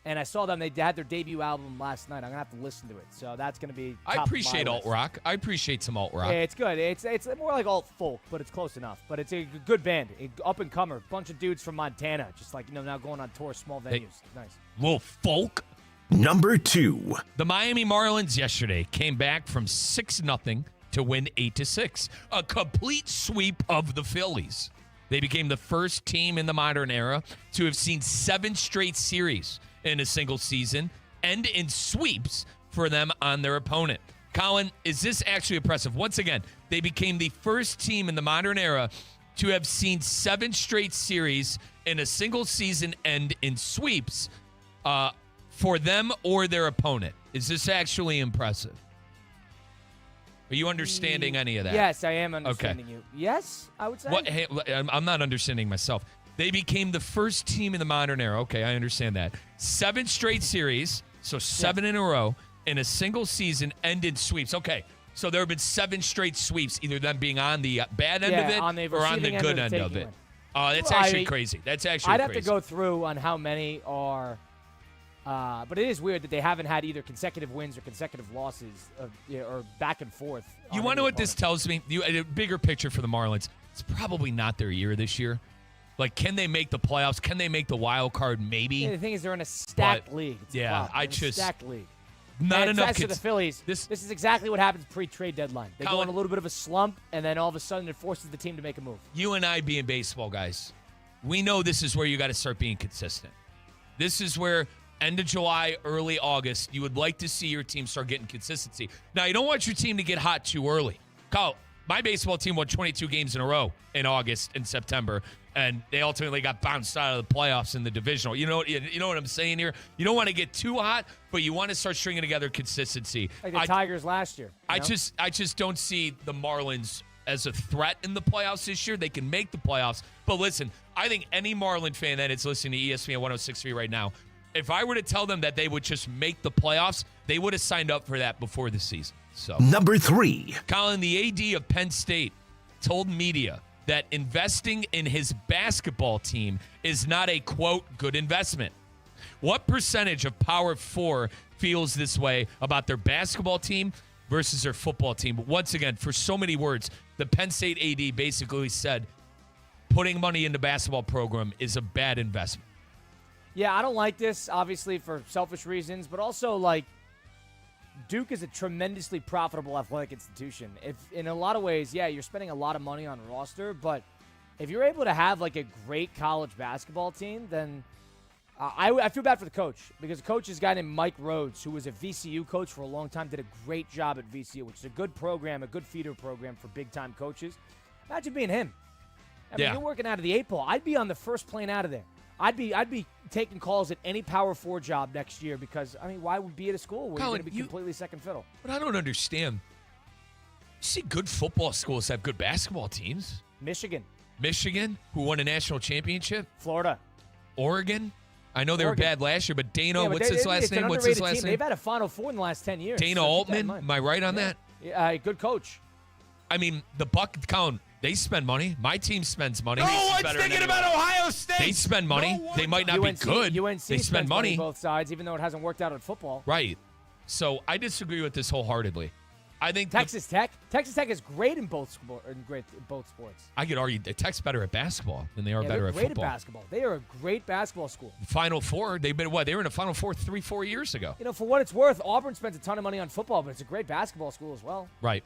And I saw them. They had their debut album last night. I'm going to have to listen to it. So that's going to be top I appreciate of my alt rock. I appreciate some alt rock. Yeah, it's good. It's more like alt folk, but it's close enough. But it's a good band. Up and comer. Bunch of dudes from Montana. Just like, now going on tour, small venues. Nice. Little folk. Number 2. The Miami Marlins yesterday came back from 6-0 to win 8-6. A complete sweep of the Phillies. They became the first team in the modern era to have seen 7 straight series in a single season and in sweeps for them on their opponent. Colin, is this actually impressive? Once again, they became the first team in the modern era to have seen 7 straight series in a single season and in sweeps for them or their opponent. Is this actually impressive? Are you understanding any of that? Yes, I am understanding you. Yes, I would say. Hey, I'm not understanding myself. They became the first team in the modern era. Okay, I understand that. 7 straight series, so 7 in a row, in a single season and in sweeps. Okay, so there have been 7 straight sweeps, either them being on the bad end of it or on the good end of it. That's actually crazy. That's actually I'd crazy. have to go through on how many are, but it is weird that they haven't had either consecutive wins or consecutive losses or back and forth. You want to know what this tells me? A bigger picture for the Marlins. It's probably not their year this year. Like, can they make the playoffs? Can they make the wild card? Maybe. Yeah, the thing is, they're in a stacked league. Stacked league. Not enough. As for the Phillies, this is exactly what happens pre-trade deadline. They go on a little bit of a slump, and then all of a sudden it forces the team to make a move. You and I being baseball guys, we know this is where you got to start being consistent. This is where end of July, early August, you would like to see your team start getting consistency. Now, you don't want your team to get hot too early. Kyle, my baseball team won 22 games in a row in August and September, and they ultimately got bounced out of the playoffs in the divisional. You know what I'm saying here? You don't want to get too hot, but you want to start stringing together consistency. Like the Tigers last year. I just don't see the Marlins as a threat in the playoffs this year. They can make the playoffs. But listen, I think any Marlin fan that is listening to ESPN 106.3 right now, if I were to tell them that they would just make the playoffs, they would have signed up for that before the season. So Number 3. Colin, the AD of Penn State, told media that investing in his basketball team is not a, quote, good investment. What percentage of Power 4 feels this way about their basketball team versus their football team? But once again, for so many words, the Penn State AD basically said putting money into basketball program is a bad investment. Yeah, I don't like this, obviously, for selfish reasons, but also, like, Duke is a tremendously profitable athletic institution. If in a lot of ways, yeah, you're spending a lot of money on roster, but if you're able to have like a great college basketball team, then I feel bad for the coach, because the coach is a guy named Mike Rhodes, who was a VCU coach for a long time, did a great job at VCU, which is a good program, a good feeder program for big-time coaches. Imagine being him. I mean, you're working out of the 8-ball. I'd be on the first plane out of there. I'd be taking calls at any Power 4 job next year, because, I mean, why would be at a school where you're going to be completely second fiddle? But I don't understand. You see good football schools have good basketball teams. Michigan, who won a national championship. Florida. Oregon. I know they were bad last year, but Dana, what's his last name? What's his last name? They've had a Final Four in the last 10 years. Dana Altman, am I right on that? Yeah, good coach. I mean, the Colin, they spend money. My team spends money. No one's thinking about Ohio State. They spend money. They might not be good. UNC they spend money on both sides, even though it hasn't worked out in football. Right. So I disagree with this wholeheartedly. I think Texas Tech is great in both sports. I could argue that Tech's better at basketball than they are better at football. They're great at basketball. They are a great basketball school. Final Four. They've been what? They were in a Final Four 3-4 years ago. You know, for what it's worth, Auburn spends a ton of money on football, but it's a great basketball school as well. Right.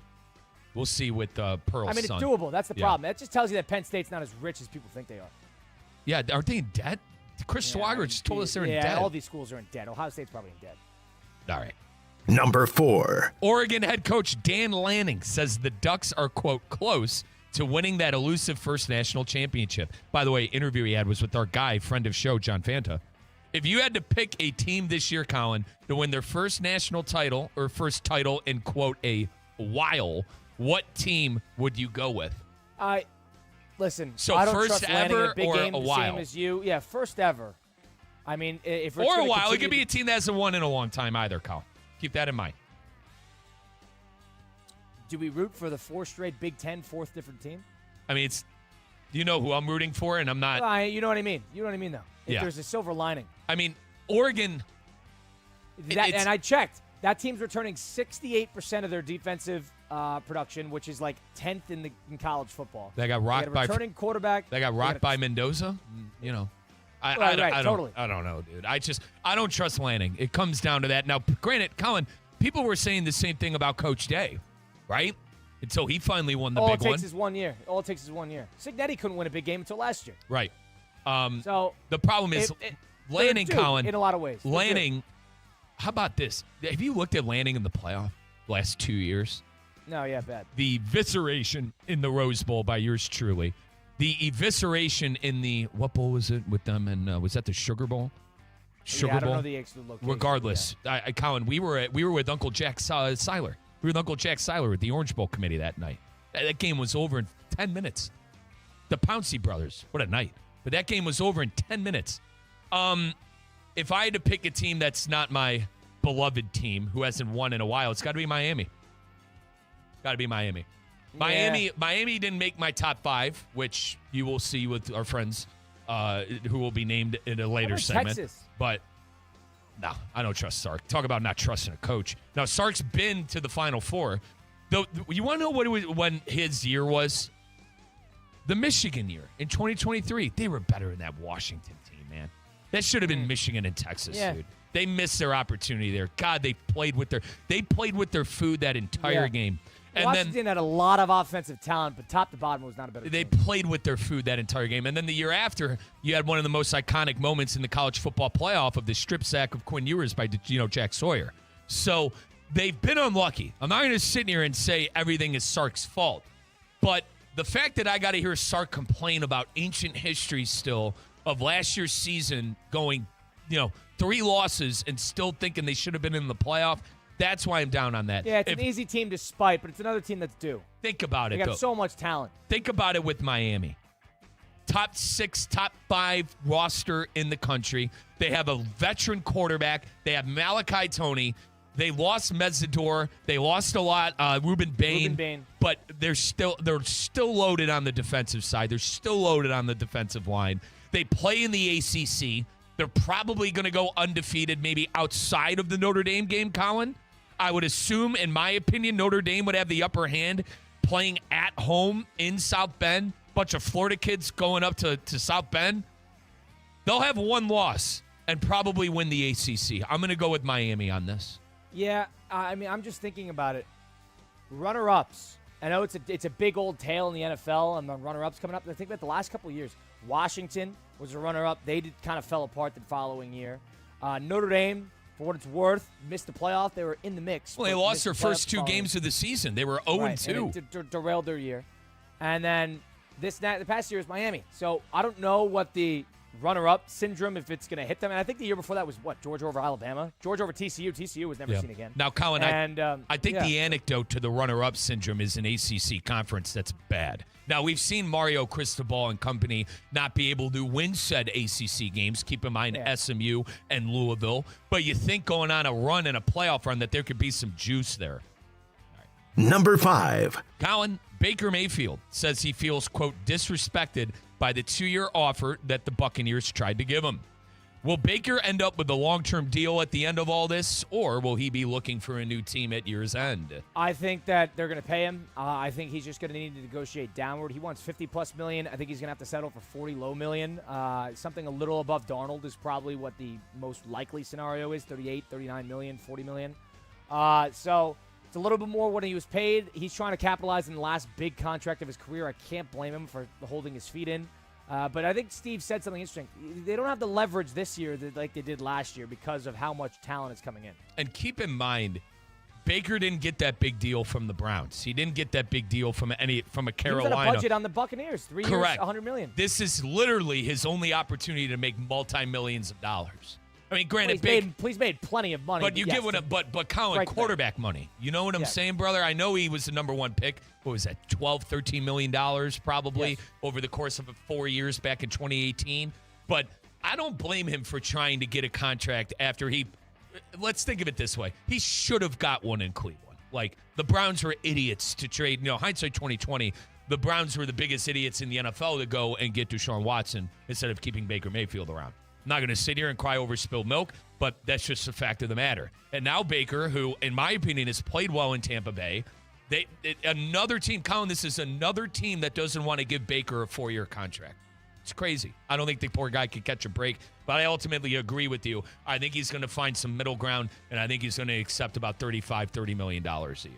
We'll see with Pearl's I mean, it's son. doable. That's the problem. That just tells you that Penn State's not as rich as people think they are. Yeah, aren't they in debt? Chris Swagger just told us they're in debt. Yeah, all these schools are in debt. Ohio State's probably in debt. All right. Number 4. Oregon head coach Dan Lanning says the Ducks are, quote, close to winning that elusive first national championship. By the way, interview he had was with our guy, friend of show, John Fanta. If you had to pick a team this year, Colin, to win their first national title or first title in, quote, a while, what team would you go with? Listen, so I don't first trust Lanning in ever a big or game a the while? same as you. Yeah, first ever. I mean, if for a while, it could be a team that hasn't won in a long time either, Colin. Keep that in mind. Do we root for the 4 straight Big Ten, 4th different team? I mean, you know who I'm rooting for, and I'm not. You know what I mean. You know what I mean, though. If there's a silver lining. I mean, Oregon. And I checked. That team's returning 68% of their defensive production, which is like 10th in college football. They got rocked by returning quarterback. They got rocked by Mendoza. You know, I don't know, dude. I don't trust Lanning. It comes down to that. Now, granted, Colin, people were saying the same thing about Coach Day, right? Until he finally won the big one. All it takes is 1 year. All it takes is 1 year. Signetti couldn't win a big game until last year. Right. So the problem is Lanning, Colin. In a lot of ways. Lanning. How about this? Have you looked at Lanning in the playoff last 2 years? No, yeah, bad. The evisceration in the Rose Bowl by yours truly. The evisceration in the, what bowl was it with them? And was that the Sugar Bowl? Sugar I don't Bowl? know the actual location. Regardless, Colin, we were with Uncle Jack Seiler. We were with Uncle Jack Seiler at the Orange Bowl committee that night. That game was over in 10 minutes. The Pouncey brothers, what a night. But that game was over in 10 minutes. If I had to pick a team that's not my beloved team who hasn't won in a while, it's got to be Miami. Got to be Miami. Yeah. Miami didn't make my top 5, which you will see with our friends who will be named in a later segment. Texas? But no, I don't trust Sark. Talk about not trusting a coach. Now, Sark's been to the Final Four. Though, you want to know when his year was? The Michigan year in 2023. They were better than that Washington team, man. That should have been Michigan and Texas, dude. They missed their opportunity there. God, they played with their food that entire game. And Washington had a lot of offensive talent, but top to bottom was not a better They team. played with their food that entire game. And then the year after, you had one of the most iconic moments in the college football playoff of the strip sack of Quinn Ewers by Jack Sawyer. So they've been unlucky. I'm not going to sit here and say everything is Sark's fault. But the fact that I got to hear Sark complain about ancient history still of last year's season going, 3 losses and still thinking they should have been in the playoff, that's why I'm down on that. Yeah, it's an easy team to spite, but it's another team that's due. Think about it, They got so much talent. Think about it with Miami. Top 6, top 5 roster in the country. They have a veteran quarterback. They have Malachi Toney. They lost Mesidor. They lost a lot, Ruben Bain. But they're still loaded on the defensive side. They're still loaded on the defensive line. They play in the ACC. They're probably going to go undefeated, maybe outside of the Notre Dame game, Colin. I would assume, in my opinion, Notre Dame would have the upper hand playing at home in South Bend. Bunch of Florida kids going up to South Bend. They'll have 1 loss and probably win the ACC. I'm going to go with Miami on this. Yeah, I mean, I'm just thinking about it. Runner-ups. I know it's a big old tale in the NFL, and the runner-ups coming up. I think about the last couple of years, Washington was a runner-up. They kind of fell apart the following year. Notre Dame, for what it's worth, missed the playoff. They were in the mix. Well, they lost their first 2 games of the season. They were 0-2. And it derailed their year. And then the past year is Miami. So I don't know what the runner-up syndrome, if it's going to hit them. And I think the year before that was, Georgia over Alabama? Georgia over TCU. TCU was never seen again. Now, Colin, I think the anecdote to the runner-up syndrome is an ACC conference that's bad. Now, we've seen Mario Cristobal and company not be able to win said ACC games. Keep in mind SMU and Louisville. But you think going on a run and a playoff run that there could be some juice there. Number 5. Colin, Baker Mayfield says he feels, quote, disrespected by the 2-year offer that the Buccaneers tried to give him. Will Baker end up with a long-term deal at the end of all this, or will he be looking for a new team at year's end? I think that they're going to pay him. I think he's just going to need to negotiate downward. He wants $50+ million. I think he's going to have to settle for $40 low million. Something a little above Darnold is probably what the most likely scenario is, $38, $39 million, $40 million. So it's a little bit more what he was paid. He's trying to capitalize on the last big contract of his career. I can't blame him for holding his feet in. But I think Steve said something interesting. They don't have the leverage this year like they did last year because of how much talent is coming in. And keep in mind, Baker didn't get that big deal from the Browns. He didn't get that big deal from a Carolina. He was on a budget on the Buccaneers. 3 years, Correct. $100 million. This is literally his only opportunity to make multi-millions of dollars. I mean, granted, he's made plenty of money. But you give it but Colin, quarterback money. You know what I'm saying, brother? I know he was the number 1 pick. What was that, $12, $13 million probably over the course of 4 years back in 2018. But I don't blame him for trying to get a contract after let's think of it this way. He should have got one in Cleveland. Like, the Browns were idiots to trade. Hindsight 2020, the Browns were the biggest idiots in the NFL to go and get Deshaun Watson instead of keeping Baker Mayfield around. I'm not going to sit here and cry over spilled milk, but that's just the fact of the matter. And now Baker, who, in my opinion, has played well in Tampa Bay, another team, Colin, this is another team that doesn't want to give Baker a 4-year contract. It's crazy. I don't think the poor guy could catch a break, but I ultimately agree with you. I think he's going to find some middle ground, and I think he's going to accept about $30 million a year.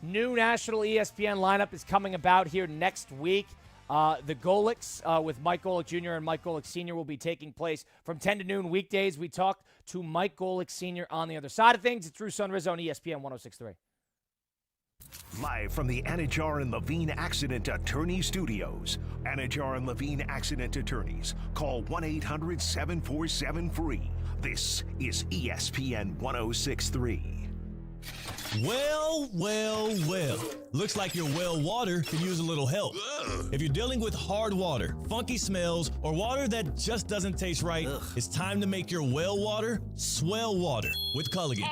New national ESPN lineup is coming about here next week. The Golics with Mike Golic Jr. and Mike Golic Sr. will be taking place from 10 to noon weekdays. We talked to Mike Golic Sr. on the other side of things. It's Russo Rizzo on ESPN 106.3. Live from the Anajar and Levine Accident Attorney Studios. Anajar and Levine Accident Attorneys. Call 1-800-747-FREE. This is ESPN 106.3. Well. Looks like your well water could use a little help. If you're dealing with hard water, funky smells, or water that just doesn't taste right, it's time to make your well water swell water with Culligan.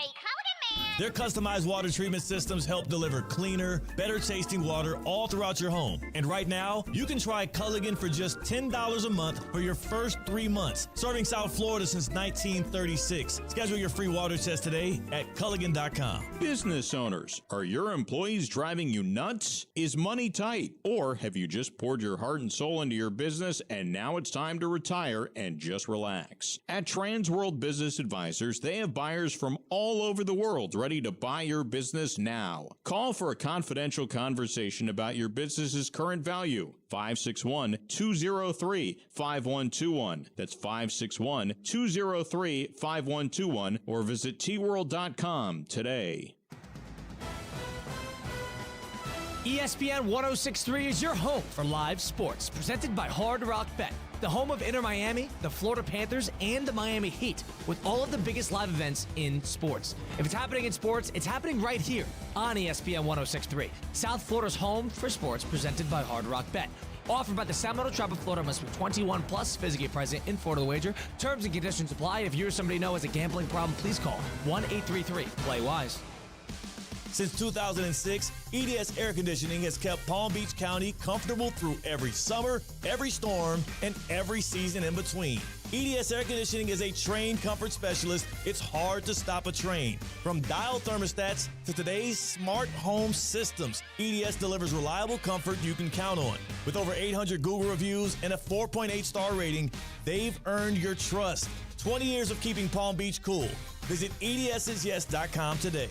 Their customized water treatment systems help deliver cleaner, better tasting water all throughout your home. And right now, you can try Culligan for just $10 a month for your first 3 months. Serving South Florida since 1936. Schedule your free water test today at Culligan.com. Business owners, are your employees driving you nuts? Is money tight? Or have you just poured your heart and soul into your business and now it's time to retire and just relax? At Transworld Business Advisors, they have buyers from all over the world ready to buy your business now. Call for a confidential conversation about your business's current value. 561-203-5121. That's 561-203-5121 or visit tworld.com today. ESPN 106.3 is your home for live sports, presented by Hard Rock Bet, the home of Inter Miami, the Florida Panthers, and the Miami Heat, with all of the biggest live events in sports. If it's happening in sports, it's happening right here on ESPN 106.3, South Florida's home for sports, presented by Hard Rock Bet. Offered by the Seminole Tribe of Florida, must be 21 plus, physically present in Florida. The wager. Terms and conditions apply. If you or somebody know has a gambling problem, please call 1-833-PLAY-WISE. Since 2006, EDS Air Conditioning has kept Palm Beach County comfortable through every summer, every storm, and every season in between. EDS Air Conditioning is a trained comfort specialist. It's hard to stop a train. From dial thermostats to today's smart home systems, EDS delivers reliable comfort you can count on. With over 800 Google reviews and a 4.8 star rating, they've earned your trust. 20 years of keeping Palm Beach cool. Visit EDSisyes.com today.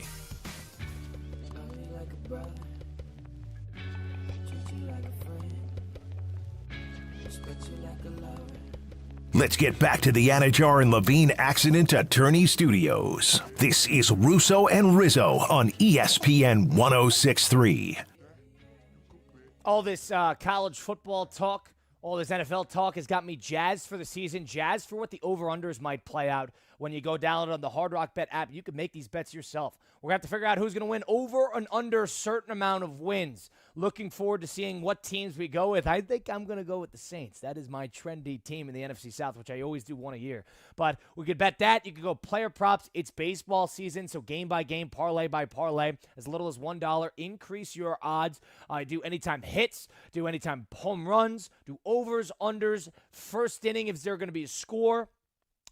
Let's get back to the Anajar and Levine Accident Attorney Studios. This is Russo and Rizzo on ESPN 106.3. All this college football talk, all this NFL talk has got me jazzed for the season, jazzed for what the over-unders might play out. When you go download on the Hard Rock Bet app, you can make these bets yourself. We're going to have to figure out who's going to win over and under a certain amount of wins. Looking forward to seeing what teams we go with. I think I'm going to go with the Saints. That is my trendy team in the NFC South, which I always do one a year. But we could bet that. You could go player props. It's baseball season, so game by game, parlay by parlay. As little as $1. Increase your odds. Do anytime hits. Do anytime home runs. Do overs, unders, first inning if there's going to be a score.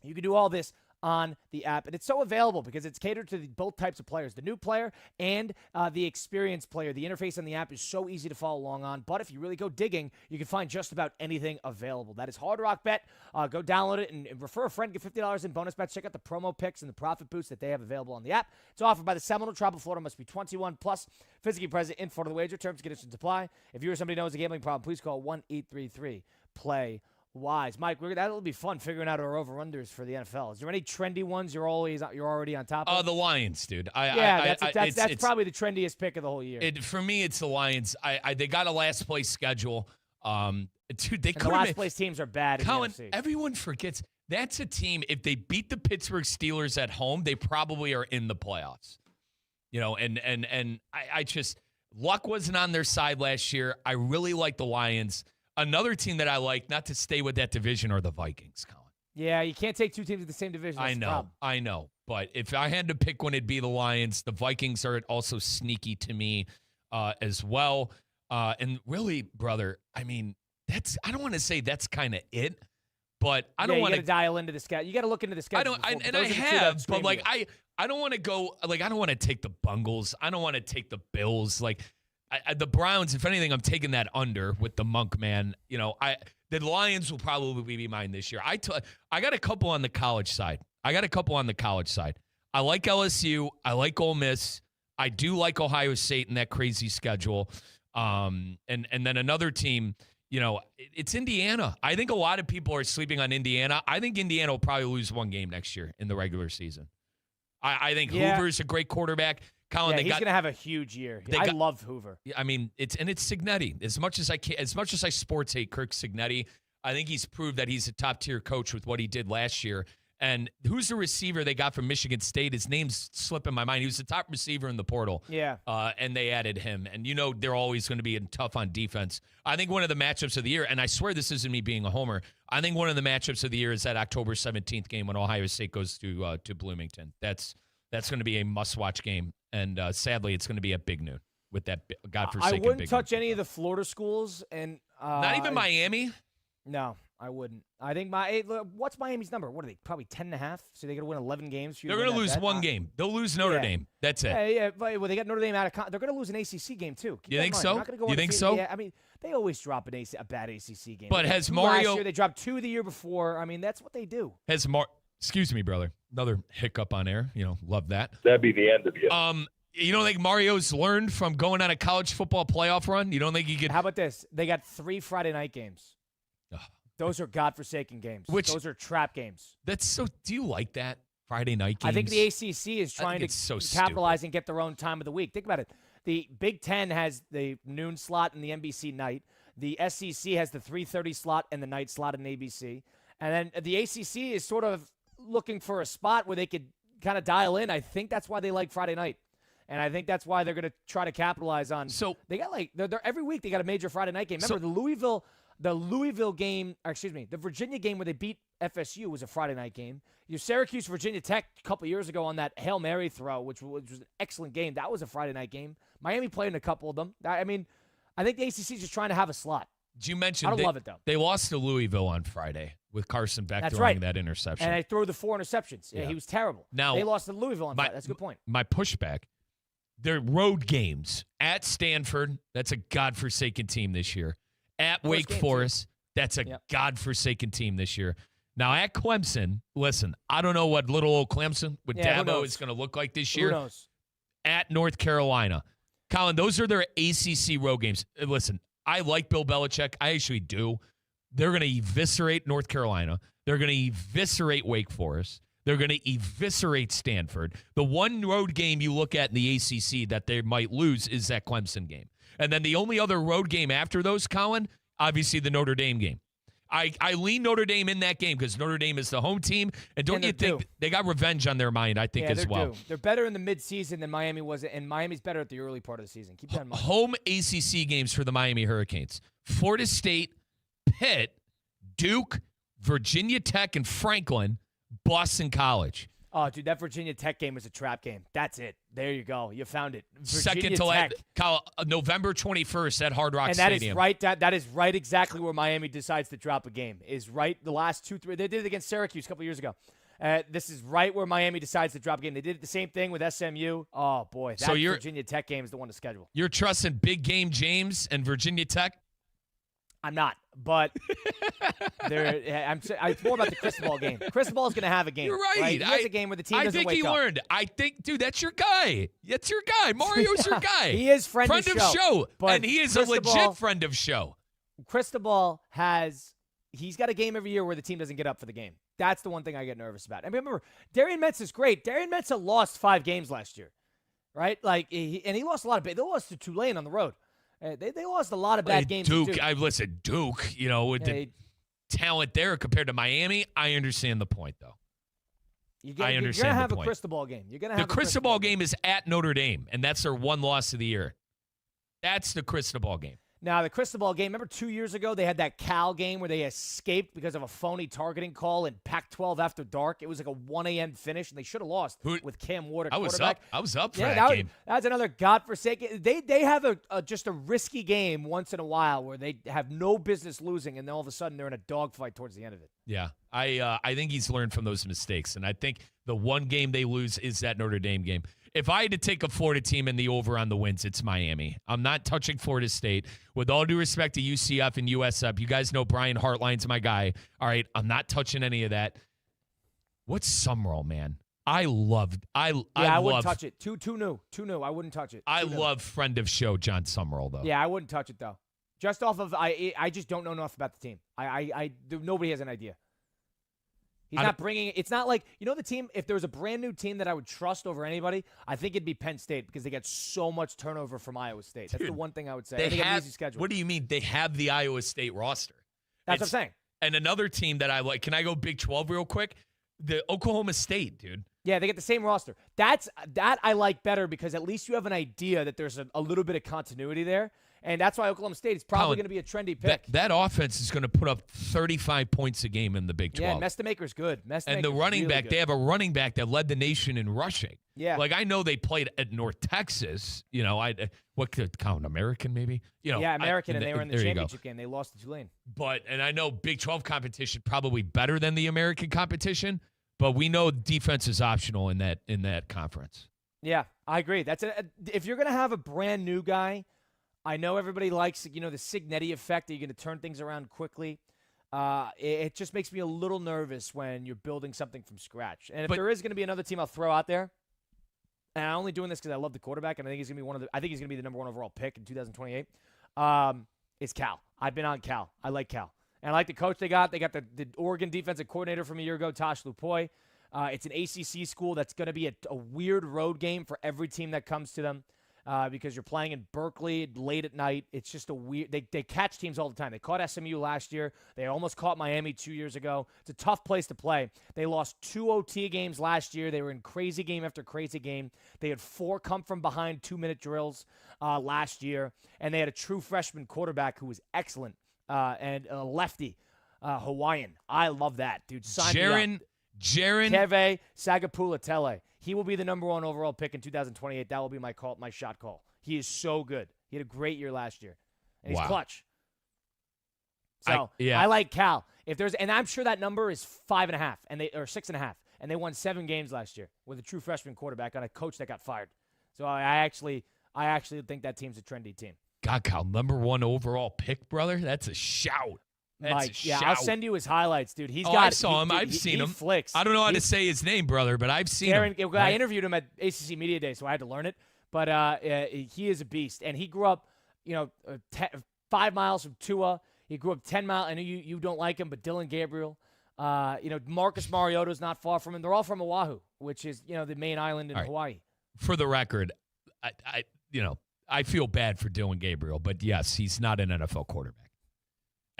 You can do all this on the app, and it's so available because it's catered to both types of players, the new player and the experienced player. The interface on the app is so easy to follow along on, but if you really go digging, you can find just about anything available. That is Hard Rock Bet. Go download it and refer a friend, get $50 in bonus bets. Check out the promo picks and the profit boost that they have available on the app. It's offered by the Seminole Tribe of Florida, must be 21 plus, physically present in Florida. The wager. Terms and conditions apply. If you or somebody knows a gambling problem, please call 1-833-PLAY wise. Mike, that'll be fun figuring out our over-unders for the NFL. Is there any trendy ones you're already on top of? The Lions, dude. That's probably the trendiest pick of the whole year. For me, it's the Lions. They got a last-place schedule. Dude, the last-place teams are bad. Colin, everyone forgets that's a team. If they beat the Pittsburgh Steelers at home, they probably are in the playoffs. You know, and I just luck wasn't on their side last year. I really like the Lions. Another team that I like, not to stay with that division, are the Vikings, Colin. Yeah, you can't take two teams in the same division. That's I know. But if I had to pick one, it'd be the Lions. The Vikings are also sneaky to me as well. And really, brother, I mean, I don't want to say that's kind of it, but I don't want to dial into the schedule. You got to look into the schedule. But like I don't want to go. Like I don't want to take the Bungles. I don't want to take the Bills. Like the Browns. If anything, I'm taking that under with the Monk man. You know, the Lions will probably be mine this year. I got a couple on the college side. I like LSU. I like Ole Miss. I do like Ohio State in that crazy schedule. And then another team, you know, it's Indiana. I think a lot of people are sleeping on Indiana. I think Indiana will probably lose one game next year in the regular season. I think Hoover's a great quarterback. Colin, he's going to have a huge year. I love Hoover. I mean, it's Cignetti. As much as I sports hate Kirk Cignetti, I think he's proved that he's a top-tier coach with what he did last year. And who's the receiver they got from Michigan State? His name's slipping my mind. He was the top receiver in the portal. Yeah. And they added him. And you know they're always going to be tough on defense. I think one of the matchups of the year, and I swear this isn't me being a homer, I think one of the matchups of the year is that October 17th game when Ohio State goes to Bloomington. That's going to be a must-watch game. And sadly, it's going to to be at Big Noon with that godforsaken Big Noon. I wouldn't touch any of the Florida schools. And not even Miami? No. I wouldn't. I think what's Miami's number? What are they? Probably 10.5. So they're going to win 11 games. They're going to lose one game. They'll lose Notre Dame. That's it. Yeah. Well, they got Notre Dame out of. They're going to lose an ACC game too. You think so? You think so? Yeah. I mean, they always drop a bad ACC game. But has Mario? Last year, they dropped 2 the year before. I mean, that's what they do. Excuse me, brother. Another hiccup on air. You know, love that. That'd be the end of you. You don't think Mario's learned from going on a college football playoff run? You don't think he could? How about this? They got 3 Friday night games. Those are godforsaken games. Those are trap games. That's so. Do you like that Friday night games? I think the ACC is trying to capitalize and get their own time of the week. Think about it. The Big Ten has the noon slot and the NBC night. The SEC has the 3:30 slot and the night slot in ABC. And then the ACC is sort of looking for a spot where they could kind of dial in. I think that's why they like Friday night. And I think that's why they're going to try to capitalize on. So they got they're every week they got a major Friday night game. Remember the Louisville game, the Virginia game where they beat FSU was a Friday night game. Your Syracuse Virginia Tech a couple years ago on that Hail Mary throw, which was an excellent game. That was a Friday night game. Miami played in a couple of them. I mean, I think the ACC is just trying to have a slot. Did you mention? I don't love it though. They lost to Louisville on Friday with Carson Beck throwing that interception. And they threw the 4 interceptions. Yeah, he was terrible. Now they lost to Louisville on Friday. That's a good point. My pushback. Their road games at Stanford, that's a godforsaken team this year. At Wake Forest, that's a godforsaken team this year. Now, at Clemson, listen, I don't know what little old Clemson with Dabo is going to look like this year. Who knows? At North Carolina. Colin, those are their ACC road games. Listen, I like Bill Belichick. I actually do. They're going to eviscerate North Carolina. They're going to eviscerate Wake Forest. They're going to eviscerate Stanford. The one road game you look at in the ACC that they might lose is that Clemson game. And then the only other road game after those, Colin, obviously the Notre Dame game. I lean Notre Dame in that game because Notre Dame is the home team. And don't you think they got revenge on their mind, I think, as well. They're better in the midseason than Miami was, and Miami's better at the early part of the season. Keep that in mind. Home ACC games for the Miami Hurricanes. Florida State, Pitt, Duke, Virginia Tech, and Franklin, Boston College. Oh, dude, that Virginia Tech game was a trap game. That's it. There you go. You found it. Second to last, November 21st at Hard Rock Stadium. And that is right exactly where Miami decides to drop a game. Is right the last 2-3. They did it against Syracuse a couple years ago. This is right where Miami decides to drop a game. They did the same thing with SMU. Oh, boy. That Virginia Tech game is the one to schedule. You're trusting Big Game James and Virginia Tech? I'm not, but it's more about the crystal ball game. Crystal ball is going to have a game. You're right. He has a game where the team doesn't wake up. I think he learned. I think, dude, that's your guy. That's your guy. Mario's your guy. He is friend of show. And he is a legit friend of show. Cristobal he's got a game every year where the team doesn't get up for the game. That's the one thing I get nervous about. I mean, remember, Darian Metz is great. Darian Metz lost 5 games last year, right? He lost a lot of big. They lost to Tulane on the road. They lost a lot of bad games. Duke, Duke, with the talent there compared to Miami, I understand the point, though. You're going to have a crystal ball game. The crystal ball game is at Notre Dame, and that's their one loss of the year. That's the crystal ball game. Now, the crystal ball game, remember 2 years ago they had that Cal game where they escaped because of a phony targeting call in Pac-12 after dark? It was like a 1 a.m. finish, and they should have lost with Cam Ward at quarterback. I was up for that game. That's another godforsaken. They have just a risky game once in a while where they have no business losing, and then all of a sudden they're in a dogfight towards the end of it. Yeah, I think he's learned from those mistakes, and I think the one game they lose is that Notre Dame game. If I had to take a Florida team in the over on the wins, it's Miami. I'm not touching Florida State. With all due respect to UCF and USF, you guys know Brian Hartline's my guy. All right, I'm not touching any of that. What's Summerall, man? I wouldn't touch it. Too new. I wouldn't touch it. I love friend of show John Summerall, though. Yeah, I wouldn't touch it, though. Just off of I just don't know enough about the team. Nobody has an idea. He's not bringing – it's not like – the team – if there was a brand-new team that I would trust over anybody, I think it'd be Penn State because they get so much turnover from Iowa State. That's the one thing I would say. They have an easy schedule. What do you mean? They have the Iowa State roster. That's what I'm saying. And another team that I like – can I go Big 12 real quick? The Oklahoma State, dude. Yeah, they get the same roster. That I like better because at least you have an idea that there's a little bit of continuity there. And that's why Oklahoma State is probably going to be a trendy pick. That offense is going to put up 35 points a game in the Big 12. Yeah, Mestamaker's good. And the running back, they have a running back that led the nation in rushing. Yeah. Like, I know they played at North Texas. What could count? American, maybe? Yeah, American, and they were in the championship game. They lost to Tulane. And I know Big 12 competition probably better than the American competition, but we know defense is optional in that conference. Yeah, I agree. If you're going to have a brand new guy, I know everybody likes, the Signetti effect that you're going to turn things around quickly. It just makes me a little nervous when you're building something from scratch. And if there is going to be another team I'll throw out there, and I'm only doing this because I love the quarterback, and I think he's going to be the number one overall pick in 2028. It's Cal. I've been on Cal. I like Cal, and I like the coach they got. They got the Oregon defensive coordinator from a year ago, Tosh Lupoy. It's an ACC school that's going to be a weird road game for every team that comes to them. Because you're playing in Berkeley late at night. It's just a weird – they catch teams all the time. They caught SMU last year. They almost caught Miami 2 years ago. It's a tough place to play. They lost 2 OT games last year. They were in crazy game after crazy game. They had 4 come-from-behind 2-minute drills last year. And they had a true freshman quarterback who was excellent and a lefty, Hawaiian. I love that, dude. Jaron Keve Sagapula-Tele. He will be the number one overall pick in 2028. That will be my shot call. He is so good. He had a great year last year, and he's clutch. So I like Cal. And I'm sure that number is 5.5 or 6.5, and they won 7 games last year with a true freshman quarterback on a coach that got fired. So I actually think that team's a trendy team. God, Cal, number one overall pick, brother. That's a shout. Mike, I'll send you his highlights, dude. I saw him. I've seen him. Flicks. I don't know how to say his name, brother, but I've seen him. I interviewed him at ACC Media Day, so I had to learn it. But he is a beast, and he grew up, 5 miles from Tua. He grew up 10 miles. I know you don't like him, but Dylan Gabriel, Marcus Mariota's not far from him. They're all from Oahu, which is the main island in Hawaii. For the record, I feel bad for Dylan Gabriel, but yes, he's not an NFL quarterback.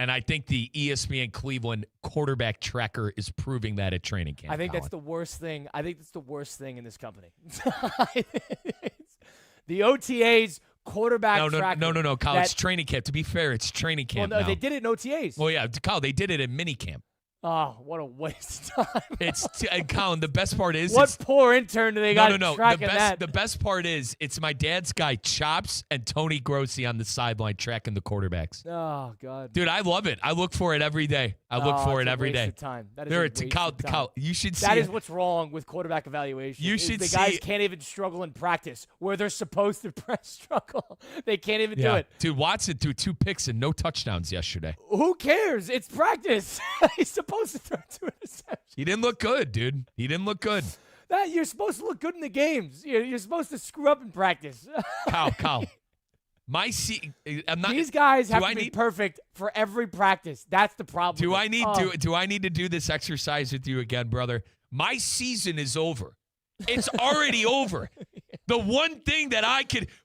And I think the ESPN Cleveland quarterback tracker is proving that at training camp. I think that's the worst thing. I think that's the worst thing in this company. The OTAs quarterback tracker. No, Kyle. It's training camp. To be fair, it's training camp. Well, no, they did it in OTAs. Well, yeah, Kyle, they did it in minicamp. Oh, what a waste of time. And Colin, the best part is what poor intern do they got tracking that? The best part is it's my dad's guy Chops and Tony Grossi on the sideline tracking the quarterbacks. Oh God, dude, I love it. I look for it every day. I look for it every day. Time. That is a waste of time. Kyle, you should see. That is what's wrong with quarterback evaluation. You should see. The guys can't even struggle in practice where they're supposed to struggle. They can't even do it. Dude, Watson threw 2 picks and no touchdowns yesterday. Who cares? It's practice. He's supposed to throw 2 interceptions. He didn't look good, dude. He didn't look good. You're supposed to look good in the games. You're supposed to screw up in practice. Kyle. These guys have to be perfect for every practice. That's the problem. Do I need to do this exercise with you again, brother? My season is over. It's already over. The one thing that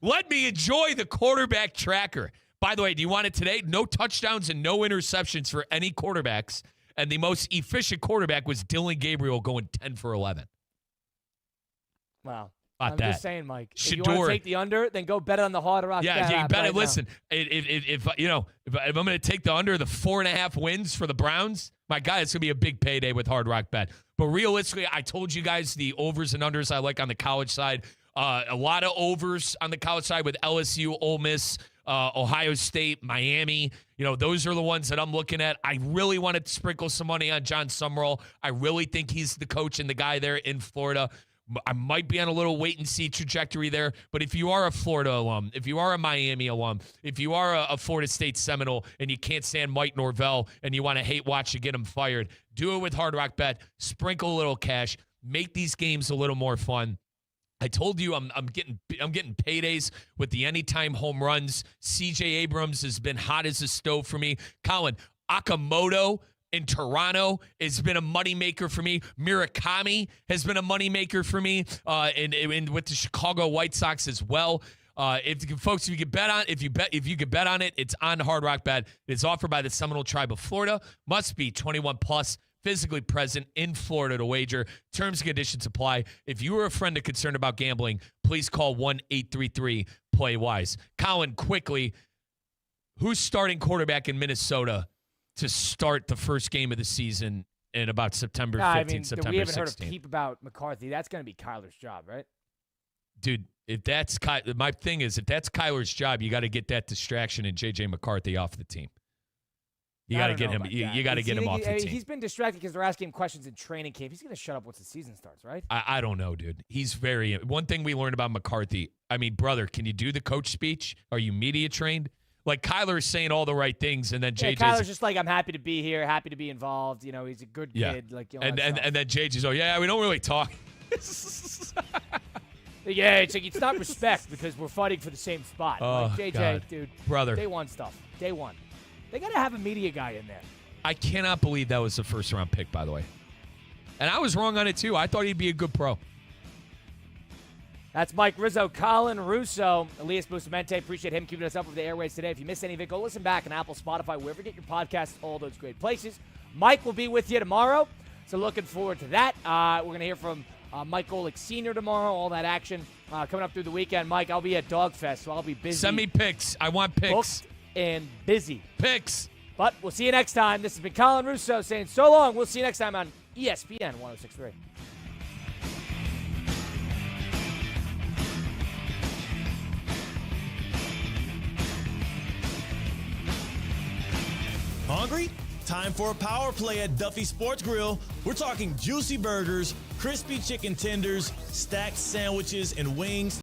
let me enjoy the quarterback tracker. By the way, do you want it today? No touchdowns and no interceptions for any quarterbacks. And the most efficient quarterback was Dylan Gabriel going 10 for 11. Wow. I'm just saying, Mike. If you Shador. want to take the under, then go bet on the Hard Rock. Yeah, you bet it. Right Listen, if I'm going to take the under the 4.5 wins for the Browns, my guy, it's going to be a big payday with Hard Rock Bet. But realistically, I told you guys the overs and unders I like on the college side. A lot of overs on the college side with LSU, Ole Miss, Ohio State, Miami. Those are the ones that I'm looking at. I really want to sprinkle some money on John Summerall. I really think he's the coach and the guy there in Florida. I might be on a little wait-and-see trajectory there, but if you are a Florida alum, if you are a Miami alum, if you are a Florida State Seminole and you can't stand Mike Norvell and you want to hate watch to get him fired, do it with Hard Rock Bet. Sprinkle a little cash. Make these games a little more fun. I told you I'm getting paydays with the anytime home runs. C.J. Abrams has been hot as a stove for me. Colin, Okamoto in Toronto has been a moneymaker for me. Murakami has been a moneymaker for me, and with the Chicago White Sox as well. If you could bet on it, it's on Hard Rock Bet. It's offered by the Seminole Tribe of Florida. Must be 21 plus. Physically present in Florida to wager. Terms and conditions apply. If you are a friend of concerned about gambling, please call 1-833-PLAY-WISE. Colin, quickly, who's starting quarterback in Minnesota to start the first game of the season in about September 15th, September 16th? We haven't heard a peep about McCarthy. That's going to be Kyler's job, right? Dude, if that's my thing is, if that's Kyler's job, you got to get that distraction and J.J. McCarthy off the team. You got to get him. You got to get him off the team. He's been distracted because they're asking him questions in training camp. He's going to shut up once the season starts, right? I don't know, dude. He's very. One thing we learned about McCarthy. I mean, brother, can you do the coach speech? Are you media trained? Like Kyler is saying all the right things, and then JJ's. Kyler's just like, I'm happy to be here, happy to be involved. He's a good kid. Like, and then JJ's, we don't really talk. Yeah, it's like it's not respect because we're fighting for the same spot. Oh, JJ, God. dude, brother, day one stuff. Day one. They got to have a media guy in there. I cannot believe that was the first-round pick, by the way. And I was wrong on it, too. I thought he'd be a good pro. That's Mike Rizzo, Colin Russo, Elias Bustamante. Appreciate him keeping us up with the airways today. If you missed any of it, go listen back on Apple, Spotify, wherever you get your podcasts, all those great places. Mike will be with you tomorrow, so looking forward to that. We're going to hear from Mike Golick Sr. tomorrow, all that action coming up through the weekend. Mike, I'll be at Dogfest, so I'll be busy. Send me pics. I want pics. Booked and busy. Pics. But we'll see you next time. This has been Colin Russo saying so long. We'll see you next time on ESPN 106.3. Hungry? Time for a power play at Duffy Sports Grill. We're talking juicy burgers, crispy chicken tenders, stacked sandwiches, and wings